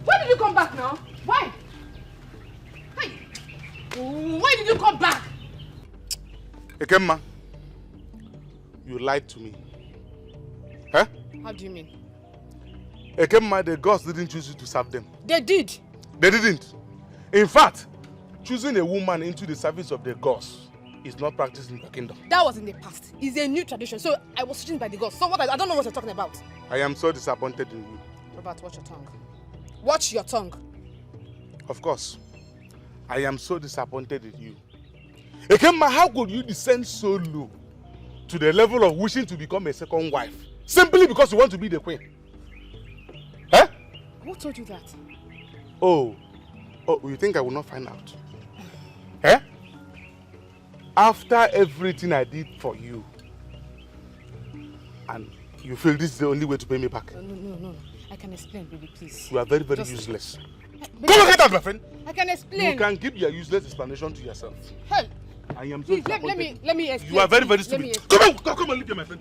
Speaker 1: Why did you come back now? Why? Hey, why did you come back?
Speaker 6: Ekemma, you lied to me. Huh?
Speaker 1: How do you mean?
Speaker 6: Ekemma, the gods didn't choose you to serve them.
Speaker 1: They did.
Speaker 6: They didn't. In fact, choosing a woman into the service of the gods is not practiced in the kingdom.
Speaker 1: That was in the past. It's a new tradition. So I was chosen by the gods. So what? I don't know what you're talking about.
Speaker 6: I am so disappointed in you.
Speaker 1: Robert, watch your tongue. Watch your tongue.
Speaker 6: Of course. I am so disappointed in you. Ekemma, how could you descend so low to the level of wishing to become a second wife simply because you want to be the queen? Huh?
Speaker 1: Who told you that?
Speaker 6: Oh, you think I will not find out? Eh? After everything I did for you, and you feel this is the only way to pay me back?
Speaker 1: No. I can explain, baby, please.
Speaker 6: You are very, very useless.
Speaker 1: Baby,
Speaker 6: Come on, get out, my friend.
Speaker 1: I can explain.
Speaker 6: You can keep your useless explanation to yourself.
Speaker 1: Hell.
Speaker 6: I am so
Speaker 1: Please, let me explain.
Speaker 6: You are very, very
Speaker 1: Let me
Speaker 6: stupid.
Speaker 1: explain.
Speaker 6: Come on, leave here, my friend.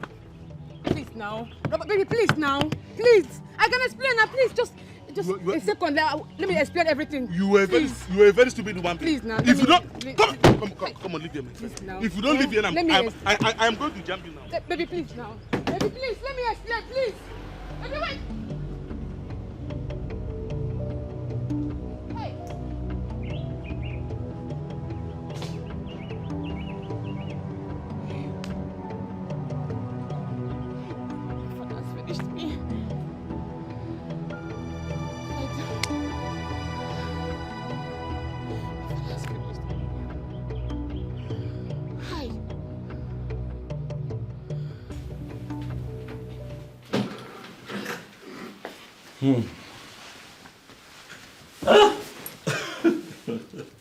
Speaker 1: Please now. Robert, baby, please now. Please. I can explain now. Please, just a second. Let me explain everything.
Speaker 6: You were a very stupid woman.
Speaker 1: Please now.
Speaker 6: If you don't, come on, leave here, my friend.
Speaker 1: Please now.
Speaker 6: If you don't leave here, I am going to jump you now.
Speaker 1: Baby, please now. Baby, please, let me explain, please. Baby, wait. Hey.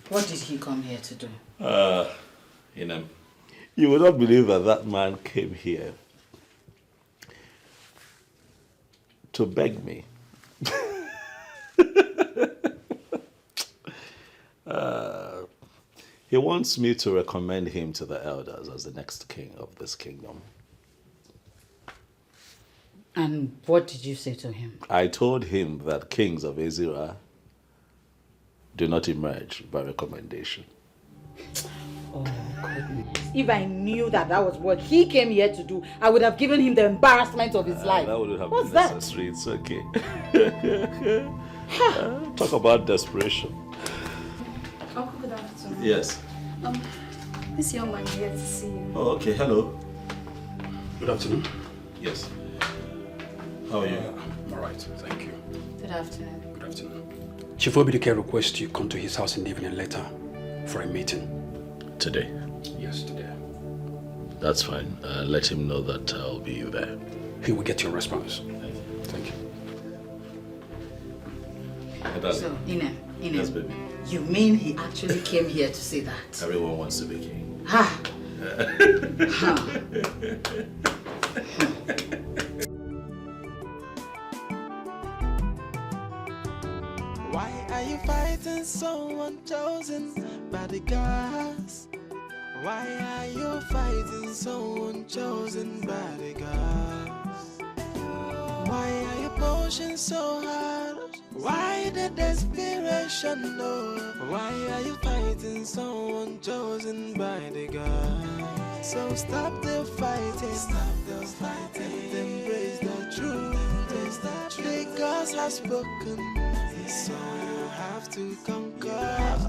Speaker 13: What did he come here to do?
Speaker 10: You would not believe that man came here to beg me. He wants me to recommend him to the elders as the next king of this kingdom.
Speaker 13: And what did you say to him?
Speaker 10: I told him that kings of Azer do not emerge by recommendation.
Speaker 13: Oh, goodness. If I knew that was what he came here to do, I would have given him the embarrassment of his life.
Speaker 10: That would have
Speaker 13: What's
Speaker 10: been necessary. It's okay. Talk about desperation.
Speaker 14: Uncle, good afternoon.
Speaker 10: Yes.
Speaker 14: This young man here to see you.
Speaker 10: Oh, okay. Hello.
Speaker 19: Good afternoon.
Speaker 10: Yes. How are you?
Speaker 19: I'm all right, thank you.
Speaker 13: Good afternoon.
Speaker 19: Good afternoon. Chief Obidik requests you come to his house in the evening later for a meeting.
Speaker 10: Today?
Speaker 19: Yes, today.
Speaker 10: That's fine. Let him know that I'll be there.
Speaker 19: He will get your response. Thank you.
Speaker 13: So, Ine,
Speaker 10: Yes, baby.
Speaker 13: you mean he actually came here to say that?
Speaker 10: Everyone wants to be king.
Speaker 13: Ha!
Speaker 8: Why are you fighting someone chosen by the gods? Why are you fighting someone chosen by the gods? Why are you pushing so hard? Why the desperation, Lord? Why are you fighting someone chosen by the gods? So stop the fighting, and embrace the truth. The gods have spoken, so you have to conquer.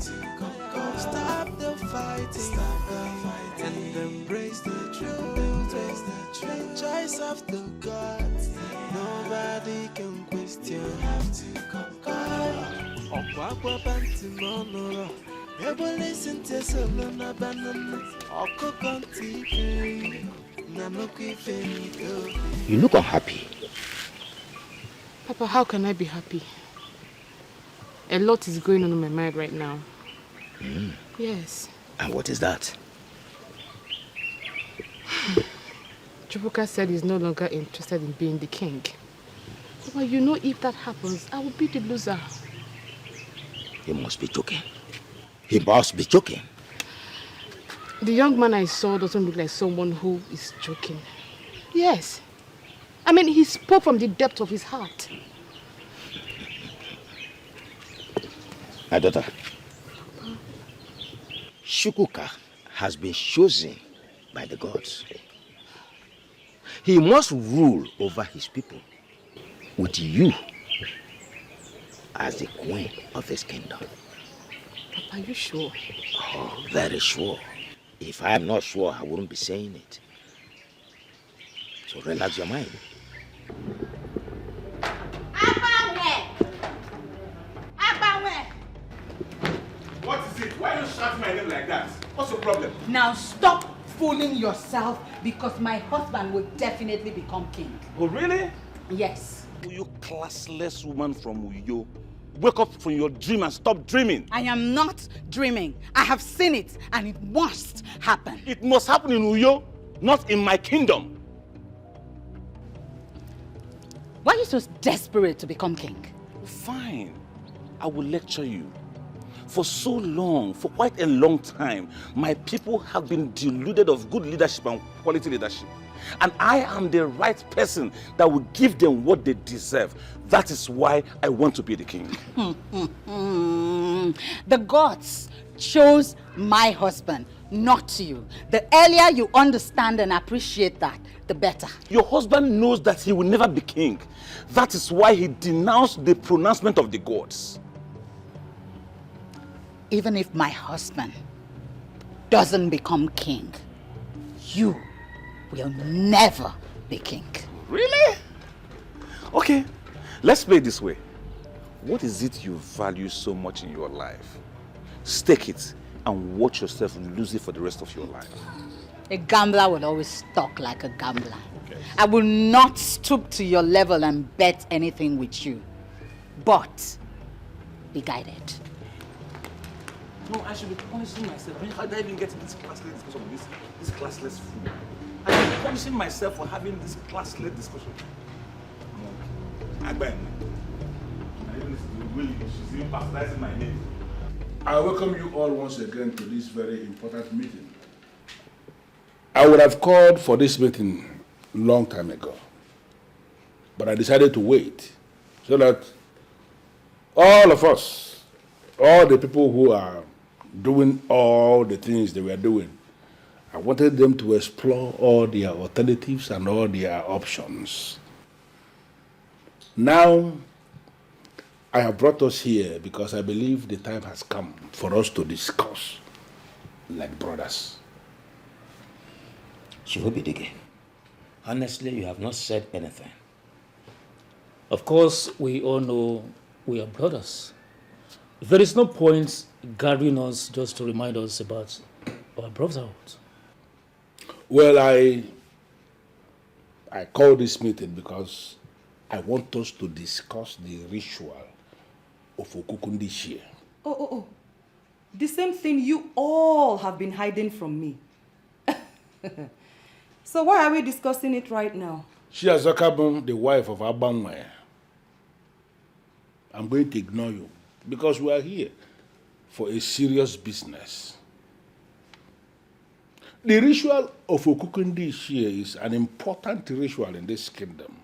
Speaker 8: Stop the fighting, and embrace the truth. The choice of the gods, nobody can question. You have to conquer.
Speaker 12: You look unhappy.
Speaker 21: Papa, how can I be happy? A lot is going on in my mind right now. Yes.
Speaker 12: And what is that?
Speaker 21: Chuka said he's no longer interested in being the king. Papa, you know if that happens, I will be the loser.
Speaker 12: He must be joking. He must be joking.
Speaker 21: The young man I saw doesn't look like someone who is joking. Yes. I mean, he spoke from the depth of his heart.
Speaker 12: My daughter, Chuka has been chosen by the gods. He must rule over his people with you as the queen of this kingdom.
Speaker 21: Papa, are you sure?
Speaker 12: Oh, very sure. If I am not sure, I wouldn't be saying it. So relax your mind.
Speaker 4: What is it? Why are you shouting my name like that? What's your problem?
Speaker 13: Now stop fooling yourself, because my husband will definitely become king.
Speaker 4: Oh, really?
Speaker 13: Yes.
Speaker 4: You classless woman from Uyo. Wake up from your dream and stop dreaming.
Speaker 13: I am not dreaming. I have seen it, and it must happen.
Speaker 4: It must happen in Uyo, not in my kingdom.
Speaker 13: Why are you so desperate to become king?
Speaker 4: Fine. I will lecture you. For so long, for quite a long time, my people have been deluded of good leadership and quality leadership. And I am the right person that will give them what they deserve. That is why I want to be the king.
Speaker 13: The gods chose my husband, not you. The earlier you understand and appreciate that, the better.
Speaker 4: Your husband knows that he will never be king. That is why he denounced the pronouncement of the gods.
Speaker 13: Even if my husband doesn't become king, you will never be king.
Speaker 4: Really? Okay, let's play it this way. What is it you value so much in your life? Stake it and watch yourself lose it for the rest of your life.
Speaker 13: A gambler will always talk like a gambler. Okay. I will not stoop to your level and bet anything with you. But be guided.
Speaker 10: No, I should be punishing myself. I mean, how did I even get into this classless discussion with this classless fool? I should be punishing myself for having this classless discussion. I bang. She's even baptizing my name.
Speaker 4: I welcome you all once again to this very important meeting. I would have called for this meeting a long time ago, but I decided to wait so that all of us, all the people who are doing all the things they were doing, I wanted them to explore all their alternatives and all their options. Now, I have brought us here because I believe the time has come for us to discuss like brothers.
Speaker 12: Obidik, honestly, you have not said anything.
Speaker 16: Of course, we all know we are brothers. There is no point gathering us just to remind us about our brotherhood.
Speaker 4: Well, I called this meeting because I want us to discuss the ritual of Okuku this year.
Speaker 17: Oh. The same thing you all have been hiding from me. So why are we discussing it right now?
Speaker 4: She has become the wife of Abangwe. I'm going to ignore you because we are here for a serious business. The ritual of Okuku this year is an important ritual in this kingdom.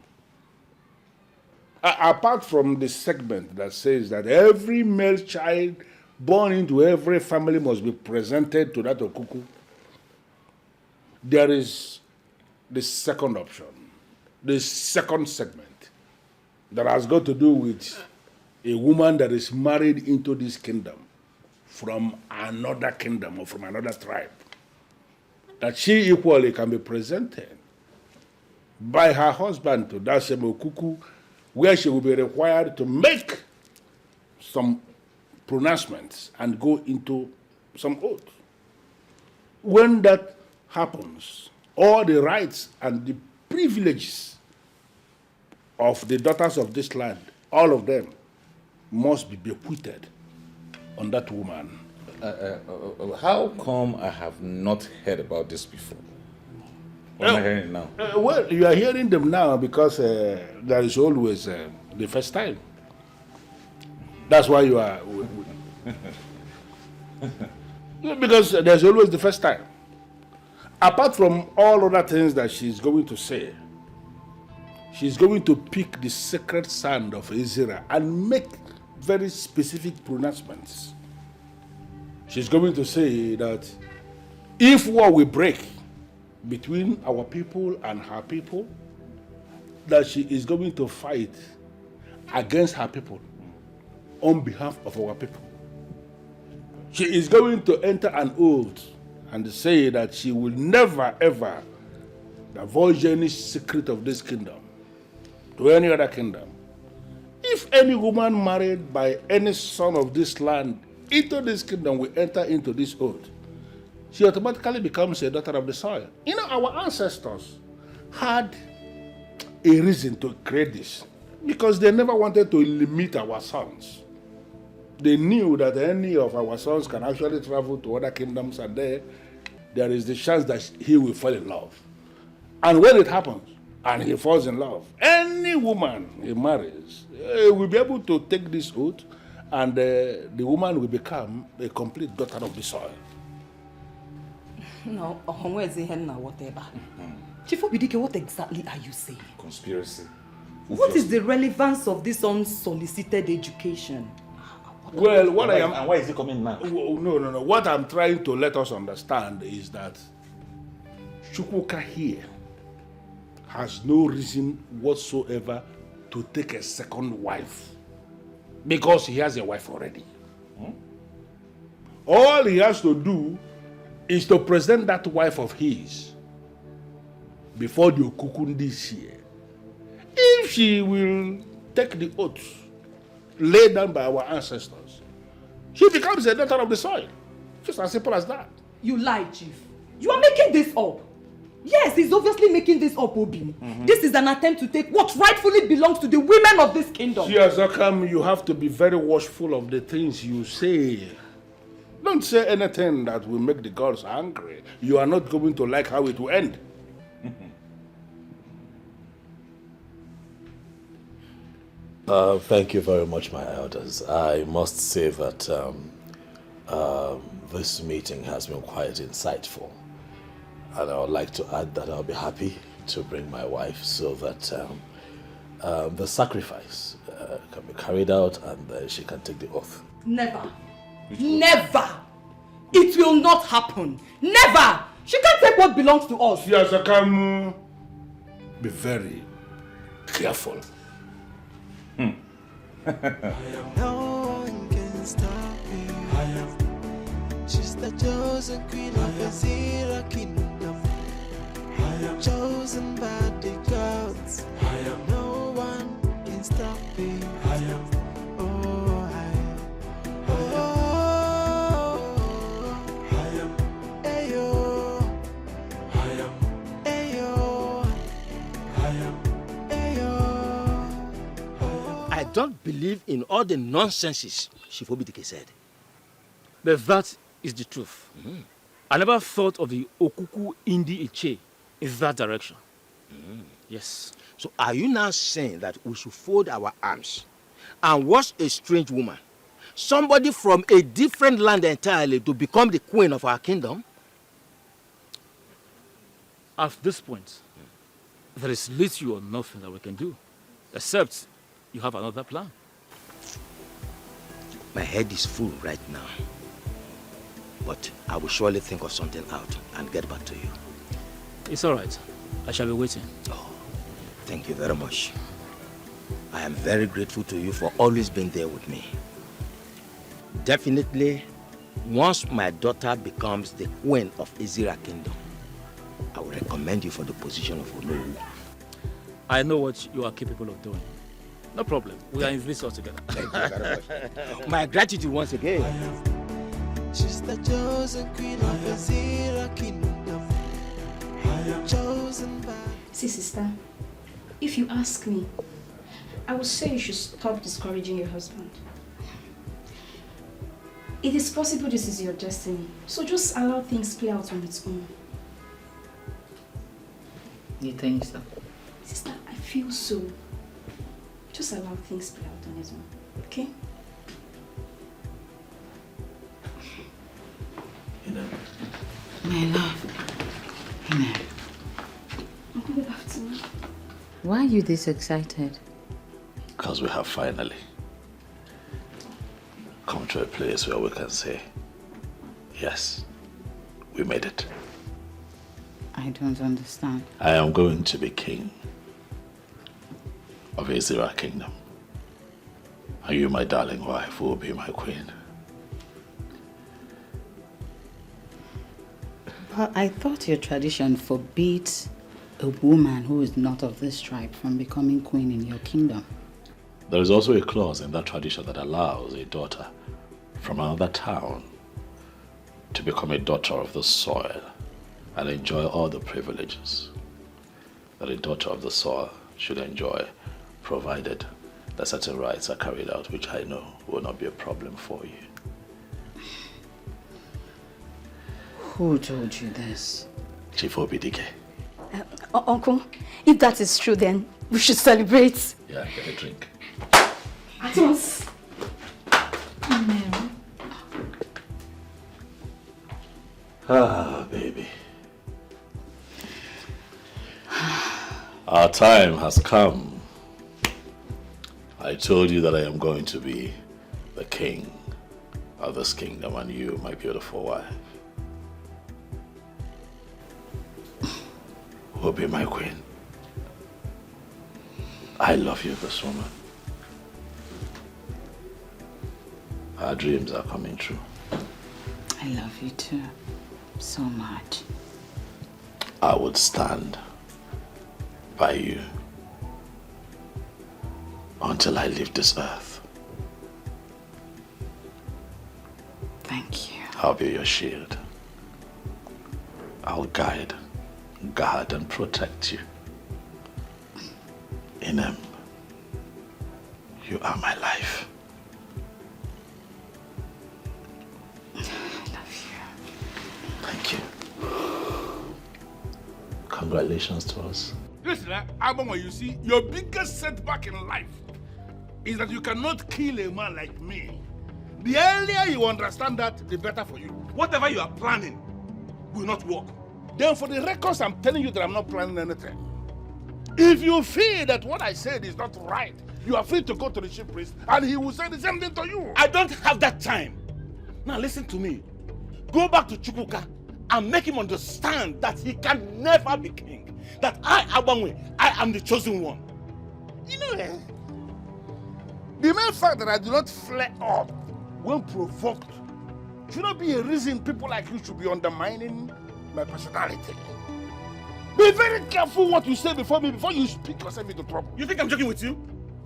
Speaker 4: Apart from the segment that says that every male child born into every family must be presented to that Okuku, there is the second option, the second segment, that has got to do with a woman that is married into this kingdom from another kingdom or from another tribe, that she equally can be presented by her husband to that same Okuku, where she will be required to make some pronouncements and go into some oath. When that happens, all the rights and the privileges of the daughters of this land, all of them must be bequeathed on that woman.
Speaker 18: How come I have not heard about this before? What am I hearing now?
Speaker 4: Well, you are hearing them now because there is always the first time. That's why you are... because there's always the first time. Apart from all other things that she's going to say, she's going to pick the sacred sand of Azer and make very specific pronouncements. She's going to say that if war will break between our people and her people, that she is going to fight against her people on behalf of our people. She is going to enter an oath and say that she will never ever divulge any secret of this kingdom to any other kingdom. If any woman married by any son of this land into this kingdom will enter into this oath, she automatically becomes a daughter of the soil. You know, our ancestors had a reason to create this because they never wanted to limit our sons. They knew that any of our sons can actually travel to other kingdoms, and there is the chance that he will fall in love. And when it happens, and he falls in love, any woman he marries will be able to take this oath, and the woman will become a complete daughter of the soil.
Speaker 17: No, whatever. Chief Obidik, what exactly are you saying?
Speaker 18: Conspiracy.
Speaker 17: What is the relevance of this unsolicited education?
Speaker 4: Well, what I am...
Speaker 18: And why is it coming now?
Speaker 4: No. What I'm trying to let us understand is that Chuka here has no reason whatsoever to take a second wife because he has a wife already. All he has to do is to present that wife of his before the Okuku this year. If she will take the oath laid down by our ancestors, she becomes a daughter of the soil. Just as simple as that.
Speaker 17: You lie, Chief. You are making this up.
Speaker 1: Yes, he's obviously making this up, Obi. This is an attempt to take what rightfully belongs to the women of this kingdom.
Speaker 4: See, Azakam, you have to be very watchful of the things you say. Don't say anything that will make the gods angry. You are not going to like how it will end.
Speaker 10: Thank you very much, my elders. I must say that this meeting has been quite insightful. And I would like to add that I'll be happy to bring my wife so that the sacrifice can be carried out and she can take the oath.
Speaker 1: Never. Never. It will not happen. Never. She can't take what belongs to us.
Speaker 4: Yes, I can be very careful.
Speaker 8: No one can stop me. She's the chosen queen of the Zero Kingdom. Chosen by the gods. No one can stop me.
Speaker 12: I don't believe in all the nonsenses Chief Obidik said.
Speaker 11: But that is the truth. I never thought of the Okuku Indi Iche in that direction. Yes.
Speaker 12: So are you now saying that we should fold our arms and watch a strange woman, somebody from a different land entirely, to become the queen of our kingdom?
Speaker 11: At this point, there is little or nothing that we can do, except you have another plan.
Speaker 12: My head is full right now. But I will surely think of something out and get back to you.
Speaker 11: It's all right. I shall be waiting.
Speaker 12: Oh, thank you very much. I am very grateful to you for always being there with me. Definitely, once my daughter becomes the queen of Ezira Kingdom, I will recommend you for the position of Nollywood.
Speaker 11: I know what you are capable of doing. No problem. We are in this all together.
Speaker 12: Thank you very much. My gratitude once again.
Speaker 8: She's the chosen queen of the Zero Kingdom. Chosen by...
Speaker 14: See, sister, if you ask me, I would say you should stop discouraging your husband. It is possible this is your destiny, so just allow things play out on its own.
Speaker 13: You think so?
Speaker 14: Sister, I feel so. Just allow things play out on its own, okay?
Speaker 13: My love.
Speaker 14: Good afternoon.
Speaker 13: Why are you this excited?
Speaker 10: Because we have finally come to a place where we can say, yes, we made it.
Speaker 13: I don't understand.
Speaker 10: I am going to be king of Ezira Kingdom. And you, my darling wife, will be my queen.
Speaker 13: But I thought your tradition forbids a woman who is not of this tribe from becoming queen in your kingdom.
Speaker 10: There is also a clause in that tradition that allows a daughter from another town to become a daughter of the soil and enjoy all the privileges that a daughter of the soil should enjoy, provided that certain rights are carried out, which I know will not be a problem for you.
Speaker 13: Who told you this?
Speaker 10: Chief Obidik.
Speaker 14: Uncle, if that is true, then we should celebrate.
Speaker 10: Yeah, get a drink.
Speaker 14: At once.
Speaker 10: Ah, baby. Our time has come. I told you that I am going to be the king of this kingdom, and you, my beautiful wife, will be my queen. I love you, this woman. Our dreams are coming true.
Speaker 13: I love you too, so much.
Speaker 10: I would stand by you until I leave this earth.
Speaker 13: Thank you.
Speaker 10: I'll be your shield. I'll guide guard and protect you. Inem, you are my life.
Speaker 21: I love you.
Speaker 10: Thank you. Congratulations to us.
Speaker 4: Listen, Abama, you see, your biggest setback in life is that you cannot kill a man like me. The earlier you understand that, the better for you. Whatever you are planning will not work. Then for the records, I'm telling you that I'm not planning anything. If you feel that what I said is not right, you are free to go to the chief priest and he will say the same thing to you.
Speaker 12: I don't have that time. Now listen to me. Go back to Chuka and make him understand that he can never be king. That I, Abangwe, I am the chosen one.
Speaker 4: You know, the main fact that I do not flare up when provoked should not be a reason people like you should be undermining my personality. Be very careful what you say before me, before you speak yourself into trouble.
Speaker 12: You think I'm joking with you?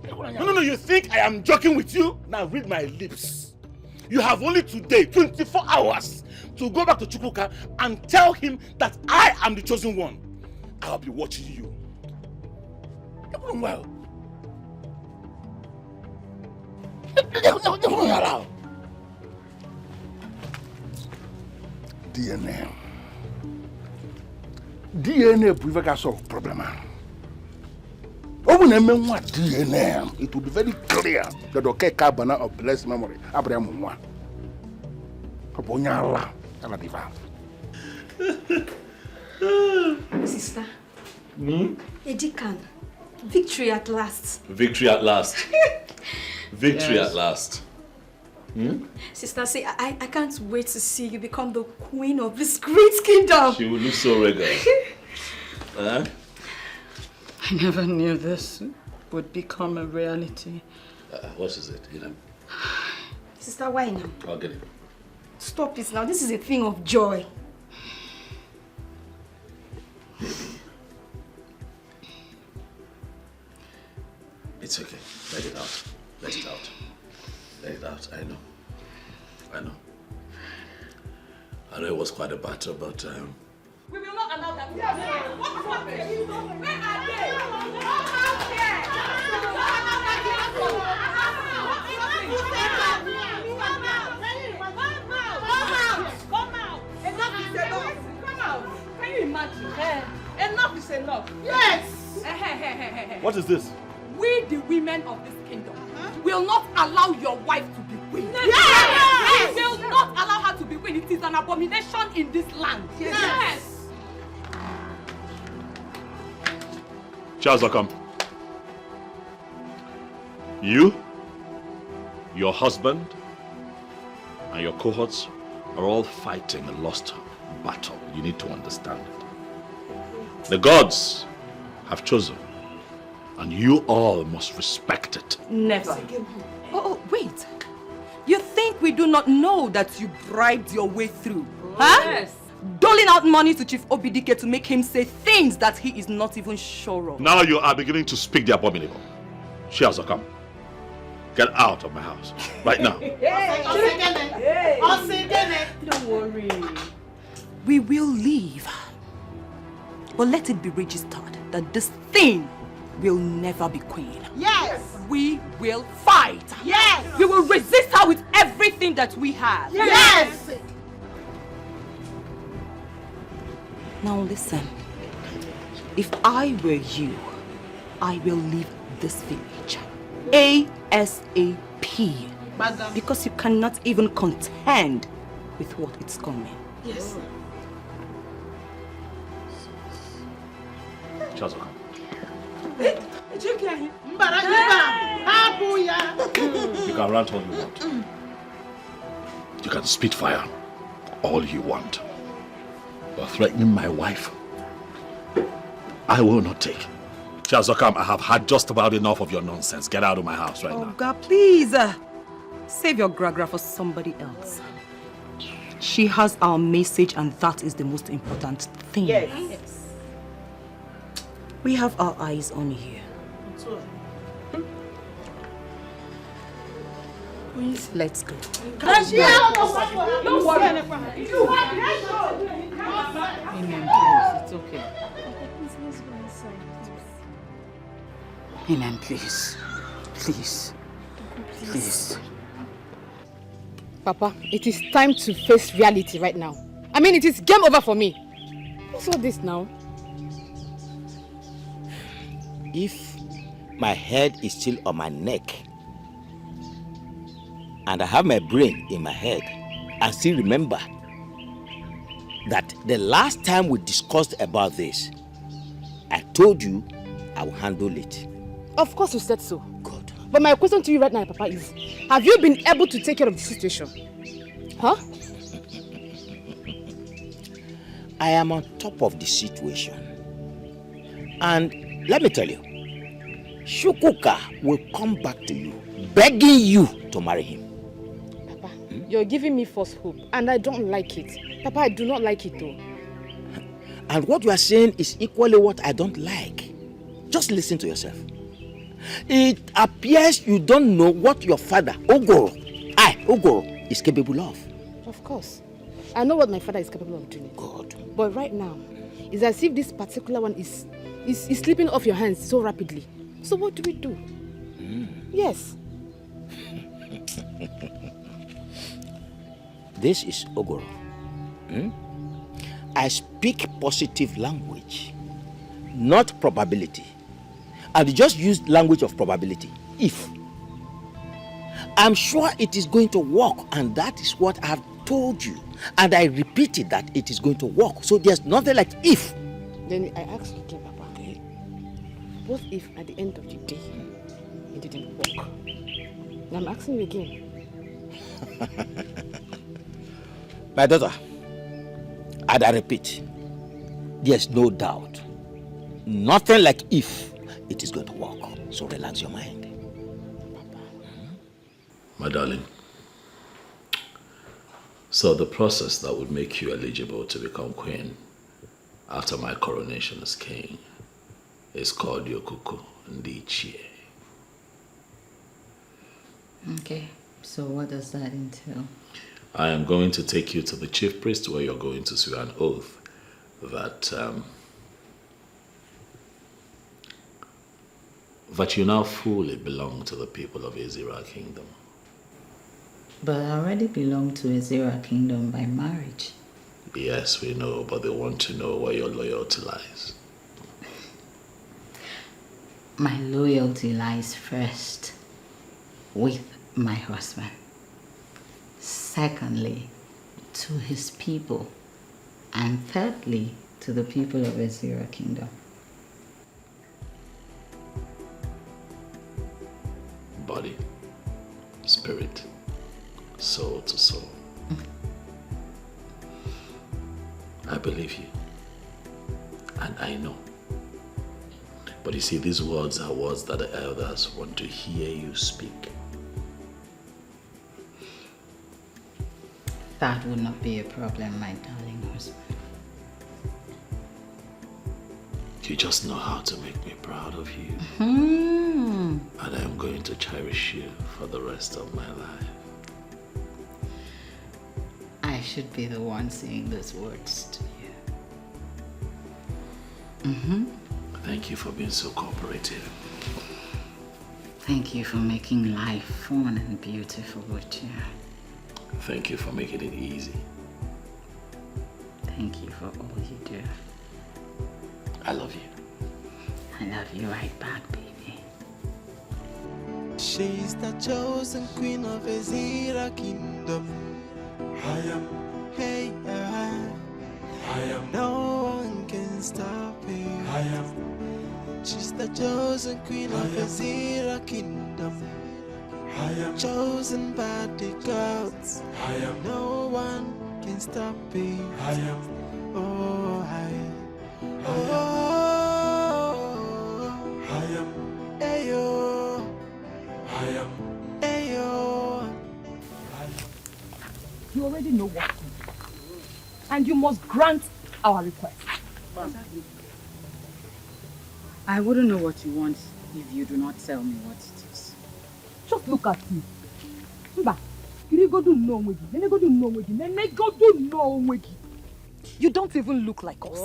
Speaker 12: No, you think I am joking with you? Now read my lips. You have only today, 24 hours, to go back to Chukwuka and tell him that I am the chosen one. I'll be watching you. You're doing well.
Speaker 4: DNA will never solve problem. When I mean what DNA, it will be very clear that the carbon of blessed memory, Abraham Mwa.
Speaker 14: Sister. Edikan. Victory at last.
Speaker 10: Victory at last. Victory at last.
Speaker 14: Sister, say, I can't wait to see you become the queen of this great kingdom.
Speaker 10: She will look so regal.
Speaker 5: I never knew this would become a reality.
Speaker 10: What is it?
Speaker 14: Sister, why now?
Speaker 10: I'll get it.
Speaker 14: Stop it now. This is a thing of joy.
Speaker 10: It's okay. Let it out. Let it out. Let it out. I know. I know it was quite a battle, but
Speaker 1: we will not allow that. Yes. What is happening? Where are they? Come out. Enough is enough. Come out. Can you imagine? Enough is enough. Yes.
Speaker 11: What is this?
Speaker 1: We, the women of this kingdom, will not allow your wife to be queen.
Speaker 14: Yes.
Speaker 1: We will not allow her to be queen. It is an abomination in this land. Yes.
Speaker 10: Charles, come. You, your husband, and your cohorts are all fighting a lost battle. You need to understand it. The gods have chosen, and you all must respect it.
Speaker 1: Never. Oh, wait. You think we do not know that you bribed your way through? Huh? Yes. Doling out money to Chief Obidik to make him say things that he is not even sure of.
Speaker 10: Now you are beginning to speak the abominable. Shiaza, come. Get out of my house. Right now.
Speaker 1: Don't worry. We will leave. But let it be registered that this thing will never be queen.
Speaker 3: Yes.
Speaker 1: We will fight.
Speaker 3: Yes.
Speaker 1: We will resist her with everything that we have.
Speaker 3: Yes.
Speaker 1: Now listen. If I were you, I will leave this village ASAP.
Speaker 3: Madam.
Speaker 1: Because you cannot even contend with what is coming.
Speaker 3: Yes.
Speaker 10: Charles, come.
Speaker 3: You can
Speaker 10: rant all you want. You can spit fire all you want. But threatening my wife, I will not take. Charles, come. I have had just about enough of your nonsense. Get out of my house right now.
Speaker 1: Oh God, please. Save your gragra for somebody else. She has our message and that is the most important thing.
Speaker 3: Yes.
Speaker 1: We have our eyes on you.
Speaker 7: Let's go.
Speaker 2: Don't worry.
Speaker 13: Amen, please. It's okay. Amen, please. Please. Please.
Speaker 21: Papa, it is time to face reality right now. I mean, it is game over for me. What's all this now?
Speaker 12: If my head is still on my neck and I have my brain in my head, I still remember that the last time we discussed about this, I told you I will handle it.
Speaker 21: Of course you said so. Good. But my question to you right now, Papa, is have you been able to take care of the situation? Huh?
Speaker 12: I am on top of the situation. And let me tell you, Chuka will come back to you, begging you to marry him.
Speaker 21: Papa, you're giving me false hope, and I don't like it. Papa, I do not like it though.
Speaker 12: And what you are saying is equally what I don't like. Just listen to yourself. It appears you don't know what your father, Ogoro, is capable of.
Speaker 21: Of course. I know what my father is capable of doing.
Speaker 12: God.
Speaker 21: But right now, it's as if this particular one is slipping off your hands so rapidly. So what do we do? Yes.
Speaker 12: This is Ogoro. I speak positive language, not probability. And just use language of probability. If. I'm sure it is going to work, and that is what I have told you. And I repeated that it is going to work. So there's nothing like if.
Speaker 21: Then I ask again, Papa. Okay. What if at the end of the day, it didn't work? And I'm asking you again.
Speaker 12: My daughter, and I repeat, there's no doubt. Nothing like if it is going to work. So relax your mind.
Speaker 10: My darling, so the process that would make you eligible to become queen after my coronation as king is called Yokuku Ndichie.
Speaker 13: Okay, so what does that entail?
Speaker 10: I am going to take you to the chief priest where you're going to swear an oath that you now fully belong to the people of Azer Kingdom.
Speaker 13: But I already belong to Azer Kingdom by marriage.
Speaker 10: Yes, we know, but they want to know where your loyalty lies.
Speaker 13: My loyalty lies first with my husband. Secondly, to his people. And thirdly, to the people of Azer Kingdom.
Speaker 10: Body, spirit, soul to soul. I believe you. And I know. But you see, these words are words that the elders want to hear you speak.
Speaker 13: That would not be a problem, my darling husband.
Speaker 10: You just know how to make me proud of you. And I am going to cherish you for the rest of my life.
Speaker 13: I should be the one saying those words to you.
Speaker 10: Thank you for being so cooperative.
Speaker 13: Thank you for making life fun and beautiful with you.
Speaker 10: Thank you for making it easy.
Speaker 13: Thank you for all you do.
Speaker 10: I love you.
Speaker 13: I love you right back, baby.
Speaker 8: She's the chosen queen of Azer Kingdom. I am. Hey, I am. No one can stop her. I am. She's the chosen queen of Azer Kingdom. I am. Chosen by the gods. I am. No one can stop her. I am. Oh, I am. Ayo. I am. Ayo.
Speaker 1: You already know what to do. And you must grant our request.
Speaker 5: I wouldn't know what you want if you do not tell me what it is.
Speaker 1: Just look at you. You don't even look like us.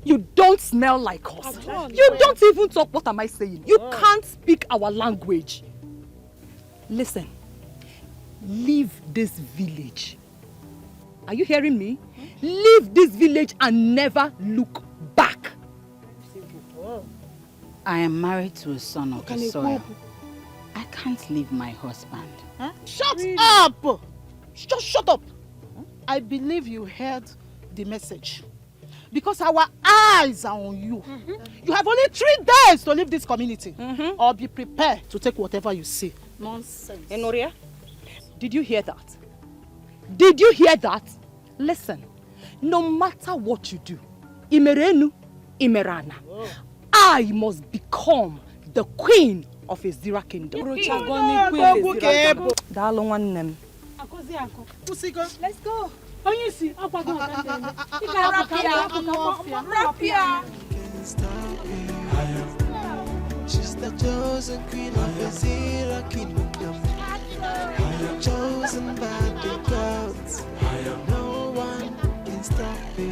Speaker 1: You don't smell like us. You don't even talk. What am I saying? You can't speak our language. Listen, leave this village. Are you hearing me? Leave this village and never look back.
Speaker 13: I am married to a son of the soil. I can't leave my husband.
Speaker 21: Huh? Shut up! Just shut up. I believe you heard the message. Because our eyes are on you. You have only 3 days to leave this community. Or be prepared to take whatever you see.
Speaker 1: Nonsense. Enoria, did you hear that? Did you hear that? Listen, no matter what you do, Imerenu, Imerana, I must become the queen of Ezira kingdom. Let's go.
Speaker 8: She's the chosen queen of Ezira kingdom, chosen by the gods. No one can stop me.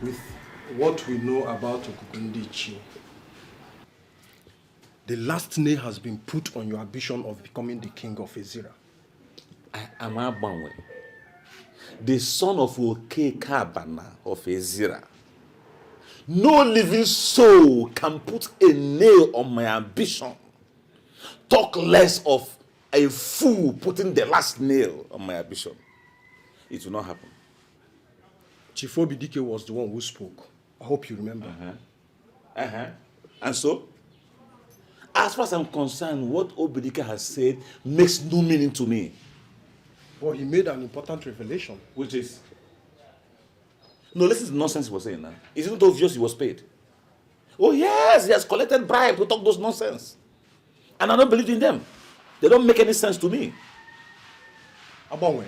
Speaker 9: With what we know about Okukundichi, the last nail has been put on your ambition of becoming the king of Ezira.
Speaker 18: I am Abanwe, the son of Okekabana of Ezira. No living soul can put a nail on my ambition. Talk less of a fool putting the last nail on my ambition. It will not happen.
Speaker 9: Chief Obidike was the one who spoke. I hope you remember.
Speaker 18: And so? As far as I'm concerned, what Obidike has said makes no meaning to me.
Speaker 9: But he made an important revelation.
Speaker 18: Which is? No, listen to the nonsense he was saying now. Isn't it obvious he was paid? Oh yes, he has collected bribe to talk those nonsense. And I don't believe in them. They don't make any sense to me.
Speaker 9: Abanwe,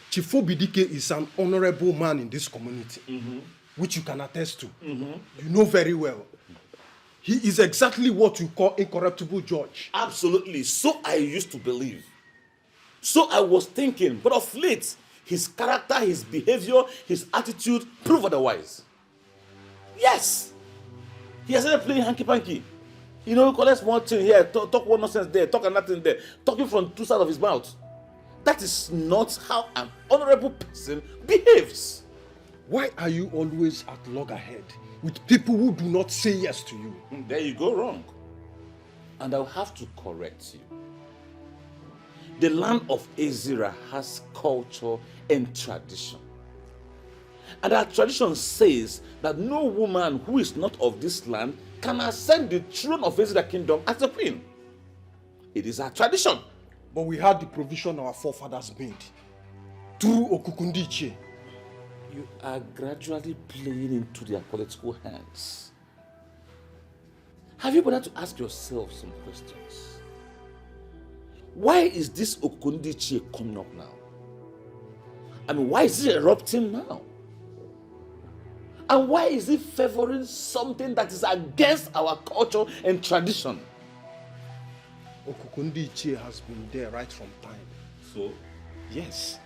Speaker 9: Chief Obidike is an honorable man in this community, which you can attest to. You know very well. He is exactly what you call incorruptible judge.
Speaker 18: Absolutely. So I used to believe. So I was thinking, but of late, his character, his behavior, his attitude prove otherwise. Yes. He has started playing hanky-panky. You know, collect one thing here, talk one nonsense there, talk another thing there, talking from 2 sides of his mouth. That is not how an honorable person behaves.
Speaker 9: Why are you always at loggerhead with people who do not say yes to you?
Speaker 18: There you go wrong. And I'll have to correct you. The land of Ezira has culture and tradition. And our tradition says that no woman who is not of this land can ascend the throne of Ezira kingdom as a queen. It is our tradition.
Speaker 9: But we had the provision our forefathers made through Okukundiche.
Speaker 18: You are gradually playing into their political hands. Have you bothered to ask yourself some questions? Why is this Okukundiche coming up now? I mean, why is it erupting now? And why is it favoring something that is against our culture and tradition?
Speaker 9: Okukundiche has been there right from time.
Speaker 18: So?
Speaker 9: Yes.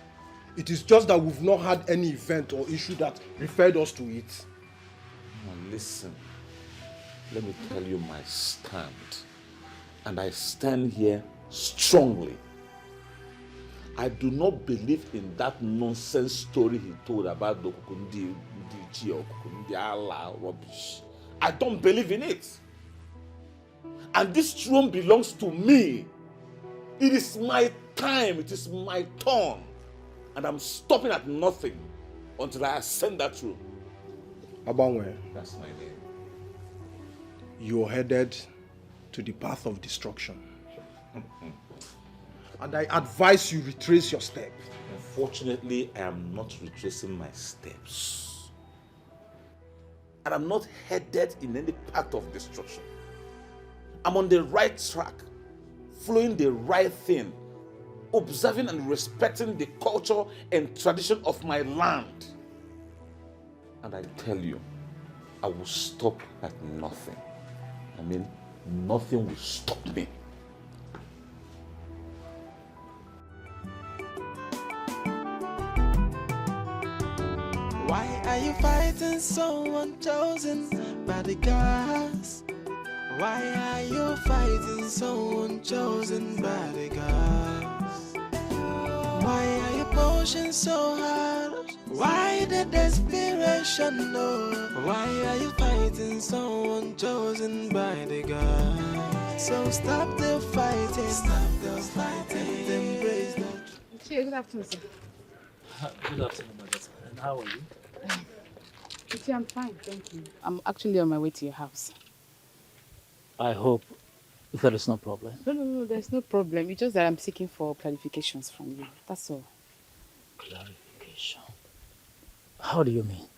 Speaker 9: It is just that we've not had any event or issue that referred us to it.
Speaker 18: Now listen, let me tell you my stand. And I stand here strongly. I do not believe in that nonsense story he told about the Okukundiche or Okukundi Allah rubbish. I don't believe in it. And this throne belongs to me. It is my time. It is my turn. And I'm stopping at nothing until I ascend that throne.
Speaker 9: Abanwe,
Speaker 18: that's my name.
Speaker 9: You are headed to the path of destruction. And I advise you retrace your step.
Speaker 18: Unfortunately, I am not retracing my steps. And I'm not headed in any path of destruction. I'm on the right track, following the right thing, observing and respecting the culture and tradition of my land. And I tell you, I will stop at nothing. I mean, nothing will stop me.
Speaker 8: Why are you fighting someone chosen by the gods? Why are you fighting someone chosen by the gods? Why are you pushing so hard? Why the desperation? No. Why are you fighting someone chosen by the gods? So stop the fighting. Stop the fighting. Embrace the truth.
Speaker 7: Good afternoon, sir.
Speaker 16: Good afternoon, my daughter. And how are you?
Speaker 7: I'm fine, thank you. I'm actually on my way to your house.
Speaker 16: I hope there is no problem.
Speaker 7: No, there's no problem. It's just that I'm seeking for clarifications from you. That's all.
Speaker 16: Clarification? How do you mean?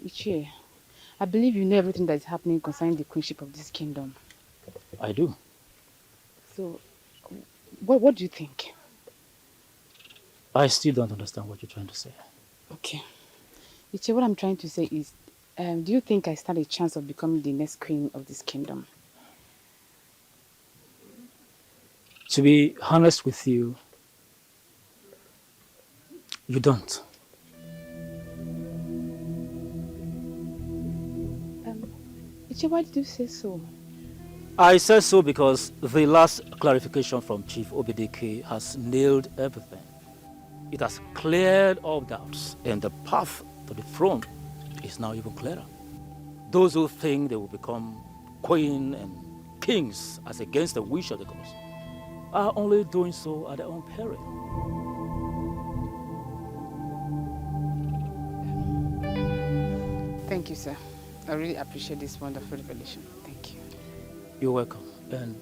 Speaker 7: Ichie, I believe you know everything that is happening concerning the queenship of this kingdom.
Speaker 16: I do.
Speaker 7: So, what do you think?
Speaker 16: I still don't understand what you're trying to say.
Speaker 7: Okay. Ichie, what I'm trying to say is, do you think I stand a chance of becoming the next queen of this kingdom?
Speaker 16: To be honest with you, you don't.
Speaker 7: Ichie, why did you say so?
Speaker 16: I said so because the last clarification from Chief Obidik has nailed everything. It has cleared all doubts, and the path to the throne is now even clearer. Those who think they will become queen and kings as against the wish of the gods are only doing so at their own peril.
Speaker 7: Thank you, sir. I really appreciate this wonderful revelation. Thank you.
Speaker 16: You're welcome, and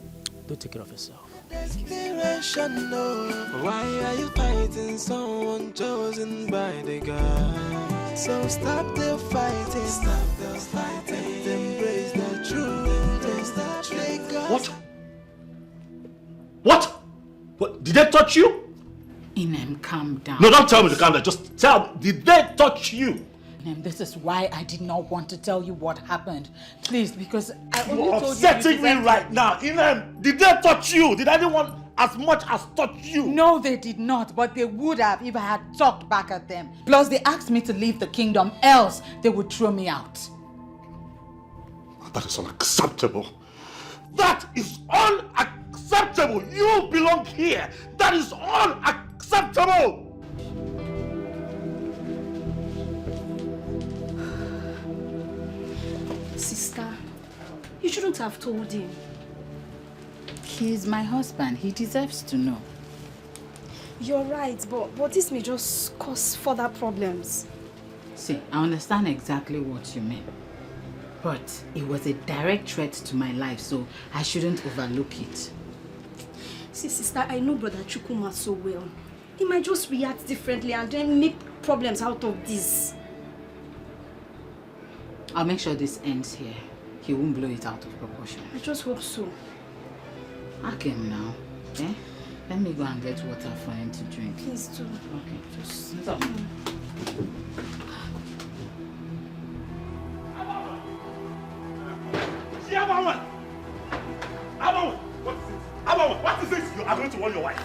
Speaker 16: do take care of yourself.
Speaker 8: Desperation, no. Why are you fighting someone chosen by the gods? So stop the fighting. Stop the fighting. Embrace the truth. Embrace the truth.
Speaker 10: What? Did they touch you?
Speaker 13: Inem, calm down.
Speaker 10: No, don't tell me to calm down. Just tell me, did they touch you?
Speaker 13: Inem, this is why I did not want to tell you what happened. Please, because I only
Speaker 10: You're
Speaker 13: told you.
Speaker 10: upsetting me right now. Inem, did they touch you? Did anyone as much as touch you?
Speaker 13: No, they did not, but they would have if I had talked back at them. Plus, they asked me to leave the kingdom, else they would throw me out.
Speaker 10: That is unacceptable. That is unacceptable. You belong here. That is unacceptable.
Speaker 14: Sister, you shouldn't have told him.
Speaker 13: He's my husband. He deserves to know.
Speaker 14: You're right, but this may just cause further problems.
Speaker 13: See, I understand exactly what you mean. But it was a direct threat to my life, so I shouldn't overlook it.
Speaker 14: See, sister, I know Brother Chukuma so well. He might just react differently and then make problems out of this.
Speaker 13: I'll make sure this ends here. He won't blow it out of proportion.
Speaker 14: I just hope so.
Speaker 13: Ask him now. Eh? Let me go and get water for him to drink.
Speaker 14: Please do.
Speaker 13: Okay, just sit up.
Speaker 10: What is this? You are going to warn your wife.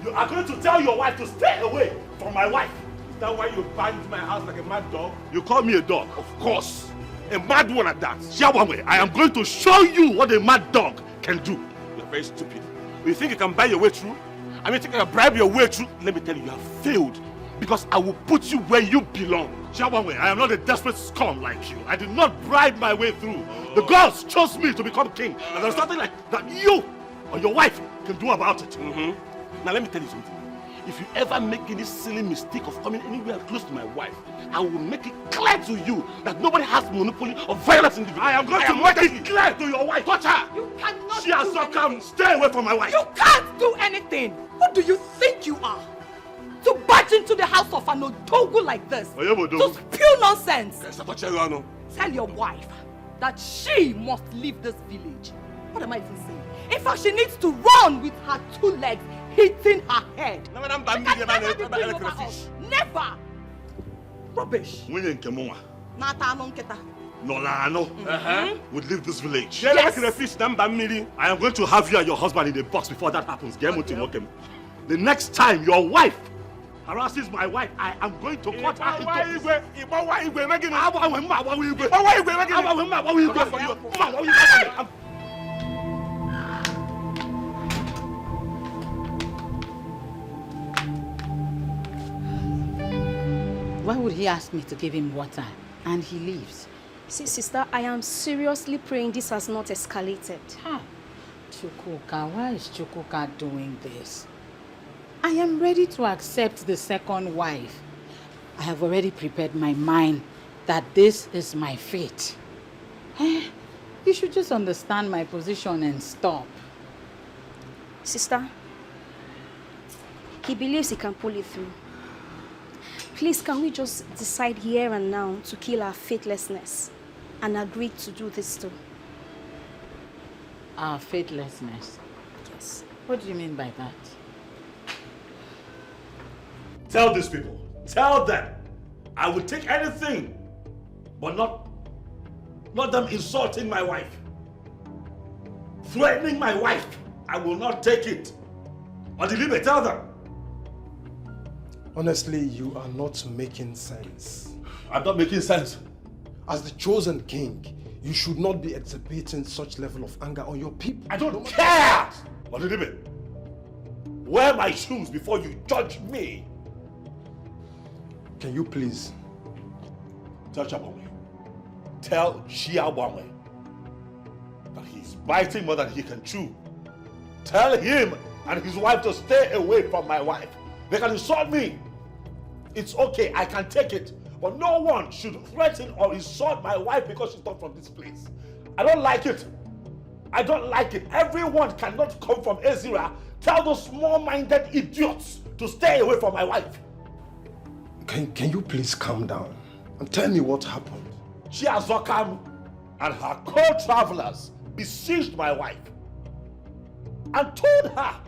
Speaker 10: You are going to tell your wife to stay away from my wife. Is that why you bang into my house like a mad dog? You call me a dog, of course. A mad one at that. Shiawame, I am going to show you what a mad dog can do. You're very stupid. You think you can buy your way through? I mean, think you can bribe your way through? Let me tell you, you have failed. Because I will put you where you belong. Shiawame, I am not a desperate scum like you. I did not bribe my way through. The gods chose me to become king. And there's nothing like that you or your wife can do about it. Now let me tell you something. If you ever make any silly mistake of coming anywhere close to my wife, I will make it clear to you that nobody has monopoly of violence in the village. I am going to make it clear to your wife. Touch her!
Speaker 1: You cannot
Speaker 10: She has not come. Stay away from my wife.
Speaker 1: You can't do anything. Who do you think you are? To barge into the house of an Odogu like this. To spew nonsense. Tell your wife that she must leave this village. What am I even saying? In fact, she needs to run with her 2 legs hitting her head. She can never be queen over us. Never. Rubbish. Nata anonketa.
Speaker 10: Would leave this village. Yes. I am going to have you and your husband in the box before that happens. The next time your wife harasses my wife, I am going to cut her into
Speaker 13: Why would he ask me to give him water and he leaves?
Speaker 14: See, sister, I am seriously praying this has not escalated.
Speaker 13: Chuka, why is Chuka doing this? I am ready to accept the second wife. I have already prepared my mind that this is my fate. You should just understand my position and stop.
Speaker 14: Sister, he believes he can pull it through. Please, can we just decide here and now to kill our faithlessness and agree to do this too?
Speaker 13: Our faithlessness?
Speaker 14: Yes.
Speaker 13: What do you mean by that?
Speaker 10: Tell these people, tell them, I will take anything, but not them insulting my wife, threatening my wife. I will not take it. Odilibe, tell them.
Speaker 9: Honestly, you are not making sense.
Speaker 10: I'm not making sense.
Speaker 9: As the chosen king, you should not be exhibiting such level of anger on your people.
Speaker 10: I don't care! Odilibe, wear my shoes before you judge me.
Speaker 9: Can you please?
Speaker 10: Tell Chabonwe. Tell Chiabonwe that he's biting more than he can chew. Tell him and his wife to stay away from my wife. They can insult me. It's okay, I can take it. But no one should threaten or insult my wife because she's not from this place. I don't like it. I don't like it. Everyone cannot come from Azer. Tell those small-minded idiots to stay away from my wife.
Speaker 9: Can you please calm down and tell me what happened?
Speaker 10: Chiazokam and her co-travelers besieged my wife and told her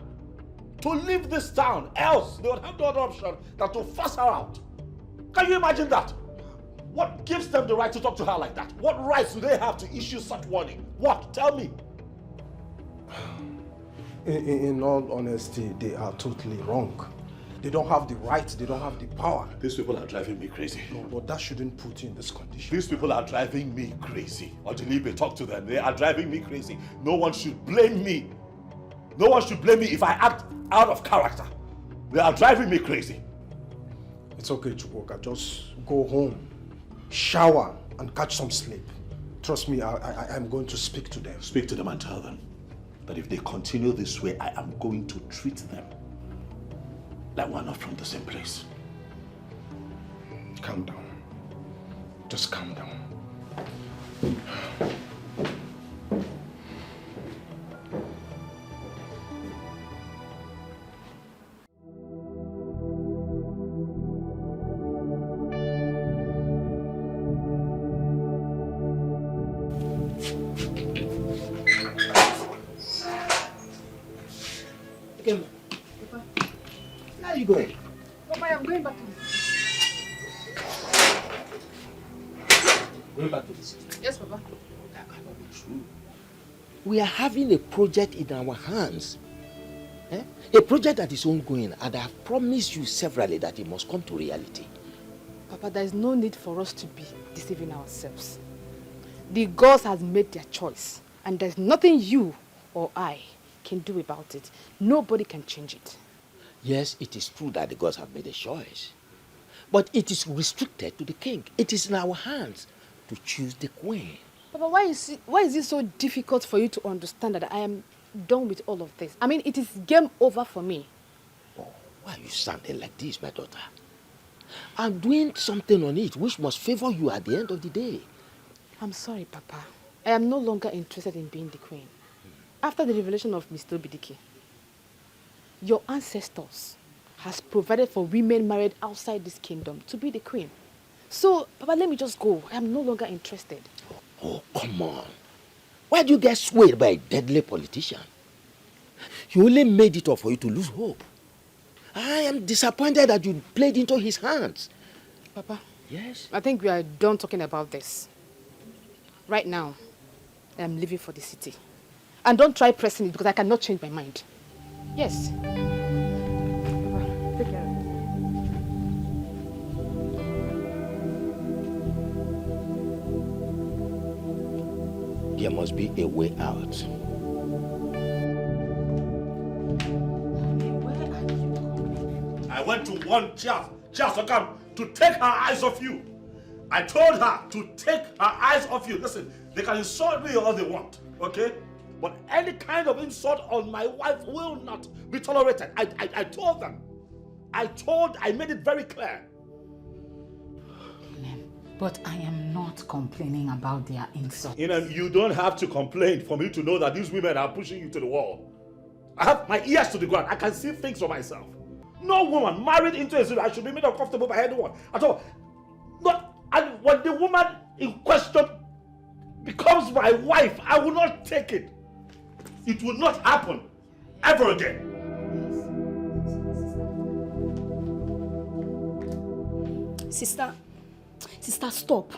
Speaker 10: to leave this town, else they would have no other option than to force her out. Can you imagine that? What gives them the right to talk to her like that? What rights do they have to issue such warning? What? Tell me.
Speaker 9: In all honesty, they are totally wrong. They don't have the right, they don't have the power.
Speaker 10: These people are driving me crazy.
Speaker 9: No, but that shouldn't put you in this condition.
Speaker 10: These people are driving me crazy. Odilibe, talk to them. They are driving me crazy. No one should blame me. No one should blame me if I act out of character. They are driving me crazy.
Speaker 9: It's okay, Chuka. Just go home, shower, and catch some sleep. Trust me, I'm going to speak to them.
Speaker 10: Speak to them and tell them that if they continue this way, I am going to treat them like we're not from the same place.
Speaker 9: Calm down. Just calm down.
Speaker 12: Where are you going?
Speaker 7: Papa, I'm going back to
Speaker 12: Going back to the city.
Speaker 7: Yes, Papa.
Speaker 12: That cannot be true. We are having a project in our hands. A project that is ongoing, and I have promised you severally that it must come to reality.
Speaker 7: Papa, there is no need for us to be deceiving ourselves. The gods have made their choice, and there's nothing you or I can do about it. Nobody can change it.
Speaker 12: Yes, it is true that the gods have made a choice. But it is restricted to the king. It is in our hands to choose the queen.
Speaker 7: Papa, why is it so difficult for you to understand that I am done with all of this? I mean, it is game over for me.
Speaker 12: Oh, why are you sounding like this, my daughter? I'm doing something on it which must favor you at the end of the day.
Speaker 7: I'm sorry, Papa. I am no longer interested in being the queen. After the revelation of Mr. Obidik, your ancestors has provided for women married outside this kingdom to be the queen. So, Papa, let me just go. I am no longer interested.
Speaker 12: Oh, come on. Why do you get swayed by a deadly politician? He only made it up for you to lose hope. I am disappointed that you played into his hands.
Speaker 20: Papa.
Speaker 12: Yes?
Speaker 20: I think we are done talking about this. Right now, I am leaving for the city. And don't try pressing it because I cannot change my mind. Yes. Papa, take care.
Speaker 12: There must be a way out.
Speaker 10: I went to warn Charles to take her eyes off you. I told her to take her eyes off you. Listen, they can insult me all they want, okay? But any kind of insult on my wife will not be tolerated. I told them. I made it very clear.
Speaker 13: But I am not complaining about their insults.
Speaker 10: You don't have to complain for me to know that these women are pushing you to the wall. I have my ears to the ground. I can see things for myself. No woman married into a zero should be made uncomfortable by anyone at all. And when the woman in question becomes my wife, I will not take it. It will not happen ever again.
Speaker 14: Sister, stop.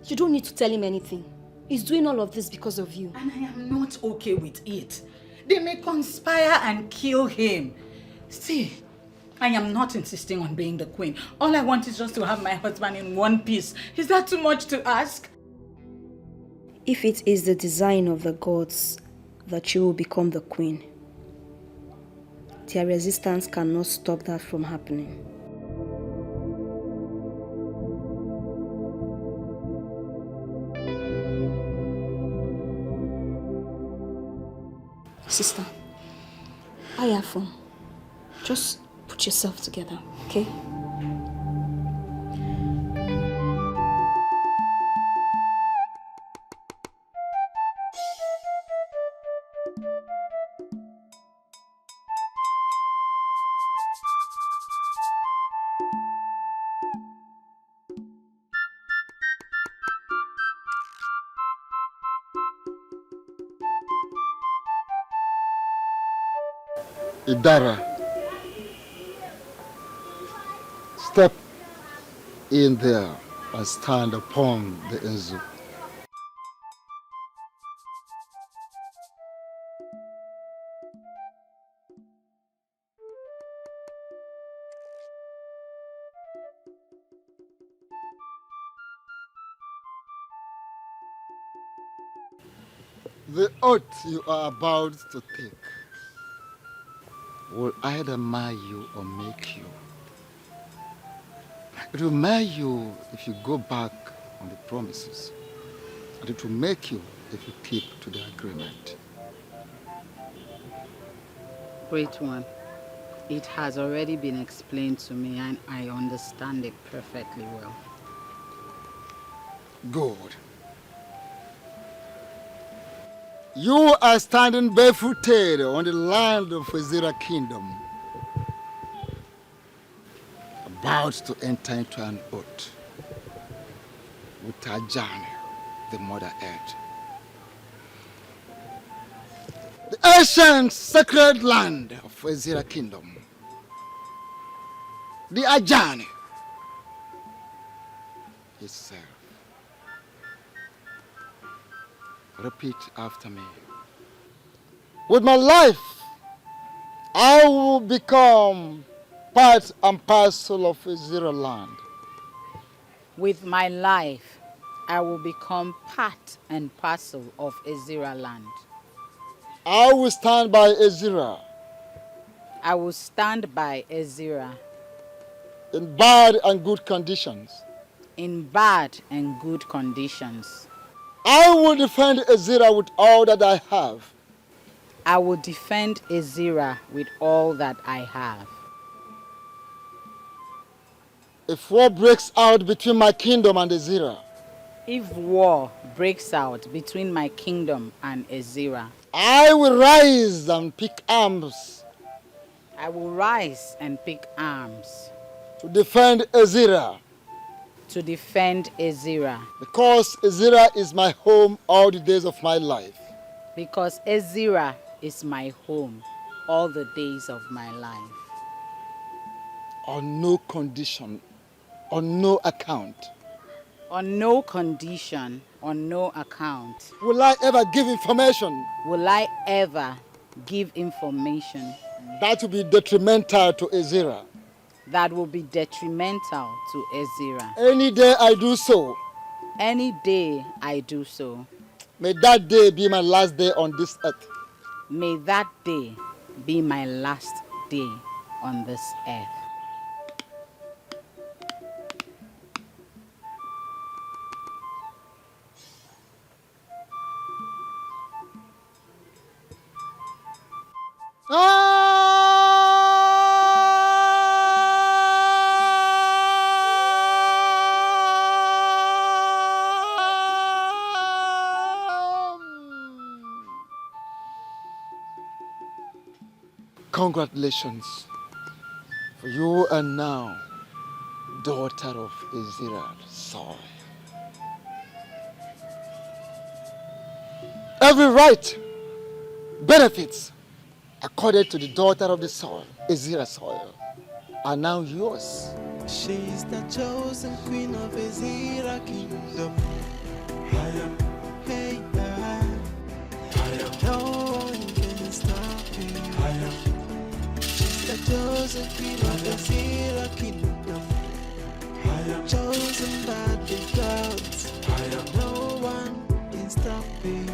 Speaker 14: You don't need to tell him anything. He's doing all of this because of you.
Speaker 13: And I am not okay with it. They may conspire and kill him. See, I am not insisting on being the queen. All I want is just to have my husband in one piece. Is that too much to ask?
Speaker 14: If it is the design of the gods that you will become the queen, their resistance cannot stop that from happening. Sister, I have fun. Just put yourself together, okay?
Speaker 6: Idara, step in there and stand upon the Enzu. The oath you are about to take will either mar you or make you. It will mar you if you go back on the promises, and it will make you if you keep to the agreement.
Speaker 13: Great one. It has already been explained to me and I understand it perfectly well.
Speaker 6: Good. You are standing barefooted on the land of Azera Kingdom, about to enter into an oath with Ajani, the Mother Earth. The ancient sacred land of Azera Kingdom, the Ajani itself. Repeat after me. With my life, I will become part and parcel of Azera land.
Speaker 13: With my life, I will become part and parcel of Azera land.
Speaker 6: I will stand by Azera.
Speaker 13: I will stand by Azera.
Speaker 6: In bad and good conditions.
Speaker 13: In bad and good conditions.
Speaker 6: I will defend Azera with all that I have.
Speaker 13: I will defend Azera with all that I have.
Speaker 6: If war breaks out between my kingdom and Azera.
Speaker 13: If war breaks out between my kingdom and Azera.
Speaker 6: I will rise and pick arms.
Speaker 13: I will rise and pick arms.
Speaker 6: To defend Azera.
Speaker 13: To defend Azera.
Speaker 6: Because Azera is my home all the days of my life.
Speaker 13: Because Azera is my home all the days of my life.
Speaker 6: On no condition, on no account.
Speaker 13: On no condition, on no account.
Speaker 6: Will I ever give information?
Speaker 13: Will I ever give information?
Speaker 6: That will be detrimental to Azer.
Speaker 13: That will be detrimental to Azer.
Speaker 6: Any day I do so.
Speaker 13: Any day I do so.
Speaker 6: May that day be my last day on this earth.
Speaker 13: May that day be my last day on this earth.
Speaker 6: Congratulations, for you are now daughter of Azer soil. Every right, benefits accorded to the daughter of the soil, Azer soil, are now yours.
Speaker 8: She's the chosen queen of Azer kingdom. Hey, no one can stop you. She's the chosen queen of Azer kingdom. Chosen by the gods. No one can stop me.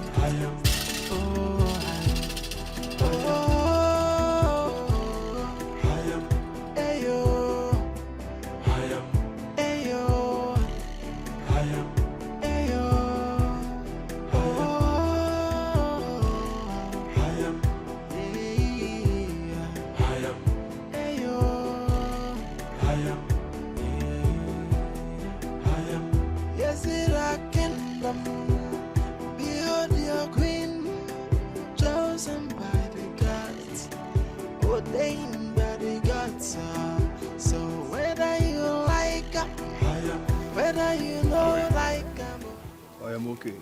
Speaker 4: I am okay.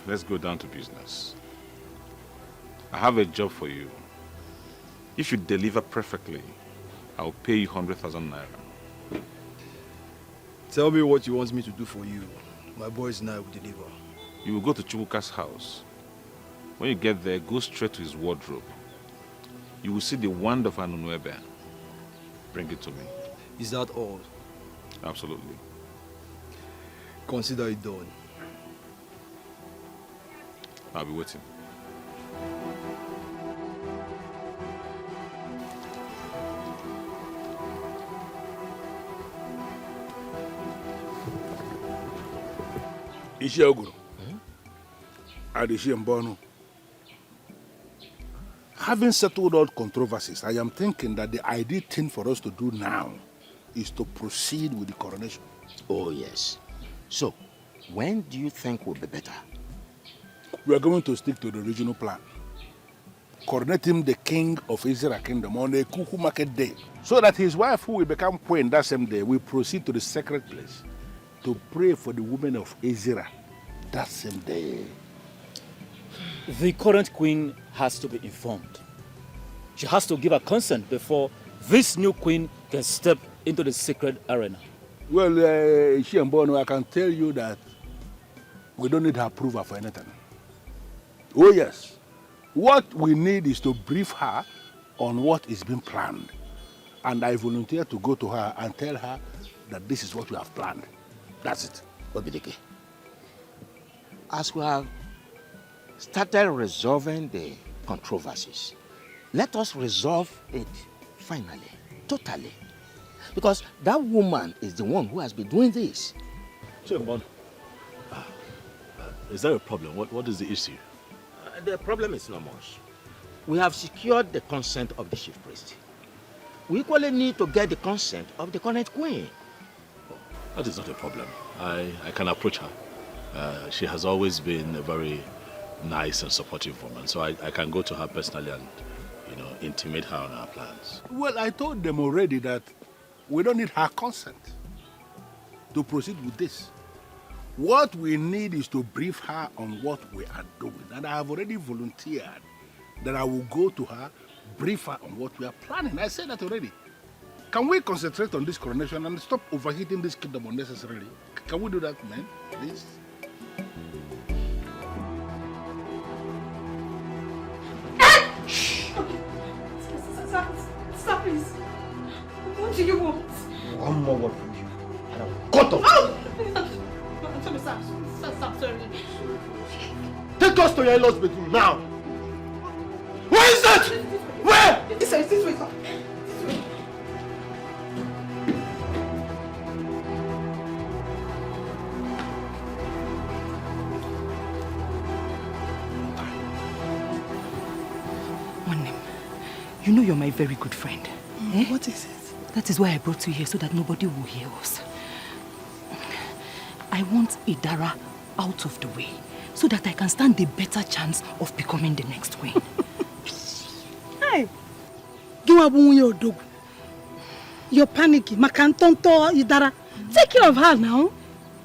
Speaker 18: Let's go down to business. I have a job for you. If you deliver perfectly, I'll pay you 100,000 naira.
Speaker 9: Tell me what you want me to do for you. My boys and I will deliver.
Speaker 18: You will go to Chuka's house. When you get there, go straight to his wardrobe. You will see the wand of Anunuebe. Bring it to me.
Speaker 9: Is that all?
Speaker 18: Absolutely.
Speaker 9: Consider it done.
Speaker 18: I'll be waiting.
Speaker 4: Ishi Oguru. Adishi Mbono. Having settled all controversies, I am thinking that the ideal thing for us to do now is to proceed with the coronation.
Speaker 12: Oh, yes. So, when do you think will be better?
Speaker 4: We are going to stick to the original plan. Coronate him the king of Azer kingdom on a Kuku market day, so that his wife, who will become queen that same day, will proceed to the sacred place to pray for the women of Azer that same day.
Speaker 11: The current queen has to be informed. She has to give her consent before this new queen can step into the sacred arena.
Speaker 4: Well, Shiambono, I can tell you that we don't need her approval for anything. Oh yes, what we need is to brief her on what is being planned. And I volunteer to go to her and tell her that this is what we have planned. That's it.
Speaker 12: Obidik, as we have started resolving the controversies, let us resolve it finally, totally. Because that woman is the one who has been doing this.
Speaker 10: Chuka, is there a problem? What is the issue?
Speaker 12: The problem is not much. We have secured the consent of the chief priest. We equally need to get the consent of the current queen.
Speaker 10: That is not a problem. I can approach her. She has always been a very nice and supportive woman, so I can go to her personally and, intimate her on our plans.
Speaker 4: Well, I told them already that we don't need her consent to proceed with this. What we need is to brief her on what we are doing. And I have already volunteered then I will go to her, brief her on what we are planning. I said that already. Can we concentrate on this coronation and stop overheating this kingdom unnecessarily? Can we do that, man? Please?
Speaker 14: Stop, please. What do you want?
Speaker 9: One more word from you, and I will cut off.
Speaker 14: Oh! Stop, sorry.
Speaker 9: Take us to your in-laws' bedroom now. Where is that? Where?
Speaker 14: This way, sir.
Speaker 17: You know you're my very good friend.
Speaker 19: What is it?
Speaker 17: That is why I brought you here, so that nobody will hear us. I want Idara out of the way, so that I can stand a better chance of becoming the next queen.
Speaker 19: Hey! You're panicking. Makantonto Idara. Take care of her now.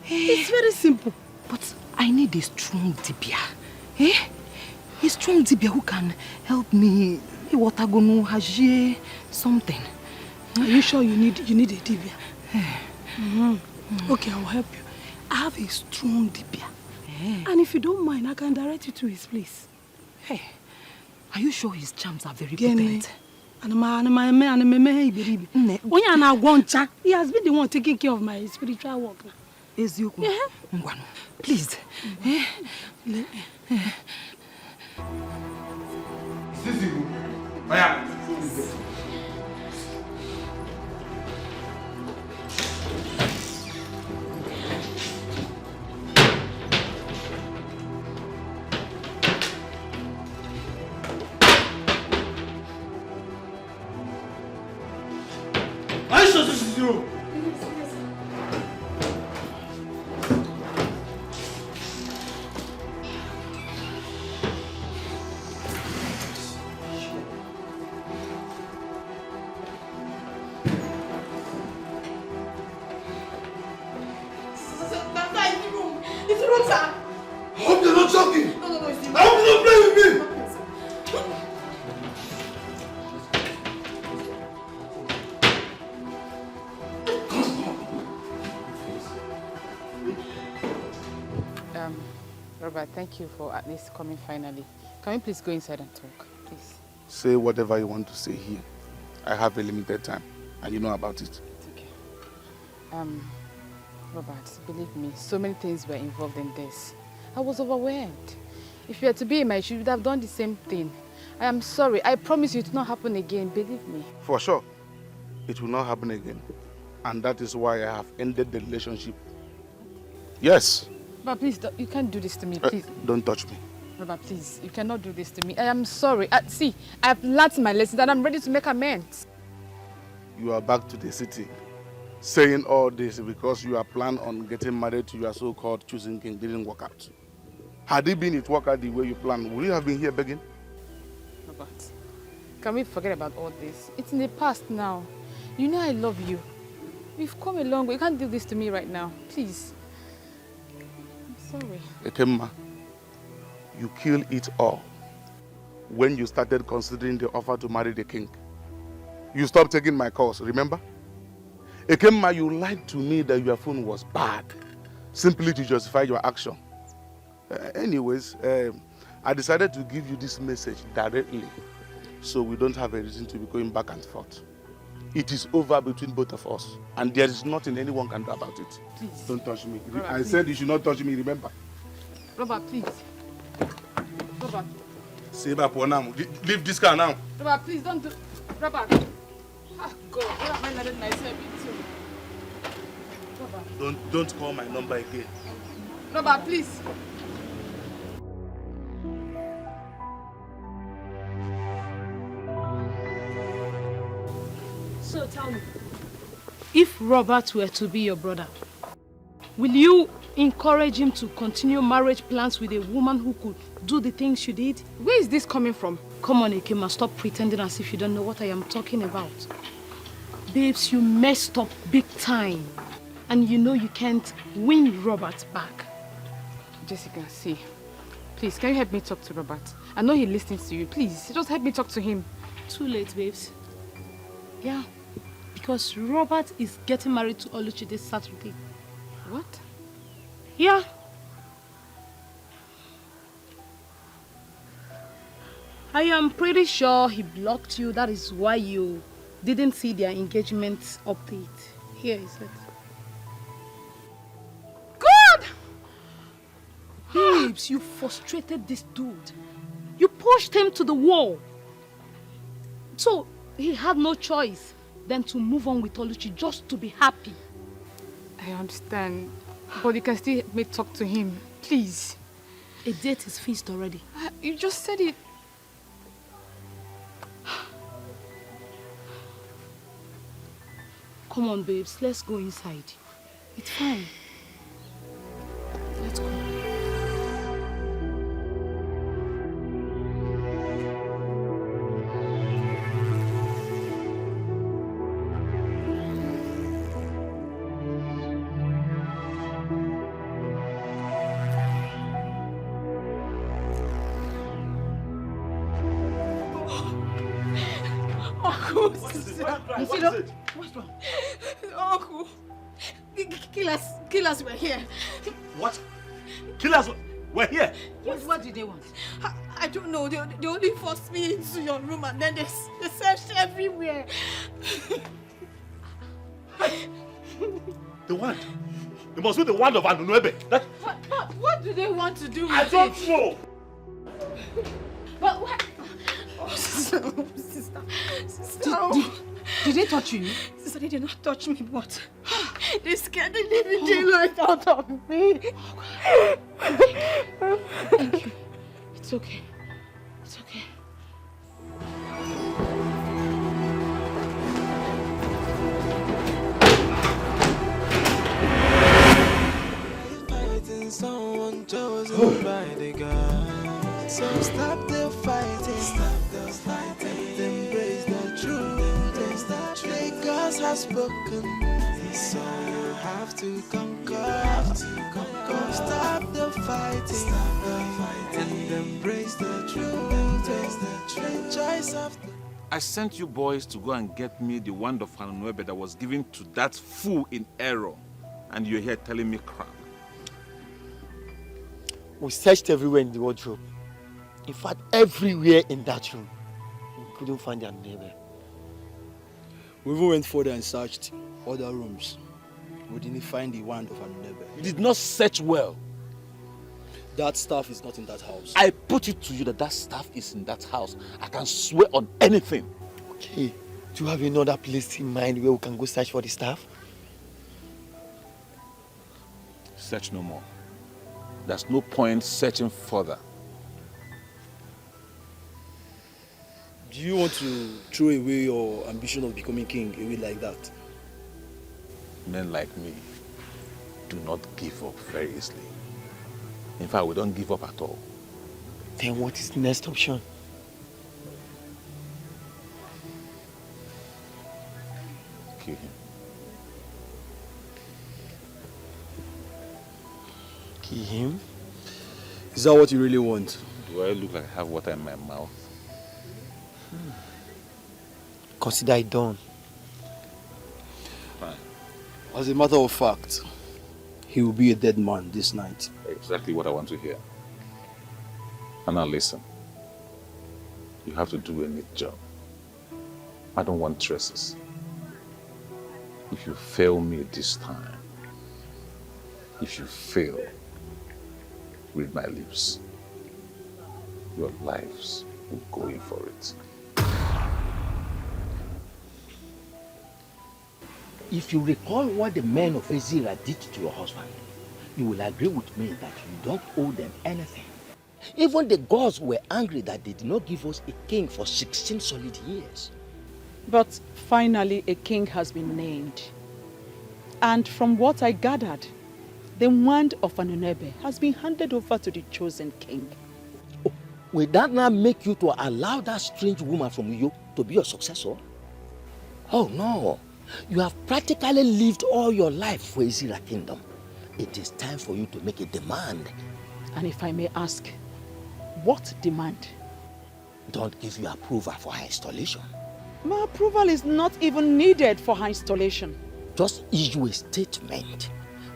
Speaker 19: It's very simple.
Speaker 17: But I need a strong dibia. A strong dibia who can help me. Something.
Speaker 19: Are you sure you need a dibia? Okay, I will help you. I have a strong dibia. And if you don't mind, I can direct you to his place.
Speaker 17: Hey, are you sure his charms are very potent?
Speaker 19: He has been the one taking care of my spiritual work.
Speaker 17: Please.
Speaker 20: Robert, thank you for at least coming finally. Can we please go inside and talk, please?
Speaker 4: Say whatever you want to say here. I have a limited time, and you know about it.
Speaker 20: It's okay. Robert, believe me, so many things were involved in this. I was overwhelmed. If you were to be in my shoes, you would have done the same thing. I am sorry. I promise you it will not happen again. Believe me.
Speaker 4: For sure, it will not happen again. And that is why I have ended the relationship. Yes.
Speaker 20: But please, you can't do this to me, please.
Speaker 4: Don't touch me.
Speaker 20: Robert, please, you cannot do this to me. I am sorry. See, I've learned my lessons and I'm ready to make amends.
Speaker 4: You are back to the city, saying all this because you are planning on getting married to your so-called choosing king didn't work out. Had it been it worked out the way you planned, would you have been here begging?
Speaker 20: Robert, can we forget about all this? It's in the past now. You know I love you. We've come a long way. You can't do this to me right now. Please. Sorry.
Speaker 4: Ekemma, you killed it all when you started considering the offer to marry the king. You stopped taking my calls, remember? Ekemma, you lied to me that your phone was bad, simply to justify your action. Anyways, I decided to give you this message directly, so we don't have a reason to be going back and forth. It is over between both of us, and there is nothing anyone can do about it.
Speaker 20: Please.
Speaker 4: Don't touch me.
Speaker 20: Robert,
Speaker 4: I
Speaker 20: please.
Speaker 4: said you should not touch me, remember?
Speaker 20: Robert, please. Robert.
Speaker 4: Leave this car now.
Speaker 20: Robert, please don't do... Robert. Ah, God, where have I landed myself into? Robert.
Speaker 4: Don't call my number again.
Speaker 20: Robert, please.
Speaker 21: So tell me, if Robert were to be your brother, will you encourage him to continue marriage plans with a woman who could do the things you did?
Speaker 20: Where is this coming from?
Speaker 21: Come on, Ekema, stop pretending as if you don't know what I am talking about. Babes, you messed up big time. And you know you can't win Robert back.
Speaker 20: Jessica, see. Please, can you help me talk to Robert? I know he listens to you. Please, just help me talk to him.
Speaker 7: Too late, babes. Yeah, because Robert is getting married to Oluchi this Saturday.
Speaker 20: What?
Speaker 7: Yeah. I am pretty sure he blocked you. That is why you didn't see their engagement update. Here is it.
Speaker 20: God!
Speaker 7: Babes, you frustrated this dude. You pushed him to the wall. So he had no choice than to move on with Oluchi just to be happy.
Speaker 20: I understand. But you can still help me talk to him. Please.
Speaker 7: A date is fixed already.
Speaker 20: You just said it.
Speaker 7: Come on, babes. Let's go inside. It's fine. Let's go.
Speaker 21: Uncle,
Speaker 7: What's wrong?
Speaker 21: Uncle, killers were here.
Speaker 10: What? Killers were here?
Speaker 21: What did they want? I don't know. They only forced me into your room and then they searched everywhere.
Speaker 10: The wand? It must be the wand of Anunuebe.
Speaker 21: What do they want to do with
Speaker 10: I
Speaker 21: it?
Speaker 10: don't know.
Speaker 21: But what? Oh, sister. Did they touch you? Sister, they did not touch me, but they scared the living daylight out of me.
Speaker 7: Thank you. It's okay. It's okay.
Speaker 8: Someone chosen by the God. So stop the fighting, embrace the truth. The gods have spoken, so you have to conquer. Stop the fighting, and embrace the truth. The choice of the
Speaker 18: I sent you boys to go and get me the wand of Anunuebe that was given to that fool in error, and you're here telling me crap.
Speaker 12: We searched everywhere in the wardrobe. In fact, everywhere in that room. We couldn't find their neighbor.
Speaker 15: We even went further and searched other rooms. We didn't find the wand of Anunuebe.
Speaker 18: You did not search well.
Speaker 15: That stuff is not in that house.
Speaker 18: I put it to you that that stuff is in that house. I can swear on anything.
Speaker 12: Okay, do you have another place in mind where we can go search for the stuff?
Speaker 18: Search no more. There's no point searching further.
Speaker 15: Do you want to throw away your ambition of becoming king away like that?
Speaker 18: Men like me do not give up very easily. In fact, we don't give up at all.
Speaker 12: Then what is the next option?
Speaker 18: Kill him.
Speaker 12: Kill him?
Speaker 15: Is that what you really want?
Speaker 18: Do I look like I have water in my mouth?
Speaker 12: Consider it done.
Speaker 18: Fine.
Speaker 15: As a matter of fact, he will be a dead man this night.
Speaker 18: Exactly what I want to hear. And now listen. You have to do a neat job. I don't want traces. If you fail me this time, if you fail, read my lips. Your lives will go in for it.
Speaker 12: If you recall what the men of Azer did to your husband, you will agree with me that you don't owe them anything. Even the gods were angry that they did not give us a king for 16 solid years.
Speaker 2: But finally a king has been named. And from what I gathered, the wand of Anunuebe has been handed over to the chosen king.
Speaker 12: Oh, will that now make you to allow that strange woman from Uyo to be your successor? Oh no. You have practically lived all your life for Azer Kingdom. It is time for you to make a demand.
Speaker 2: And if I may ask, what demand?
Speaker 12: don't give you approval for her installation.
Speaker 2: My approval is not even needed for her installation.
Speaker 12: Just issue a statement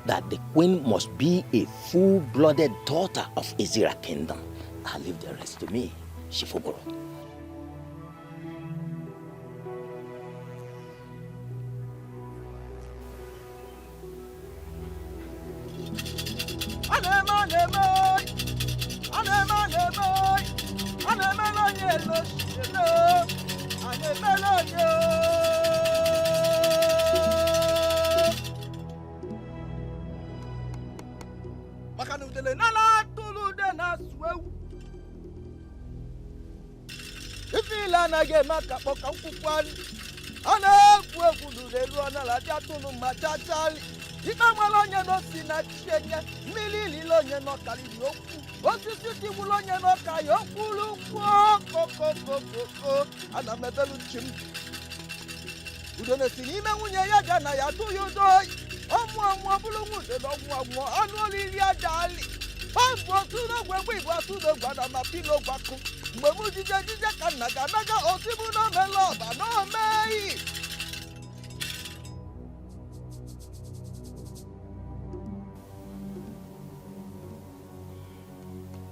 Speaker 12: that the queen must be a full-blooded daughter of Azer Kingdom. I'll leave the rest to me, Shifogoro.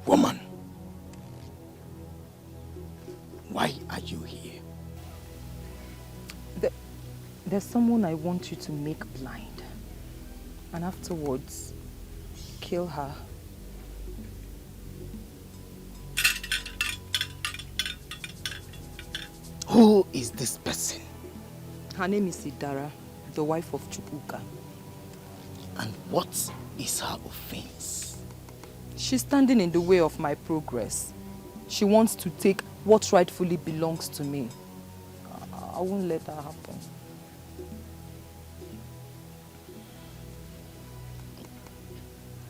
Speaker 12: Woman, why are you here?
Speaker 17: There's someone I want you to make blind. And afterwards, kill her.
Speaker 12: Who is this person?
Speaker 17: Her name is Idara, the wife of Chuka.
Speaker 12: And what is her offense?
Speaker 17: She's standing in the way of my progress. She wants to take what rightfully belongs to me. I won't let that happen.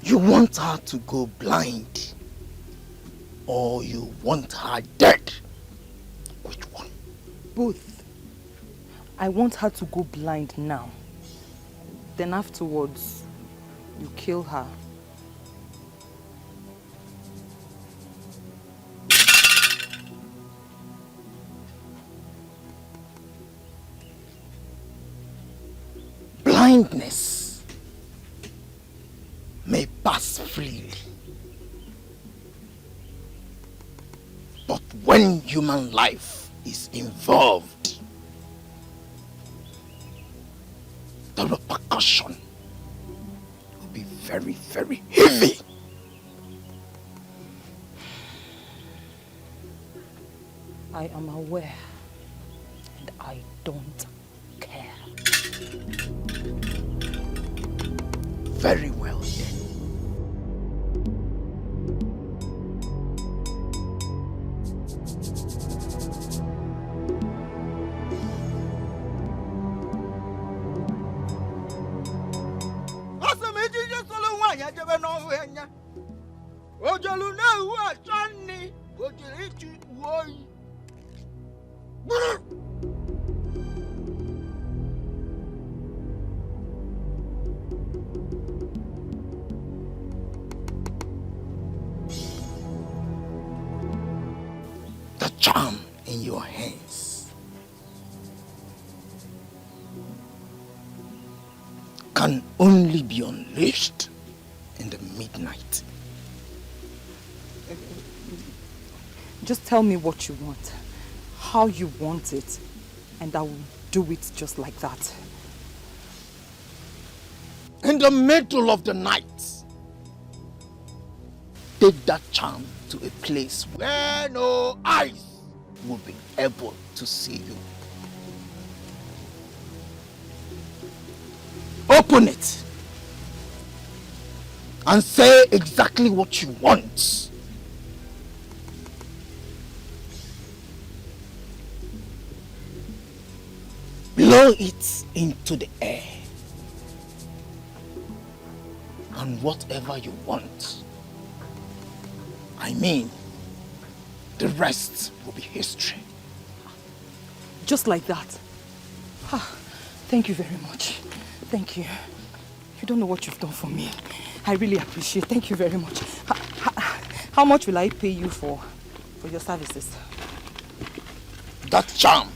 Speaker 12: You want her to go blind, or you want her dead? Which one?
Speaker 17: Both. I want her to go blind now. Then afterwards, you kill her.
Speaker 12: Blindness may pass freely, but when human life is involved, the repercussion will be very, very heavy.
Speaker 17: I am aware, and I don't care.
Speaker 12: Very well then. The charm in your hands can only be unleashed in the midnight.
Speaker 17: Just tell me what you want, how you want it, and I will do it just like that.
Speaker 12: In the middle of the night, take that charm to a place where no eyes will be able to see you. Open it and say exactly what you want. Blow it into the air, and whatever you want, I mean, the rest will be history.
Speaker 17: Just like that. Thank you very much. Thank you. You don't know what you've done for me. I really appreciate it. Thank you very much. How much will I pay you for your services?
Speaker 12: that charm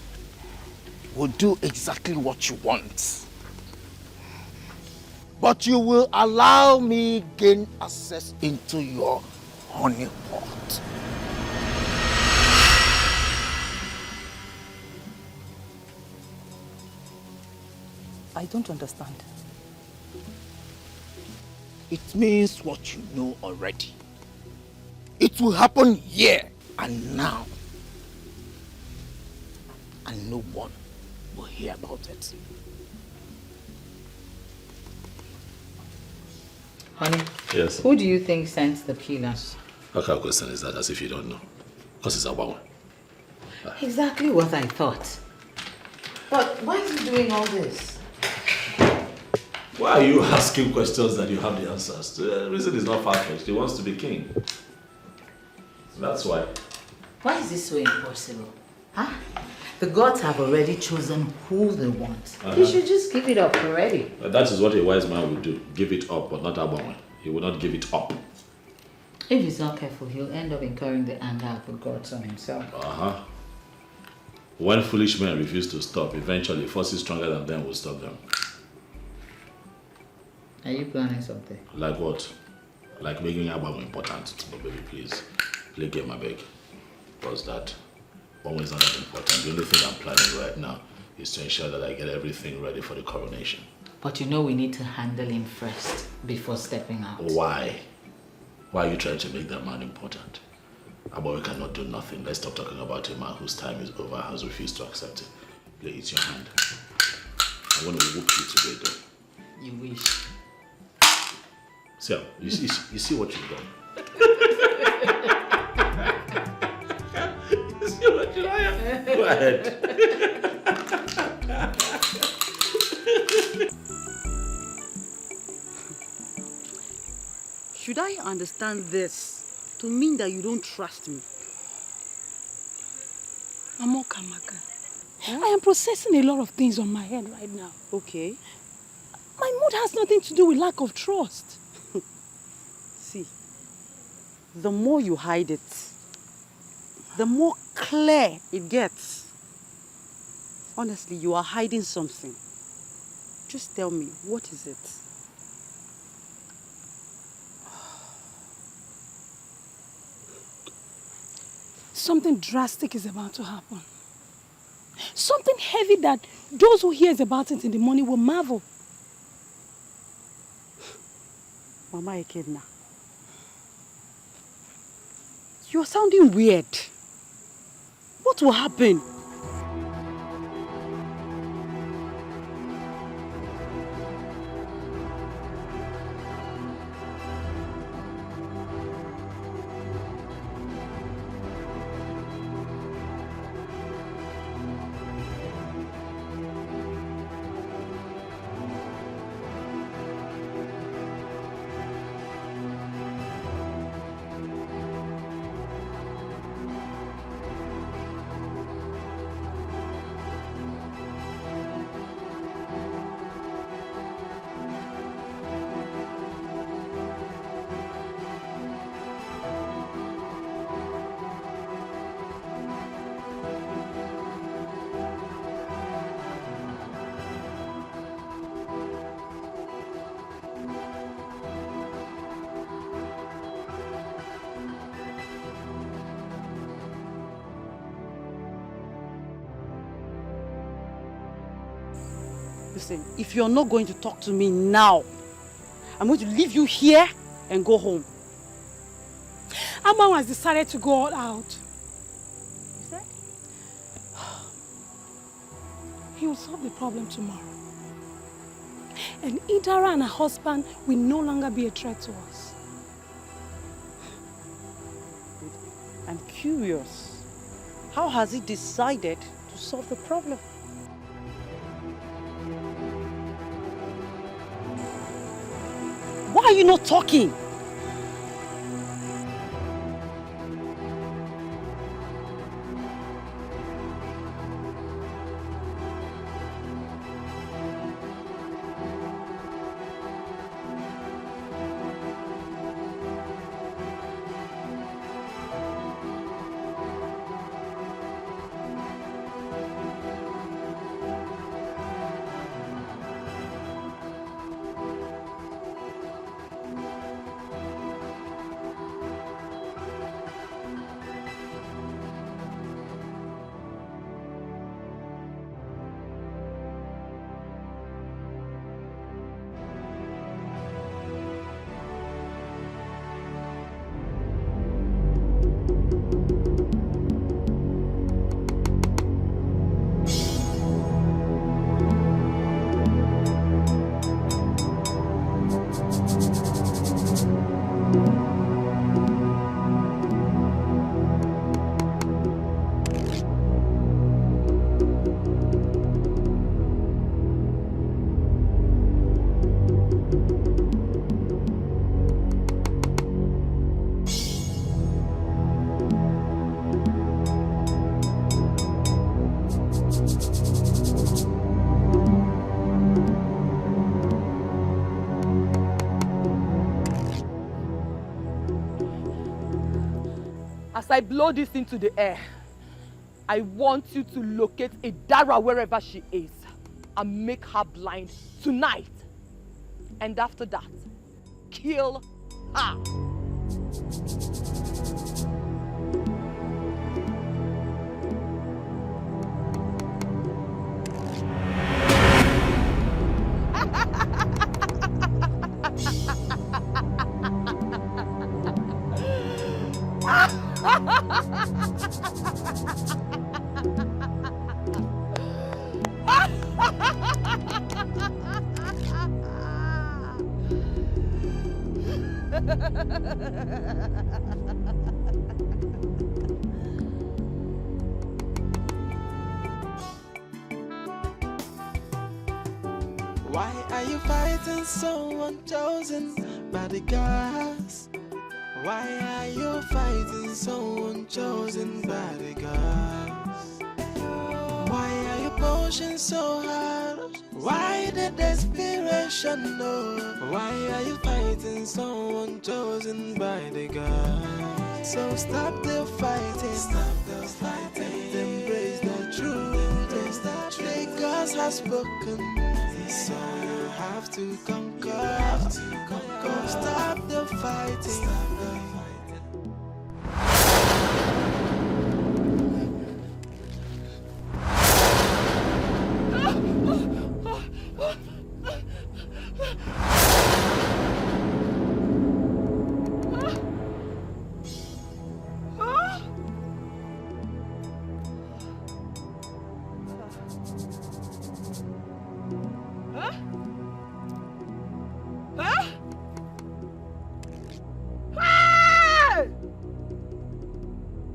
Speaker 12: will do exactly what you want. But you will allow me gain access into your honey pot.
Speaker 5: I don't understand.
Speaker 12: It means what you know already. It will happen here and now. And no one will hear about it.
Speaker 13: Honey,
Speaker 10: Yes.
Speaker 13: who do you think sent the killers?
Speaker 10: What kind of question is that, as if you don't know? Because it's our one.
Speaker 13: Exactly what I thought. But why is he doing all this?
Speaker 10: Why are you asking questions that you have the answers? The reason is not far-fetched. He wants to be king. That's why.
Speaker 13: Why is this so impossible? Huh? The gods have already chosen who they want. You should just give it up already.
Speaker 10: That is what a wise man would do. Give it up, but not Abonwe. He will not give it up.
Speaker 13: If he's not careful, he'll end up incurring the anger of the gods on himself.
Speaker 10: When foolish men refuse to stop, eventually forces stronger than them will stop them.
Speaker 13: Are you planning something?
Speaker 10: Like what? Like making Abonwe important. But baby, please, play game, I beg. Because that Abonwe is not that important. The only thing I'm planning right now is to ensure that I get everything ready for the coronation.
Speaker 13: But you know we need to handle him first before stepping out.
Speaker 10: Why? Why are you trying to make that man important? Abonwe cannot do nothing. Let's stop talking about a man whose time is over, has refused to accept it. Play, it's your hand. I'm going to whoop you today, though.
Speaker 13: You wish.
Speaker 10: So, you see what you've done? You see what you've done? Go ahead.
Speaker 5: Should I understand this to mean that you don't trust me?
Speaker 7: Amoka Maka, I am processing a lot of things on my head right now.
Speaker 5: Okay.
Speaker 7: My mood has nothing to do with lack of trust.
Speaker 5: See, the more you hide it, the more clear it gets. Honestly, you are hiding something. Just tell me, what is it?
Speaker 7: Something drastic is about to happen. Something heavy that those who hears about it in the morning will marvel.
Speaker 5: Mama Ekedna, you are sounding weird. What will happen? Listen, if you're not going to talk to me now, I'm going to leave you here and go home.
Speaker 7: Amman has decided to go all out. He will solve the problem tomorrow. And Idara and her husband will no longer be a threat to us.
Speaker 5: I'm curious. How has he decided to solve the problem? Why are you not talking?
Speaker 1: As I blow this into the air, I want you to locate Idara wherever she is and make her blind tonight. And after that, kill her.
Speaker 8: Why are you fighting someone chosen by the gods? Why are you fighting someone chosen by the gods? Why are you pushing so hard? Why the desperation? No. Why are you fighting someone chosen by the gods? So stop the fighting. Stop the fighting. And embrace the truth. The gods have spoken. So you have to conquer. Stop the fighting. Stop the fighting.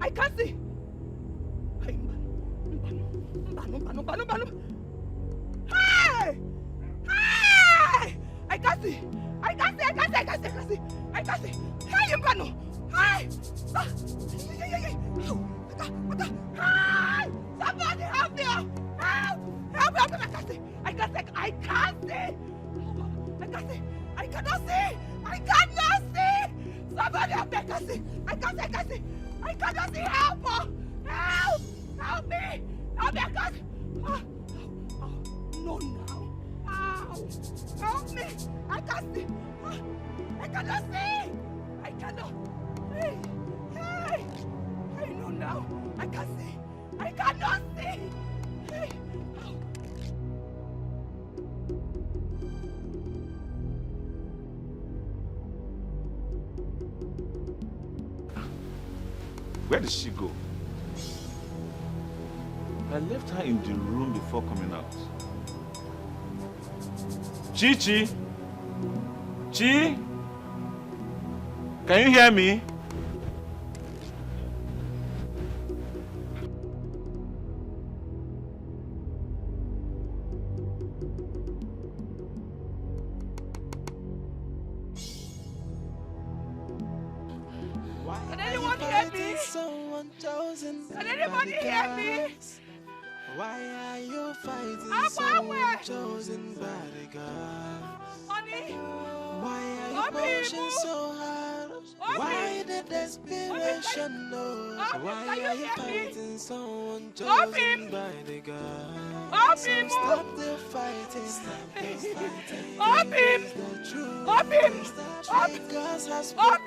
Speaker 1: I can't see. Hey! Hey! I can't see. I can't see. Hey, Mbano! Hey! Hey! Somebody help me! Help! Help me! I can't see. I cannot see. Somebody help me! I can't see. I cannot see. Help! Help me! I can't. No, now. Ow! Help me! I can't see. I cannot see. I cannot. Hey! No, now. I can't see. I cannot see. Hey!
Speaker 18: Where did she go? I left her in the room before coming out. Chi? Chi? Can you hear me?
Speaker 1: Can anyone hear me? Can anybody hear me?
Speaker 8: Why are you fighting someone chosen by the gods?
Speaker 1: Honey?
Speaker 8: Why are you pushing so hard? Why the desperation? No. Why are you fighting someone chosen by the gods? So stop the fighting. Stop the fighting.
Speaker 1: Up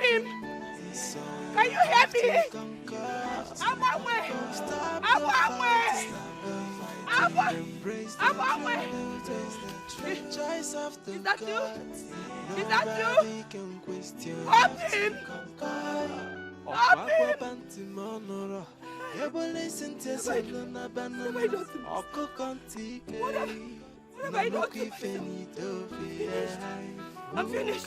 Speaker 1: him! Can you hear me? I'm on way! Is that you? Up him! What have I done to I'm finished.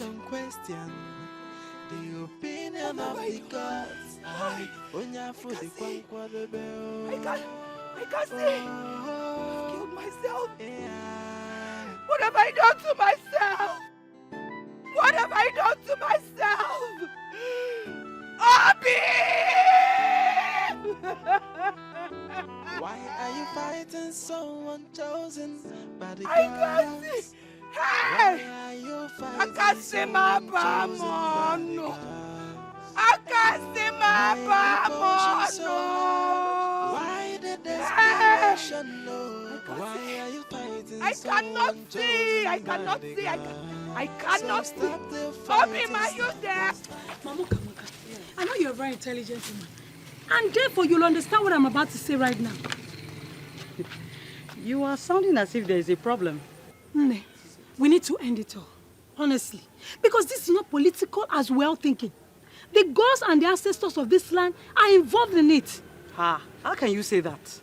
Speaker 8: The opinion of the gods. I
Speaker 1: can't see. I've killed myself. What have I done to myself? Abi!
Speaker 8: Why are you fighting someone chosen by the gods?
Speaker 1: I can't see. Hey! I can't see my mom. I can't see my
Speaker 8: Why the desperation? Why are you fighting?
Speaker 21: I cannot see. I cannot see. I cannot see. Obi, are you there?
Speaker 3: Mamuka, I know you're a very intelligent woman. And therefore, you'll understand what I'm about to say right now.
Speaker 5: You are sounding as if there is a problem.
Speaker 3: Nne, we need to end it all. Honestly. Because this is not political as well thinking. The gods and the ancestors of this land are involved in it.
Speaker 5: How can you say that?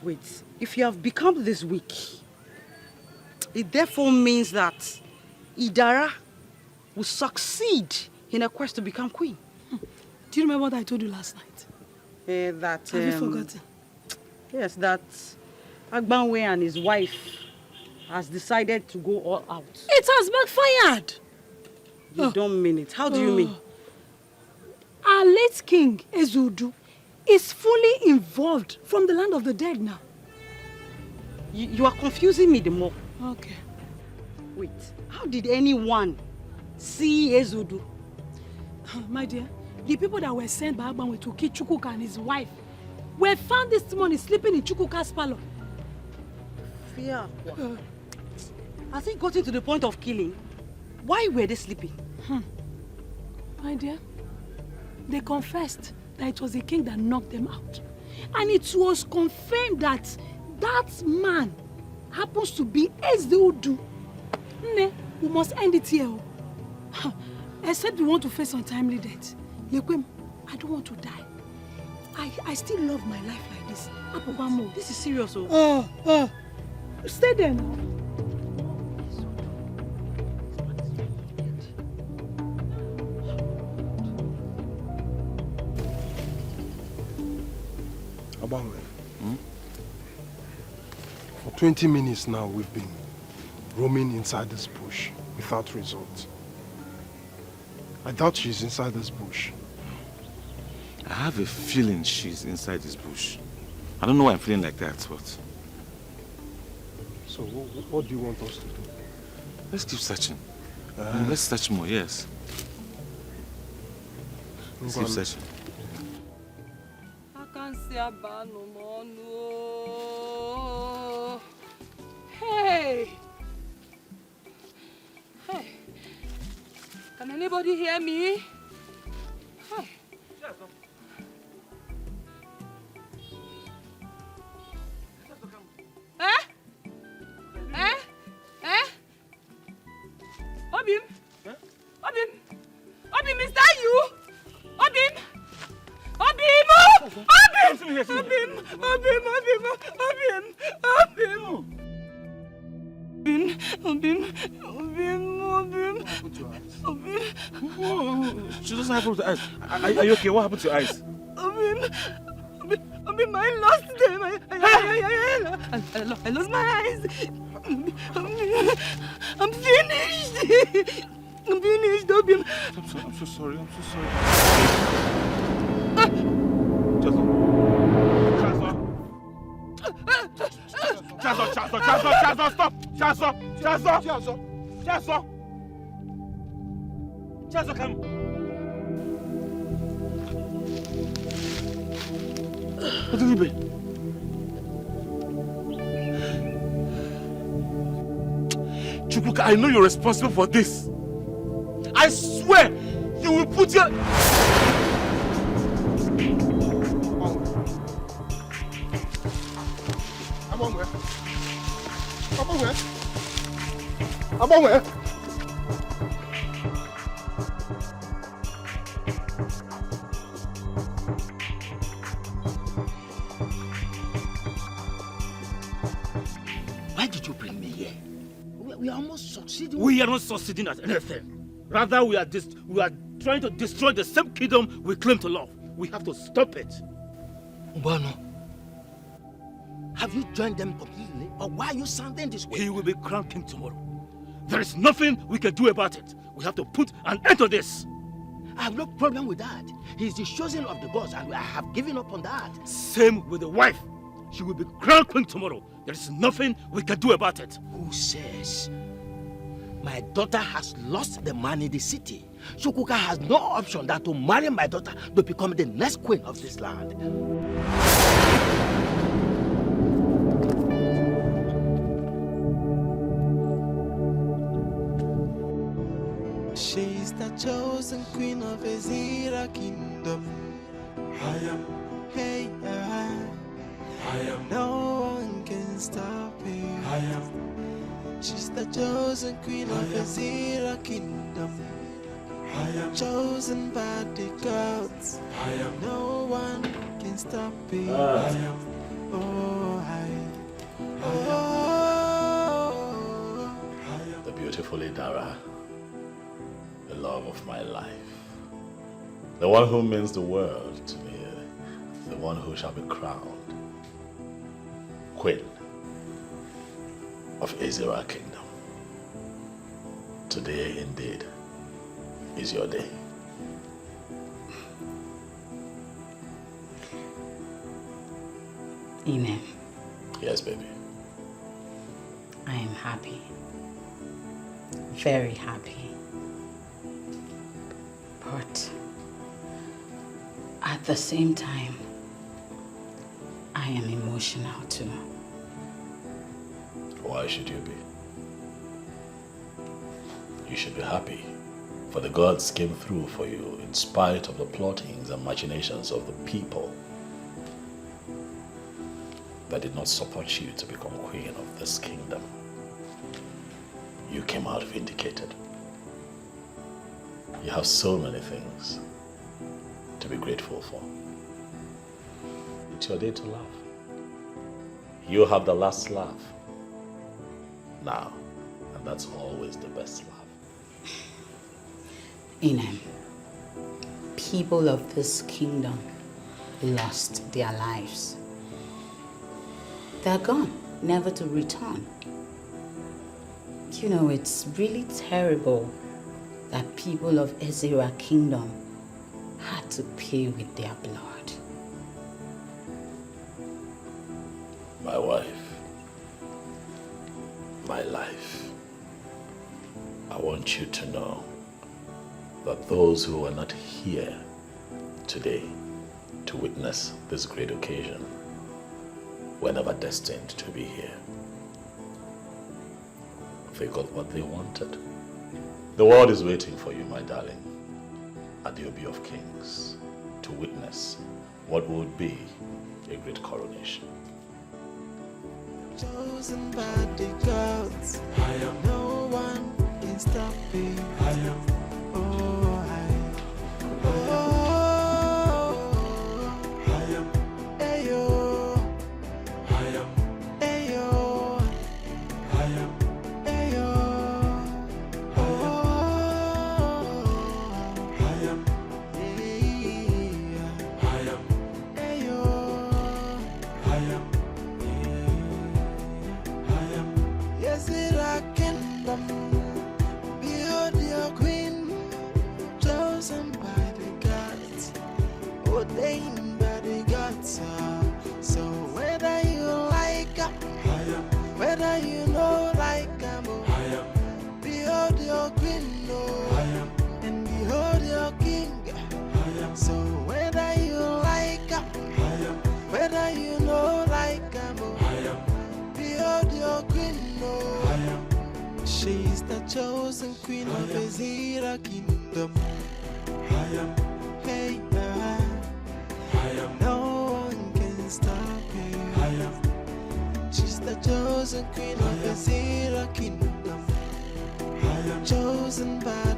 Speaker 5: Wait, if you have become this weak, it therefore means that Idara will succeed in a quest to become queen.
Speaker 3: Do you remember what I told you last night?
Speaker 5: Have
Speaker 3: you forgotten?
Speaker 5: Yes, that Agbanwe and his wife has decided to go all out.
Speaker 3: It has backfired.
Speaker 5: You don't mean it. How do you mean?
Speaker 3: Our late king, Ezudu, is fully involved from the land of the dead now.
Speaker 5: You are confusing me the more.
Speaker 3: Okay.
Speaker 5: Wait, how did anyone see Ezudu?
Speaker 3: My dear, the people that were sent by Agbanwe to kill Chuka and his wife were found this morning sleeping in Chukwuka's palace.
Speaker 5: Fear. Has it gotten to the point of killing? Why were they sleeping?
Speaker 3: My dear, they confessed that it was the king that knocked them out. And it was confirmed that that man happens to be Ezudu. Ne, we must end it here. Except we want to face untimely death. Lekwem, I don't want to die. I still love my life like this.
Speaker 5: This is serious.
Speaker 3: Stay there now.
Speaker 9: Abangwe, for 20 minutes now we've been roaming inside this bush without result. I doubt she's inside this bush.
Speaker 18: I have a feeling she's inside this bush. I don't know why I'm feeling like that, but...
Speaker 9: So what do you want us to do?
Speaker 18: Let's keep searching. Let's search more, yes. Let's keep searching.
Speaker 1: I can't see a bar no more, no. Hey! Hey! Can anybody hear me? Hey! Obim? Obim? Obim, is that you? Obim? Obim! Obim! Obim! Obim! Obim! Obim!
Speaker 18: She doesn't have her eyes. Are you okay? What happened to your eyes?
Speaker 1: Obim, I lost them. I lost my eyes. I'm finished. I'm finished, Obim.
Speaker 18: I'm so sorry. Chazo, stop! Chazo, come! What did he be? Chuka, I know you're responsible for this. I swear you will put your...
Speaker 9: Abangwe.
Speaker 12: Why did you bring me here? We are almost succeeding.
Speaker 11: We are not succeeding at anything. Rather, we are trying to destroy the same kingdom we claim to love. We have to stop it.
Speaker 12: Ubano, have you joined them completely? Or why are you sounding this way?
Speaker 11: He will be crowned king tomorrow. There is nothing we can do about it. We have to put an end to this.
Speaker 12: I have no problem with that. He is the chosen of the gods, and I have given up on that.
Speaker 11: Same with the wife. She will be crowned queen tomorrow. There is nothing we can do about it.
Speaker 12: Who says? My daughter has lost the man in the city. Chuka has no option than to marry my daughter to become the next queen of this land.
Speaker 8: She's the chosen queen of Azer kingdom. Hey, no one can stop her. She's the chosen queen of Azer kingdom. Chosen by the gods. No one can stop her.
Speaker 10: The beautiful Idara, the love of my life, the one who means the world to me, the one who shall be crowned Queen of Azer Kingdom. Today, indeed, is your day.
Speaker 13: Ine.
Speaker 10: Yes, baby.
Speaker 13: I am happy. Very happy. But at the same time, I am emotional too.
Speaker 10: Why should you be? You should be happy, for the gods came through for you in spite of the plottings and machinations of the people that did not support you to become queen of this kingdom. You came out vindicated. You have so many things to be grateful for. It's your day to laugh. You have the last laugh now, and that's always the best laugh.
Speaker 13: Ine, people of this kingdom lost their lives. They're gone, never to return. You know, it's really terrible that people of Azer Kingdom had to pay with their blood.
Speaker 10: My wife, my life, I want you to know that those who are not here today to witness this great occasion were never destined to be here. They got what they wanted. The world is waiting for you, my darling, at the Obi of Kings, to witness what would be a great coronation.
Speaker 8: Chosen by the gods. No one can stop me. She's the chosen queen of Azer kingdom. Hey, no one can stop her. She's the chosen queen of Azer kingdom. Chosen by